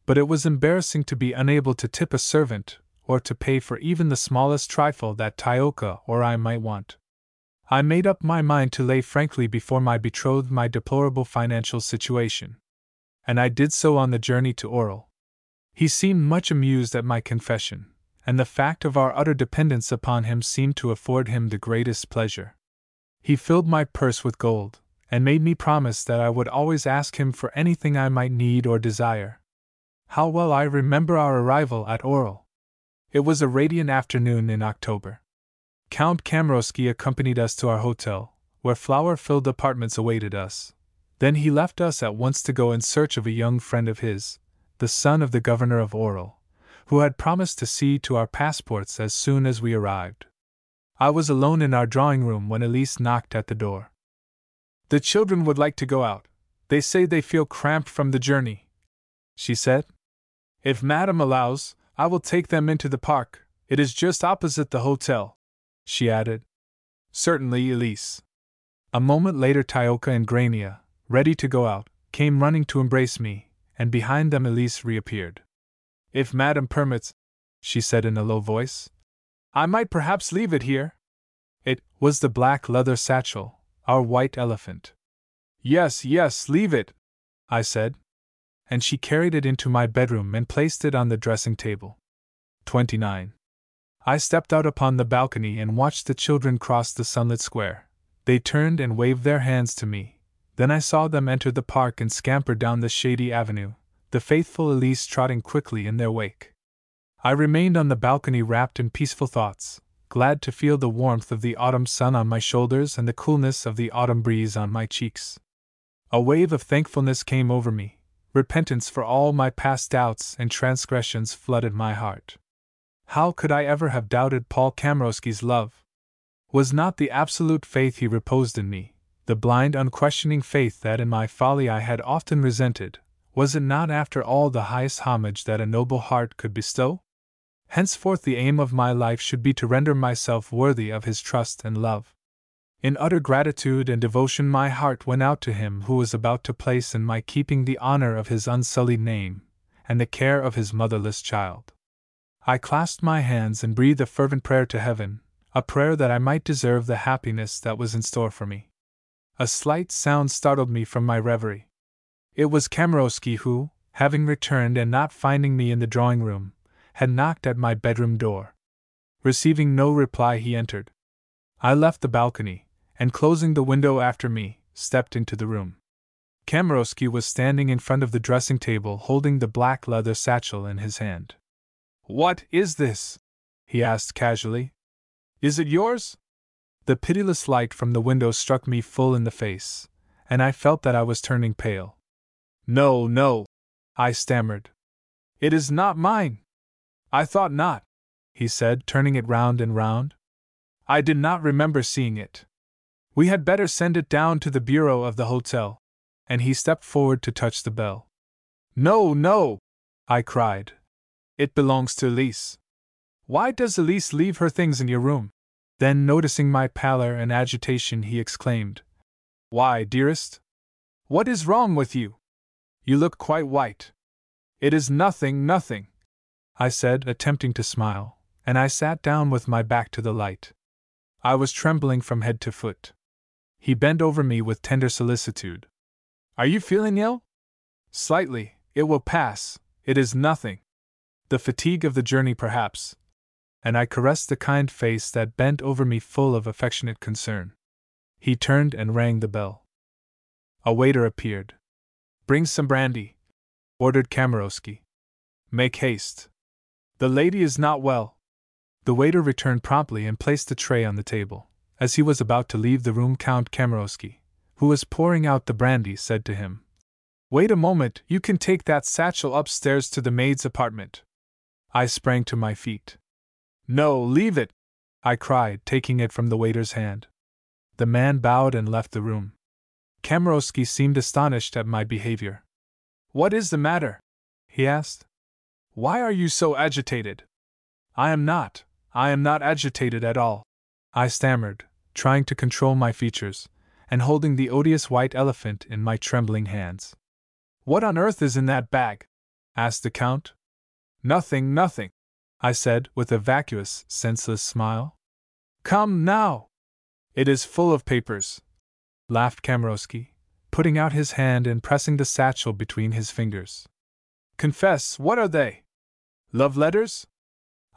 but it was embarrassing to be unable to tip a servant or to pay for even the smallest trifle that Tyoka or I might want. I made up my mind to lay frankly before my betrothed my deplorable financial situation, and I did so on the journey to Orel. He seemed much amused at my confession, and the fact of our utter dependence upon him seemed to afford him the greatest pleasure. He filled my purse with gold, and made me promise that I would always ask him for anything I might need or desire. How well I remember our arrival at Orel! It was a radiant afternoon in October. Count Kamarowski accompanied us to our hotel, where flower-filled apartments awaited us. Then he left us at once to go in search of a young friend of his, the son of the governor of Oral, who had promised to see to our passports as soon as we arrived. I was alone in our drawing-room when Elise knocked at the door. "The children would like to go out. They say they feel cramped from the journey," she said. "If Madame allows, I will take them into the park. It is just opposite the hotel," she added. "Certainly, Elise." A moment later Tioka and Grania, ready to go out, came running to embrace me, and behind them Elise reappeared. "If Madame permits," she said in a low voice, "I might perhaps leave it here." It was the black leather satchel, our white elephant. "Yes, yes, leave it," I said. And she carried it into my bedroom and placed it on the dressing table. 29. I stepped out upon the balcony and watched the children cross the sunlit square. They turned and waved their hands to me. Then I saw them enter the park and scamper down the shady avenue, the faithful Elise trotting quickly in their wake. I remained on the balcony wrapped in peaceful thoughts, glad to feel the warmth of the autumn sun on my shoulders and the coolness of the autumn breeze on my cheeks. A wave of thankfulness came over me. Repentance for all my past doubts and transgressions flooded my heart. How could I ever have doubted Paul Kamrowski's love? Was not the absolute faith he reposed in me, the blind unquestioning faith that in my folly I had often resented, was it not after all the highest homage that a noble heart could bestow? Henceforth the aim of my life should be to render myself worthy of his trust and love. In utter gratitude and devotion my heart went out to him who was about to place in my keeping the honor of his unsullied name, and the care of his motherless child. I clasped my hands and breathed a fervent prayer to heaven, a prayer that I might deserve the happiness that was in store for me. A slight sound startled me from my reverie. It was Kamrowski who, having returned and not finding me in the drawing-room, had knocked at my bedroom door. Receiving no reply he entered. I left the balcony, and closing the window after me, stepped into the room. Kamrowski was standing in front of the dressing table holding the black leather satchel in his hand. "What is this?" he asked casually. "Is it yours?" The pitiless light from the window struck me full in the face, and I felt that I was turning pale. "No, no," I stammered. "It is not mine." "I thought not," he said, turning it round and round. "I did not remember seeing it. We had better send it down to the bureau of the hotel," and he stepped forward to touch the bell. "No, no," I cried. "It belongs to Elise." "Why does Elise leave her things in your room?" Then, noticing my pallor and agitation, he exclaimed, "Why, dearest? What is wrong with you? You look quite white." "It is nothing, nothing," I said, attempting to smile, and I sat down with my back to the light. I was trembling from head to foot. He bent over me with tender solicitude. "Are you feeling ill?" "Slightly. It will pass. It is nothing. The fatigue of the journey, perhaps." And I caressed the kind face that bent over me full of affectionate concern. He turned and rang the bell. A waiter appeared. "Bring some brandy," ordered Kamrowski. "Make haste. The lady is not well." The waiter returned promptly and placed the tray on the table. As he was about to leave the room, Count Kamrowski, who was pouring out the brandy, said to him, "Wait a moment, you can take that satchel upstairs to the maid's apartment." I sprang to my feet. "No, leave it," I cried, taking it from the waiter's hand. The man bowed and left the room. Kamrowski seemed astonished at my behavior. "What is the matter?" he asked. "Why are you so agitated?" I am not agitated at all," I stammered, trying to control my features, and holding the odious white elephant in my trembling hands. "What on earth is in that bag?" asked the Count. "Nothing, nothing," I said, with a vacuous, senseless smile. "Come, now!" "It is full of papers," laughed Kamrowski, putting out his hand and pressing the satchel between his fingers. "Confess, what are they? Love letters?"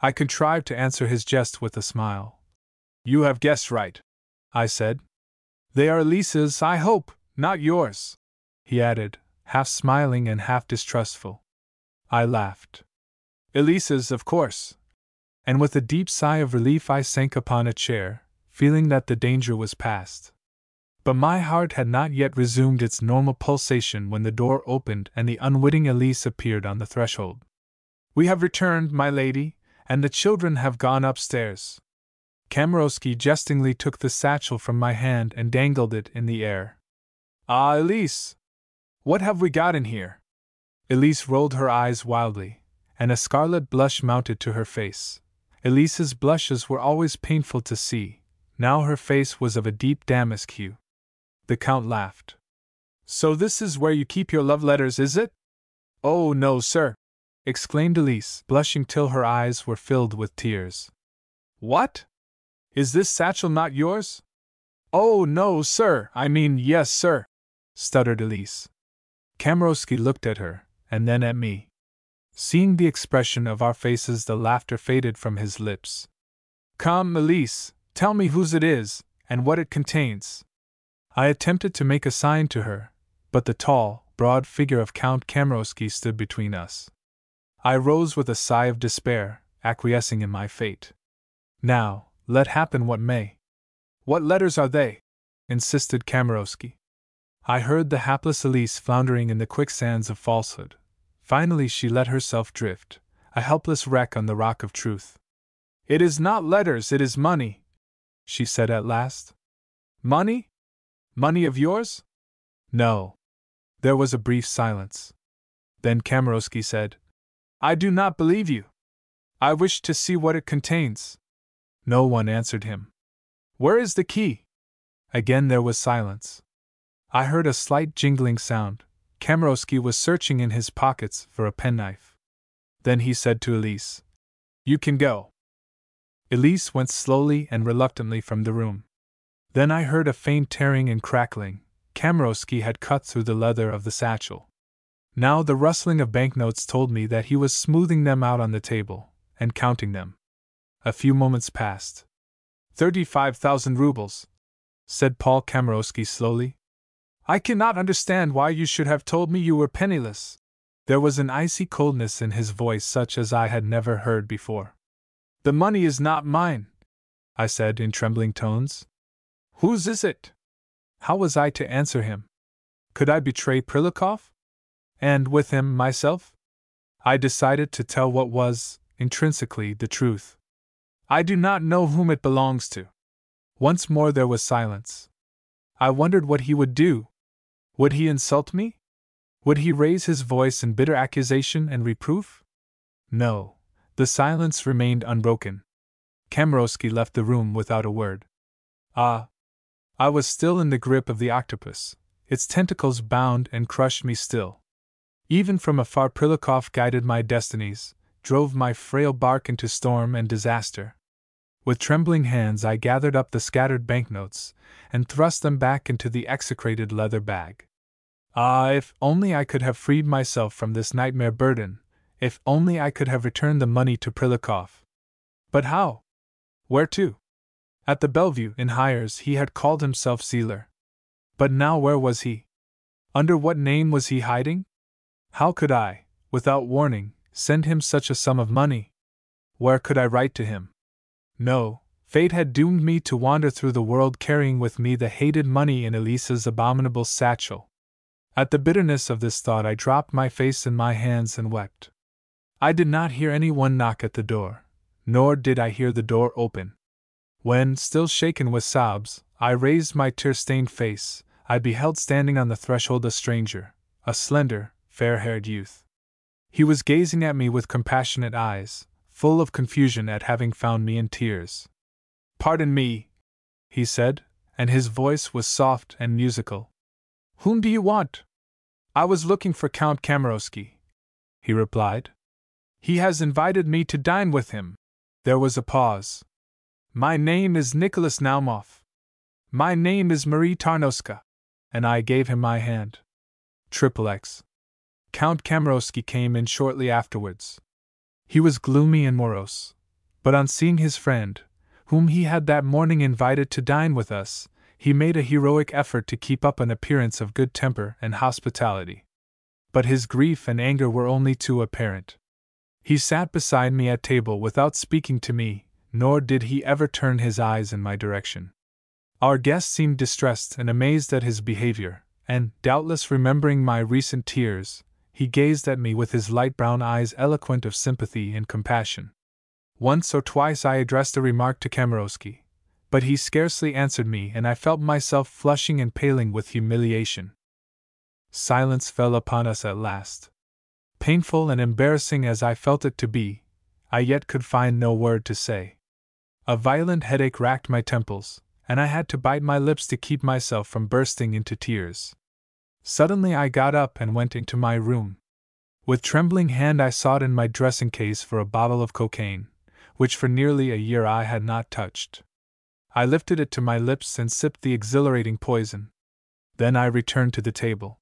I contrived to answer his jest with a smile. "You have guessed right," I said. "They are Elise's, I hope, not yours," he added, half smiling and half distrustful. I laughed. "Elise's, of course." And with a deep sigh of relief I sank upon a chair, feeling that the danger was past. But my heart had not yet resumed its normal pulsation when the door opened and the unwitting Elise appeared on the threshold. "We have returned, my lady, and the children have gone upstairs." Kamarowski jestingly took the satchel from my hand and dangled it in the air. "Ah, Elise! What have we got in here?" Elise rolled her eyes wildly, and a scarlet blush mounted to her face. Elise's blushes were always painful to see. Now her face was of a deep damask hue. The Count laughed. "So this is where you keep your love letters, is it?" "Oh, no, sir!" exclaimed Elise, blushing till her eyes were filled with tears. "What? Is this satchel not yours?" "Oh, no, sir, I mean yes, sir," stuttered Elise. Kamarowski looked at her, and then at me. Seeing the expression of our faces, the laughter faded from his lips. "Come, Elise, tell me whose it is, and what it contains." I attempted to make a sign to her, but the tall, broad figure of Count Kamarowski stood between us. I rose with a sigh of despair, acquiescing in my fate. "Now, let happen what may." "What letters are they?" insisted Kamarowski. I heard the hapless Elise floundering in the quicksands of falsehood. Finally she let herself drift, a helpless wreck on the rock of truth. "It is not letters, it is money," she said at last. "Money? Money of yours?" "No." There was a brief silence. Then Kamarowski said, "I do not believe you. I wish to see what it contains." No one answered him. "Where is the key?" Again there was silence. I heard a slight jingling sound. Kamarowski was searching in his pockets for a penknife. Then he said to Elise, "You can go." Elise went slowly and reluctantly from the room. Then I heard a faint tearing and crackling. Kamarowski had cut through the leather of the satchel. Now the rustling of banknotes told me that he was smoothing them out on the table, and counting them. A few moments passed. 35,000 rubles, said Paul Kamarowski slowly. "I cannot understand why you should have told me you were penniless." There was an icy coldness in his voice such as I had never heard before. "The money is not mine," I said in trembling tones. "Whose is it?" How was I to answer him? Could I betray Prilikov? And with him myself? I decided to tell what was, intrinsically, the truth. "I do not know whom it belongs to." Once more there was silence. I wondered what he would do. Would he insult me? Would he raise his voice in bitter accusation and reproof? No, the silence remained unbroken. Kamarowski left the room without a word. Ah! I was still in the grip of the octopus. Its tentacles bound and crushed me still. Even from afar Prilikov guided my destinies, drove my frail bark into storm and disaster. With trembling hands I gathered up the scattered banknotes, and thrust them back into the execrated leather bag. Ah, if only I could have freed myself from this nightmare burden, if only I could have returned the money to Prilikov. But how? Where to? At the Bellevue in Hyers he had called himself Sealer. But now where was he? Under what name was he hiding? How could I, without warning, send him such a sum of money? Where could I write to him? No, fate had doomed me to wander through the world carrying with me the hated money in Elisa's abominable satchel. At the bitterness of this thought I dropped my face in my hands and wept. I did not hear anyone knock at the door, nor did I hear the door open. When, still shaken with sobs, I raised my tear-stained face, I beheld standing on the threshold a stranger, a slender, fair-haired youth. He was gazing at me with compassionate eyes, full of confusion at having found me in tears. "Pardon me," he said, and his voice was soft and musical. "Whom do you want?" "I was looking for Count Kamarowski," he replied. "He has invited me to dine with him." There was a pause. "My name is Nicholas Naumov." "My name is Marie Tarnowska." And I gave him my hand. XXX. Count Kamarowski came in shortly afterwards. He was gloomy and morose, but on seeing his friend, whom he had that morning invited to dine with us, he made a heroic effort to keep up an appearance of good temper and hospitality. But his grief and anger were only too apparent. He sat beside me at table without speaking to me, nor did he ever turn his eyes in my direction. Our guest seemed distressed and amazed at his behavior, and, doubtless remembering my recent tears, he gazed at me with his light brown eyes eloquent of sympathy and compassion. Once or twice I addressed a remark to Kamarowski, but he scarcely answered me, and I felt myself flushing and paling with humiliation. Silence fell upon us at last. Painful and embarrassing as I felt it to be, I yet could find no word to say. A violent headache racked my temples, and I had to bite my lips to keep myself from bursting into tears. Suddenly I got up and went into my room. With trembling hand I sought in my dressing case for a bottle of cocaine, which for nearly a year I had not touched. I lifted it to my lips and sipped the exhilarating poison. Then I returned to the table.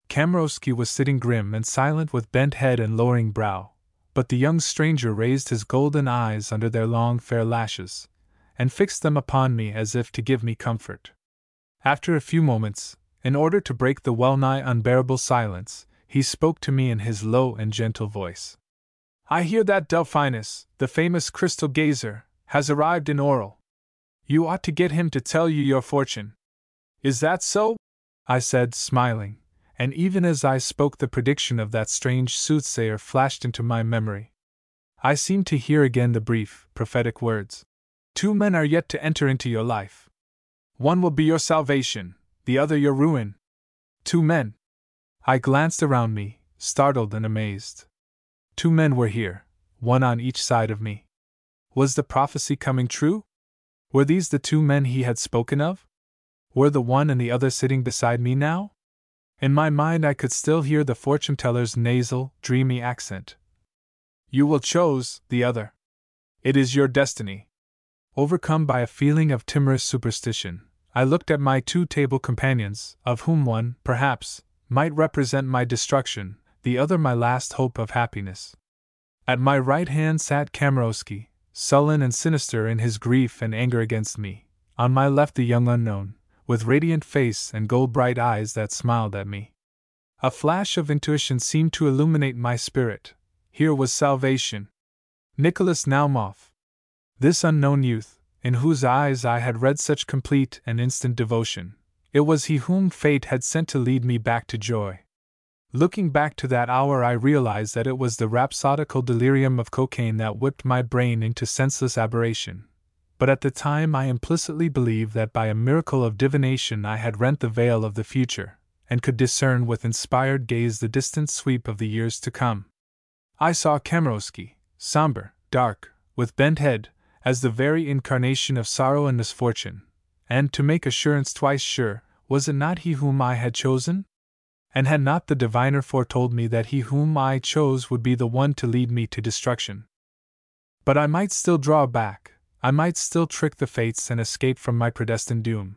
Kamarowski was sitting grim and silent with bent head and lowering brow, but the young stranger raised his golden eyes under their long fair lashes, and fixed them upon me as if to give me comfort. After a few moments, in order to break the well-nigh unbearable silence, he spoke to me in his low and gentle voice. "I hear that Delphinus, the famous crystal gazer, has arrived in Oral. You ought to get him to tell you your fortune. Is that so?" I said, smiling, and even as I spoke the prediction of that strange soothsayer flashed into my memory. I seemed to hear again the brief, prophetic words. "Two men are yet to enter into your life. One will be your salvation, the other your ruin." Two men! I glanced around me, startled and amazed. Two men were here, one on each side of me. Was the prophecy coming true? Were these the two men he had spoken of? Were the one and the other sitting beside me now? In my mind I could still hear the fortune-teller's nasal, dreamy accent. "You will choose the other. It is your destiny." Overcome by a feeling of timorous superstition, I looked at my two table companions, of whom one, perhaps, might represent my destruction, the other my last hope of happiness. At my right hand sat Kamarowski, sullen and sinister in his grief and anger against me. On my left the young unknown, with radiant face and gold-bright eyes that smiled at me. A flash of intuition seemed to illuminate my spirit. Here was salvation. Nicholas Naumov. This unknown youth, in whose eyes I had read such complete and instant devotion, it was he whom fate had sent to lead me back to joy. Looking back to that hour I realized that it was the rhapsodical delirium of cocaine that whipped my brain into senseless aberration. But at the time I implicitly believed that by a miracle of divination I had rent the veil of the future, and could discern with inspired gaze the distant sweep of the years to come. I saw Kamarowski, somber, dark, with bent head, as the very incarnation of sorrow and misfortune, and, to make assurance twice sure, was it not he whom I had chosen? And had not the diviner foretold me that he whom I chose would be the one to lead me to destruction? But I might still draw back, I might still trick the fates and escape from my predestined doom.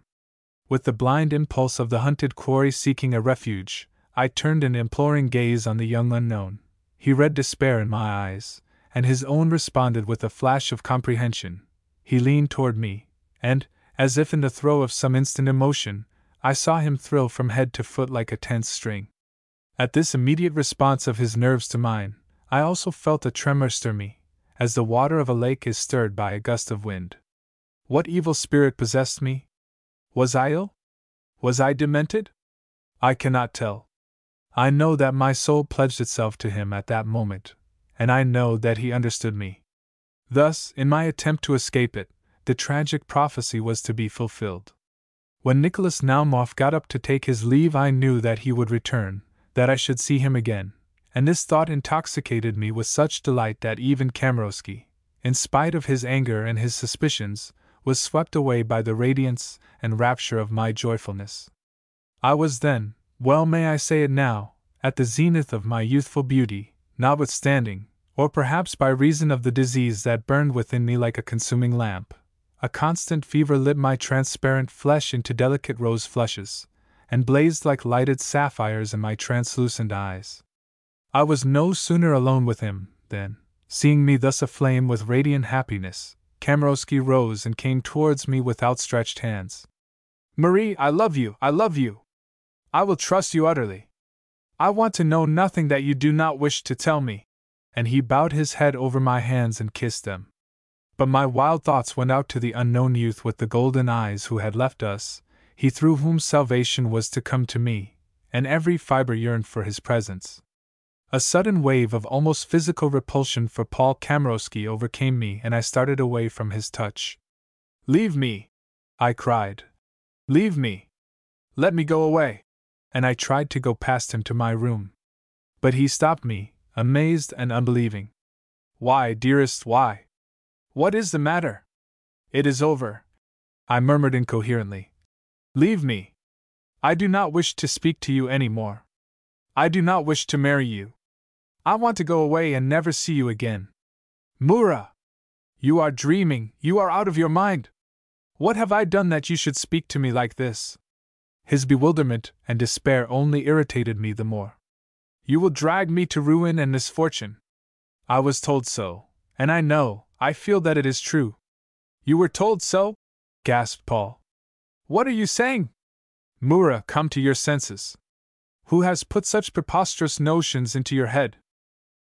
With the blind impulse of the hunted quarry seeking a refuge, I turned an imploring gaze on the young unknown. He read despair in my eyes, and his own responded with a flash of comprehension. He leaned toward me, and, as if in the throe of some instant emotion, I saw him thrill from head to foot like a tense string. At this immediate response of his nerves to mine, I also felt a tremor stir me, as the water of a lake is stirred by a gust of wind. What evil spirit possessed me? Was I ill? Was I demented? I cannot tell. I know that my soul pledged itself to him at that moment, and I know that he understood me. Thus, in my attempt to escape it, the tragic prophecy was to be fulfilled. When Nicholas Naumov got up to take his leave, I knew that he would return, that I should see him again, and this thought intoxicated me with such delight that even Kamarowski, in spite of his anger and his suspicions, was swept away by the radiance and rapture of my joyfulness. I was then, well may I say it now, at the zenith of my youthful beauty, notwithstanding, or perhaps by reason of the disease that burned within me like a consuming lamp, a constant fever lit my transparent flesh into delicate rose flushes, and blazed like lighted sapphires in my translucent eyes. I was no sooner alone with him, than, seeing me thus aflame with radiant happiness, Kamarowski rose and came towards me with outstretched hands. "Marie, I love you, I love you! I will trust you utterly. I want to know nothing that you do not wish to tell me." And he bowed his head over my hands and kissed them. But my wild thoughts went out to the unknown youth with the golden eyes who had left us, he through whom salvation was to come to me, and every fiber yearned for his presence. A sudden wave of almost physical repulsion for Paul Kamarowski overcame me, and I started away from his touch. "Leave me!" I cried. "Leave me! Let me go away!" And I tried to go past him to my room. But he stopped me, amazed and unbelieving. "Why, dearest, why? What is the matter?" "It is over," I murmured incoherently. "Leave me! I do not wish to speak to you any more. I do not wish to marry you. I want to go away and never see you again." "Mura! You are dreaming, you are out of your mind! What have I done that you should speak to me like this?" His bewilderment and despair only irritated me the more. "You will drag me to ruin and misfortune." "I was told so, and I feel that it is true." "You were told so?" gasped Paul. "What are you saying?" "Mura, come to your senses. Who has put such preposterous notions into your head?"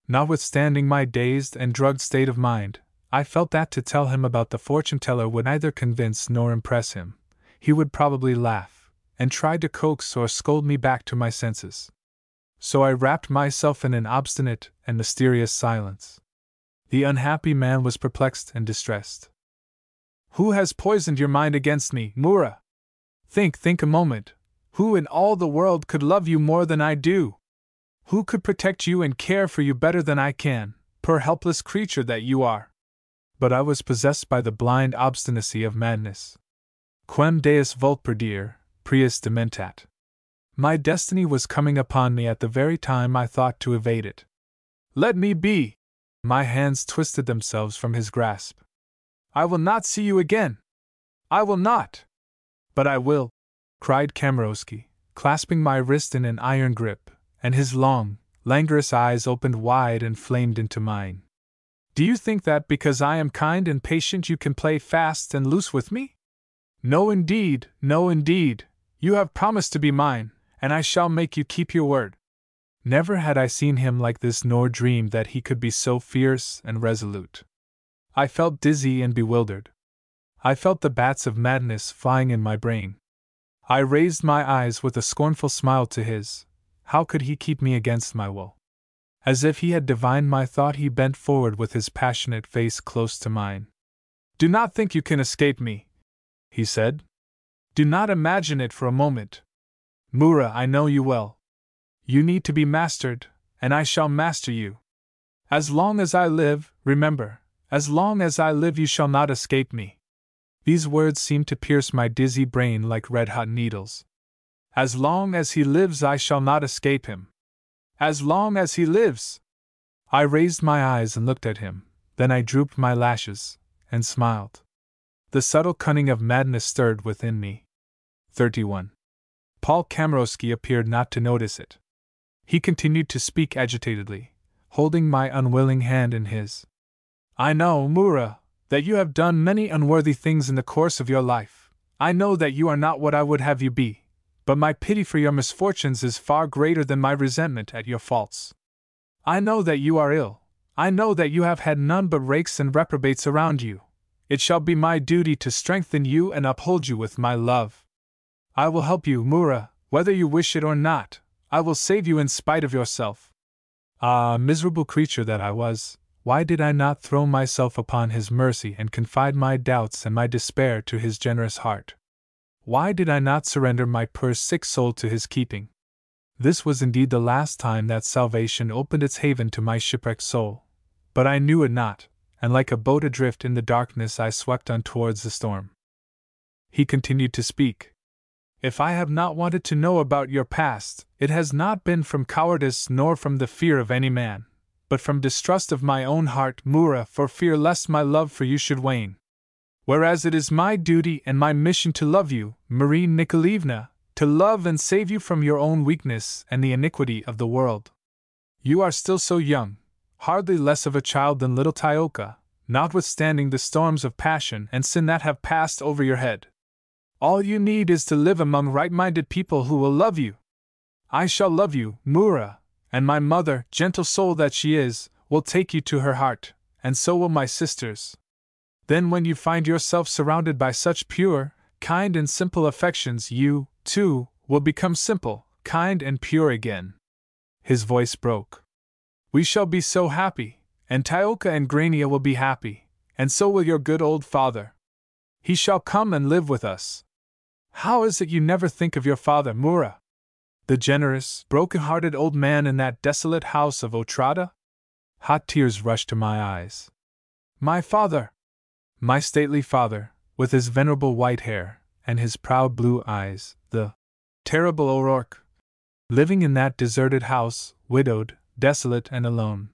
Notwithstanding my dazed and drugged state of mind, I felt that to tell him about the fortune-teller would neither convince nor impress him. He would probably laugh, and try to coax or scold me back to my senses. So I wrapped myself in an obstinate and mysterious silence. The unhappy man was perplexed and distressed. "Who has poisoned your mind against me, Mura? Think a moment. Who in all the world could love you more than I do? Who could protect you and care for you better than I can, poor helpless creature that you are?" But I was possessed by the blind obstinacy of madness. Quem Deus vult perdere, prius dementat. My destiny was coming upon me at the very time I thought to evade it. "Let me be!" My hands twisted themselves from his grasp. "I will not see you again! I will not!" "But I will!" cried Kamarowski, clasping my wrist in an iron grip, and his long, languorous eyes opened wide and flamed into mine. "Do you think that because I am kind and patient you can play fast and loose with me? No indeed, no indeed, you have promised to be mine, and I shall make you keep your word." Never had I seen him like this nor dreamed that he could be so fierce and resolute. I felt dizzy and bewildered. I felt the bats of madness flying in my brain. I raised my eyes with a scornful smile to his. How could he keep me against my will? As if he had divined my thought, he bent forward with his passionate face close to mine. "Do not think you can escape me," he said. "Do not imagine it for a moment. Mura, I know you well. You need to be mastered, and I shall master you. As long as I live, remember, as long as I live you shall not escape me." These words seemed to pierce my dizzy brain like red-hot needles. "As long as he lives I shall not escape him. As long as he lives!" I raised my eyes and looked at him, then I drooped my lashes, and smiled. The subtle cunning of madness stirred within me. 31. Paul Kamarowski appeared not to notice it. He continued to speak agitatedly, holding my unwilling hand in his. "I know, Mura, that you have done many unworthy things in the course of your life. I know that you are not what I would have you be, but my pity for your misfortunes is far greater than my resentment at your faults. I know that you are ill. I know that you have had none but rakes and reprobates around you. It shall be my duty to strengthen you and uphold you with my love. I will help you, Mura, whether you wish it or not. I will save you in spite of yourself." Ah, miserable creature that I was, why did I not throw myself upon his mercy and confide my doubts and my despair to his generous heart? Why did I not surrender my poor sick soul to his keeping? This was indeed the last time that salvation opened its haven to my shipwrecked soul. But I knew it not, and like a boat adrift in the darkness I swept on towards the storm. He continued to speak. "If I have not wanted to know about your past, it has not been from cowardice nor from the fear of any man, but from distrust of my own heart, Mura, for fear lest my love for you should wane. Whereas it is my duty and my mission to love you, Marie Nikolaevna, to love and save you from your own weakness and the iniquity of the world. You are still so young, hardly less of a child than little Tyoka, notwithstanding the storms of passion and sin that have passed over your head. All you need is to live among right-minded people who will love you. I shall love you, Mura, and my mother, gentle soul that she is, will take you to her heart, and so will my sisters. Then when you find yourself surrounded by such pure, kind and simple affections, you, too, will become simple, kind and pure again. His voice broke. We shall be so happy, and Tioka and Grania will be happy, and so will your good old father. He shall come and live with us. How is it you never think of your father, Mura? The generous, broken-hearted old man in that desolate house of Otrada? Hot tears rushed to my eyes. My father! My stately father, with his venerable white hair, and his proud blue eyes, the terrible O'Rourke, living in that deserted house, widowed, desolate and alone.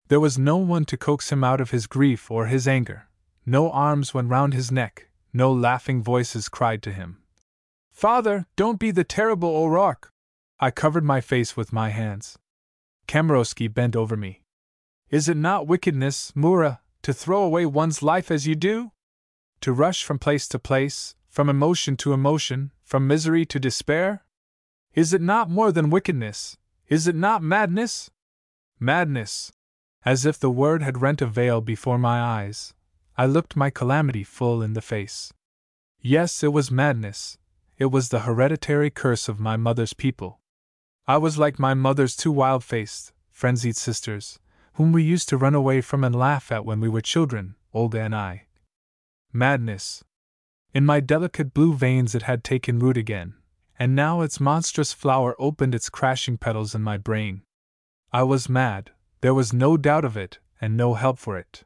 There was no one to coax him out of his grief or his anger, no arms went round his neck, no laughing voices cried to him, Father, don't be the terrible O'Rourke! I covered my face with my hands. Kamarowski bent over me. Is it not wickedness, Mura, to throw away one's life as you do? To rush from place to place, from emotion to emotion, from misery to despair? Is it not more than wickedness? Is it not madness? Madness! As if the word had rent a veil before my eyes, I looked my calamity full in the face. Yes, it was madness. It was the hereditary curse of my mother's people. I was like my mother's two wild-faced, frenzied sisters, whom we used to run away from and laugh at when we were children, Olga and I. Madness. In my delicate blue veins it had taken root again, and now its monstrous flower opened its crashing petals in my brain. I was mad, there was no doubt of it, and no help for it.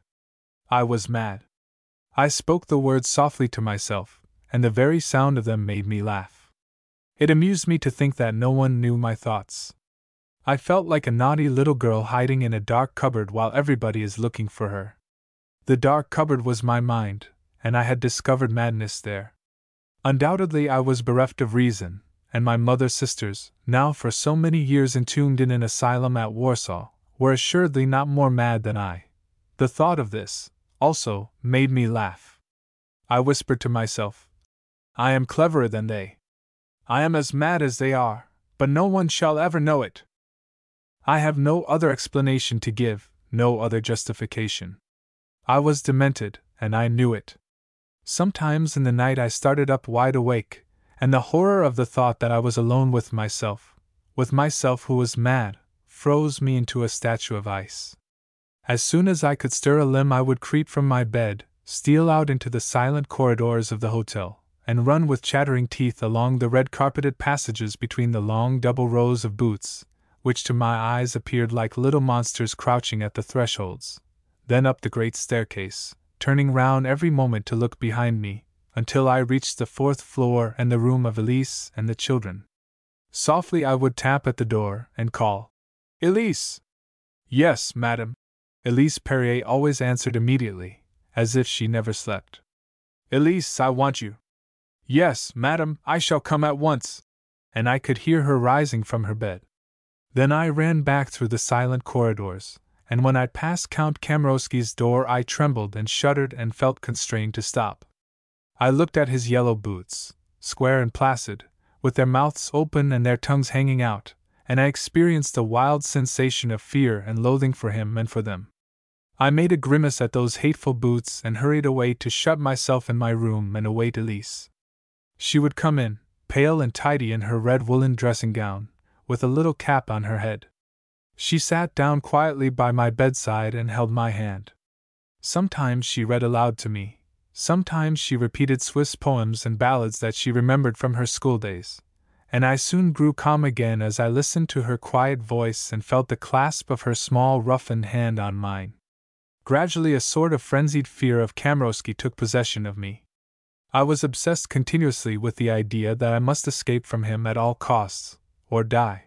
I was mad. I spoke the words softly to myself, and the very sound of them made me laugh. It amused me to think that no one knew my thoughts. I felt like a naughty little girl hiding in a dark cupboard while everybody is looking for her. The dark cupboard was my mind, and I had discovered madness there. Undoubtedly I was bereft of reason, and my mother's sisters, now for so many years entombed in an asylum at Warsaw, were assuredly not more mad than I. The thought of this, also, made me laugh. I whispered to myself, I am cleverer than they. I am as mad as they are, but no one shall ever know it. I have no other explanation to give, no other justification. I was demented, and I knew it. Sometimes in the night I started up wide awake, and the horror of the thought that I was alone with myself who was mad, froze me into a statue of ice. As soon as I could stir a limb I would creep from my bed, steal out into the silent corridors of the hotel, and run with chattering teeth along the red-carpeted passages between the long double rows of boots, which to my eyes appeared like little monsters crouching at the thresholds, then up the great staircase, turning round every moment to look behind me, until I reached the 4th floor and the room of Elise and the children. Softly I would tap at the door and call, Elise! Yes, madam. Elise Perrier always answered immediately, as if she never slept. Elise, I want you. Yes, madam, I shall come at once. And I could hear her rising from her bed. Then I ran back through the silent corridors, and when I passed Count Kamarowski's door I trembled and shuddered and felt constrained to stop. I looked at his yellow boots, square and placid, with their mouths open and their tongues hanging out, and I experienced a wild sensation of fear and loathing for him and for them. I made a grimace at those hateful boots and hurried away to shut myself in my room and await Elise. She would come in, pale and tidy in her red woolen dressing gown, with a little cap on her head. She sat down quietly by my bedside and held my hand. Sometimes she read aloud to me, sometimes she repeated Swiss poems and ballads that she remembered from her schooldays, and I soon grew calm again as I listened to her quiet voice and felt the clasp of her small roughened hand on mine. Gradually a sort of frenzied fear of Kamarowski took possession of me. I was obsessed continuously with the idea that I must escape from him at all costs, or die.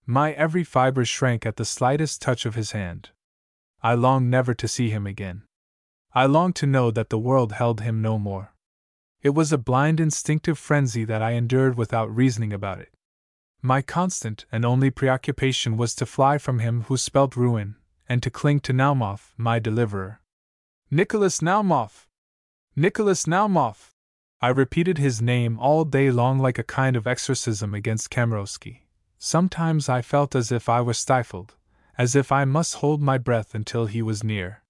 My every fibre shrank at the slightest touch of his hand. I longed never to see him again. I longed to know that the world held him no more. It was a blind instinctive frenzy that I endured without reasoning about it. My constant and only preoccupation was to fly from him who spelt ruin, and to cling to Naumov, my deliverer. Nicholas Naumov! Nicholas Naumov! I repeated his name all day long like a kind of exorcism against Kamarowski. Sometimes I felt as if I were stifled, as if I must hold my breath until he was near.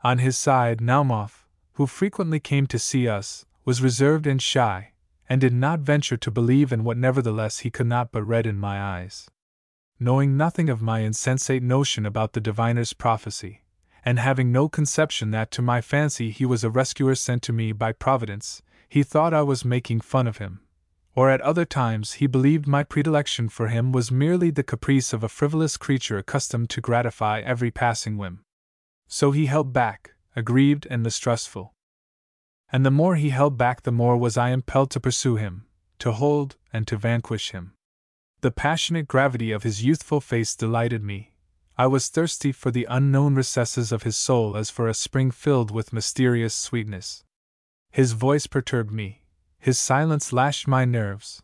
On his side, Naumov, who frequently came to see us, was reserved and shy, and did not venture to believe in what nevertheless he could not but read in my eyes. Knowing nothing of my insensate notion about the diviner's prophecy, and having no conception that to my fancy he was a rescuer sent to me by Providence, he thought I was making fun of him, or at other times he believed my predilection for him was merely the caprice of a frivolous creature accustomed to gratify every passing whim. So he held back, aggrieved and mistrustful. And the more he held back, the more was I impelled to pursue him, to hold and to vanquish him. The passionate gravity of his youthful face delighted me. I was thirsty for the unknown recesses of his soul as for a spring filled with mysterious sweetness. His voice perturbed me. His silence lashed my nerves.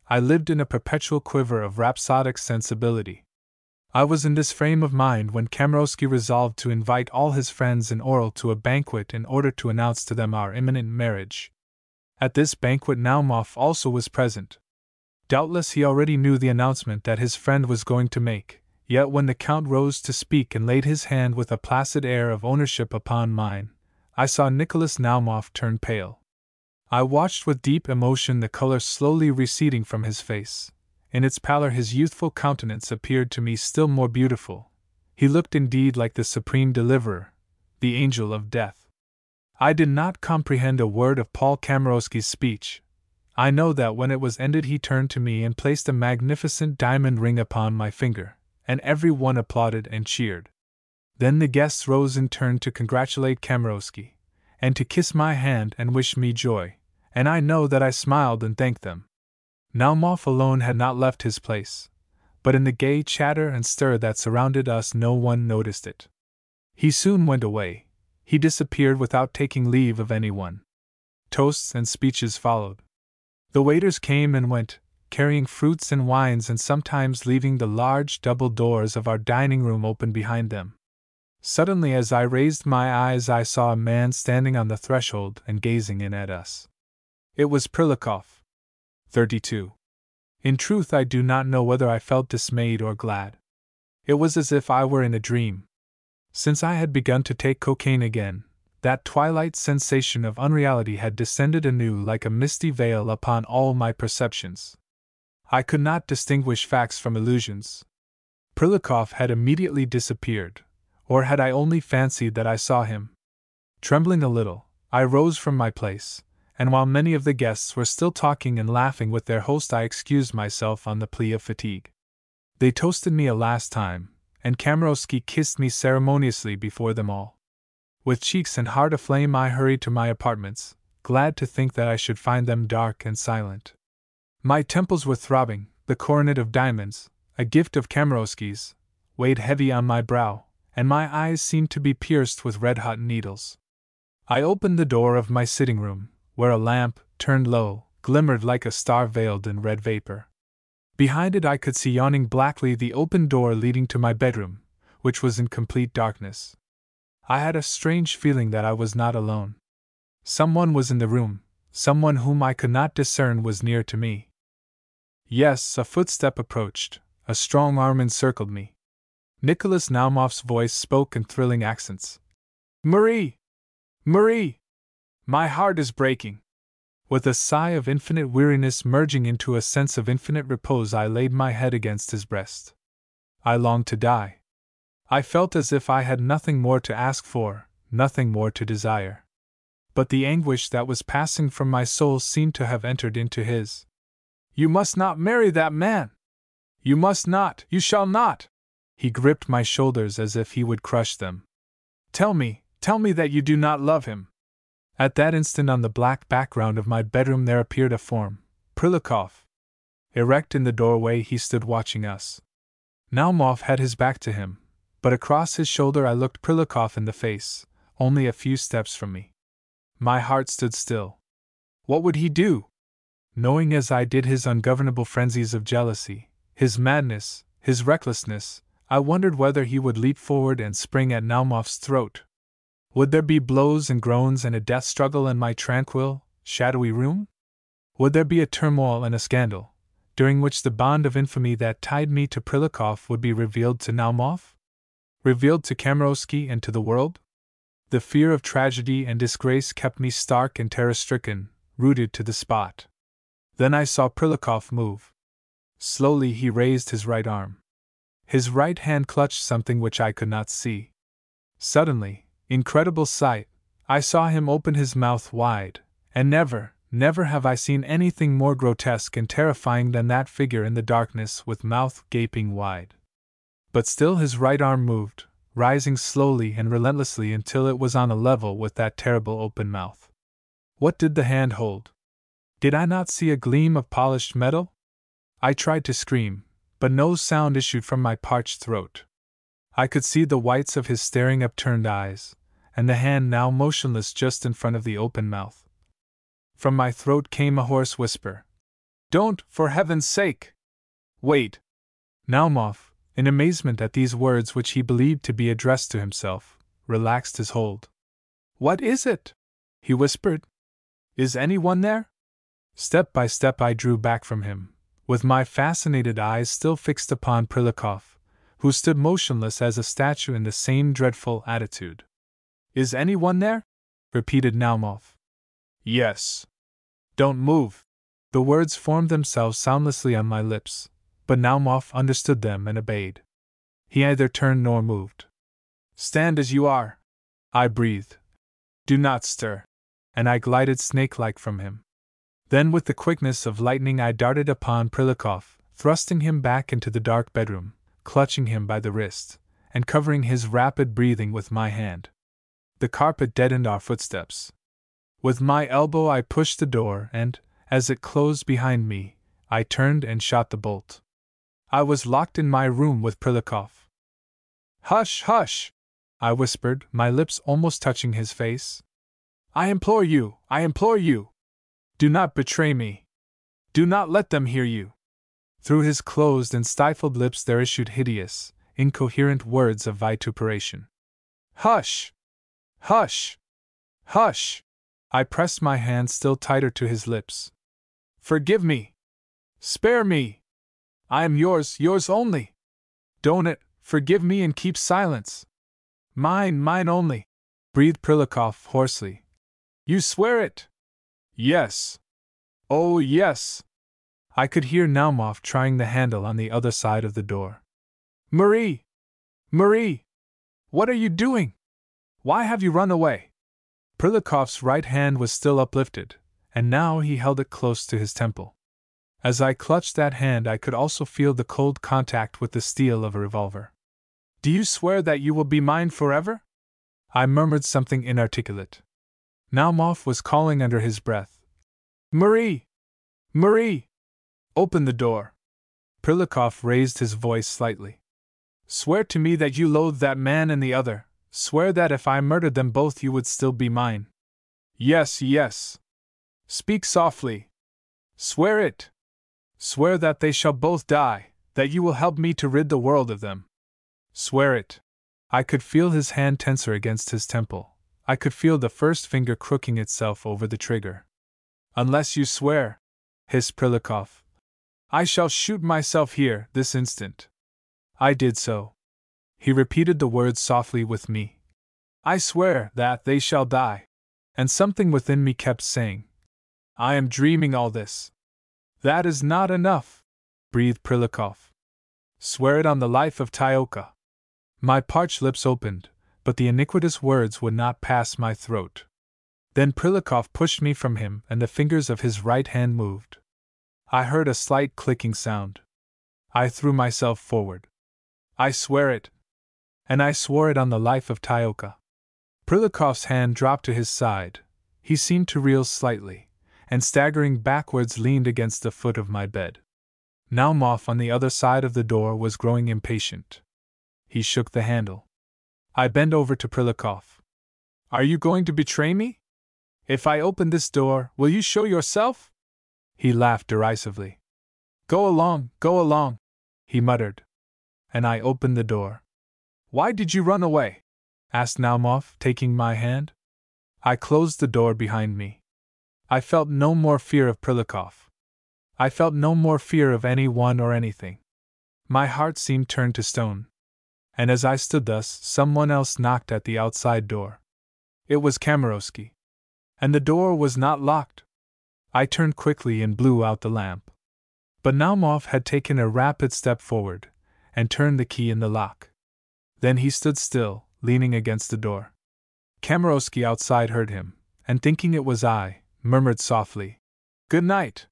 I lived in a perpetual quiver of rhapsodic sensibility. I was in this frame of mind when Kamarowski resolved to invite all his friends in Orel to a banquet in order to announce to them our imminent marriage. At this banquet Naumov also was present. Doubtless he already knew the announcement that his friend was going to make, yet when the Count rose to speak and laid his hand with a placid air of ownership upon mine, I saw Nicholas Naumov turn pale. I watched with deep emotion the color slowly receding from his face. In its pallor his youthful countenance appeared to me still more beautiful. He looked indeed like the supreme deliverer, the angel of death. I did not comprehend a word of Paul Kamarowski's speech. I know that when it was ended he turned to me and placed a magnificent diamond ring upon my finger, and every one applauded and cheered. Then the guests rose in turn to congratulate Kamarowski, and to kiss my hand and wish me joy, and I know that I smiled and thanked them. Naumov alone had not left his place, but in the gay chatter and stir that surrounded us no one noticed it. He soon went away. He disappeared without taking leave of anyone. Toasts and speeches followed. The waiters came and went, carrying fruits and wines and sometimes leaving the large double doors of our dining room open behind them. Suddenly, as I raised my eyes, I saw a man standing on the threshold and gazing in at us. It was Prilikov. 32. In truth, I do not know whether I felt dismayed or glad. It was as if I were in a dream. Since I had begun to take cocaine again, that twilight sensation of unreality had descended anew like a misty veil upon all my perceptions. I could not distinguish facts from illusions. Prilikov had immediately disappeared, or had I only fancied that I saw him? Trembling a little, I rose from my place, and while many of the guests were still talking and laughing with their host, I excused myself on the plea of fatigue. They toasted me a last time, and Kamarowski kissed me ceremoniously before them all. With cheeks and heart aflame, I hurried to my apartments, glad to think that I should find them dark and silent. My temples were throbbing, the coronet of diamonds, a gift of Kamarowski's, weighed heavy on my brow, and my eyes seemed to be pierced with red-hot needles. I opened the door of my sitting room, where a lamp, turned low, glimmered like a star veiled in red vapor. Behind it I could see yawning blackly the open door leading to my bedroom, which was in complete darkness. I had a strange feeling that I was not alone. Someone was in the room, someone whom I could not discern was near to me. Yes, a footstep approached, a strong arm encircled me. Nicholas Naumov's voice spoke in thrilling accents. "Marie! Marie! My heart is breaking." With a sigh of infinite weariness merging into a sense of infinite repose, I laid my head against his breast. I longed to die. I felt as if I had nothing more to ask for, nothing more to desire. But the anguish that was passing from my soul seemed to have entered into his. "You must not marry that man! You must not! You shall not!" He gripped my shoulders as if he would crush them. Tell me that you do not love him." At that instant, on the black background of my bedroom, there appeared a form, Prilikov. Erect in the doorway, he stood watching us. Naumov had his back to him, but across his shoulder I looked Prilikov in the face, only a few steps from me. My heart stood still. What would he do? Knowing as I did his ungovernable frenzies of jealousy, his madness, his recklessness, I wondered whether he would leap forward and spring at Naumov's throat. Would there be blows and groans and a death struggle in my tranquil, shadowy room? Would there be a turmoil and a scandal, during which the bond of infamy that tied me to Prilikov would be revealed to Naumov? Revealed to Kamarowski and to the world? The fear of tragedy and disgrace kept me stark and terror-stricken, rooted to the spot. Then I saw Prilukoff move. Slowly he raised his right arm. His right hand clutched something which I could not see. Suddenly, incredible sight, I saw him open his mouth wide, and never have I seen anything more grotesque and terrifying than that figure in the darkness with mouth gaping wide. But still his right arm moved, rising slowly and relentlessly until it was on a level with that terrible open mouth. What did the hand hold? Did I not see a gleam of polished metal? I tried to scream, but no sound issued from my parched throat. I could see the whites of his staring upturned eyes, and the hand now motionless just in front of the open mouth. From my throat came a hoarse whisper. "Don't, for heaven's sake! Wait!" Naumov, in amazement at these words which he believed to be addressed to himself, relaxed his hold. "What is it?" he whispered. "Is anyone there?" Step by step I drew back from him, with my fascinated eyes still fixed upon Prilukoff, who stood motionless as a statue in the same dreadful attitude. "Is anyone there?" repeated Naumov. "Yes." "Don't move." The words formed themselves soundlessly on my lips, but Naumov understood them and obeyed. He neither turned nor moved. "Stand as you are," I breathed. "Do not stir." And I glided snake-like from him. Then with the quickness of lightning I darted upon Prilukoff, thrusting him back into the dark bedroom, clutching him by the wrist, and covering his rapid breathing with my hand. The carpet deadened our footsteps. With my elbow I pushed the door and, as it closed behind me, I turned and shot the bolt. I was locked in my room with Prilukoff. "Hush, hush!" I whispered, my lips almost touching his face. I implore you! Do not betray me! Do not let them hear you!" Through his closed and stifled lips there issued hideous, incoherent words of vituperation. "Hush! Hush! Hush!" I pressed my hand still tighter to his lips. "Forgive me! Spare me! I am yours only! Don't forgive me and keep silence! Mine only!" breathed Prilukoff hoarsely. "You swear it?" "Yes. Oh, yes." I could hear Naumov trying the handle on the other side of the door. Marie! What are you doing? Why have you run away?" Prilukoff's right hand was still uplifted, and now he held it close to his temple. As I clutched that hand I could also feel the cold contact with the steel of a revolver. "Do you swear that you will be mine forever?" I murmured something inarticulate. Naumov was calling under his breath. Marie! Open the door!" Prilukoff raised his voice slightly. "Swear to me that you loathe that man and the other. Swear that if I murdered them both you would still be mine." Yes. "Speak softly." "Swear it." "Swear that they shall both die, that you will help me to rid the world of them." "Swear it." I could feel his hand tenser against his temple. I could feel the first finger crooking itself over the trigger. "Unless you swear," hissed Prilukoff, "I shall shoot myself here, this instant." I did so. He repeated the words softly with me. "I swear that they shall die." And something within me kept saying, "I am dreaming all this." "That is not enough," breathed Prilukoff. "Swear it on the life of Tyoka." My parched lips opened, but the iniquitous words would not pass my throat. Then Prilukoff pushed me from him and the fingers of his right hand moved. I heard a slight clicking sound. I threw myself forward. "I swear it." And I swore it on the life of Tyoka. Prilukoff's hand dropped to his side. He seemed to reel slightly, and staggering backwards leaned against the foot of my bed. Naumov on the other side of the door was growing impatient. He shook the handle. I bent over to Prilukoff. "Are you going to betray me? If I open this door, will you show yourself?" He laughed derisively. Go along," he muttered. And I opened the door. "Why did you run away?" asked Naumov, taking my hand. I closed the door behind me. I felt no more fear of Prilukoff. I felt no more fear of anyone or anything. My heart seemed turned to stone. And as I stood thus, someone else knocked at the outside door. It was Kamarowski. And the door was not locked. I turned quickly and blew out the lamp. But Naumov had taken a rapid step forward, and turned the key in the lock. Then he stood still, leaning against the door. Kamarowski outside heard him, and thinking it was I, murmured softly, "Good night!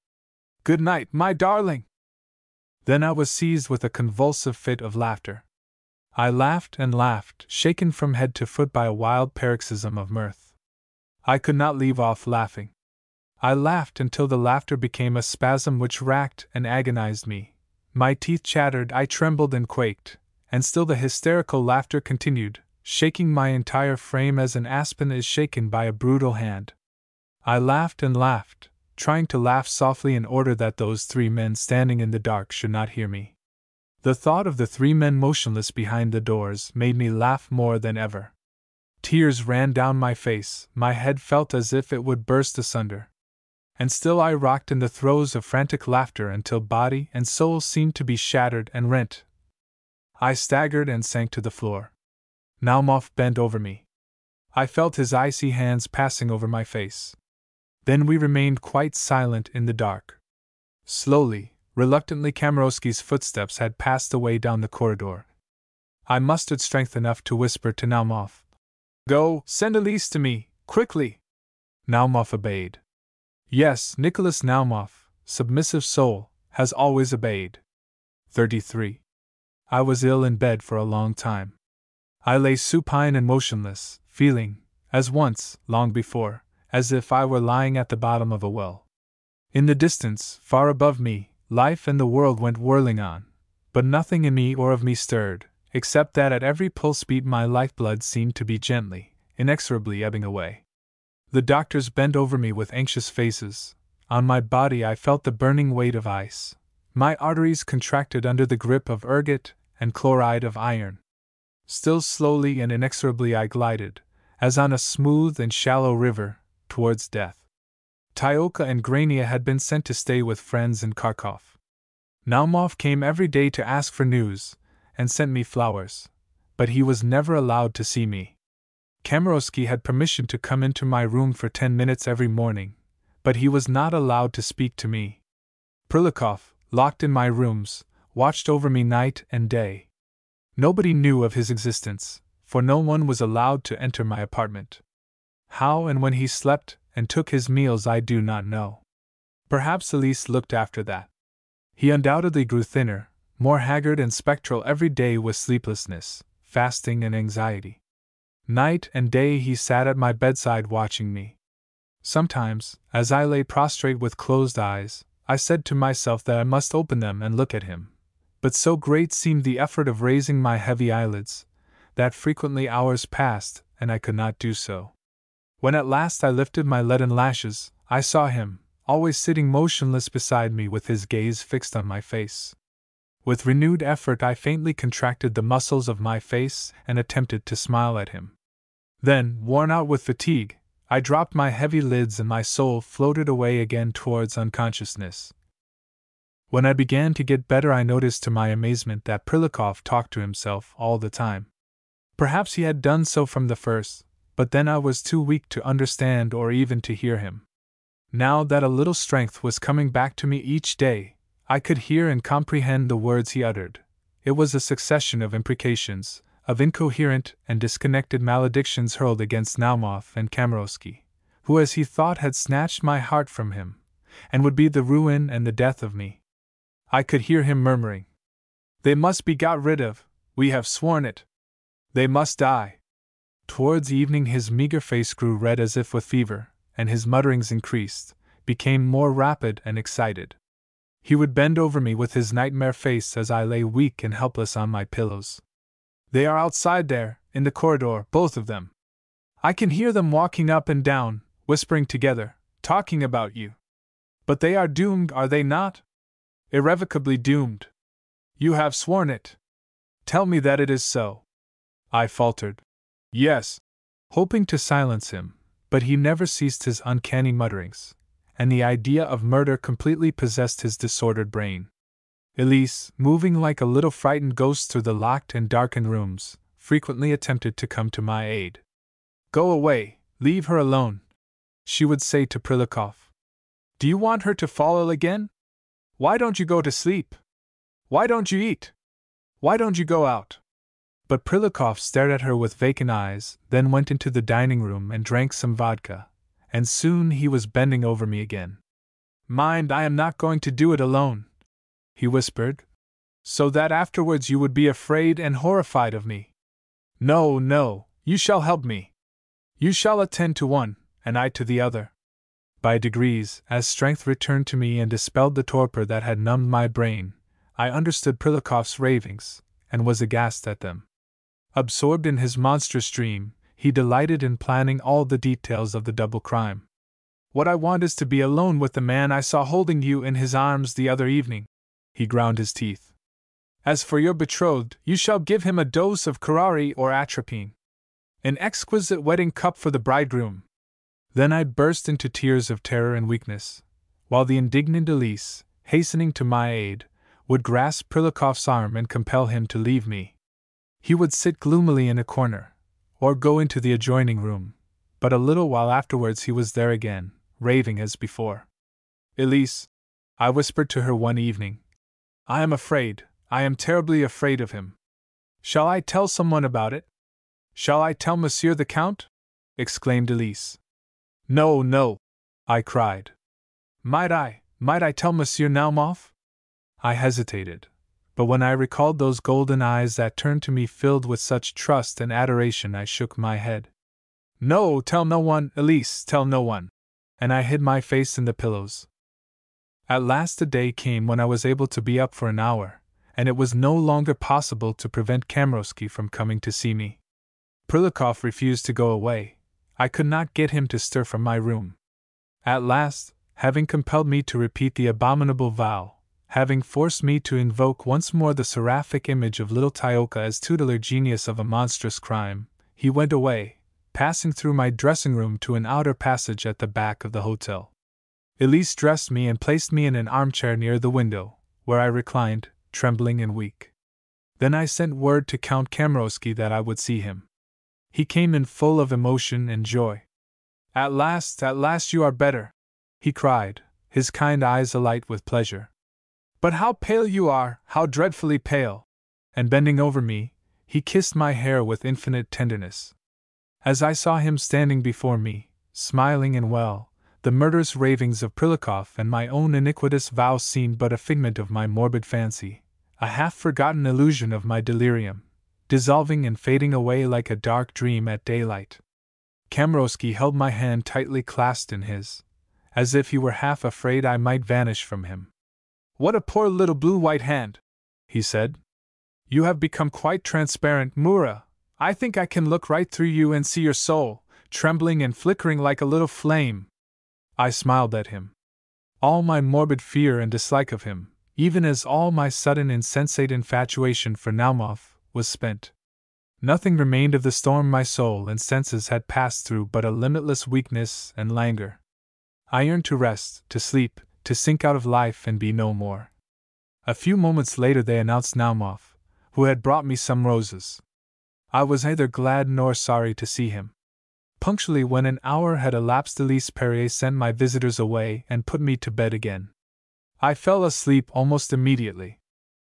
Good night, my darling!" Then I was seized with a convulsive fit of laughter. I laughed and laughed, shaken from head to foot by a wild paroxysm of mirth. I could not leave off laughing. I laughed until the laughter became a spasm which racked and agonized me. My teeth chattered, I trembled and quaked, and still the hysterical laughter continued, shaking my entire frame as an aspen is shaken by a brutal hand. I laughed and laughed, trying to laugh softly in order that those 3 men standing in the dark should not hear me. The thought of the 3 men motionless behind the doors made me laugh more than ever. Tears ran down my face, my head felt as if it would burst asunder. And still I rocked in the throes of frantic laughter until body and soul seemed to be shattered and rent. I staggered and sank to the floor. Naumov bent over me. I felt his icy hands passing over my face. Then we remained quite silent in the dark. Slowly, reluctantly, Kamarowski's footsteps had passed away down the corridor. I mustered strength enough to whisper to Naumov, "Go, send Elise to me, quickly!" Naumov obeyed. Yes, Nicholas Naumov, submissive soul, has always obeyed. 33. I was ill in bed for a long time. I lay supine and motionless, feeling, as once, long before, as if I were lying at the bottom of a well. In the distance, far above me, life and the world went whirling on, but nothing in me or of me stirred, except that at every pulse beat my lifeblood seemed to be gently, inexorably ebbing away. The doctors bent over me with anxious faces. On my body I felt the burning weight of ice. My arteries contracted under the grip of ergot and chloride of iron. Still slowly and inexorably I glided, as on a smooth and shallow river, towards death. Tyoka and Grania had been sent to stay with friends in Kharkov. Naumov came every day to ask for news, and sent me flowers, but he was never allowed to see me. Kamarowski had permission to come into my room for 10 minutes every morning, but he was not allowed to speak to me. Prilikov, locked in my rooms, watched over me night and day. Nobody knew of his existence, for no one was allowed to enter my apartment. How and when he slept and took his meals I do not know. Perhaps Elise looked after that. He undoubtedly grew thinner, more haggard and spectral every day with sleeplessness, fasting and anxiety. Night and day he sat at my bedside watching me. Sometimes, as I lay prostrate with closed eyes, I said to myself that I must open them and look at him, but so great seemed the effort of raising my heavy eyelids, that frequently hours passed and I could not do so. When at last I lifted my leaden lashes, I saw him, always sitting motionless beside me with his gaze fixed on my face. With renewed effort I faintly contracted the muscles of my face and attempted to smile at him. Then, worn out with fatigue, I dropped my heavy lids and my soul floated away again towards unconsciousness. When I began to get better I noticed to my amazement that Prilikov talked to himself all the time. Perhaps he had done so from the first, but then I was too weak to understand or even to hear him. Now that a little strength was coming back to me each day, I could hear and comprehend the words he uttered. It was a succession of imprecations, of incoherent and disconnected maledictions hurled against Naumov and Kamarowski, who as he thought had snatched my heart from him, and would be the ruin and the death of me. I could hear him murmuring, "They must be got rid of, we have sworn it. They must die." Towards evening his meager face grew red as if with fever, and his mutterings increased, became more rapid and excited. He would bend over me with his nightmare face as I lay weak and helpless on my pillows. "They are outside there, in the corridor, both of them. I can hear them walking up and down, whispering together, talking about you. But they are doomed, are they not? Irrevocably doomed. You have sworn it. Tell me that it is so." I faltered, "Yes," hoping to silence him, but he never ceased his uncanny mutterings, and the idea of murder completely possessed his disordered brain. Elise, moving like a little frightened ghost through the locked and darkened rooms, frequently attempted to come to my aid. "Go away, Leave her alone, she would say to Prilikov. Do you want her to fall ill again? Why don't you go to sleep? Why don't you eat? Why don't you go out? But Prilikov stared at her with vacant eyes, then went into the dining room and drank some vodka, and soon he was bending over me again. Mind, I am not going to do it alone, he whispered, so that afterwards you would be afraid and horrified of me. No, no, you shall help me. You shall attend to one, and I to the other. By degrees, as strength returned to me and dispelled the torpor that had numbed my brain, I understood Prilikov's ravings, and was aghast at them. Absorbed in his monstrous dream, he delighted in planning all the details of the double crime. What I want is to be alone with the man I saw holding you in his arms the other evening, he ground his teeth. As for your betrothed, you shall give him a dose of curare or atropine. An exquisite wedding cup for the bridegroom. Then I burst into tears of terror and weakness, while the indignant Elise, hastening to my aid, would grasp Prilikov's arm and compel him to leave me. He would sit gloomily in a corner, or go into the adjoining room, but a little while afterwards he was there again, raving as before. Elise, I whispered to her one evening, I am afraid, I am terribly afraid of him. Shall I tell someone about it? Shall I tell Monsieur the Count? Exclaimed Elise. No, no, I cried. Might I tell Monsieur Naumoff? I hesitated, but when I recalled those golden eyes that turned to me filled with such trust and adoration, I shook my head. No, tell no one, Elise, tell no one. And I hid my face in the pillows. At last a day came when I was able to be up for an hour, and it was no longer possible to prevent Kamrowski from coming to see me. Prilikov refused to go away. I could not get him to stir from my room. At last, having compelled me to repeat the abominable vow, having forced me to invoke once more the seraphic image of little Tyoka as tutelar genius of a monstrous crime, he went away, passing through my dressing room to an outer passage at the back of the hotel. Elise dressed me and placed me in an armchair near the window, where I reclined, trembling and weak. Then I sent word to Count Kamrowski that I would see him. He came in full of emotion and joy. At last you are better, he cried, his kind eyes alight with pleasure. But how pale you are, how dreadfully pale! And bending over me, he kissed my hair with infinite tenderness. As I saw him standing before me, smiling and well, the murderous ravings of Prilikov and my own iniquitous vow seemed but a figment of my morbid fancy, a half-forgotten illusion of my delirium, dissolving and fading away like a dark dream at daylight. Kamrowski held my hand tightly clasped in his, as if he were half afraid I might vanish from him. What a poor little blue-white hand, he said. You have become quite transparent, Mura. I think I can look right through you and see your soul, trembling and flickering like a little flame. I smiled at him. All my morbid fear and dislike of him, even as all my sudden insensate infatuation for Naumoff, was spent. Nothing remained of the storm my soul and senses had passed through but a limitless weakness and languor. I yearned to rest, to sleep, to sink out of life and be no more. A few moments later they announced Naumoff, who had brought me some roses. I was neither glad nor sorry to see him. Punctually when an hour had elapsed, Elise Perrier sent my visitors away and put me to bed again. I fell asleep almost immediately.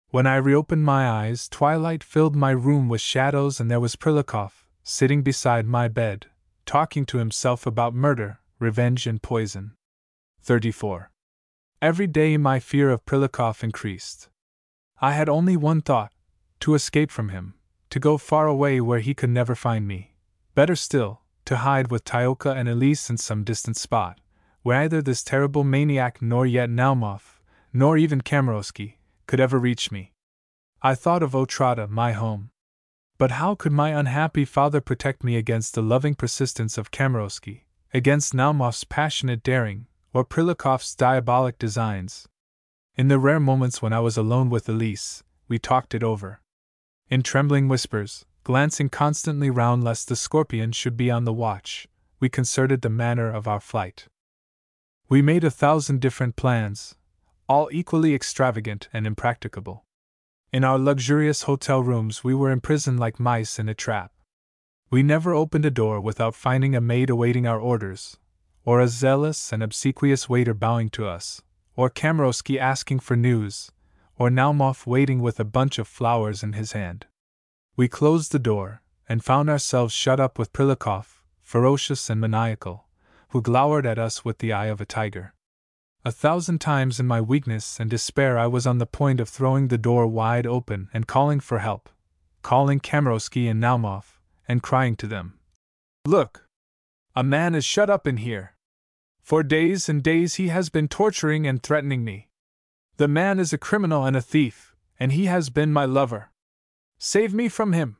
When I reopened my eyes, twilight filled my room with shadows, and there was Prilikov, sitting beside my bed, talking to himself about murder, revenge, and poison. 34. Every day my fear of Prilikov increased. I had only one thought: to escape from him, to go far away where he could never find me. Better still, to hide with Tyoka and Elise in some distant spot, where neither this terrible maniac nor yet Naumoff, nor even Kamrowski, could ever reach me. I thought of Otrada, my home. But how could my unhappy father protect me against the loving persistence of Kamrowski, against Naumoff's passionate daring, or Prilikov's diabolic designs? In the rare moments when I was alone with Elise, we talked it over. In trembling whispers, glancing constantly round lest the scorpion should be on the watch, we concerted the manner of our flight. We made 1,000 different plans, all equally extravagant and impracticable. In our luxurious hotel rooms we were imprisoned like mice in a trap. We never opened a door without finding a maid awaiting our orders, or a zealous and obsequious waiter bowing to us, or Kamarowski asking for news, or Naumov waiting with a bunch of flowers in his hand. We closed the door, and found ourselves shut up with Prilikov, ferocious and maniacal, who glowered at us with the eye of a tiger. 1,000 times in my weakness and despair I was on the point of throwing the door wide open and calling for help, calling Kamarowski and Naumov, and crying to them, "Look! A man is shut up in here. For days and days he has been torturing and threatening me. The man is a criminal and a thief, and he has been my lover. Save me from him!"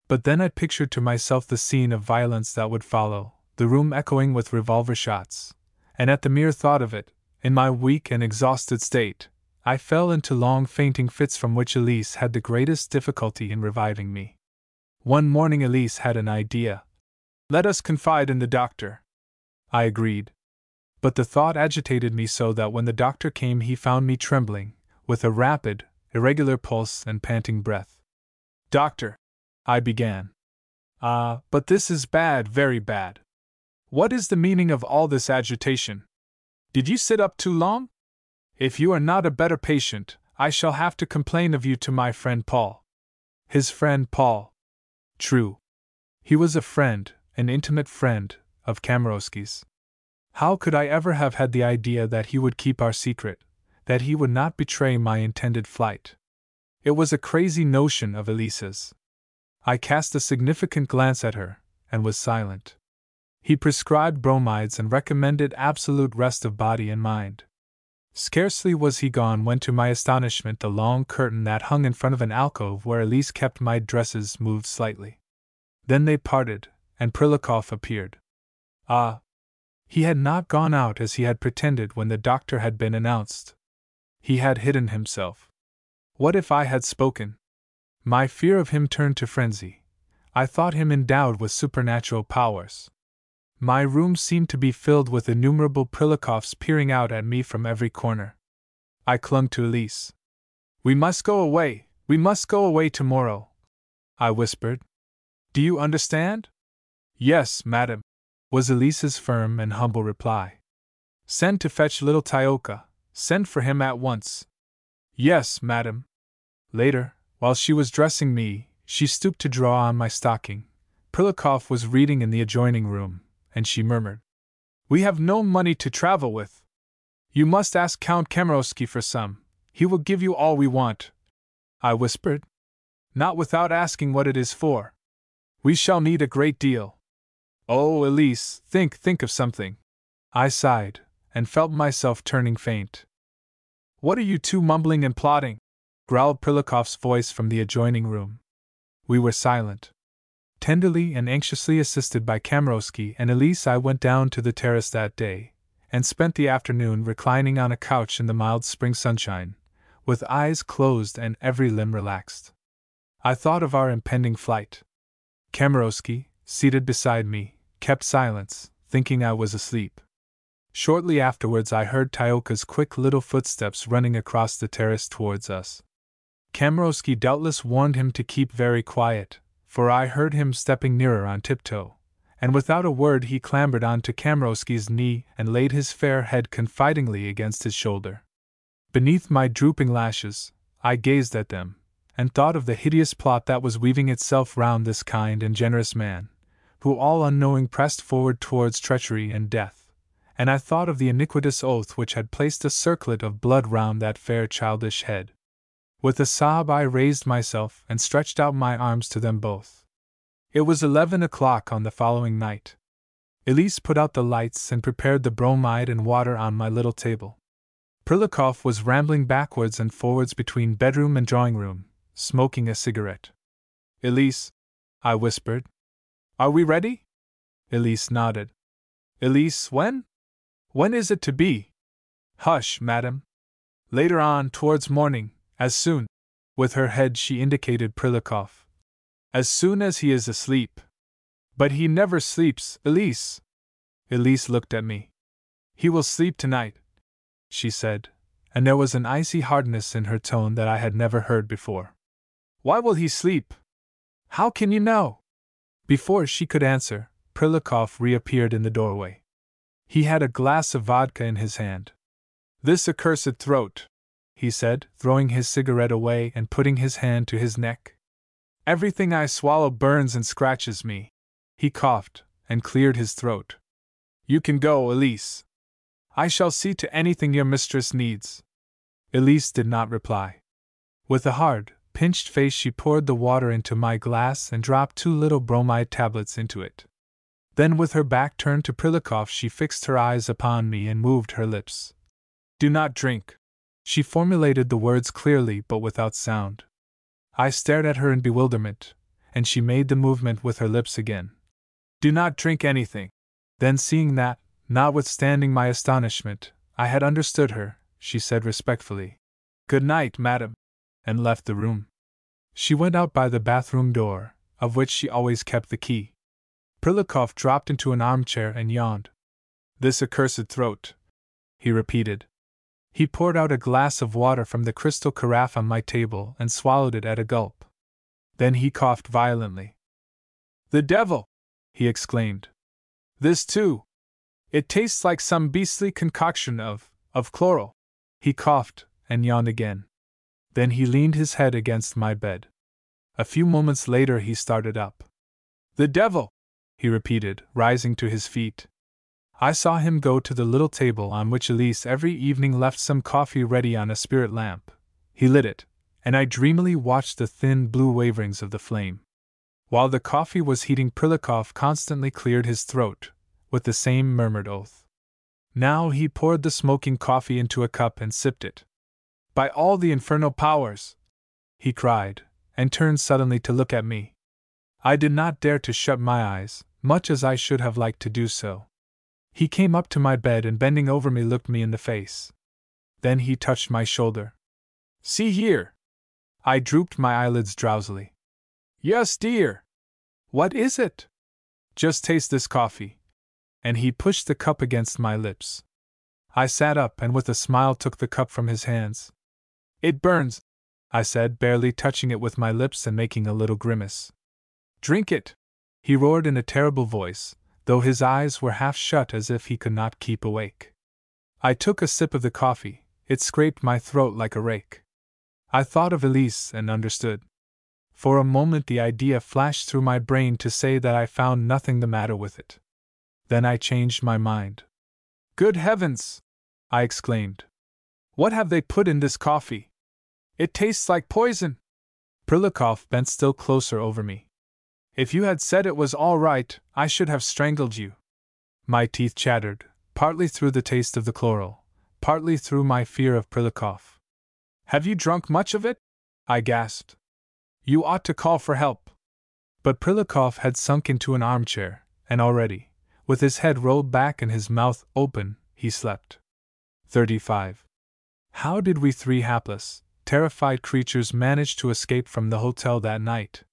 But then I pictured to myself the scene of violence that would follow, the room echoing with revolver shots, and at the mere thought of it, in my weak and exhausted state, I fell into long fainting fits from which Elise had the greatest difficulty in reviving me. One morning Elise had an idea. "Let us confide in the doctor." I agreed. But the thought agitated me so that when the doctor came he found me trembling, with a rapid, irregular pulse and panting breath. "Doctor," I began. But this is bad, very bad. What is the meaning of all this agitation? Did you sit up too long? If you are not a better patient, I shall have to complain of you to my friend Paul." His friend Paul. True. He was a friend, an intimate friend, of Kamarowski's. How could I ever have had the idea that he would keep our secret, that he would not betray my intended flight? It was a crazy notion of Elise's. I cast a significant glance at her, and was silent. He prescribed bromides and recommended absolute rest of body and mind. Scarcely was he gone when to my astonishment the long curtain that hung in front of an alcove where Elise kept my dresses moved slightly. Then they parted, and Prilikov appeared. He had not gone out as he had pretended when the doctor had been announced. He had hidden himself. What if I had spoken? My fear of him turned to frenzy. I thought him endowed with supernatural powers. My room seemed to be filled with innumerable Prilikovs peering out at me from every corner. I clung to Elise. "We must go away tomorrow," I whispered. "Do you understand?" "Yes, madam," was Elise's firm and humble reply. "Send to fetch little Tyoka. Send for him at once." "Yes, madam." Later, while she was dressing me, she stooped to draw on my stocking. Prilikov was reading in the adjoining room, and she murmured, "We have no money to travel with. You must ask Count Kamarowski for some. He will give you all we want." I whispered. "Not without asking what it is for. We shall need a great deal." "Oh, Elise, think of something." I sighed, and felt myself turning faint. "What are you two mumbling and plotting?" growled Prilikov's voice from the adjoining room. We were silent. Tenderly and anxiously assisted by Kamarowski and Elise, I went down to the terrace that day, and spent the afternoon reclining on a couch in the mild spring sunshine, with eyes closed and every limb relaxed. I thought of our impending flight. Kamarowski, seated beside me, kept silence, thinking I was asleep. Shortly afterwards I heard Tyoka's quick little footsteps running across the terrace towards us. Kamarowski doubtless warned him to keep very quiet, for I heard him stepping nearer on tiptoe, and without a word he clambered onto Kamarowski's knee and laid his fair head confidingly against his shoulder. Beneath my drooping lashes, I gazed at them, and thought of the hideous plot that was weaving itself round this kind and generous man, who all unknowing pressed forward towards treachery and death, and I thought of the iniquitous oath which had placed a circlet of blood round that fair childish head. With a sob I raised myself and stretched out my arms to them both. It was 11 o'clock on the following night. Elise put out the lights and prepared the bromide and water on my little table. Prilikov was rambling backwards and forwards between bedroom and drawing room, smoking a cigarette. "Elise," I whispered, "are we ready?" Elise nodded. "Elise, when? When is it to be?" "Hush, madam. Later on, towards morning. As soon," with her head she indicated Prilikov, "as soon as he is asleep." "But he never sleeps, Elise." Elise looked at me. "He will sleep tonight," she said, and there was an icy hardness in her tone that I had never heard before. "Why will he sleep? How can you know?" Before she could answer, Prilikov reappeared in the doorway. He had a glass of vodka in his hand. "This accursed throat," he said, throwing his cigarette away and putting his hand to his neck. "Everything I swallow burns and scratches me." He coughed and cleared his throat. "You can go, Elise. I shall see to anything your mistress needs." Elise did not reply. With a hard, pinched face she poured the water into my glass and dropped 2 little bromide tablets into it. Then with her back turned to Prilikov she fixed her eyes upon me and moved her lips. "Do not drink." She formulated the words clearly but without sound. I stared at her in bewilderment, and she made the movement with her lips again. "Do not drink anything." Then seeing that, notwithstanding my astonishment, I had understood her, she said respectfully, "Good night, madam," and left the room. She went out by the bathroom door, of which she always kept the key. Prilikov dropped into an armchair and yawned. "This accursed throat," he repeated. He poured out a glass of water from the crystal carafe on my table and swallowed it at a gulp. Then he coughed violently. "The devil!" he exclaimed. "This too! It tastes like some beastly concoction of chloral." He coughed and yawned again. Then he leaned his head against my bed. A few moments later he started up. "The devil!" he repeated, rising to his feet. I saw him go to the little table on which Elise every evening left some coffee ready on a spirit lamp. He lit it, and I dreamily watched the thin blue waverings of the flame. While the coffee was heating, Prilikov constantly cleared his throat, with the same murmured oath. Now he poured the smoking coffee into a cup and sipped it. "By all the infernal powers!" he cried, and turned suddenly to look at me. I did not dare to shut my eyes, much as I should have liked to do so. He came up to my bed and bending over me looked me in the face. Then he touched my shoulder. "See here!" I drooped my eyelids drowsily. "Yes, dear." "What is it?" "Just taste this coffee." And he pushed the cup against my lips. I sat up and with a smile took the cup from his hands. "It burns," I said, barely touching it with my lips and making a little grimace. "Drink it!" he roared in a terrible voice, though his eyes were half shut as if he could not keep awake. I took a sip of the coffee. It scraped my throat like a rake. I thought of Elise and understood. For a moment the idea flashed through my brain to say that I found nothing the matter with it. Then I changed my mind. "Good heavens!" I exclaimed. "What have they put in this coffee? It tastes like poison!" Prilikov bent still closer over me. "If you had said it was all right, I should have strangled you." My teeth chattered, partly through the taste of the chloral, partly through my fear of Prilikov. "Have you drunk much of it?" I gasped. "You ought to call for help." But Prilikov had sunk into an armchair, and already, with his head rolled back and his mouth open, he slept. 35. How did we 3 hapless, terrified creatures manage to escape from the hotel that night?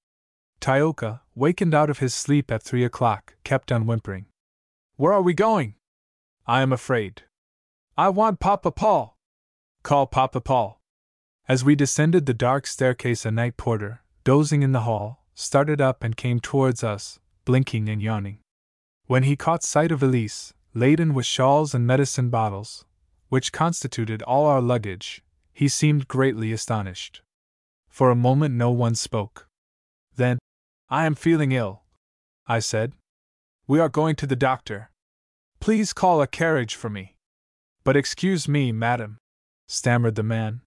Tioka, wakened out of his sleep at 3 o'clock, kept on whimpering. "Where are we going?" "I am afraid." "I want Papa Paul." "Call Papa Paul." As we descended the dark staircase, a night porter, dozing in the hall, started up and came towards us, blinking and yawning. When he caught sight of Elise, laden with shawls and medicine bottles, which constituted all our luggage, he seemed greatly astonished. For a moment no one spoke. Then, "I am feeling ill," I said. "We are going to the doctor. Please call a carriage for me." "But excuse me, madam," stammered the man.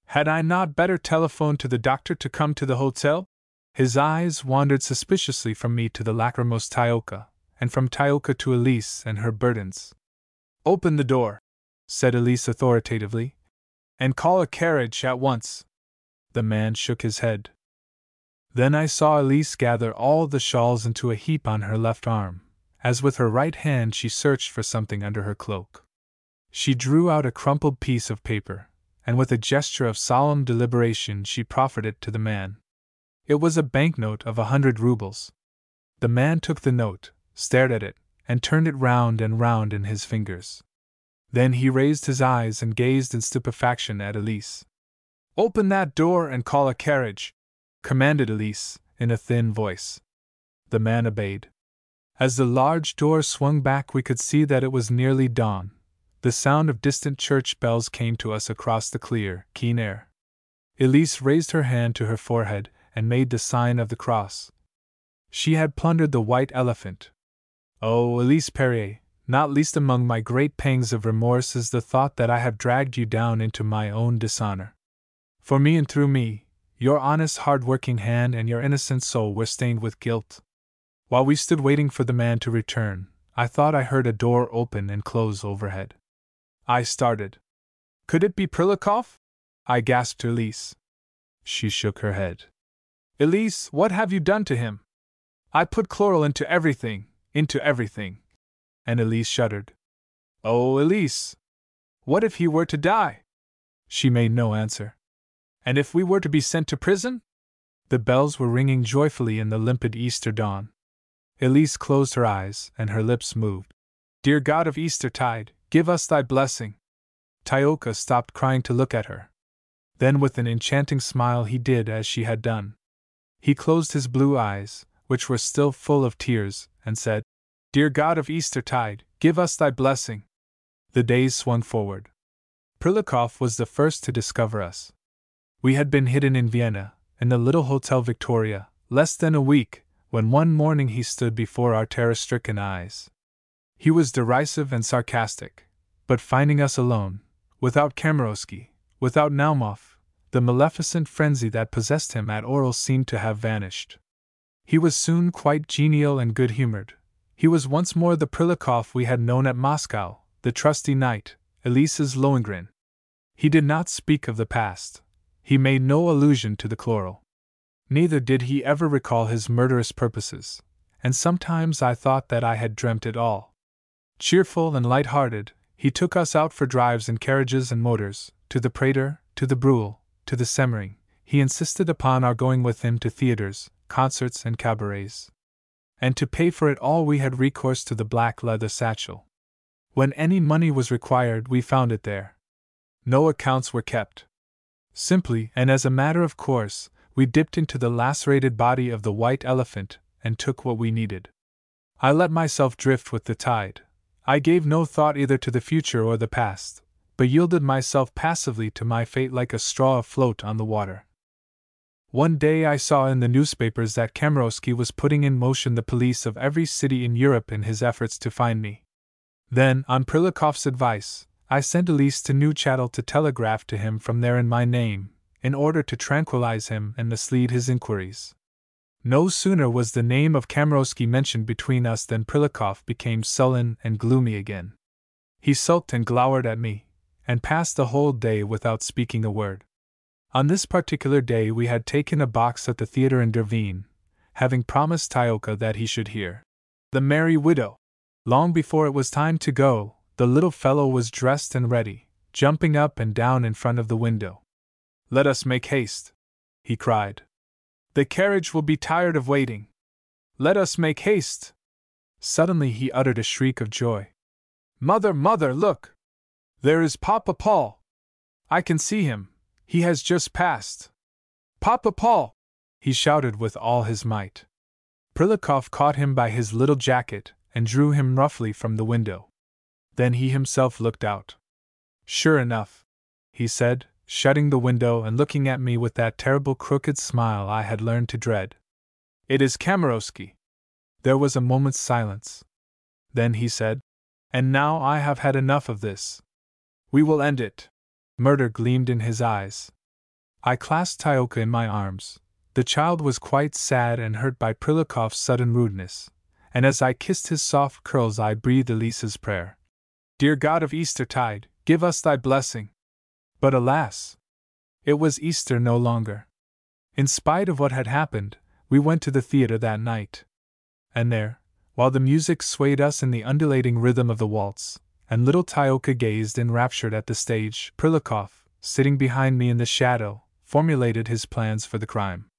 "Had I not better telephone to the doctor to come to the hotel?" His eyes wandered suspiciously from me to the lachrymose Tioka, and from Tioka to Elise and her burdens. "Open the door," said Elise authoritatively, "and call a carriage at once." The man shook his head. Then I saw Elise gather all the shawls into a heap on her left arm, as with her right hand she searched for something under her cloak. She drew out a crumpled piece of paper, and with a gesture of solemn deliberation she proffered it to the man. It was a banknote of 100 rubles. The man took the note, stared at it, and turned it round and round in his fingers. Then he raised his eyes and gazed in stupefaction at Elise. "Open that door and call a carriage," commanded Elise, in a thin voice. The man obeyed. As the large door swung back, we could see that it was nearly dawn. The sound of distant church bells came to us across the clear, keen air. Elise raised her hand to her forehead and made the sign of the cross. She had plundered the white elephant. Oh, Elise Perrier, not least among my great pangs of remorse is the thought that I have dragged you down into my own dishonor. For me and through me, your honest, hard-working hand and your innocent soul were stained with guilt. While we stood waiting for the man to return, I thought I heard a door open and close overhead. I started. Could it be Prilukoff? I gasped to Elise. She shook her head. Elise, what have you done to him? I put chloral into everything. And Elise shuddered. Oh, Elise! What if he were to die? She made no answer. And if we were to be sent to prison? The bells were ringing joyfully in the limpid Easter dawn. Elise closed her eyes, and her lips moved. Dear God of Eastertide, give us thy blessing. Tioka stopped crying to look at her. Then with an enchanting smile he did as she had done. He closed his blue eyes, which were still full of tears, and said, Dear God of Eastertide, give us thy blessing. The days swung forward. Prilukoff was the first to discover us. We had been hidden in Vienna, in the little Hotel Victoria, less than a week, when one morning he stood before our terror-stricken eyes. He was derisive and sarcastic, but finding us alone, without Kamarowski, without Naumov, the maleficent frenzy that possessed him at Orel seemed to have vanished. He was soon quite genial and good-humored. He was once more the Prilukoff we had known at Moscow, the trusty knight, Elise's Lohengrin. He did not speak of the past. He made no allusion to the chloral. Neither did he ever recall his murderous purposes, and sometimes I thought that I had dreamt it all. Cheerful and light-hearted, he took us out for drives in carriages and motors, to the Prater, to the Brühl, to the Semmering. He insisted upon our going with him to theaters, concerts and cabarets. And to pay for it all we had recourse to the black leather satchel. When any money was required we found it there. No accounts were kept. Simply, and as a matter of course, we dipped into the lacerated body of the white elephant and took what we needed. I let myself drift with the tide. I gave no thought either to the future or the past, but yielded myself passively to my fate like a straw afloat on the water. One day I saw in the newspapers that Kamarowski was putting in motion the police of every city in Europe in his efforts to find me. Then, on Prilukoff's advice, I sent Elise to Neuchâtel to telegraph to him from there in my name, in order to tranquilize him and mislead his inquiries. No sooner was the name of Kamarowski mentioned between us than Prilukoff became sullen and gloomy again. He sulked and glowered at me, and passed the whole day without speaking a word. On this particular day we had taken a box at the theatre in Derveen, having promised Tioka that he should hear The Merry Widow. Long before it was time to go, the little fellow was dressed and ready, jumping up and down in front of the window. Let us make haste, he cried. The carriage will be tired of waiting. Let us make haste. Suddenly he uttered a shriek of joy. Mother, mother, look! There is Papa Paul! I can see him. He has just passed. Papa Paul! He shouted with all his might. Prilukoff caught him by his little jacket and drew him roughly from the window. Then he himself looked out. Sure enough, he said, shutting the window and looking at me with that terrible crooked smile I had learned to dread. It is Kamarowski. There was a moment's silence. Then he said, And now I have had enough of this. We will end it. Murder gleamed in his eyes. I clasped Tioka in my arms. The child was quite sad and hurt by Prilukoff's sudden rudeness, and as I kissed his soft curls I breathed Elise's prayer. Dear God of Eastertide, give us thy blessing. But alas! It was Easter no longer. In spite of what had happened, we went to the theatre that night. And there, while the music swayed us in the undulating rhythm of the waltz, and little Tioka gazed enraptured at the stage, Prilukoff, sitting behind me in the shadow, formulated his plans for the crime.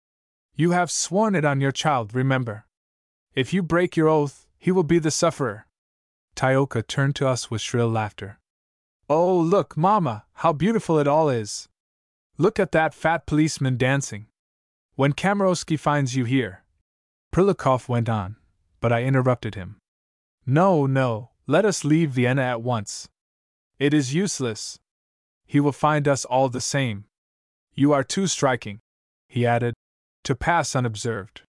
You have sworn it on your child, remember. If you break your oath, he will be the sufferer. Tioka turned to us with shrill laughter. Oh, look, Mama, how beautiful it all is! Look at that fat policeman dancing. When Kamarowski finds you here, Prilikov went on, but I interrupted him. No, no, let us leave Vienna at once. It is useless. He will find us all the same. You are too striking, he added, to pass unobserved.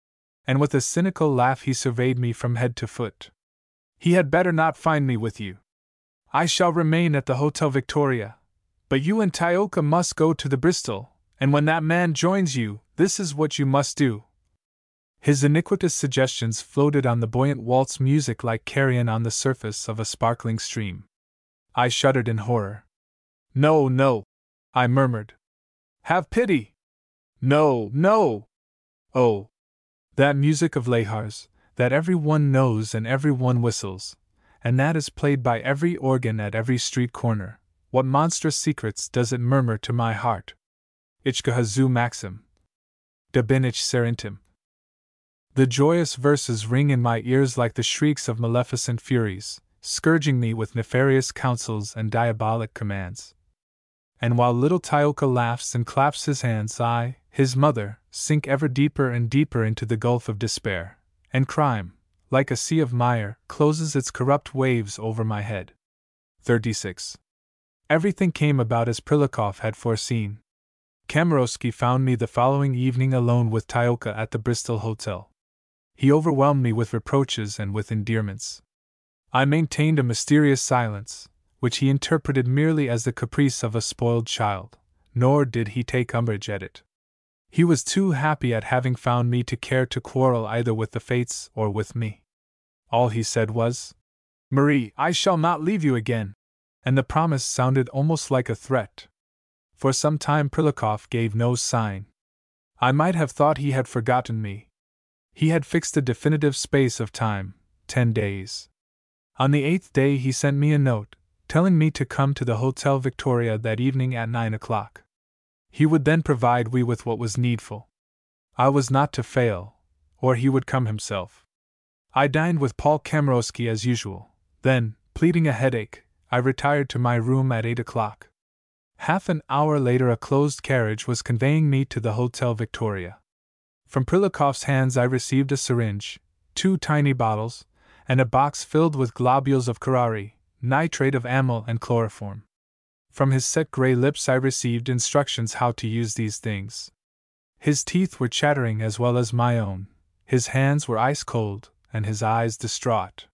And with a cynical laugh he surveyed me from head to foot. He had better not find me with you. I shall remain at the Hotel Victoria, but you and Tioka must go to the Bristol, and when that man joins you, this is what you must do. His iniquitous suggestions floated on the buoyant waltz music like carrion on the surface of a sparkling stream. I shuddered in horror. No, no, I murmured. Have pity! No, no! Oh! That music of Lehar's, that every one knows and every one whistles, and that is played by every organ at every street corner, what monstrous secrets does it murmur to my heart? Ichka hazu maxim. Da bin ich sehr intim. The joyous verses ring in my ears like the shrieks of maleficent furies, scourging me with nefarious counsels and diabolic commands. And while little Tioka laughs and claps his hands, I, his mother, sink ever deeper and deeper into the gulf of despair, and crime, like a sea of mire, closes its corrupt waves over my head. 36. Everything came about as Prilikov had foreseen. Kamarowski found me the following evening alone with Tioka at the Bristol Hotel. He overwhelmed me with reproaches and with endearments. I maintained a mysterious silence, which he interpreted merely as the caprice of a spoiled child, nor did he take umbrage at it. He was too happy at having found me to care to quarrel either with the fates or with me. All he said was, Marie, I shall not leave you again, and the promise sounded almost like a threat. For some time Prilikov gave no sign. I might have thought he had forgotten me. He had fixed a definitive space of time, 10 days. On the 8th day he sent me a note, telling me to come to the Hotel Victoria that evening at 9 o'clock. He would then provide me with what was needful. I was not to fail, or he would come himself. I dined with Paul Kamarowski as usual. Then, pleading a headache, I retired to my room at 8 o'clock. Half an hour later a closed carriage was conveying me to the Hotel Victoria. From Prilikov's hands I received a syringe, 2 tiny bottles, and a box filled with globules of curare, nitrate of amyl and chloroform. From his set gray lips I received instructions how to use these things. His teeth were chattering as well as my own, his hands were ice cold, and his eyes distraught.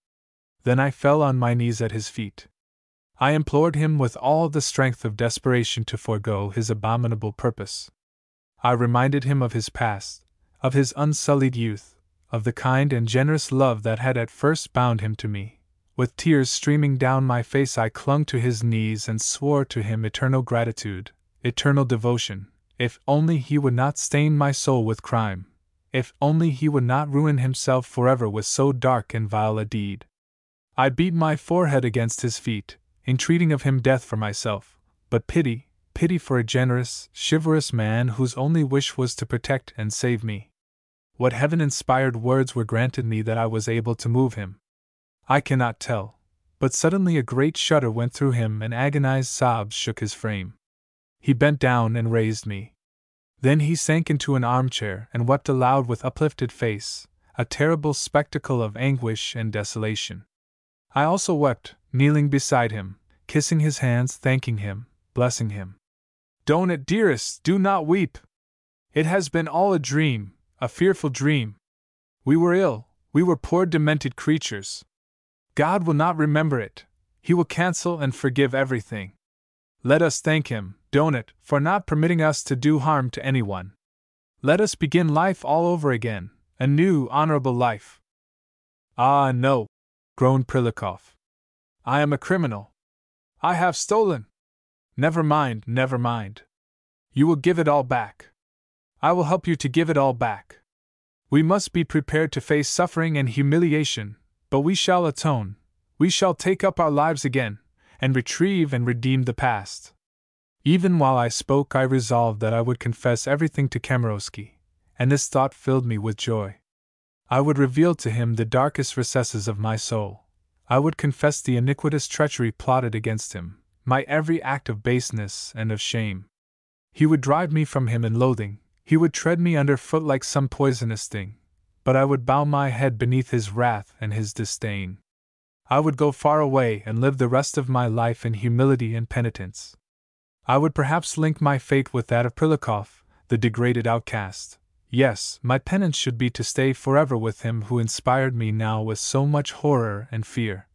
Then I fell on my knees at his feet. I implored him with all the strength of desperation to forego his abominable purpose. I reminded him of his past, of his unsullied youth, of the kind and generous love that had at first bound him to me. With tears streaming down my face I clung to his knees and swore to him eternal gratitude, eternal devotion, if only he would not stain my soul with crime, if only he would not ruin himself forever with so dark and vile a deed. I beat my forehead against his feet, entreating of him death for myself, but pity, pity for a generous, chivalrous man whose only wish was to protect and save me. What heaven-inspired words were granted me that I was able to move him? I cannot tell, but suddenly a great shudder went through him and agonized sobs shook his frame. He bent down and raised me. Then he sank into an armchair and wept aloud with uplifted face, a terrible spectacle of anguish and desolation. I also wept, kneeling beside him, kissing his hands, thanking him, blessing him. Don't it, dearest, do not weep! It has been all a dream, a fearful dream. We were ill, we were poor demented creatures. God will not remember it, He will cancel and forgive everything. Let us thank Him, don't it, for not permitting us to do harm to anyone. Let us begin life all over again, a new, honorable life. Ah, no, groaned Prilikov. I am a criminal. I have stolen. Never mind, never mind. You will give it all back. I will help you to give it all back. We must be prepared to face suffering and humiliation, but we shall atone, we shall take up our lives again, and retrieve and redeem the past. Even while I spoke I resolved that I would confess everything to Kamarowski, and this thought filled me with joy. I would reveal to him the darkest recesses of my soul. I would confess the iniquitous treachery plotted against him, my every act of baseness and of shame. He would drive me from him in loathing, he would tread me under foot like some poisonous thing, but I would bow my head beneath his wrath and his disdain. I would go far away and live the rest of my life in humility and penitence. I would perhaps link my fate with that of Prilikov, the degraded outcast. Yes, my penance should be to stay forever with him who inspired me now with so much horror and fear.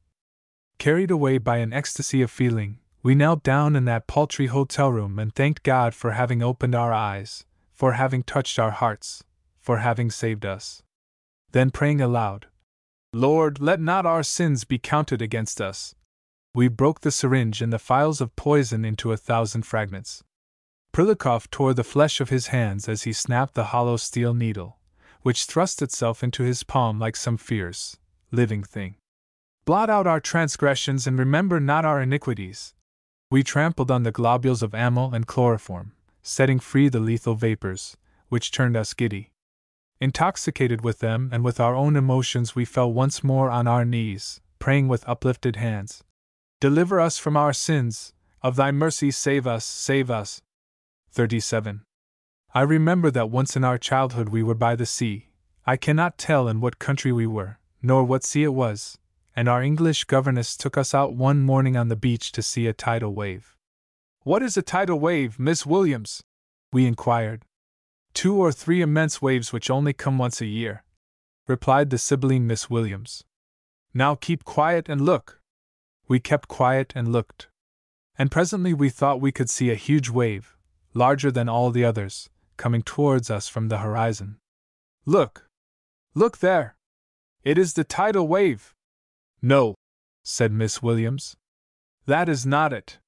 Carried away by an ecstasy of feeling, we knelt down in that paltry hotel room and thanked God for having opened our eyes, for having touched our hearts, for having saved us. Then praying aloud, Lord, let not our sins be counted against us. We broke the syringe and the phials of poison into 1,000 fragments. Prilikov tore the flesh of his hands as he snapped the hollow steel needle, which thrust itself into his palm like some fierce, living thing. Blot out our transgressions and remember not our iniquities. We trampled on the globules of amyl and chloroform, setting free the lethal vapors, which turned us giddy. Intoxicated with them and with our own emotions, we fell once more on our knees, praying with uplifted hands. Deliver us from our sins, of thy mercy save us, save us. 37. I remember that once in our childhood we were by the sea. I cannot tell in what country we were, nor what sea it was, and our English governess took us out one morning on the beach to see a tidal wave. What is a tidal wave, Miss Williams? We inquired. 2 or 3 immense waves which only come once a year, replied the sibylline Miss Williams. Now keep quiet and look. We kept quiet and looked. And presently we thought we could see a huge wave, larger than all the others, coming towards us from the horizon. Look! Look there! It is the tidal wave! No, said Miss Williams. That is not it.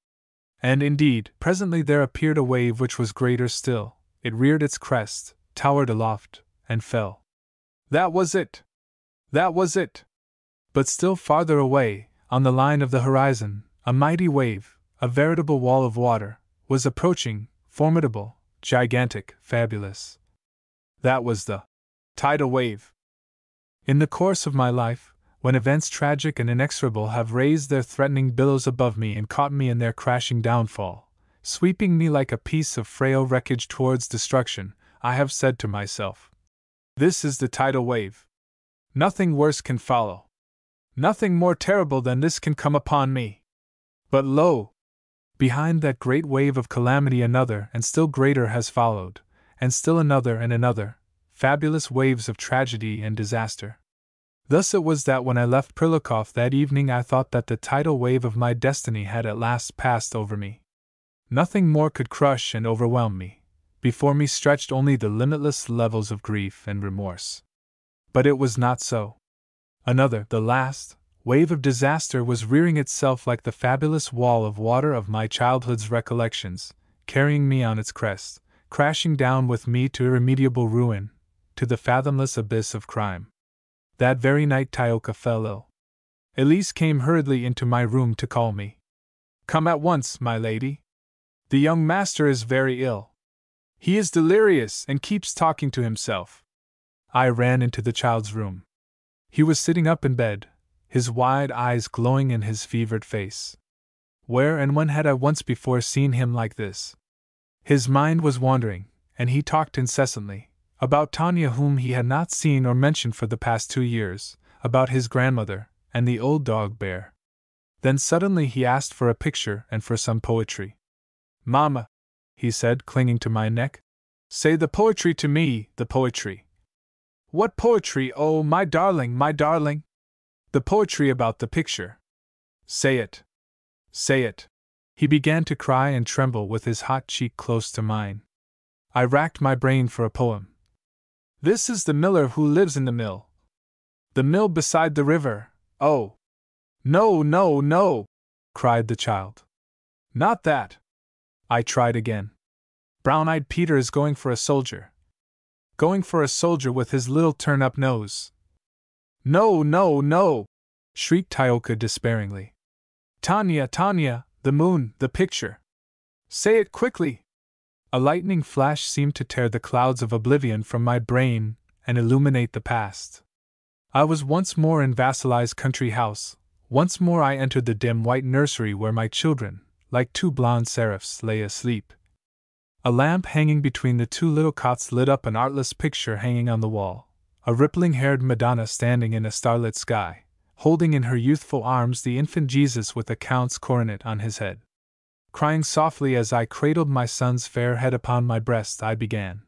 And indeed, presently there appeared a wave which was greater still. It reared its crest, towered aloft, and fell. That was it! That was it! But still farther away, on the line of the horizon, a mighty wave, a veritable wall of water, was approaching, formidable, gigantic, fabulous. That was the tidal wave. In the course of my life, when events tragic and inexorable have raised their threatening billows above me and caught me in their crashing downfall, sweeping me like a piece of frail wreckage towards destruction, I have said to myself, this is the tidal wave. Nothing worse can follow. Nothing more terrible than this can come upon me. But lo! Behind that great wave of calamity another and still greater has followed, and still another and another, fabulous waves of tragedy and disaster. Thus it was that when I left Prilikov that evening I thought that the tidal wave of my destiny had at last passed over me. Nothing more could crush and overwhelm me. Before me stretched only the limitless levels of grief and remorse. But it was not so. Another, the last, wave of disaster was rearing itself like the fabulous wall of water of my childhood's recollections, carrying me on its crest, crashing down with me to irremediable ruin, to the fathomless abyss of crime. That very night Tyoka fell ill. Elise came hurriedly into my room to call me. Come at once, my lady. The young master is very ill. He is delirious and keeps talking to himself. I ran into the child's room. He was sitting up in bed, his wide eyes glowing in his fevered face. Where and when had I once before seen him like this? His mind was wandering, and he talked incessantly, about Tanya whom he had not seen or mentioned for the past 2 years, about his grandmother, and the old dog Bear. Then suddenly he asked for a picture and for some poetry. Mamma, he said, clinging to my neck, say the poetry to me, the poetry. What poetry, oh, my darling, my darling? The poetry about the picture. Say it. Say it. He began to cry and tremble with his hot cheek close to mine. I racked my brain for a poem. This is the miller who lives in the mill. The mill beside the river, oh! No, no, no! Cried the child. Not that. I tried again. Brown-eyed Peter is going for a soldier. Going for a soldier with his little turn-up nose. No, no, no! Shrieked Tyoka despairingly. Tanya, Tanya, the moon, the picture. Say it quickly! A lightning flash seemed to tear the clouds of oblivion from my brain and illuminate the past. I was once more in Vasily's country house. Once more I entered the dim white nursery where my children, like 2 blonde seraphs, lay asleep. A lamp hanging between the 2 little cots lit up an artless picture hanging on the wall, a rippling-haired Madonna standing in a starlit sky, holding in her youthful arms the infant Jesus with a count's coronet on his head. Crying softly as I cradled my son's fair head upon my breast, I began.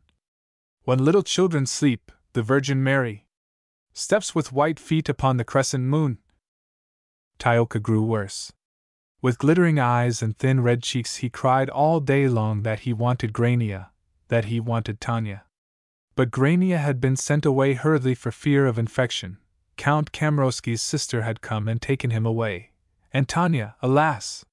When little children sleep, the Virgin Mary steps with white feet upon the crescent moon. Tioka grew worse. With glittering eyes and thin red cheeks he cried all day long that he wanted Grania, that he wanted Tanya. But Grania had been sent away hurriedly for fear of infection. Count Kamarowski's sister had come and taken him away. And Tanya, alas!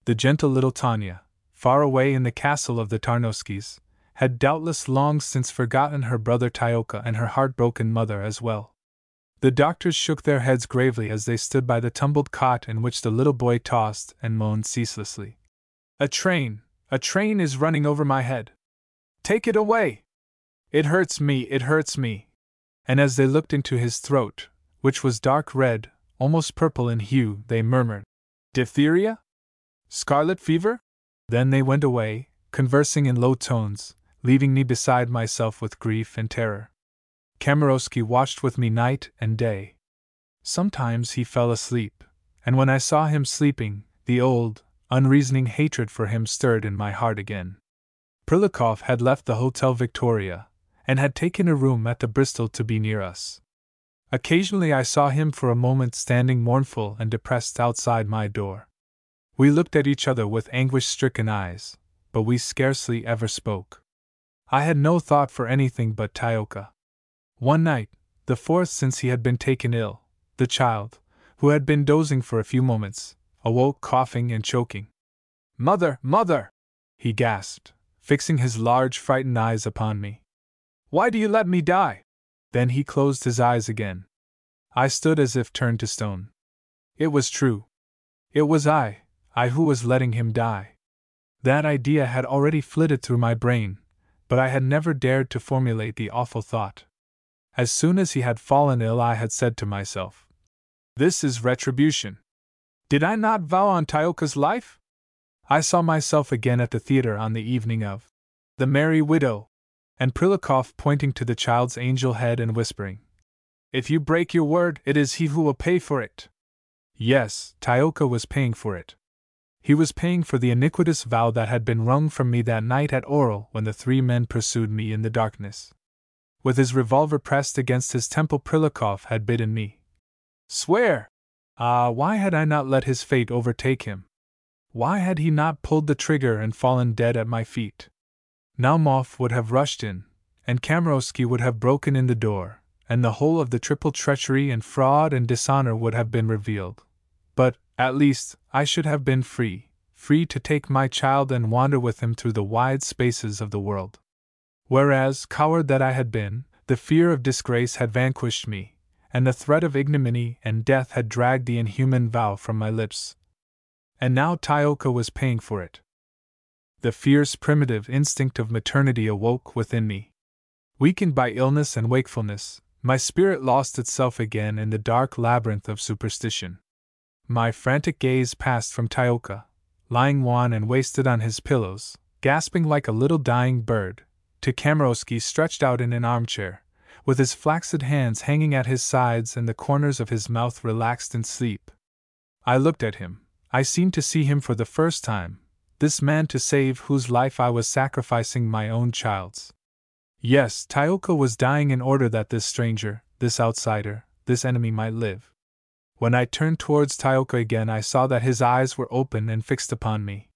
The gentle little Tanya, far away in the castle of the Tarnowskis, had doubtless long since forgotten her brother Tioka and her heartbroken mother as well. The doctors shook their heads gravely as they stood by the tumbled cot in which the little boy tossed and moaned ceaselessly. A train is running over my head. Take it away! It hurts me, it hurts me. And as they looked into his throat, which was dark red, almost purple in hue, they murmured, Diphtheria? Scarlet fever? Then they went away, conversing in low tones, leaving me beside myself with grief and terror. Kamarowski watched with me night and day. Sometimes he fell asleep, and when I saw him sleeping, the old, unreasoning hatred for him stirred in my heart again. Prilikov had left the Hotel Victoria, and had taken a room at the Bristol to be near us. Occasionally I saw him for a moment standing mournful and depressed outside my door. We looked at each other with anguish-stricken eyes, but we scarcely ever spoke. I had no thought for anything but Tioka. One night, the fourth since he had been taken ill, the child, who had been dozing for a few moments, awoke coughing and choking. Mother, mother! He gasped, fixing his large frightened eyes upon me. Why do you let me die? Then he closed his eyes again. I stood as if turned to stone. It was true. It was I who was letting him die. That idea had already flitted through my brain, but I had never dared to formulate the awful thought. As soon as he had fallen ill, I had said to myself, This is retribution. Did I not vow on Tioka's life? I saw myself again at the theater on the evening of The Merry Widow, and Prilikov pointing to the child's angel head and whispering, If you break your word, it is he who will pay for it. Yes, Tioka was paying for it. He was paying for the iniquitous vow that had been wrung from me that night at Oral when the three men pursued me in the darkness. With his revolver pressed against his temple, Prilikov had bidden me swear. Ah, why had I not let his fate overtake him? Why had he not pulled the trigger and fallen dead at my feet? Naumov would have rushed in, and Kamarowski would have broken in the door, and the whole of the triple treachery and fraud and dishonor would have been revealed. But, at least, I should have been free to take my child and wander with him through the wide spaces of the world. Whereas, coward that I had been, the fear of disgrace had vanquished me, and the threat of ignominy and death had dragged the inhuman vow from my lips. And now Tioka was paying for it. The fierce primitive instinct of maternity awoke within me. Weakened by illness and wakefulness, my spirit lost itself again in the dark labyrinth of superstition. My frantic gaze passed from Tioka, lying wan and wasted on his pillows, gasping like a little dying bird, to Kamarowski stretched out in an armchair, with his flaccid hands hanging at his sides and the corners of his mouth relaxed in sleep. I looked at him. I seemed to see him for the first time, this man to save whose life I was sacrificing my own child's. Yes, Tioka was dying in order that this stranger, this outsider, this enemy might live. When I turned towards Tioka again, I saw that his eyes were open and fixed upon me.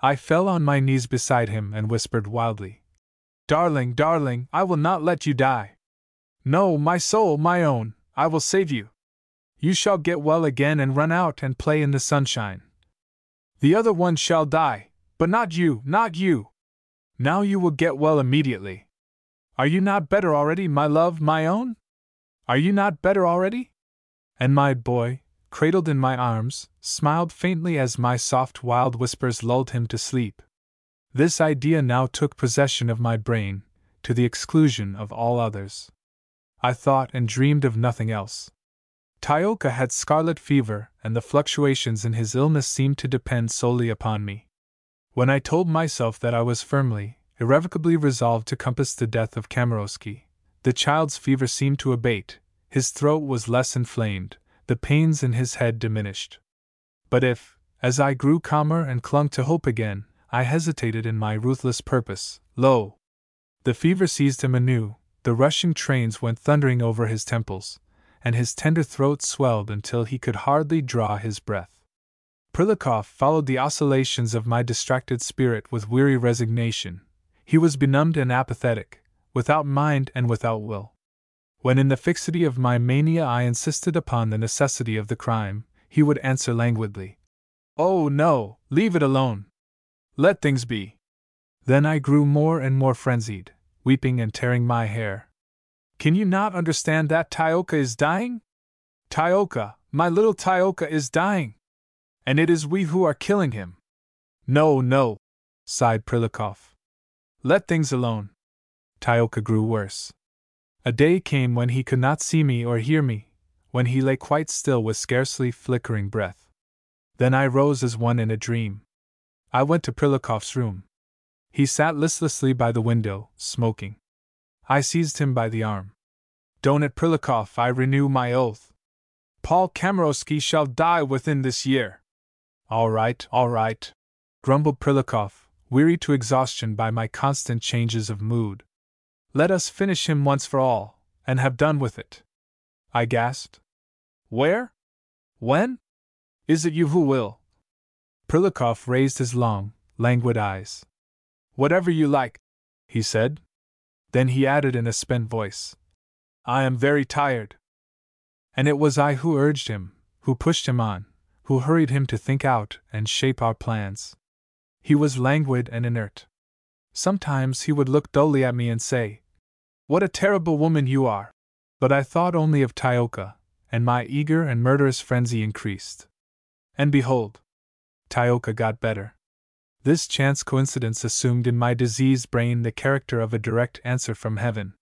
I fell on my knees beside him and whispered wildly, Darling, darling, I will not let you die. No, my soul, my own, I will save you. You shall get well again and run out and play in the sunshine. The other one shall die, but not you, not you. Now you will get well immediately. Are you not better already, my love, my own? Are you not better already? And my boy, cradled in my arms, smiled faintly as my soft wild whispers lulled him to sleep. This idea now took possession of my brain, to the exclusion of all others. I thought and dreamed of nothing else. Tioka had scarlet fever, and the fluctuations in his illness seemed to depend solely upon me. When I told myself that I was firmly, irrevocably resolved to compass the death of Kamarowski, The child's fever seemed to abate, his throat was less inflamed, the pains in his head diminished. But if, as I grew calmer and clung to hope again, I hesitated in my ruthless purpose, lo! The fever seized him anew, the rushing trains went thundering over his temples, and his tender throat swelled until he could hardly draw his breath. Prilikov followed the oscillations of my distracted spirit with weary resignation. He was benumbed and apathetic, without mind and without will. When in the fixity of my mania I insisted upon the necessity of the crime, he would answer languidly, "Oh no, leave it alone. Let things be." Then I grew more and more frenzied, weeping and tearing my hair. "Can you not understand that Tyoka is dying? Tyoka, my little Tyoka is dying! And it is we who are killing him." "No, no," sighed Prilikov. "Let things alone." Tyoka grew worse. A day came when he could not see me or hear me, when he lay quite still with scarcely flickering breath. Then I rose as one in a dream. I went to Prilikov's room. He sat listlessly by the window, smoking. I seized him by the arm. "Don't it, Prilikov, I renew my oath. Paul Kamarowski shall die within this year." All right, grumbled Prilikov, wearied to exhaustion by my constant changes of mood. "Let us finish him once for all, and have done with it." I gasped. "Where? When? Is it you who will?" Prilikov raised his long, languid eyes. "Whatever you like," he said. Then he added in a spent voice, "I am very tired." And it was I who urged him, who pushed him on, who hurried him to think out and shape our plans. He was languid and inert. Sometimes he would look dully at me and say, "What a terrible woman you are!" But I thought only of Tyoka, and my eager and murderous frenzy increased. And behold, Tyoka got better. This chance coincidence assumed in my diseased brain the character of a direct answer from heaven.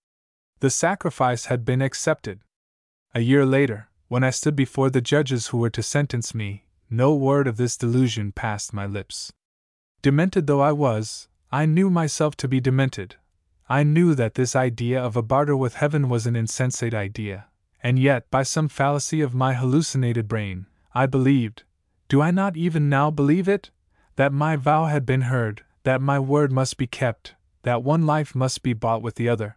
The sacrifice had been accepted. A year later, when I stood before the judges who were to sentence me, no word of this delusion passed my lips. Demented though I was, I knew myself to be demented. I knew that this idea of a barter with heaven was an insensate idea, and yet, by some fallacy of my hallucinated brain, I believed, do I not even now believe it, that my vow had been heard, that my word must be kept, that one life must be bought with the other.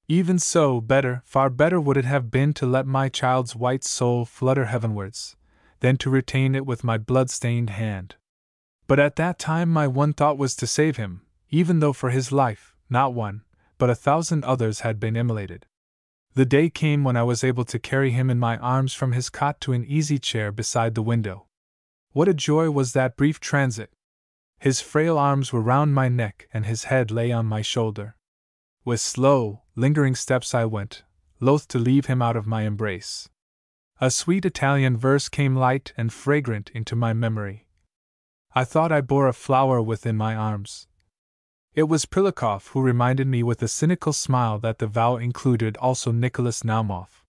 Even so, better, far better would it have been to let my child's white soul flutter heavenwards, than to retain it with my blood-stained hand. But at that time my one thought was to save him, even though for his life, not one, but 1,000 others had been immolated. The day came when I was able to carry him in my arms from his cot to an easy chair beside the window. What a joy was that brief transit! His frail arms were round my neck and his head lay on my shoulder. With slow, lingering steps I went, loath to leave him out of my embrace. A sweet Italian verse came light and fragrant into my memory. I thought I bore a flower within my arms. It was Prilikov who reminded me with a cynical smile that the vow included also Nicholas Naumov.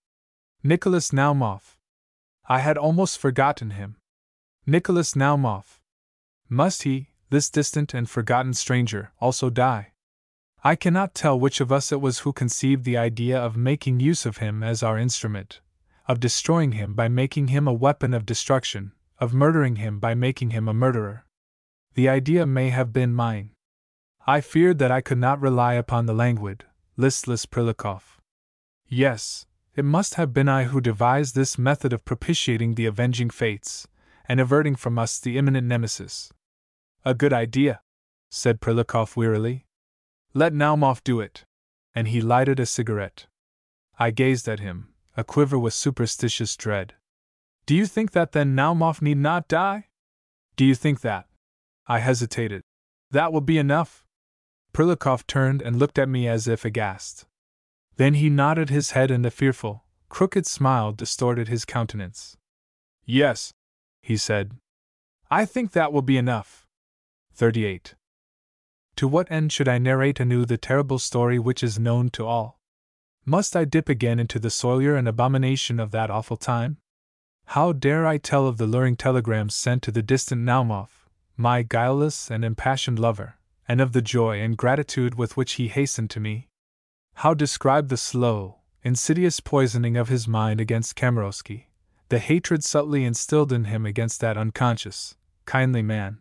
Nicholas Naumov! I had almost forgotten him. Nicholas Naumov! Must he, this distant and forgotten stranger, also die? I cannot tell which of us it was who conceived the idea of making use of him as our instrument, of destroying him by making him a weapon of destruction, of murdering him by making him a murderer. The idea may have been mine. I feared that I could not rely upon the languid, listless Prilikov. Yes, it must have been I who devised this method of propitiating the avenging fates, and averting from us the imminent nemesis. A good idea, said Prilikov wearily. Let Naumov do it. And he lighted a cigarette. I gazed at him, aquiver with superstitious dread. Do you think that then Naumov need not die? Do you think that? I hesitated. That will be enough? Prilikov turned and looked at me as if aghast. Then he nodded his head and a fearful, crooked smile distorted his countenance. Yes, he said. I think that will be enough. 38. To what end should I narrate anew the terrible story which is known to all? Must I dip again into the soilure and abomination of that awful time? How dare I tell of the luring telegrams sent to the distant Naumov, my guileless and impassioned lover, and of the joy and gratitude with which he hastened to me? How describe the slow, insidious poisoning of his mind against Kamarowski, the hatred subtly instilled in him against that unconscious, kindly man?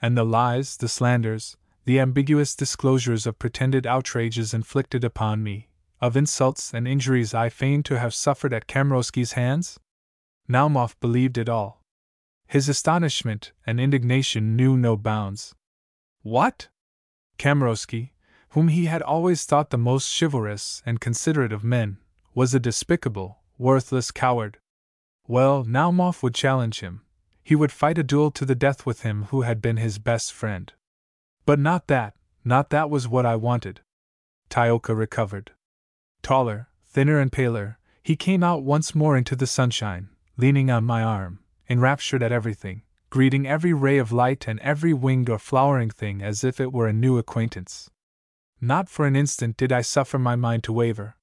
And the lies, the slanders, the ambiguous disclosures of pretended outrages inflicted upon me, of insults and injuries I feigned to have suffered at Kamarowski's hands? Naumov believed it all. His astonishment and indignation knew no bounds. What? Kamarowski, whom he had always thought the most chivalrous and considerate of men, was a despicable, worthless coward. Well, Naumov would challenge him. He would fight a duel to the death with him who had been his best friend. But not that was what I wanted. Tyoka recovered. Taller, thinner and paler, he came out once more into the sunshine, leaning on my arm, enraptured at everything, greeting every ray of light and every winged or flowering thing as if it were a new acquaintance. Not for an instant did I suffer my mind to waver.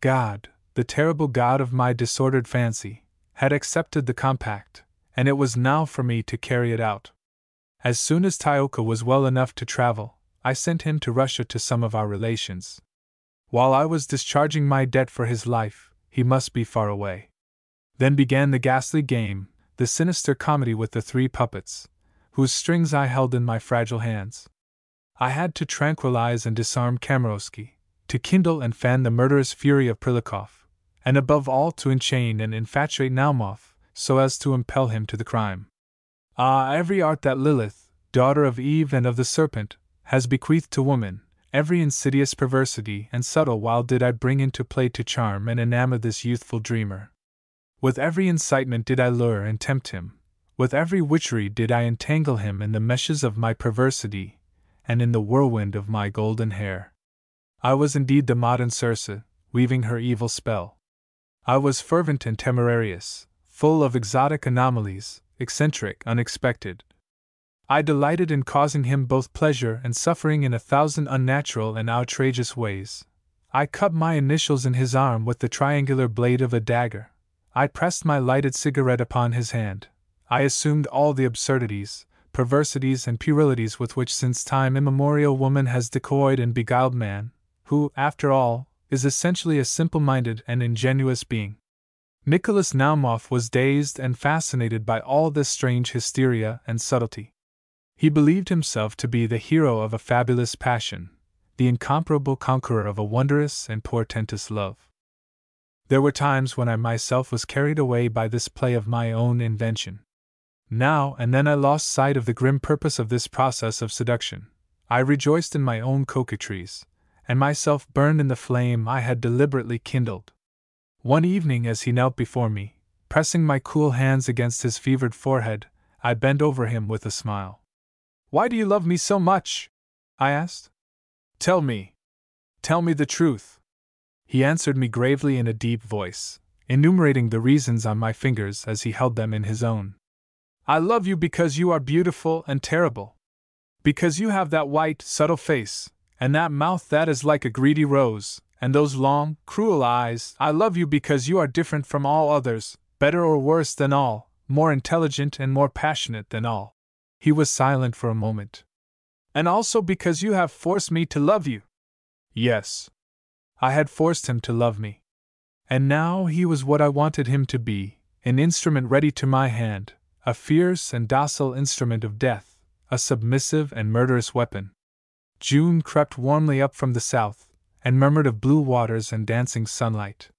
God, the terrible God of my disordered fancy, had accepted the compact, and it was now for me to carry it out. As soon as Tyoka was well enough to travel, I sent him to Russia to some of our relations. While I was discharging my debt for his life, he must be far away. Then began the ghastly game, the sinister comedy with the 3 puppets, whose strings I held in my fragile hands. I had to tranquilize and disarm Kamarowski, to kindle and fan the murderous fury of Prilikov, and above all to enchain and infatuate Naumov, so as to impel him to the crime. Ah, every art that Lilith, daughter of Eve and of the serpent, has bequeathed to woman, every insidious perversity and subtle wile did I bring into play to charm and enamor this youthful dreamer. With every incitement did I lure and tempt him, with every witchery did I entangle him in the meshes of my perversity, and in the whirlwind of my golden hair. I was indeed the modern Circe, weaving her evil spell. I was fervent and temerarious, full of exotic anomalies, eccentric, unexpected. I delighted in causing him both pleasure and suffering in 1,000 unnatural and outrageous ways. I cut my initials in his arm with the triangular blade of a dagger. I pressed my lighted cigarette upon his hand. I assumed all the absurdities, perversities, and puerilities with which since time immemorial woman has decoyed and beguiled man, who, after all, is essentially a simple-minded and ingenuous being. Nicholas Naumov was dazed and fascinated by all this strange hysteria and subtlety. He believed himself to be the hero of a fabulous passion, the incomparable conqueror of a wondrous and portentous love. There were times when I myself was carried away by this play of my own invention. Now and then I lost sight of the grim purpose of this process of seduction. I rejoiced in my own coquetries, and myself burned in the flame I had deliberately kindled. One evening, as he knelt before me, pressing my cool hands against his fevered forehead, I bent over him with a smile. "Why do you love me so much?" I asked. Tell me the truth." He answered me gravely in a deep voice, enumerating the reasons on my fingers as he held them in his own. "I love you because you are beautiful and terrible. Because you have that white, subtle face, and that mouth that is like a greedy rose, and those long, cruel eyes. I love you because you are different from all others, better or worse than all, more intelligent and more passionate than all." He was silent for a moment. "And also because you have forced me to love you." Yes. I had forced him to love me. And now he was what I wanted him to be, an instrument ready to my hand, a fierce and docile instrument of death, a submissive and murderous weapon. June crept warmly up from the south, and murmured of blue waters and dancing sunlight.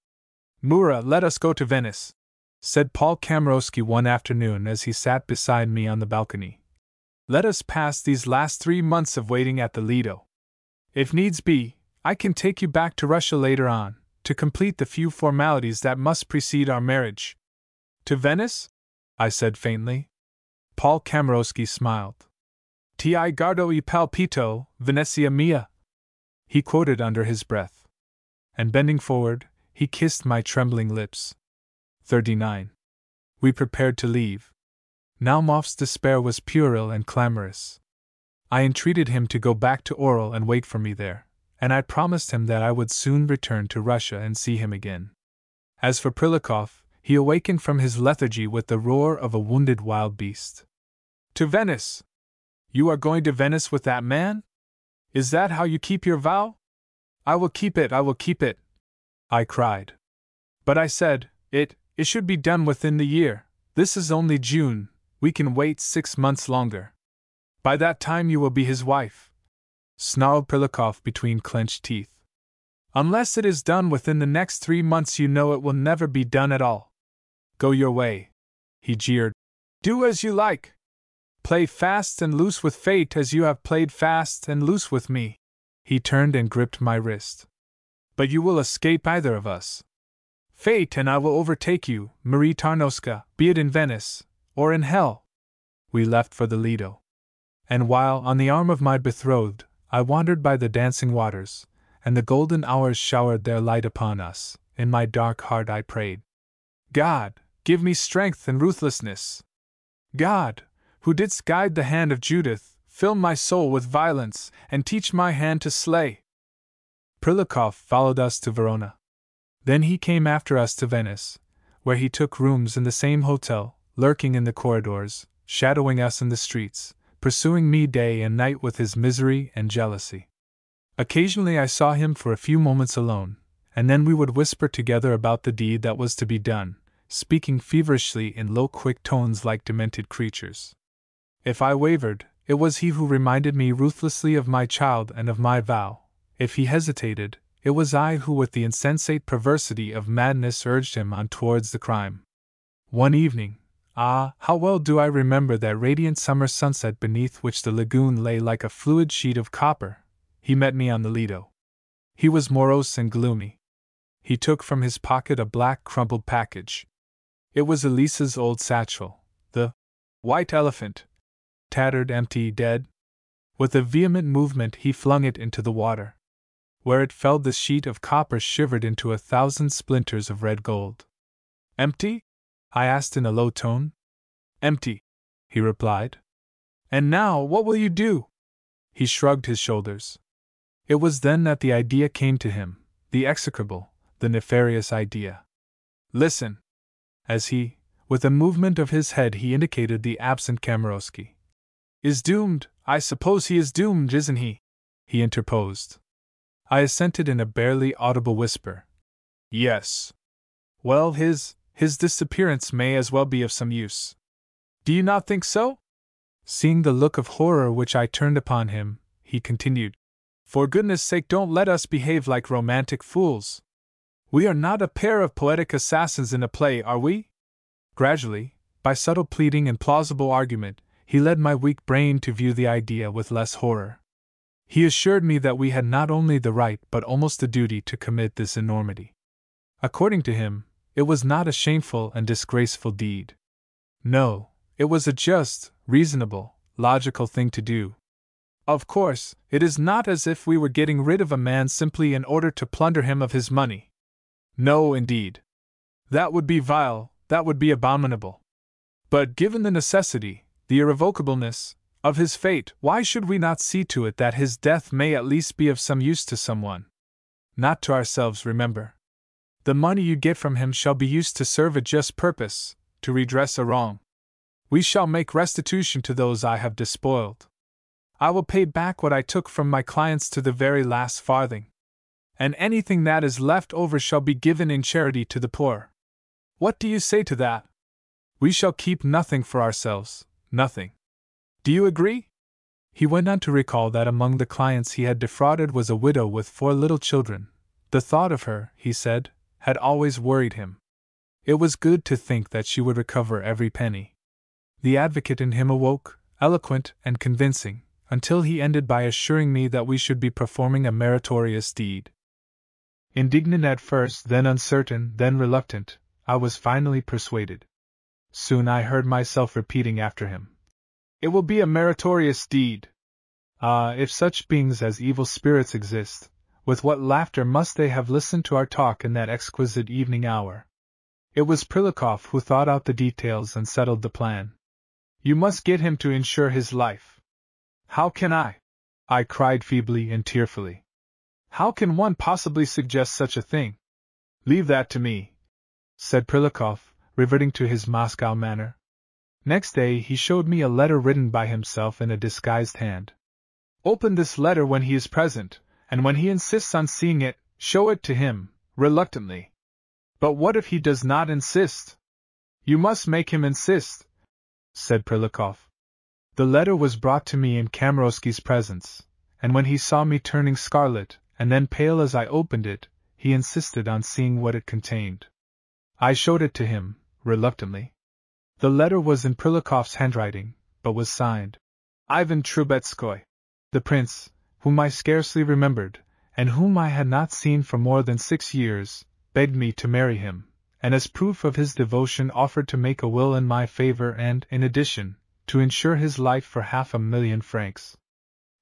"Mura, let us go to Venice," said Paul Kamarowski one afternoon as he sat beside me on the balcony. "Let us pass these last 3 months of waiting at the Lido. If needs be, I can take you back to Russia later on, to complete the few formalities that must precede our marriage." "To Venice?" I said faintly. Paul Kamarowski smiled. "Ti guardo e palpito, Venezia mia," he quoted under his breath. And bending forward, he kissed my trembling lips. 39. We prepared to leave. Naumov's despair was puerile and clamorous. I entreated him to go back to Oral and wait for me there, and I promised him that I would soon return to Russia and see him again. As for Prilikov, he awakened from his lethargy with the roar of a wounded wild beast. "To Venice! You are going to Venice with that man? Is that how you keep your vow?" I will keep it, I will keep it, I cried. But I said, it should be done within the year. This is only June, we can wait 6 months longer. By that time you will be his wife, snarled Prilikov between clenched teeth. Unless it is done within the next 3 months, you know it will never be done at all. Go your way, he jeered. Do as you like. Play fast and loose with fate as you have played fast and loose with me. He turned and gripped my wrist. But you will escape either of us. Fate and I will overtake you, Marie Tarnowska, be it in Venice or in hell. We left for the Lido. And while on the arm of my betrothed, I wandered by the dancing waters, and the golden hours showered their light upon us, in my dark heart I prayed, God, give me strength and ruthlessness. God, who didst guide the hand of Judith, fill my soul with violence, and teach my hand to slay. Prilikov followed us to Verona. Then he came after us to Venice, where he took rooms in the same hotel, lurking in the corridors, shadowing us in the streets, pursuing me day and night with his misery and jealousy. Occasionally I saw him for a few moments alone, and then we would whisper together about the deed that was to be done, speaking feverishly in low, quick tones like demented creatures. If I wavered, it was he who reminded me ruthlessly of my child and of my vow. If he hesitated, it was I who with the insensate perversity of madness urged him on towards the crime. One evening, how well do I remember that radiant summer sunset beneath which the lagoon lay like a fluid sheet of copper, he met me on the Lido. He was morose and gloomy. He took from his pocket a black crumpled package. It was Elisa's old satchel, the white elephant, tattered, empty, dead. With a vehement movement he flung it into the water. Where it fell the sheet of copper shivered into 1,000 splinters of red gold. Empty? I asked in a low tone. Empty, he replied. And now, what will you do? He shrugged his shoulders. It was then that the idea came to him, the execrable, the nefarious idea. Listen! As he, with a movement of his head, he indicated the absent Kamarowski. Is doomed, I suppose he is doomed, isn't he? He interposed. I assented in a barely audible whisper. Yes. Well, his disappearance may as well be of some use. Do you not think so? Seeing the look of horror which I turned upon him, he continued, For goodness' sake, don't let us behave like romantic fools. We are not a pair of poetic assassins in a play, are we? Gradually, by subtle pleading and plausible argument, he led my weak brain to view the idea with less horror. He assured me that we had not only the right but almost the duty to commit this enormity. According to him, it was not a shameful and disgraceful deed. No, it was a just, reasonable, logical thing to do. Of course, it is not as if we were getting rid of a man simply in order to plunder him of his money. No, indeed. That would be vile, that would be abominable. But given the necessity, the irrevocableness, of his fate, why should we not see to it that his death may at least be of some use to someone? Not to ourselves, remember. The money you get from him shall be used to serve a just purpose, to redress a wrong. We shall make restitution to those I have despoiled. I will pay back what I took from my clients to the very last farthing. And anything that is left over shall be given in charity to the poor. What do you say to that? We shall keep nothing for ourselves, nothing. Do you agree? He went on to recall that among the clients he had defrauded was a widow with 4 little children. The thought of her, he said, had always worried him. It was good to think that she would recover every penny. The advocate in him awoke, eloquent and convincing, until he ended by assuring me that we should be performing a meritorious deed. Indignant at first, then uncertain, then reluctant, I was finally persuaded. Soon I heard myself repeating after him, It will be a meritorious deed. Ah, if such beings as evil spirits exist, with what laughter must they have listened to our talk in that exquisite evening hour. It was Prilikov who thought out the details and settled the plan. You must get him to insure his life. How can I cried feebly and tearfully. How can one possibly suggest such a thing? Leave that to me, said Prilikov, reverting to his Moscow manner. Next day he showed me a letter written by himself in a disguised hand. Open this letter when he is present, and when he insists on seeing it, show it to him, reluctantly. But what if he does not insist? You must make him insist, said Prilikov. The letter was brought to me in Kamarowski's presence, and when he saw me turning scarlet, and then pale as I opened it, he insisted on seeing what it contained. I showed it to him, reluctantly. The letter was in Prilikov's handwriting, but was signed Ivan Trubetskoy. The prince, whom I scarcely remembered, and whom I had not seen for more than 6 years, begged me to marry him, and as proof of his devotion offered to make a will in my favor and, in addition, to insure his life for 500,000 francs.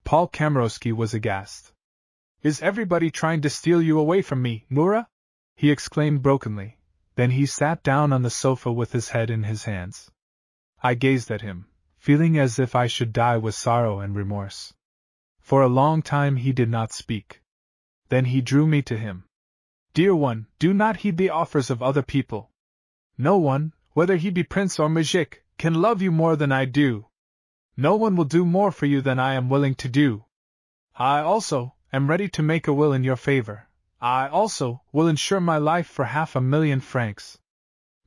Paul Kamarowski was aghast. Is everybody trying to steal you away from me, Nora? He exclaimed brokenly. Then he sat down on the sofa with his head in his hands. I gazed at him, feeling as if I should die with sorrow and remorse. For a long time he did not speak. Then he drew me to him. Dear one, do not heed the offers of other people. No one, whether he be prince or mujik, can love you more than I do. No one will do more for you than I am willing to do. I also am ready to make a will in your favor. I also will insure my life for 500,000 francs.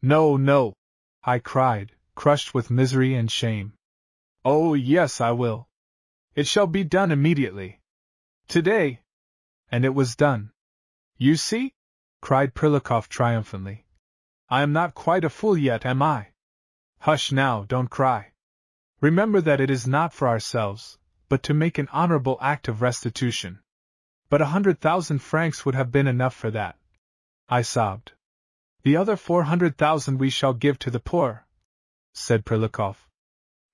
No, no, I cried, crushed with misery and shame. Oh, yes, I will. It shall be done immediately. Today. And it was done. You see? Cried Prilikov triumphantly. I am not quite a fool yet, am I? Hush now, don't cry. Remember that it is not for ourselves, but to make an honorable act of restitution. But 100,000 francs would have been enough for that. I sobbed. The other 400,000 we shall give to the poor, said Prilikov.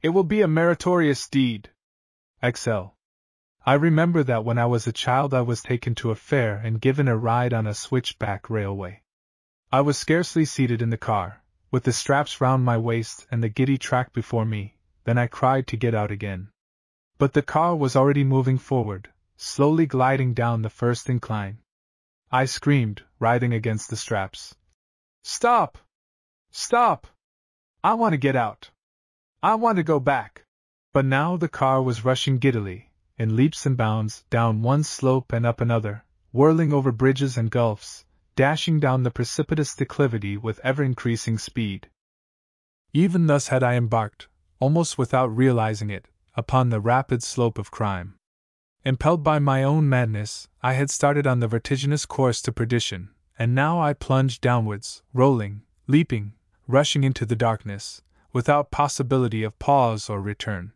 It will be a meritorious deed. XL. I remember that when I was a child I was taken to a fair and given a ride on a switchback railway. I was scarcely seated in the car, with the straps round my waist and the giddy track before me, then I cried to get out again. But the car was already moving forward, slowly gliding down the first incline. I screamed, writhing against the straps. Stop! Stop! I want to get out. I want to go back. But now the car was rushing giddily, in leaps and bounds, down one slope and up another, whirling over bridges and gulfs, dashing down the precipitous declivity with ever-increasing speed. Even thus had I embarked, almost without realizing it, upon the rapid slope of crime. Impelled by my own madness, I had started on the vertiginous course to perdition, and now I plunged downwards, rolling, leaping, rushing into the darkness, without possibility of pause or return.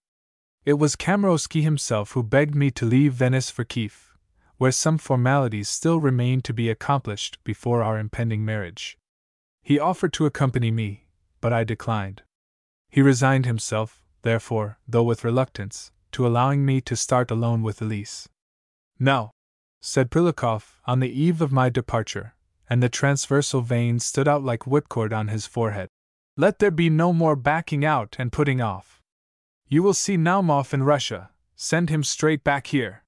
It was Kamarowski himself who begged me to leave Venice for Kiev, where some formalities still remained to be accomplished before our impending marriage. He offered to accompany me, but I declined. He resigned himself, therefore, though with reluctance, to allowing me to start alone with Elise. Now, said Prilikov, on the eve of my departure, and the transversal veins stood out like whipcord on his forehead, let there be no more backing out and putting off. You will see Naumov in Russia, send him straight back here.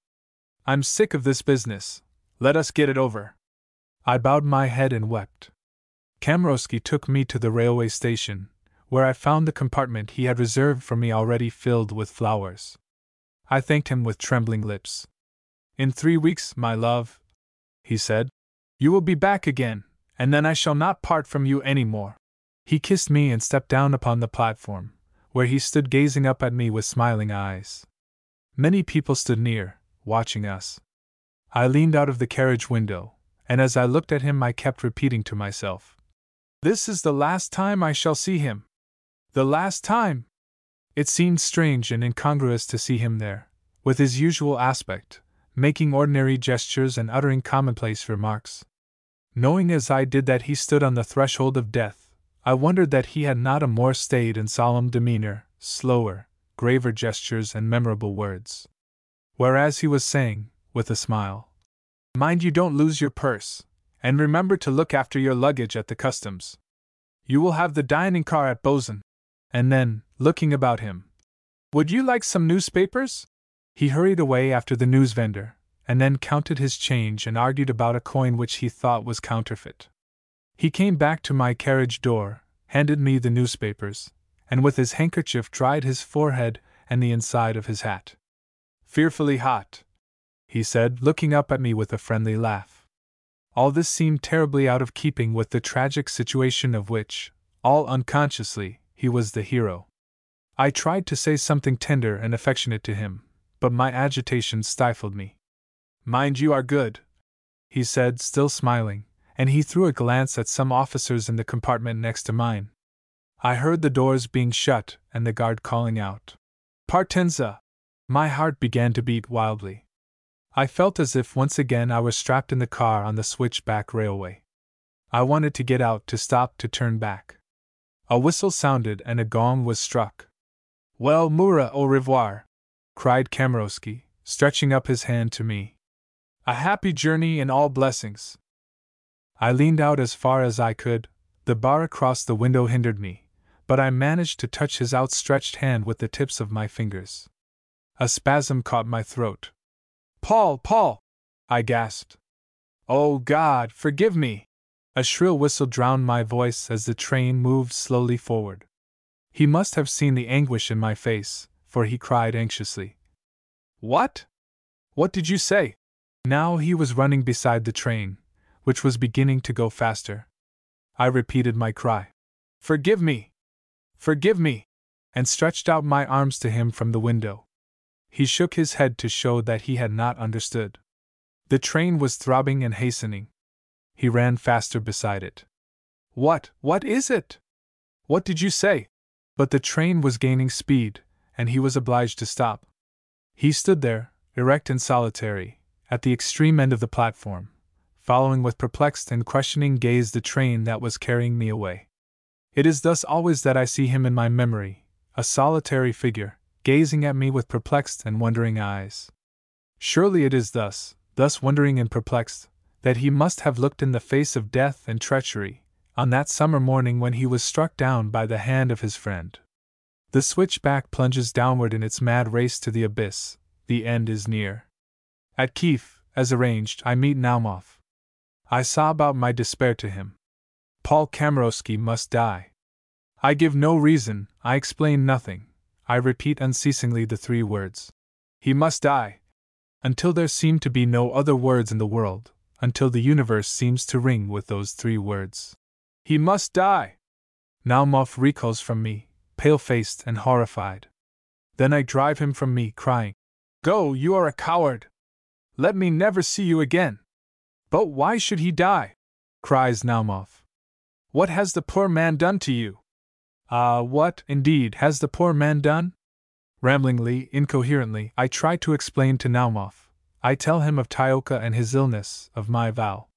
I'm sick of this business, let us get it over. I bowed my head and wept. Kamarowski took me to the railway station, where I found the compartment he had reserved for me already filled with flowers. I thanked him with trembling lips. In 3 weeks, my love, he said, you will be back again, and then I shall not part from you any more. He kissed me and stepped down upon the platform, where he stood gazing up at me with smiling eyes. Many people stood near, watching us. I leaned out of the carriage window, and as I looked at him I kept repeating to myself, this is the last time I shall see him. The last time! It seemed strange and incongruous to see him there, with his usual aspect, making ordinary gestures and uttering commonplace remarks. Knowing as I did that he stood on the threshold of death, I wondered that he had not a more staid and solemn demeanor, slower, graver gestures and memorable words. Whereas he was saying, with a smile, mind you don't lose your purse, and remember to look after your luggage at the customs. You will have the dining car at Bozen. And then, looking about him, would you like some newspapers? He hurried away after the news vendor, and then counted his change and argued about a coin which he thought was counterfeit. He came back to my carriage door, handed me the newspapers, and with his handkerchief dried his forehead and the inside of his hat. Fearfully hot, he said, looking up at me with a friendly laugh. All this seemed terribly out of keeping with the tragic situation of which, all unconsciously, he was the hero. I tried to say something tender and affectionate to him, but my agitation stifled me. "Mind you are good," he said, still smiling, and he threw a glance at some officers in the compartment next to mine. I heard the doors being shut and the guard calling out, "Partenza!" My heart began to beat wildly. I felt as if once again I were strapped in the car on the switchback railway. I wanted to get out, to stop, to turn back. A whistle sounded and a gong was struck. "Well, Moura, au revoir!" cried Kamarowski, stretching up his hand to me. "A happy journey and all blessings!" I leaned out as far as I could. The bar across the window hindered me, but I managed to touch his outstretched hand with the tips of my fingers. A spasm caught my throat. "Paul, Paul!" I gasped. "Oh God, forgive me!" A shrill whistle drowned my voice as the train moved slowly forward. He must have seen the anguish in my face, for he cried anxiously, "What? What did you say?" Now he was running beside the train, which was beginning to go faster. I repeated my cry, "Forgive me! Forgive me!" and stretched out my arms to him from the window. He shook his head to show that he had not understood. The train was throbbing and hastening. He ran faster beside it. What is it? What did you say?" But the train was gaining speed, and he was obliged to stop. He stood there, erect and solitary, at the extreme end of the platform, following with perplexed and questioning gaze the train that was carrying me away. It is thus always that I see him in my memory, a solitary figure, gazing at me with perplexed and wondering eyes. Surely it is thus wondering and perplexed, that he must have looked in the face of death and treachery, on that summer morning when he was struck down by the hand of his friend. The switchback plunges downward in its mad race to the abyss. The end is near. At Kiev, as arranged, I meet Naumov. I sob out my despair to him. Paul Kamarowski must die. I give no reason, I explain nothing. I repeat unceasingly the three words. He must die. Until there seem to be no other words in the world, until the universe seems to ring with those three words. He must die! Naumov recoils from me, pale-faced and horrified. Then I drive him from me, crying, "Go, you are a coward! Let me never see you again!" "But why should he die?" cries Naumov. "What has the poor man done to you?" What, indeed, has the poor man done? Ramblingly, incoherently, I try to explain to Naumov. I tell him of Tyoka and his illness, of my vow.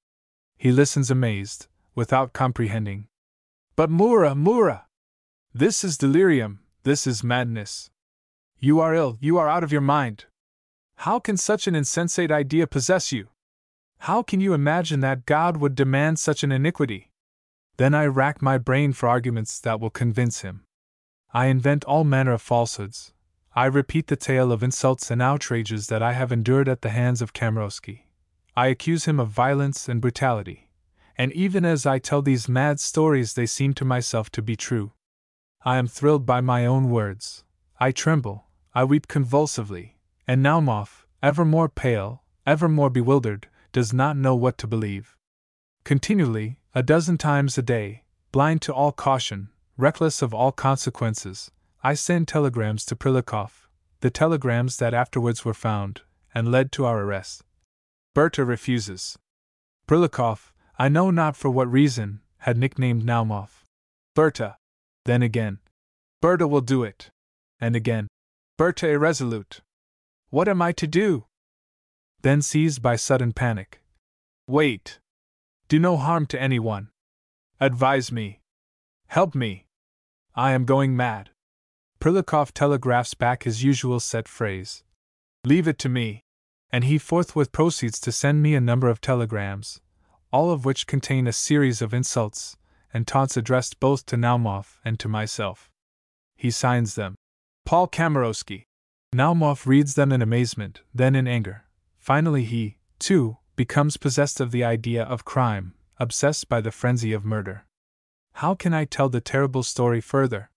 He listens amazed, without comprehending. "But Moura! This is delirium, this is madness. You are ill, you are out of your mind. How can such an insensate idea possess you? How can you imagine that God would demand such an iniquity?" Then I rack my brain for arguments that will convince him. I invent all manner of falsehoods. I repeat the tale of insults and outrages that I have endured at the hands of Kamarowski. I accuse him of violence and brutality, and even as I tell these mad stories they seem to myself to be true. I am thrilled by my own words. I tremble, I weep convulsively, and Naumov, ever more pale, ever more bewildered, does not know what to believe. Continually, a dozen times a day, blind to all caution, reckless of all consequences, I send telegrams to Prilikov, the telegrams that afterwards were found, and led to our arrest. Berta refuses. Prilikov, I know not for what reason, had nicknamed Naumov. Berta. Then again, "Berta will do it." And again, "Berta irresolute. What am I to do?" Then seized by sudden panic. "Wait. Do no harm to anyone. Advise me. Help me. I am going mad." Prilikov telegraphs back his usual set phrase. "Leave it to me." And he forthwith proceeds to send me a number of telegrams, all of which contain a series of insults and taunts addressed both to Naumov and to myself. He signs them, "Paul Kamarowski." Naumov reads them in amazement, then in anger. Finally he, too, becomes possessed of the idea of crime, obsessed by the frenzy of murder. How can I tell the terrible story further?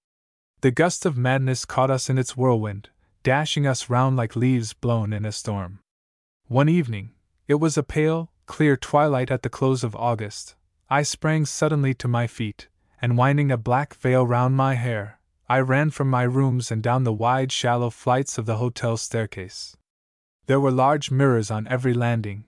The gust of madness caught us in its whirlwind, dashing us round like leaves blown in a storm. One evening, it was a pale, clear twilight at the close of August, I sprang suddenly to my feet, and winding a black veil round my hair, I ran from my rooms and down the wide, shallow flights of the hotel staircase. There were large mirrors on every landing.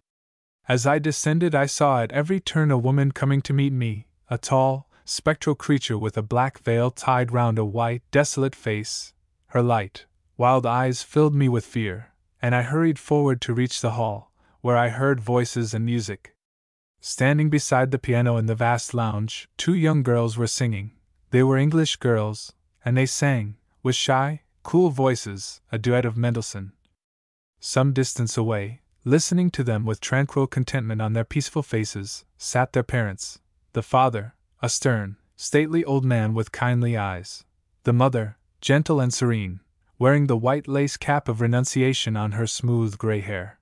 As I descended, I saw at every turn a woman coming to meet me, a tall, spectral creature with a black veil tied round a white, desolate face. Her light, wild eyes filled me with fear, and I hurried forward to reach the hall, where I heard voices and music. Standing beside the piano in the vast lounge, two young girls were singing. They were English girls, and they sang, with shy, cool voices, a duet of Mendelssohn. Some distance away, listening to them with tranquil contentment on their peaceful faces, sat their parents, the father, a stern, stately old man with kindly eyes, the mother, gentle and serene, wearing the white lace cap of renunciation on her smooth gray hair.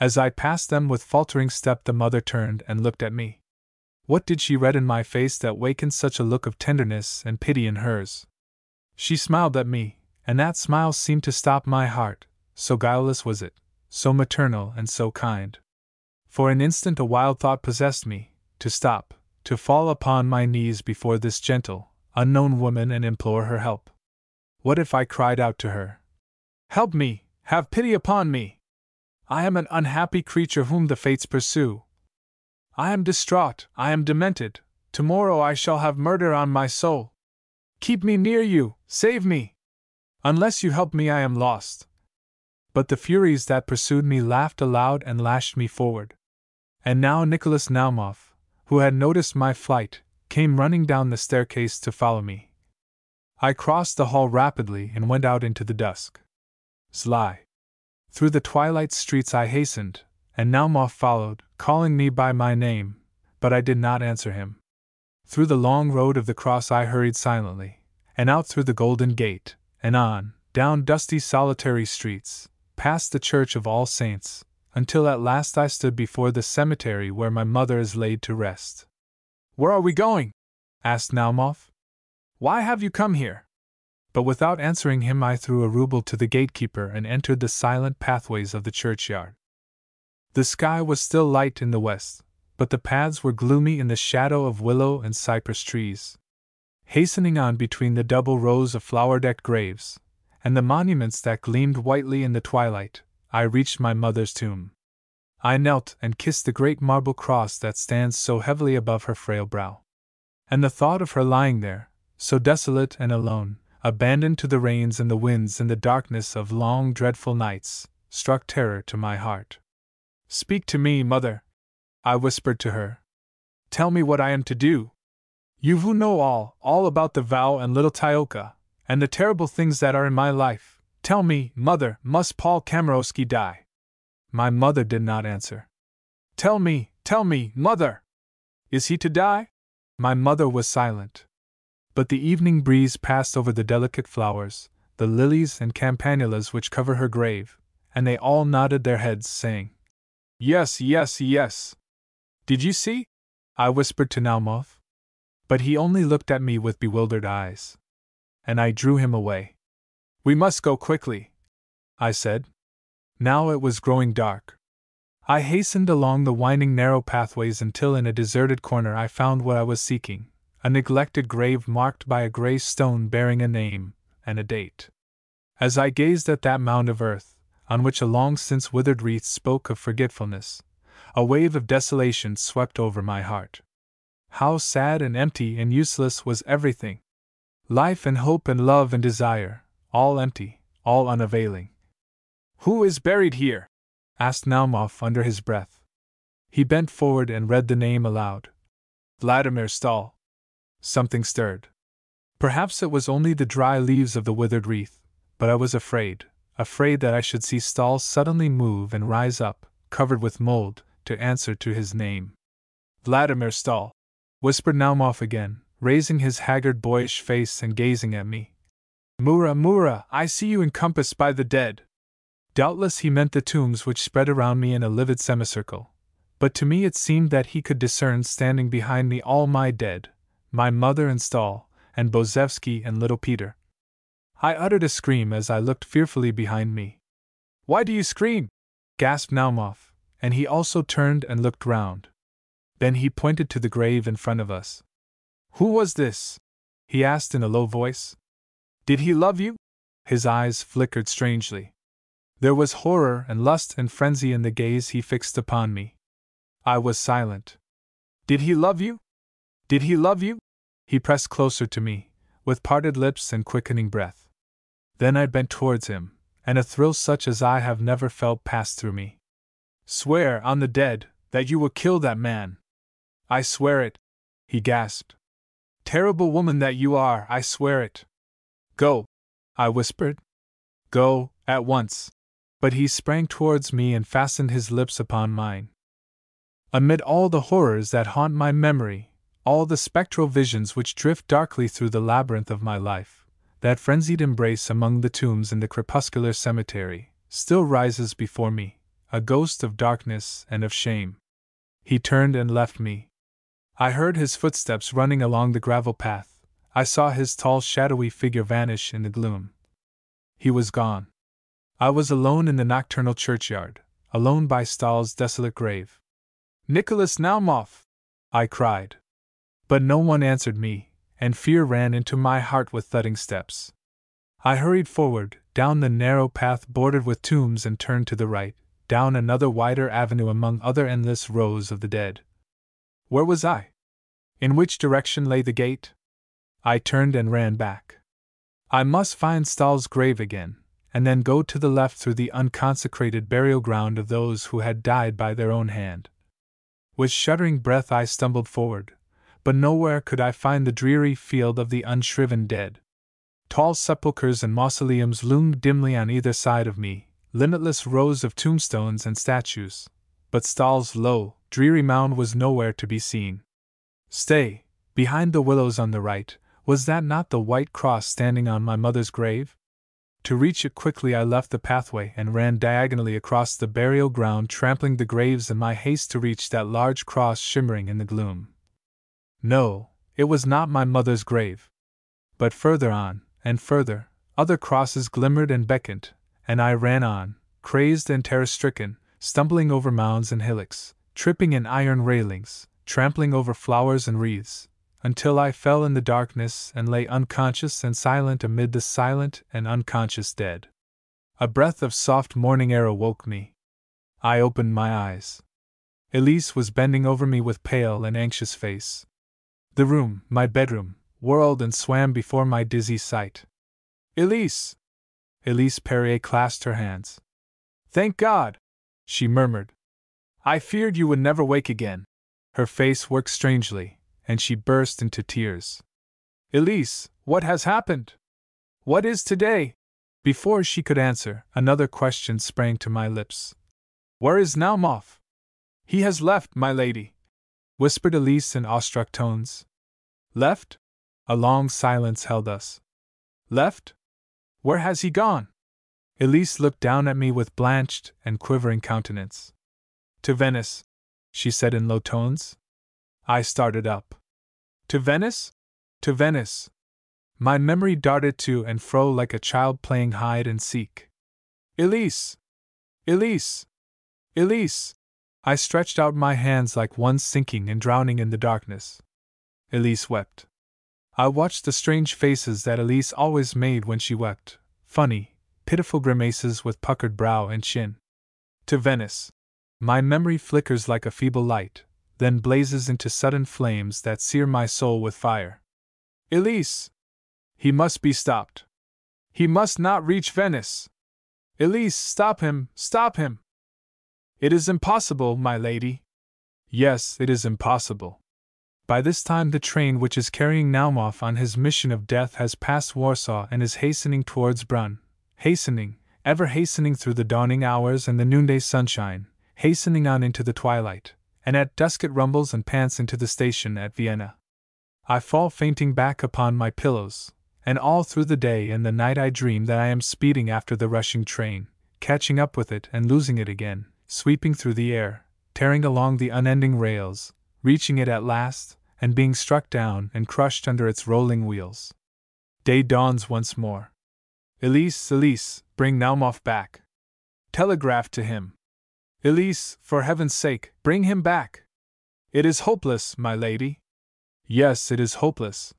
As I passed them with faltering step, the mother turned and looked at me. What did she read in my face that wakened such a look of tenderness and pity in hers? She smiled at me, and that smile seemed to stop my heart, so guileless was it, so maternal and so kind. For an instant a wild thought possessed me, to stop, to fall upon my knees before this gentle, unknown woman and implore her help. What if I cried out to her, "Help me! Have pity upon me! I am an unhappy creature whom the fates pursue. I am distraught, I am demented, tomorrow I shall have murder on my soul. Keep me near you, save me! Unless you help me I am lost." But the furies that pursued me laughed aloud and lashed me forward. And now Nicholas Naumov, who had noticed my flight, came running down the staircase to follow me. I crossed the hall rapidly and went out into the dusk. Zly. Through the twilight streets I hastened, and Naumov followed, calling me by my name, but I did not answer him. Through the long road of the cross I hurried silently, and out through the Golden Gate, and on, down dusty solitary streets, past the Church of All Saints, until at last I stood before the cemetery where my mother is laid to rest. "Where are we going?" asked Naumov. "Why have you come here?" But without answering him I threw a ruble to the gatekeeper and entered the silent pathways of the churchyard. The sky was still light in the west, but the paths were gloomy in the shadow of willow and cypress trees. Hastening on between the double rows of flower-decked graves, and the monuments that gleamed whitely in the twilight, I reached my mother's tomb. I knelt and kissed the great marble cross that stands so heavily above her frail brow. And the thought of her lying there, so desolate and alone, abandoned to the rains and the winds in the darkness of long dreadful nights, struck terror to my heart. "Speak to me, mother," I whispered to her. "Tell me what I am to do. You who know all about the vow and little Tyoka, and the terrible things that are in my life, tell me, mother, must Paul Kamarowski die?" My mother did not answer. Tell me, mother! Is he to die?" My mother was silent. But the evening breeze passed over the delicate flowers, the lilies and campanulas which cover her grave, and they all nodded their heads, saying, "Yes, yes, yes." "Did you see?" I whispered to Naumov. But he only looked at me with bewildered eyes. And I drew him away. "We must go quickly," I said. Now it was growing dark. I hastened along the winding narrow pathways until in a deserted corner I found what I was seeking, a neglected grave marked by a gray stone bearing a name and a date. As I gazed at that mound of earth, on which a long since withered wreath spoke of forgetfulness, a wave of desolation swept over my heart. How sad and empty and useless was everything! Life and hope and love and desire, all empty, all unavailing. "Who is buried here?" asked Naumov under his breath. He bent forward and read the name aloud. "Vladimir Stahl." Something stirred. Perhaps it was only the dry leaves of the withered wreath, but I was afraid that I should see Stahl suddenly move and rise up, covered with mold, to answer to his name. "Vladimir Stahl," whispered Naumov again, raising his haggard boyish face and gazing at me. Mura, I see you encompassed by the dead." Doubtless he meant the tombs which spread around me in a livid semicircle, but to me it seemed that he could discern standing behind me all my dead, my mother and Stahl, and Bozevsky and little Peter. I uttered a scream as I looked fearfully behind me. "Why do you scream?" gasped Naumoff, and he also turned and looked round. Then he pointed to the grave in front of us. Who was this? He asked in a low voice. Did he love you? His eyes flickered strangely. There was horror and lust and frenzy in the gaze he fixed upon me. I was silent. Did he love you? Did he love you? He pressed closer to me, with parted lips and quickening breath. Then I bent towards him, and a thrill such as I have never felt passed through me. Swear on the dead that you will kill that man. I swear it, he gasped. Terrible woman that you are, I swear it. Go, I whispered. Go, at once. But he sprang towards me and fastened his lips upon mine. Amid all the horrors that haunt my memory, all the spectral visions which drift darkly through the labyrinth of my life, that frenzied embrace among the tombs in the crepuscular cemetery, still rises before me, a ghost of darkness and of shame. He turned and left me. I heard his footsteps running along the gravel path. I saw his tall, shadowy figure vanish in the gloom. He was gone. I was alone in the nocturnal churchyard, alone by Stahl's desolate grave. Nicholas Naumoff! I cried. But no one answered me, and fear ran into my heart with thudding steps. I hurried forward, down the narrow path bordered with tombs, and turned to the right, down another wider avenue among other endless rows of the dead. Where was I? In which direction lay the gate? I turned and ran back. I must find Stahl's grave again, and then go to the left through the unconsecrated burial ground of those who had died by their own hand. With shuddering breath I stumbled forward, but nowhere could I find the dreary field of the unshriven dead. Tall sepulchres and mausoleums loomed dimly on either side of me, limitless rows of tombstones and statues, but Stahl's low, dreary mound was nowhere to be seen. Stay, behind the willows on the right, was that not the white cross standing on my mother's grave? To reach it quickly I left the pathway and ran diagonally across the burial ground, trampling the graves in my haste to reach that large cross shimmering in the gloom. No, it was not my mother's grave. But further on, and further, other crosses glimmered and beckoned, and I ran on, crazed and terror-stricken, stumbling over mounds and hillocks, tripping in iron railings, trampling over flowers and wreaths, until I fell in the darkness and lay unconscious and silent amid the silent and unconscious dead. A breath of soft morning air awoke me. I opened my eyes. Elise was bending over me with pale and anxious face. The room, my bedroom, whirled and swam before my dizzy sight. Elise! Elise Perrier clasped her hands. Thank God! She murmured. I feared you would never wake again. Her face worked strangely, and she burst into tears. Elise, what has happened? What is today? Before she could answer, another question sprang to my lips. Where is Naumoff? He has left, my lady, whispered Elise in awestruck tones. Left? A long silence held us. Left? Where has he gone? Elise looked down at me with blanched and quivering countenance. To Venice, she said in low tones. I started up. To Venice? To Venice. My memory darted to and fro like a child playing hide and seek. Elise! Elise! Elise! I stretched out my hands like one sinking and drowning in the darkness. Elise wept. I watched the strange faces that Elise always made when she wept, funny, pitiful grimaces with puckered brow and chin. To Venice. My memory flickers like a feeble light, then blazes into sudden flames that sear my soul with fire. Elise! He must be stopped. He must not reach Venice. Elise, stop him, stop him! It is impossible, my lady. Yes, it is impossible. By this time the train which is carrying Naumoff on his mission of death has passed Warsaw and is hastening towards Brunn, hastening, ever hastening through the dawning hours and the noonday sunshine, hastening on into the twilight, and at dusk it rumbles and pants into the station at Vienna. I fall fainting back upon my pillows, and all through the day and the night I dream that I am speeding after the rushing train, catching up with it and losing it again, sweeping through the air, tearing along the unending rails, reaching it at last, and being struck down and crushed under its rolling wheels. Day dawns once more. Elise, Elise, bring Naumoff back. Telegraph to him. Elise, for heaven's sake, bring him back! It is hopeless, my lady. Yes, it is hopeless.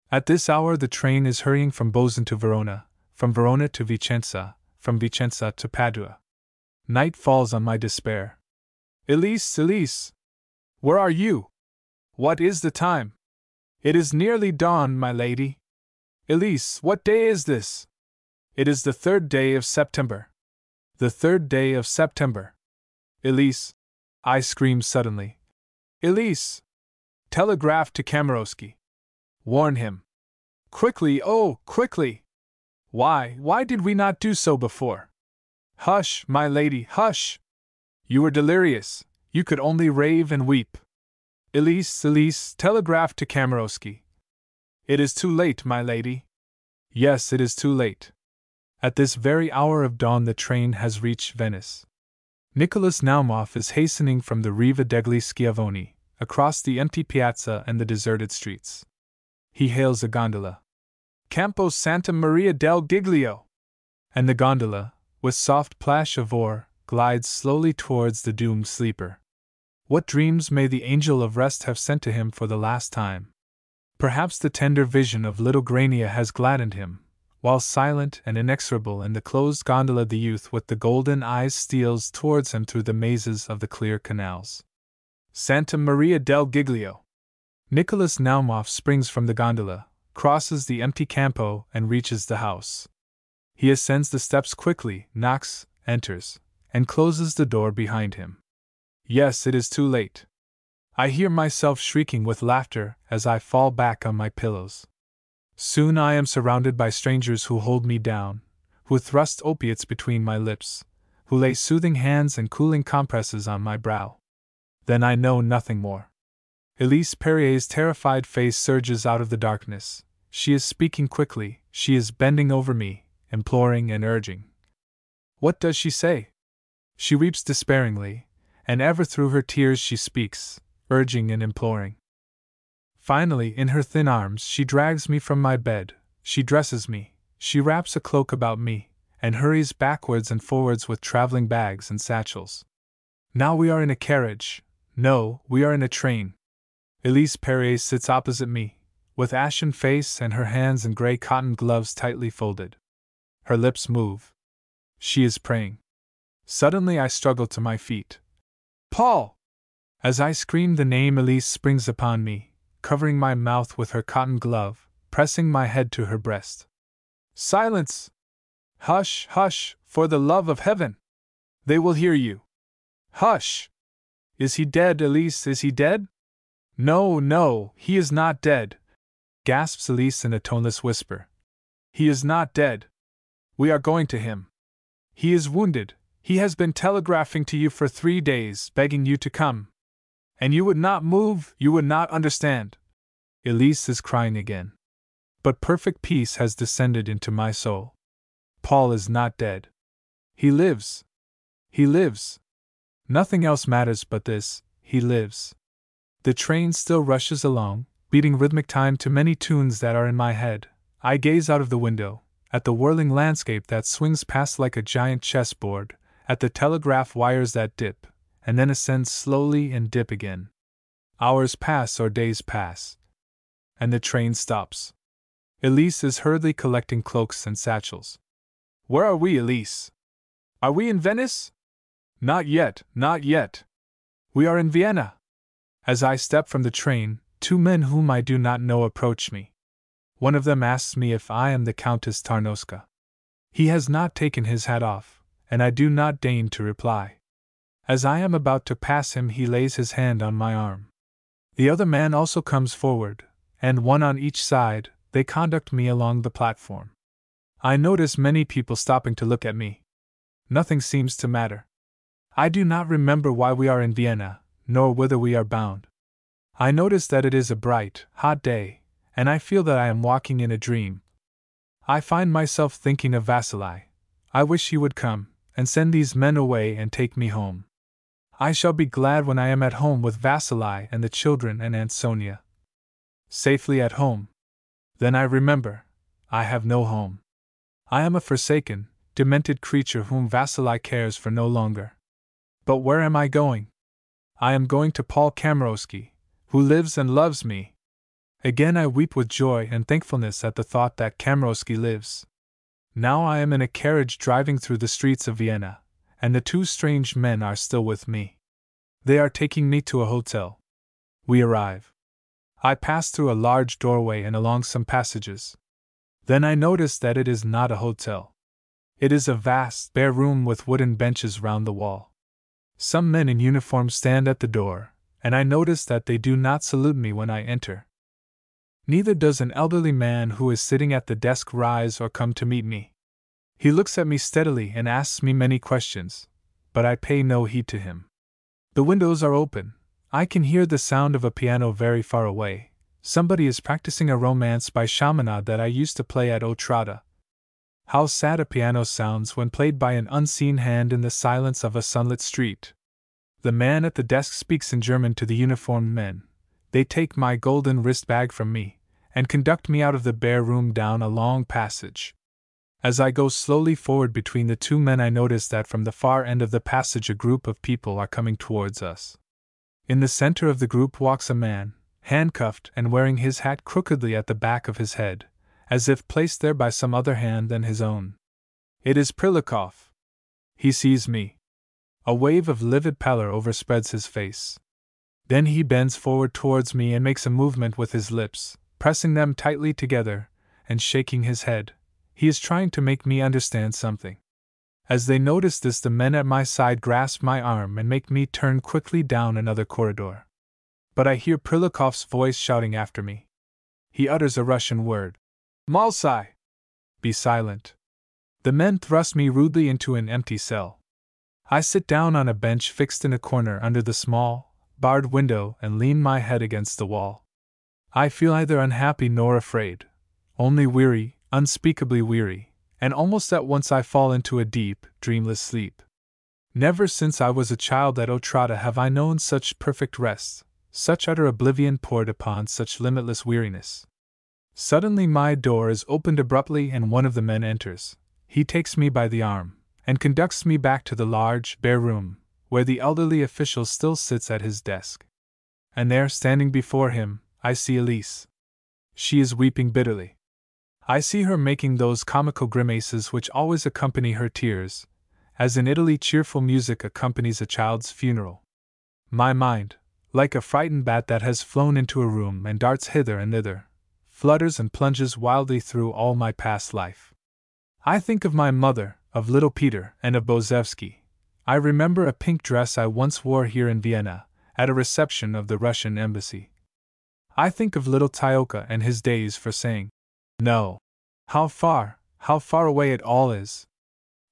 At this hour the train is hurrying from Bozen to Verona, from Verona to Vicenza, from Vicenza to Padua. Night falls on my despair. Elise, Elise! Where are you? What is the time? It is nearly dawn, my lady. Elise, what day is this? It is the 3rd day of September. The 3rd day of September. Elise! I scream suddenly. Elise! Telegraph to Kamarowski. Warn him. Quickly, oh, quickly! Why did we not do so before? Hush, my lady, hush! You were delirious, you could only rave and weep. Elise, Elise, telegraph to Kamarowski. It is too late, my lady. Yes, it is too late. At this very hour of dawn the train has reached Venice. Nicholas Naumov is hastening from the Riva degli Schiavoni, across the empty piazza and the deserted streets. He hails a gondola. Campo Santa Maria del Giglio! And the gondola, with soft plash of oar, glides slowly towards the doomed sleeper. What dreams may the angel of rest have sent to him for the last time? Perhaps the tender vision of little Grania has gladdened him, while silent and inexorable in the closed gondola the youth with the golden eyes steals towards him through the mazes of the clear canals. Santa Maria del Giglio! Nicholas Naumov springs from the gondola, crosses the empty campo, and reaches the house. He ascends the steps quickly, knocks, enters, and closes the door behind him. Yes, it is too late. I hear myself shrieking with laughter as I fall back on my pillows. Soon I am surrounded by strangers who hold me down, who thrust opiates between my lips, who lay soothing hands and cooling compresses on my brow. Then I know nothing more. Elise Perrier's terrified face surges out of the darkness. She is speaking quickly, she is bending over me, imploring and urging. What does she say? She weeps despairingly, and ever through her tears she speaks, urging and imploring. Finally, in her thin arms, she drags me from my bed, she dresses me, she wraps a cloak about me, and hurries backwards and forwards with traveling bags and satchels. Now we are in a carriage. No, we are in a train. Elise Perrier sits opposite me, with ashen face and her hands in gray cotton gloves tightly folded. Her lips move. She is praying. Suddenly I struggle to my feet. Paul! As I scream the name, Elise springs upon me, covering my mouth with her cotton glove, pressing my head to her breast. Silence! Hush, hush, for the love of heaven! They will hear you. Hush! Is he dead, Elise, is he dead? No, no, he is not dead, gasps Elise in a toneless whisper. He is not dead. We are going to him. He is wounded. He has been telegraphing to you for 3 days, begging you to come. And you would not move, you would not understand. Elise is crying again. But perfect peace has descended into my soul. Paul is not dead. He lives. He lives. Nothing else matters but this, he lives. The train still rushes along, beating rhythmic time to many tunes that are in my head. I gaze out of the window, at the whirling landscape that swings past like a giant chessboard, at the telegraph wires that dip, and then ascend slowly and dip again. Hours pass or days pass. And the train stops. Elise is hurriedly collecting cloaks and satchels. Where are we, Elise? Are we in Venice? Not yet, not yet. We are in Vienna. As I step from the train, 2 men whom I do not know approach me. One of them asks me if I am the Countess Tarnowska. He has not taken his hat off, and I do not deign to reply. As I am about to pass him, he lays his hand on my arm. The other man also comes forward, and one on each side, they conduct me along the platform. I notice many people stopping to look at me. Nothing seems to matter. I do not remember why we are in Vienna, nor whither we are bound. I notice that it is a bright, hot day, and I feel that I am walking in a dream. I find myself thinking of Vasili. I wish he would come, and send these men away and take me home. I shall be glad when I am at home with Vasili and the children and Aunt Sonia. Safely at home. Then I remember, I have no home. I am a forsaken, demented creature whom Vasili cares for no longer. But where am I going? I am going to Paul Kamarowski, who lives and loves me. Again I weep with joy and thankfulness at the thought that Kamarowski lives. Now I am in a carriage driving through the streets of Vienna, and the two strange men are still with me. They are taking me to a hotel. We arrive. I pass through a large doorway and along some passages. Then I notice that it is not a hotel. It is a vast, bare room with wooden benches round the wall. Some men in uniform stand at the door, and I notice that they do not salute me when I enter. Neither does an elderly man who is sitting at the desk rise or come to meet me. He looks at me steadily and asks me many questions, but I pay no heed to him. The windows are open. I can hear the sound of a piano very far away. Somebody is practicing a romance by Chaminade that I used to play at Otrada. How sad a piano sounds when played by an unseen hand in the silence of a sunlit street. The man at the desk speaks in German to the uniformed men. They take my golden wrist bag from me, and conduct me out of the bare room down a long passage. As I go slowly forward between the two men, I notice that from the far end of the passage a group of people are coming towards us. In the center of the group walks a man, handcuffed and wearing his hat crookedly at the back of his head, as if placed there by some other hand than his own. It is Prilikov. He sees me. A wave of livid pallor overspreads his face. Then he bends forward towards me and makes a movement with his lips, pressing them tightly together, and shaking his head. He is trying to make me understand something. As they notice this, the men at my side grasp my arm and make me turn quickly down another corridor. But I hear Prilikov's voice shouting after me. He utters a Russian word. Malsai! Be silent. The men thrust me rudely into an empty cell. I sit down on a bench fixed in a corner under the small, barred window and lean my head against the wall. I feel neither unhappy nor afraid, only weary, unspeakably weary, and almost at once I fall into a deep, dreamless sleep. Never since I was a child at Otrada have I known such perfect rest, such utter oblivion poured upon such limitless weariness. Suddenly my door is opened abruptly and one of the men enters. He takes me by the arm, and conducts me back to the large, bare room, where the elderly official still sits at his desk. And there, standing before him, I see Elise. She is weeping bitterly. I see her making those comical grimaces which always accompany her tears, as in Italy cheerful music accompanies a child's funeral. My mind, like a frightened bat that has flown into a room and darts hither and thither, flutters and plunges wildly through all my past life. I think of my mother, of little Peter, and of Bozevsky. I remember a pink dress I once wore here in Vienna, at a reception of the Russian embassy. I think of little Tyoka and his days for saying, "No." How far away it all is!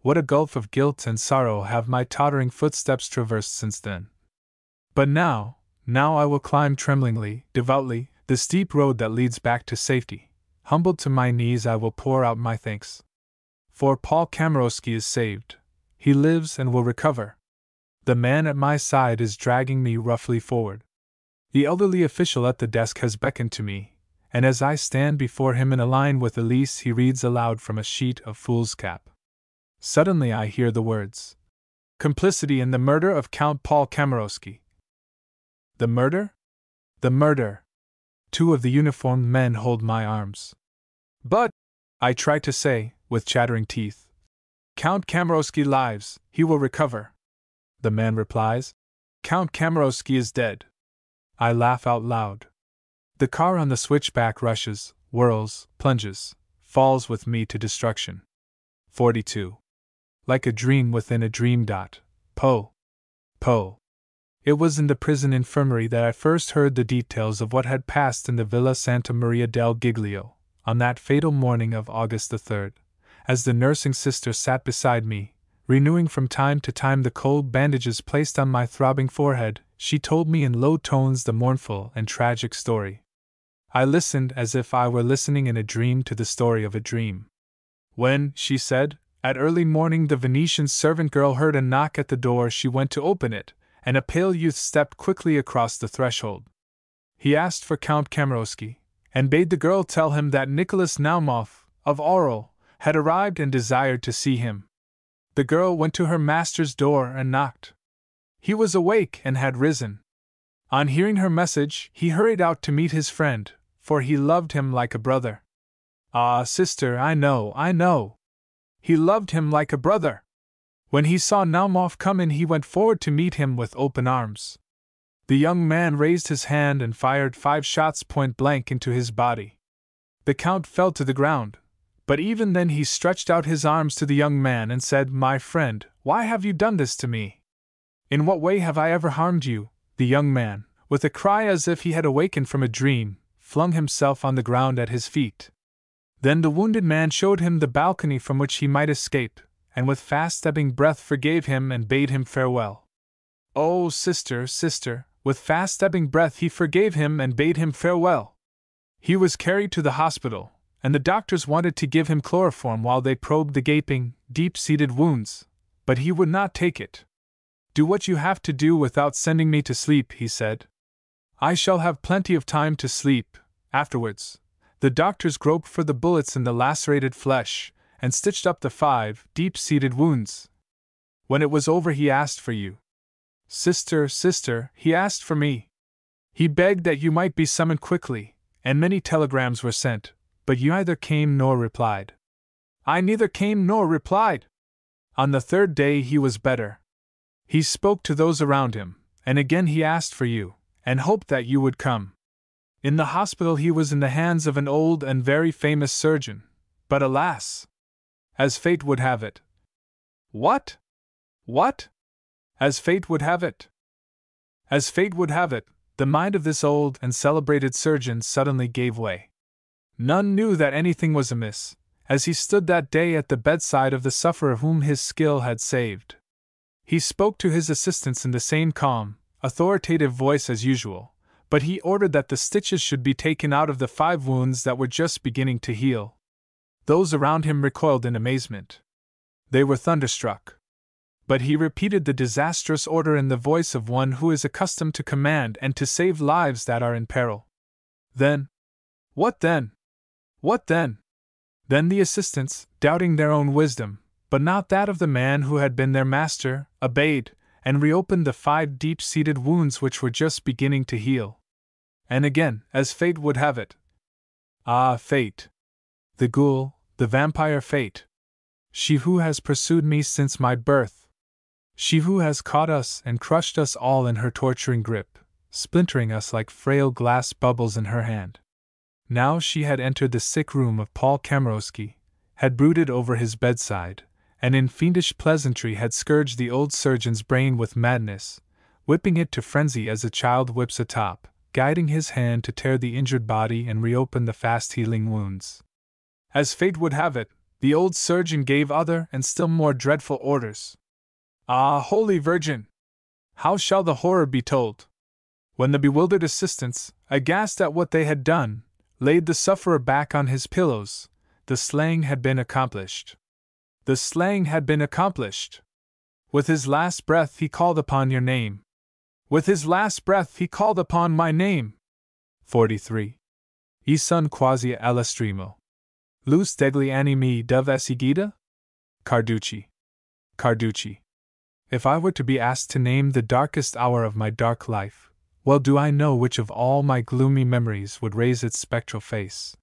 What a gulf of guilt and sorrow have my tottering footsteps traversed since then! But now I will climb tremblingly, devoutly, the steep road that leads back to safety. Humbled to my knees, I will pour out my thanks. For Paul Kamarowski is saved. He lives and will recover. The man at my side is dragging me roughly forward. The elderly official at the desk has beckoned to me, and as I stand before him in a line with Elise, he reads aloud from a sheet of foolscap. Suddenly I hear the words, "Complicity in the murder of Count Paul Kamarowski." The murder? The murder! Two of the uniformed men hold my arms. "But," I try to say, with chattering teeth, "Count Kamarowski lives, he will recover." The man replies, "Count Kamarowski is dead." I laugh out loud. The car on the switchback rushes, whirls, plunges, falls with me to destruction. 42. Like a dream within a dream. Poe. It was in the prison infirmary that I first heard the details of what had passed in the Villa Santa Maria del Giglio, on that fatal morning of August the 3rd, as the nursing sister sat beside me, renewing from time to time the cold bandages placed on my throbbing forehead. She told me in low tones the mournful and tragic story. I listened as if I were listening in a dream to the story of a dream. When, she said, at early morning the Venetian servant girl heard a knock at the door, she went to open it, and a pale youth stepped quickly across the threshold. He asked for Count Kamarowski, and bade the girl tell him that Nicholas Naumov, of Orel, had arrived and desired to see him. The girl went to her master's door and knocked. He was awake and had risen. On hearing her message, he hurried out to meet his friend, for he loved him like a brother. Ah, sister, I know. He loved him like a brother. When he saw Naumov come in, he went forward to meet him with open arms. The young man raised his hand and fired 5 shots point blank into his body. The Count fell to the ground, but even then he stretched out his arms to the young man and said, "My friend, why have you done this to me? In what way have I ever harmed you?" The young man, with a cry as if he had awakened from a dream, flung himself on the ground at his feet. Then the wounded man showed him the balcony from which he might escape, and with fast-ebbing breath forgave him and bade him farewell. Oh, sister, with fast-ebbing breath he forgave him and bade him farewell. He was carried to the hospital, and the doctors wanted to give him chloroform while they probed the gaping, deep-seated wounds, but he would not take it. "Do what you have to do without sending me to sleep," he said. "I shall have plenty of time to sleep afterwards." The doctors groped for the bullets in the lacerated flesh, and stitched up the 5 deep-seated wounds. When it was over, he asked for you. Sister, he asked for me. He begged that you might be summoned quickly, and many telegrams were sent, but you neither came nor replied. I neither came nor replied. On the 3rd day he was better. He spoke to those around him, and again he asked for you, and hoped that you would come. In the hospital he was in the hands of an old and very famous surgeon, but alas! As fate would have it. What? As fate would have it. As fate would have it, the mind of this old and celebrated surgeon suddenly gave way. None knew that anything was amiss, as he stood that day at the bedside of the sufferer whom his skill had saved. He spoke to his assistants in the same calm, authoritative voice as usual, but he ordered that the stitches should be taken out of the 5 wounds that were just beginning to heal. Those around him recoiled in amazement. They were thunderstruck. But he repeated the disastrous order in the voice of one who is accustomed to command and to save lives that are in peril. Then? What then? Then the assistants, doubting their own wisdom, but not that of the man who had been their master, obeyed, and reopened the 5 deep-seated wounds which were just beginning to heal. And again, as fate would have it. Ah, fate! The ghoul, the vampire fate! She who has pursued me since my birth! She who has caught us and crushed us all in her torturing grip, splintering us like frail glass bubbles in her hand. Now she had entered the sick room of Paul Kamarowski, had brooded over his bedside, and in fiendish pleasantry had scourged the old surgeon's brain with madness, whipping it to frenzy as a child whips a top, guiding his hand to tear the injured body and reopen the fast-healing wounds. As fate would have it, the old surgeon gave other and still more dreadful orders. Ah, Holy Virgin! How shall the horror be told? When the bewildered assistants, aghast at what they had done, laid the sufferer back on his pillows, the slaying had been accomplished. The slaying had been accomplished. With his last breath he called upon your name. With his last breath he called upon my name. 43. I son quasi all'estremo. Lus degli animi dove seguida? Carducci. If I were to be asked to name the darkest hour of my dark life, well do I know which of all my gloomy memories would raise its spectral face.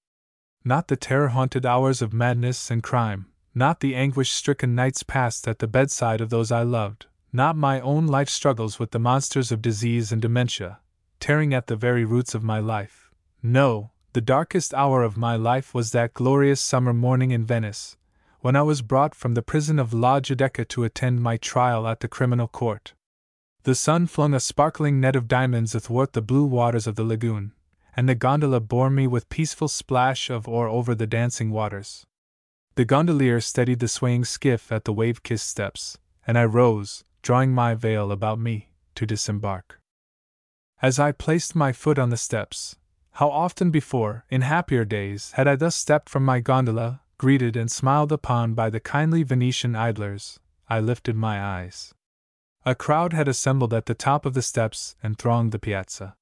Not the terror-haunted hours of madness and crime, not the anguish-stricken nights passed at the bedside of those I loved, not my own life struggles with the monsters of disease and dementia, tearing at the very roots of my life. No, the darkest hour of my life was that glorious summer morning in Venice, when I was brought from the prison of La Giudecca to attend my trial at the criminal court. The sun flung a sparkling net of diamonds athwart the blue waters of the lagoon, and the gondola bore me with peaceful splash of oar over the dancing waters. The gondolier steadied the swaying skiff at the wave-kissed steps, and I rose, drawing my veil about me, to disembark. As I placed my foot on the steps, how often before, in happier days, had I thus stepped from my gondola, greeted and smiled upon by the kindly Venetian idlers, I lifted my eyes. A crowd had assembled at the top of the steps and thronged the piazza.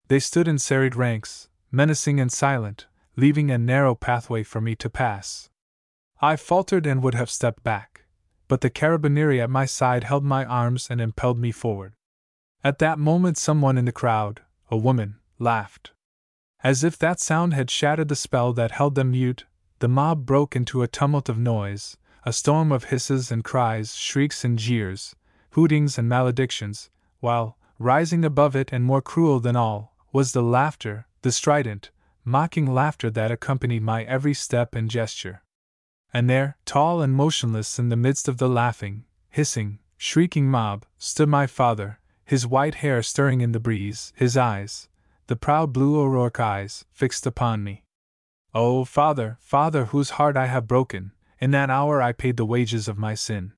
They stood in serried ranks, menacing and silent, leaving a narrow pathway for me to pass. I faltered and would have stepped back, but the carabinieri at my side held my arms and impelled me forward. At that moment someone in the crowd, a woman, laughed. As if that sound had shattered the spell that held them mute, the mob broke into a tumult of noise, a storm of hisses and cries, shrieks and jeers, hootings and maledictions, while, rising above it and more cruel than all, was the laughter, the strident, mocking laughter that accompanied my every step and gesture. And there, tall and motionless in the midst of the laughing, hissing, shrieking mob, stood my father, his white hair stirring in the breeze, his eyes, the proud blue O'Rourke eyes, fixed upon me. Oh, Father, Father, whose heart I have broken, in that hour I paid the wages of my sin.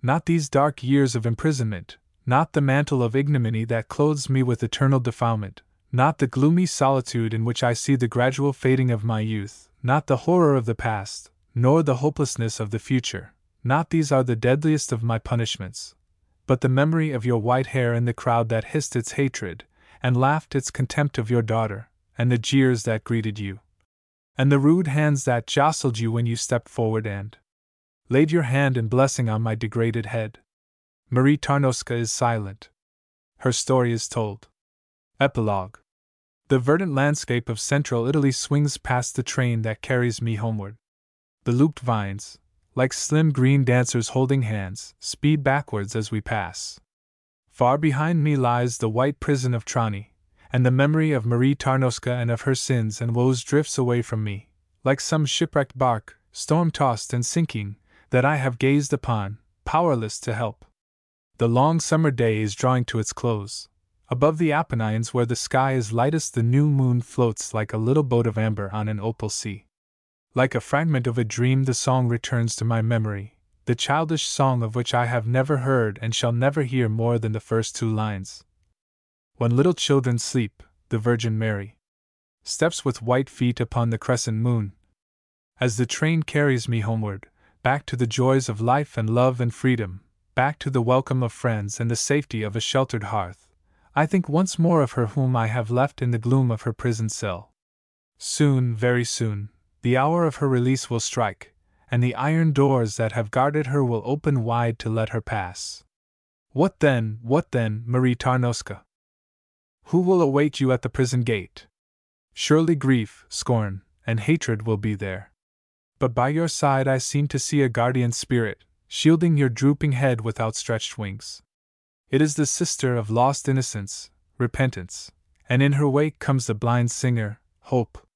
Not these dark years of imprisonment, not the mantle of ignominy that clothes me with eternal defilement, not the gloomy solitude in which I see the gradual fading of my youth, not the horror of the past, nor the hopelessness of the future, not these are the deadliest of my punishments, but the memory of your white hair in the crowd that hissed its hatred, and laughed its contempt of your daughter, and the jeers that greeted you, and the rude hands that jostled you when you stepped forward and laid your hand in blessing on my degraded head. Marie Tarnowska is silent. Her story is told. Epilogue. The verdant landscape of central Italy swings past the train that carries me homeward. The looped vines, like slim green dancers holding hands, speed backwards as we pass. Far behind me lies the white prison of Trani, and the memory of Marie Tarnowska and of her sins and woes drifts away from me, like some shipwrecked bark, storm-tossed and sinking, that I have gazed upon, powerless to help. The long summer day is drawing to its close. Above the Apennines, where the sky is lightest, the new moon floats like a little boat of amber on an opal sea. Like a fragment of a dream, the song returns to my memory, the childish song of which I have never heard and shall never hear more than the first two lines. When little children sleep, the Virgin Mary steps with white feet upon the crescent moon. As the train carries me homeward, back to the joys of life and love and freedom, back to the welcome of friends and the safety of a sheltered hearth, I think once more of her whom I have left in the gloom of her prison cell. Soon, very soon, the hour of her release will strike, and the iron doors that have guarded her will open wide to let her pass. What then, Marie Tarnowska? Who will await you at the prison gate? Surely grief, scorn, and hatred will be there. But by your side I seem to see a guardian spirit, shielding your drooping head with outstretched wings. It is the sister of lost innocence, repentance, and in her wake comes the blind singer, hope.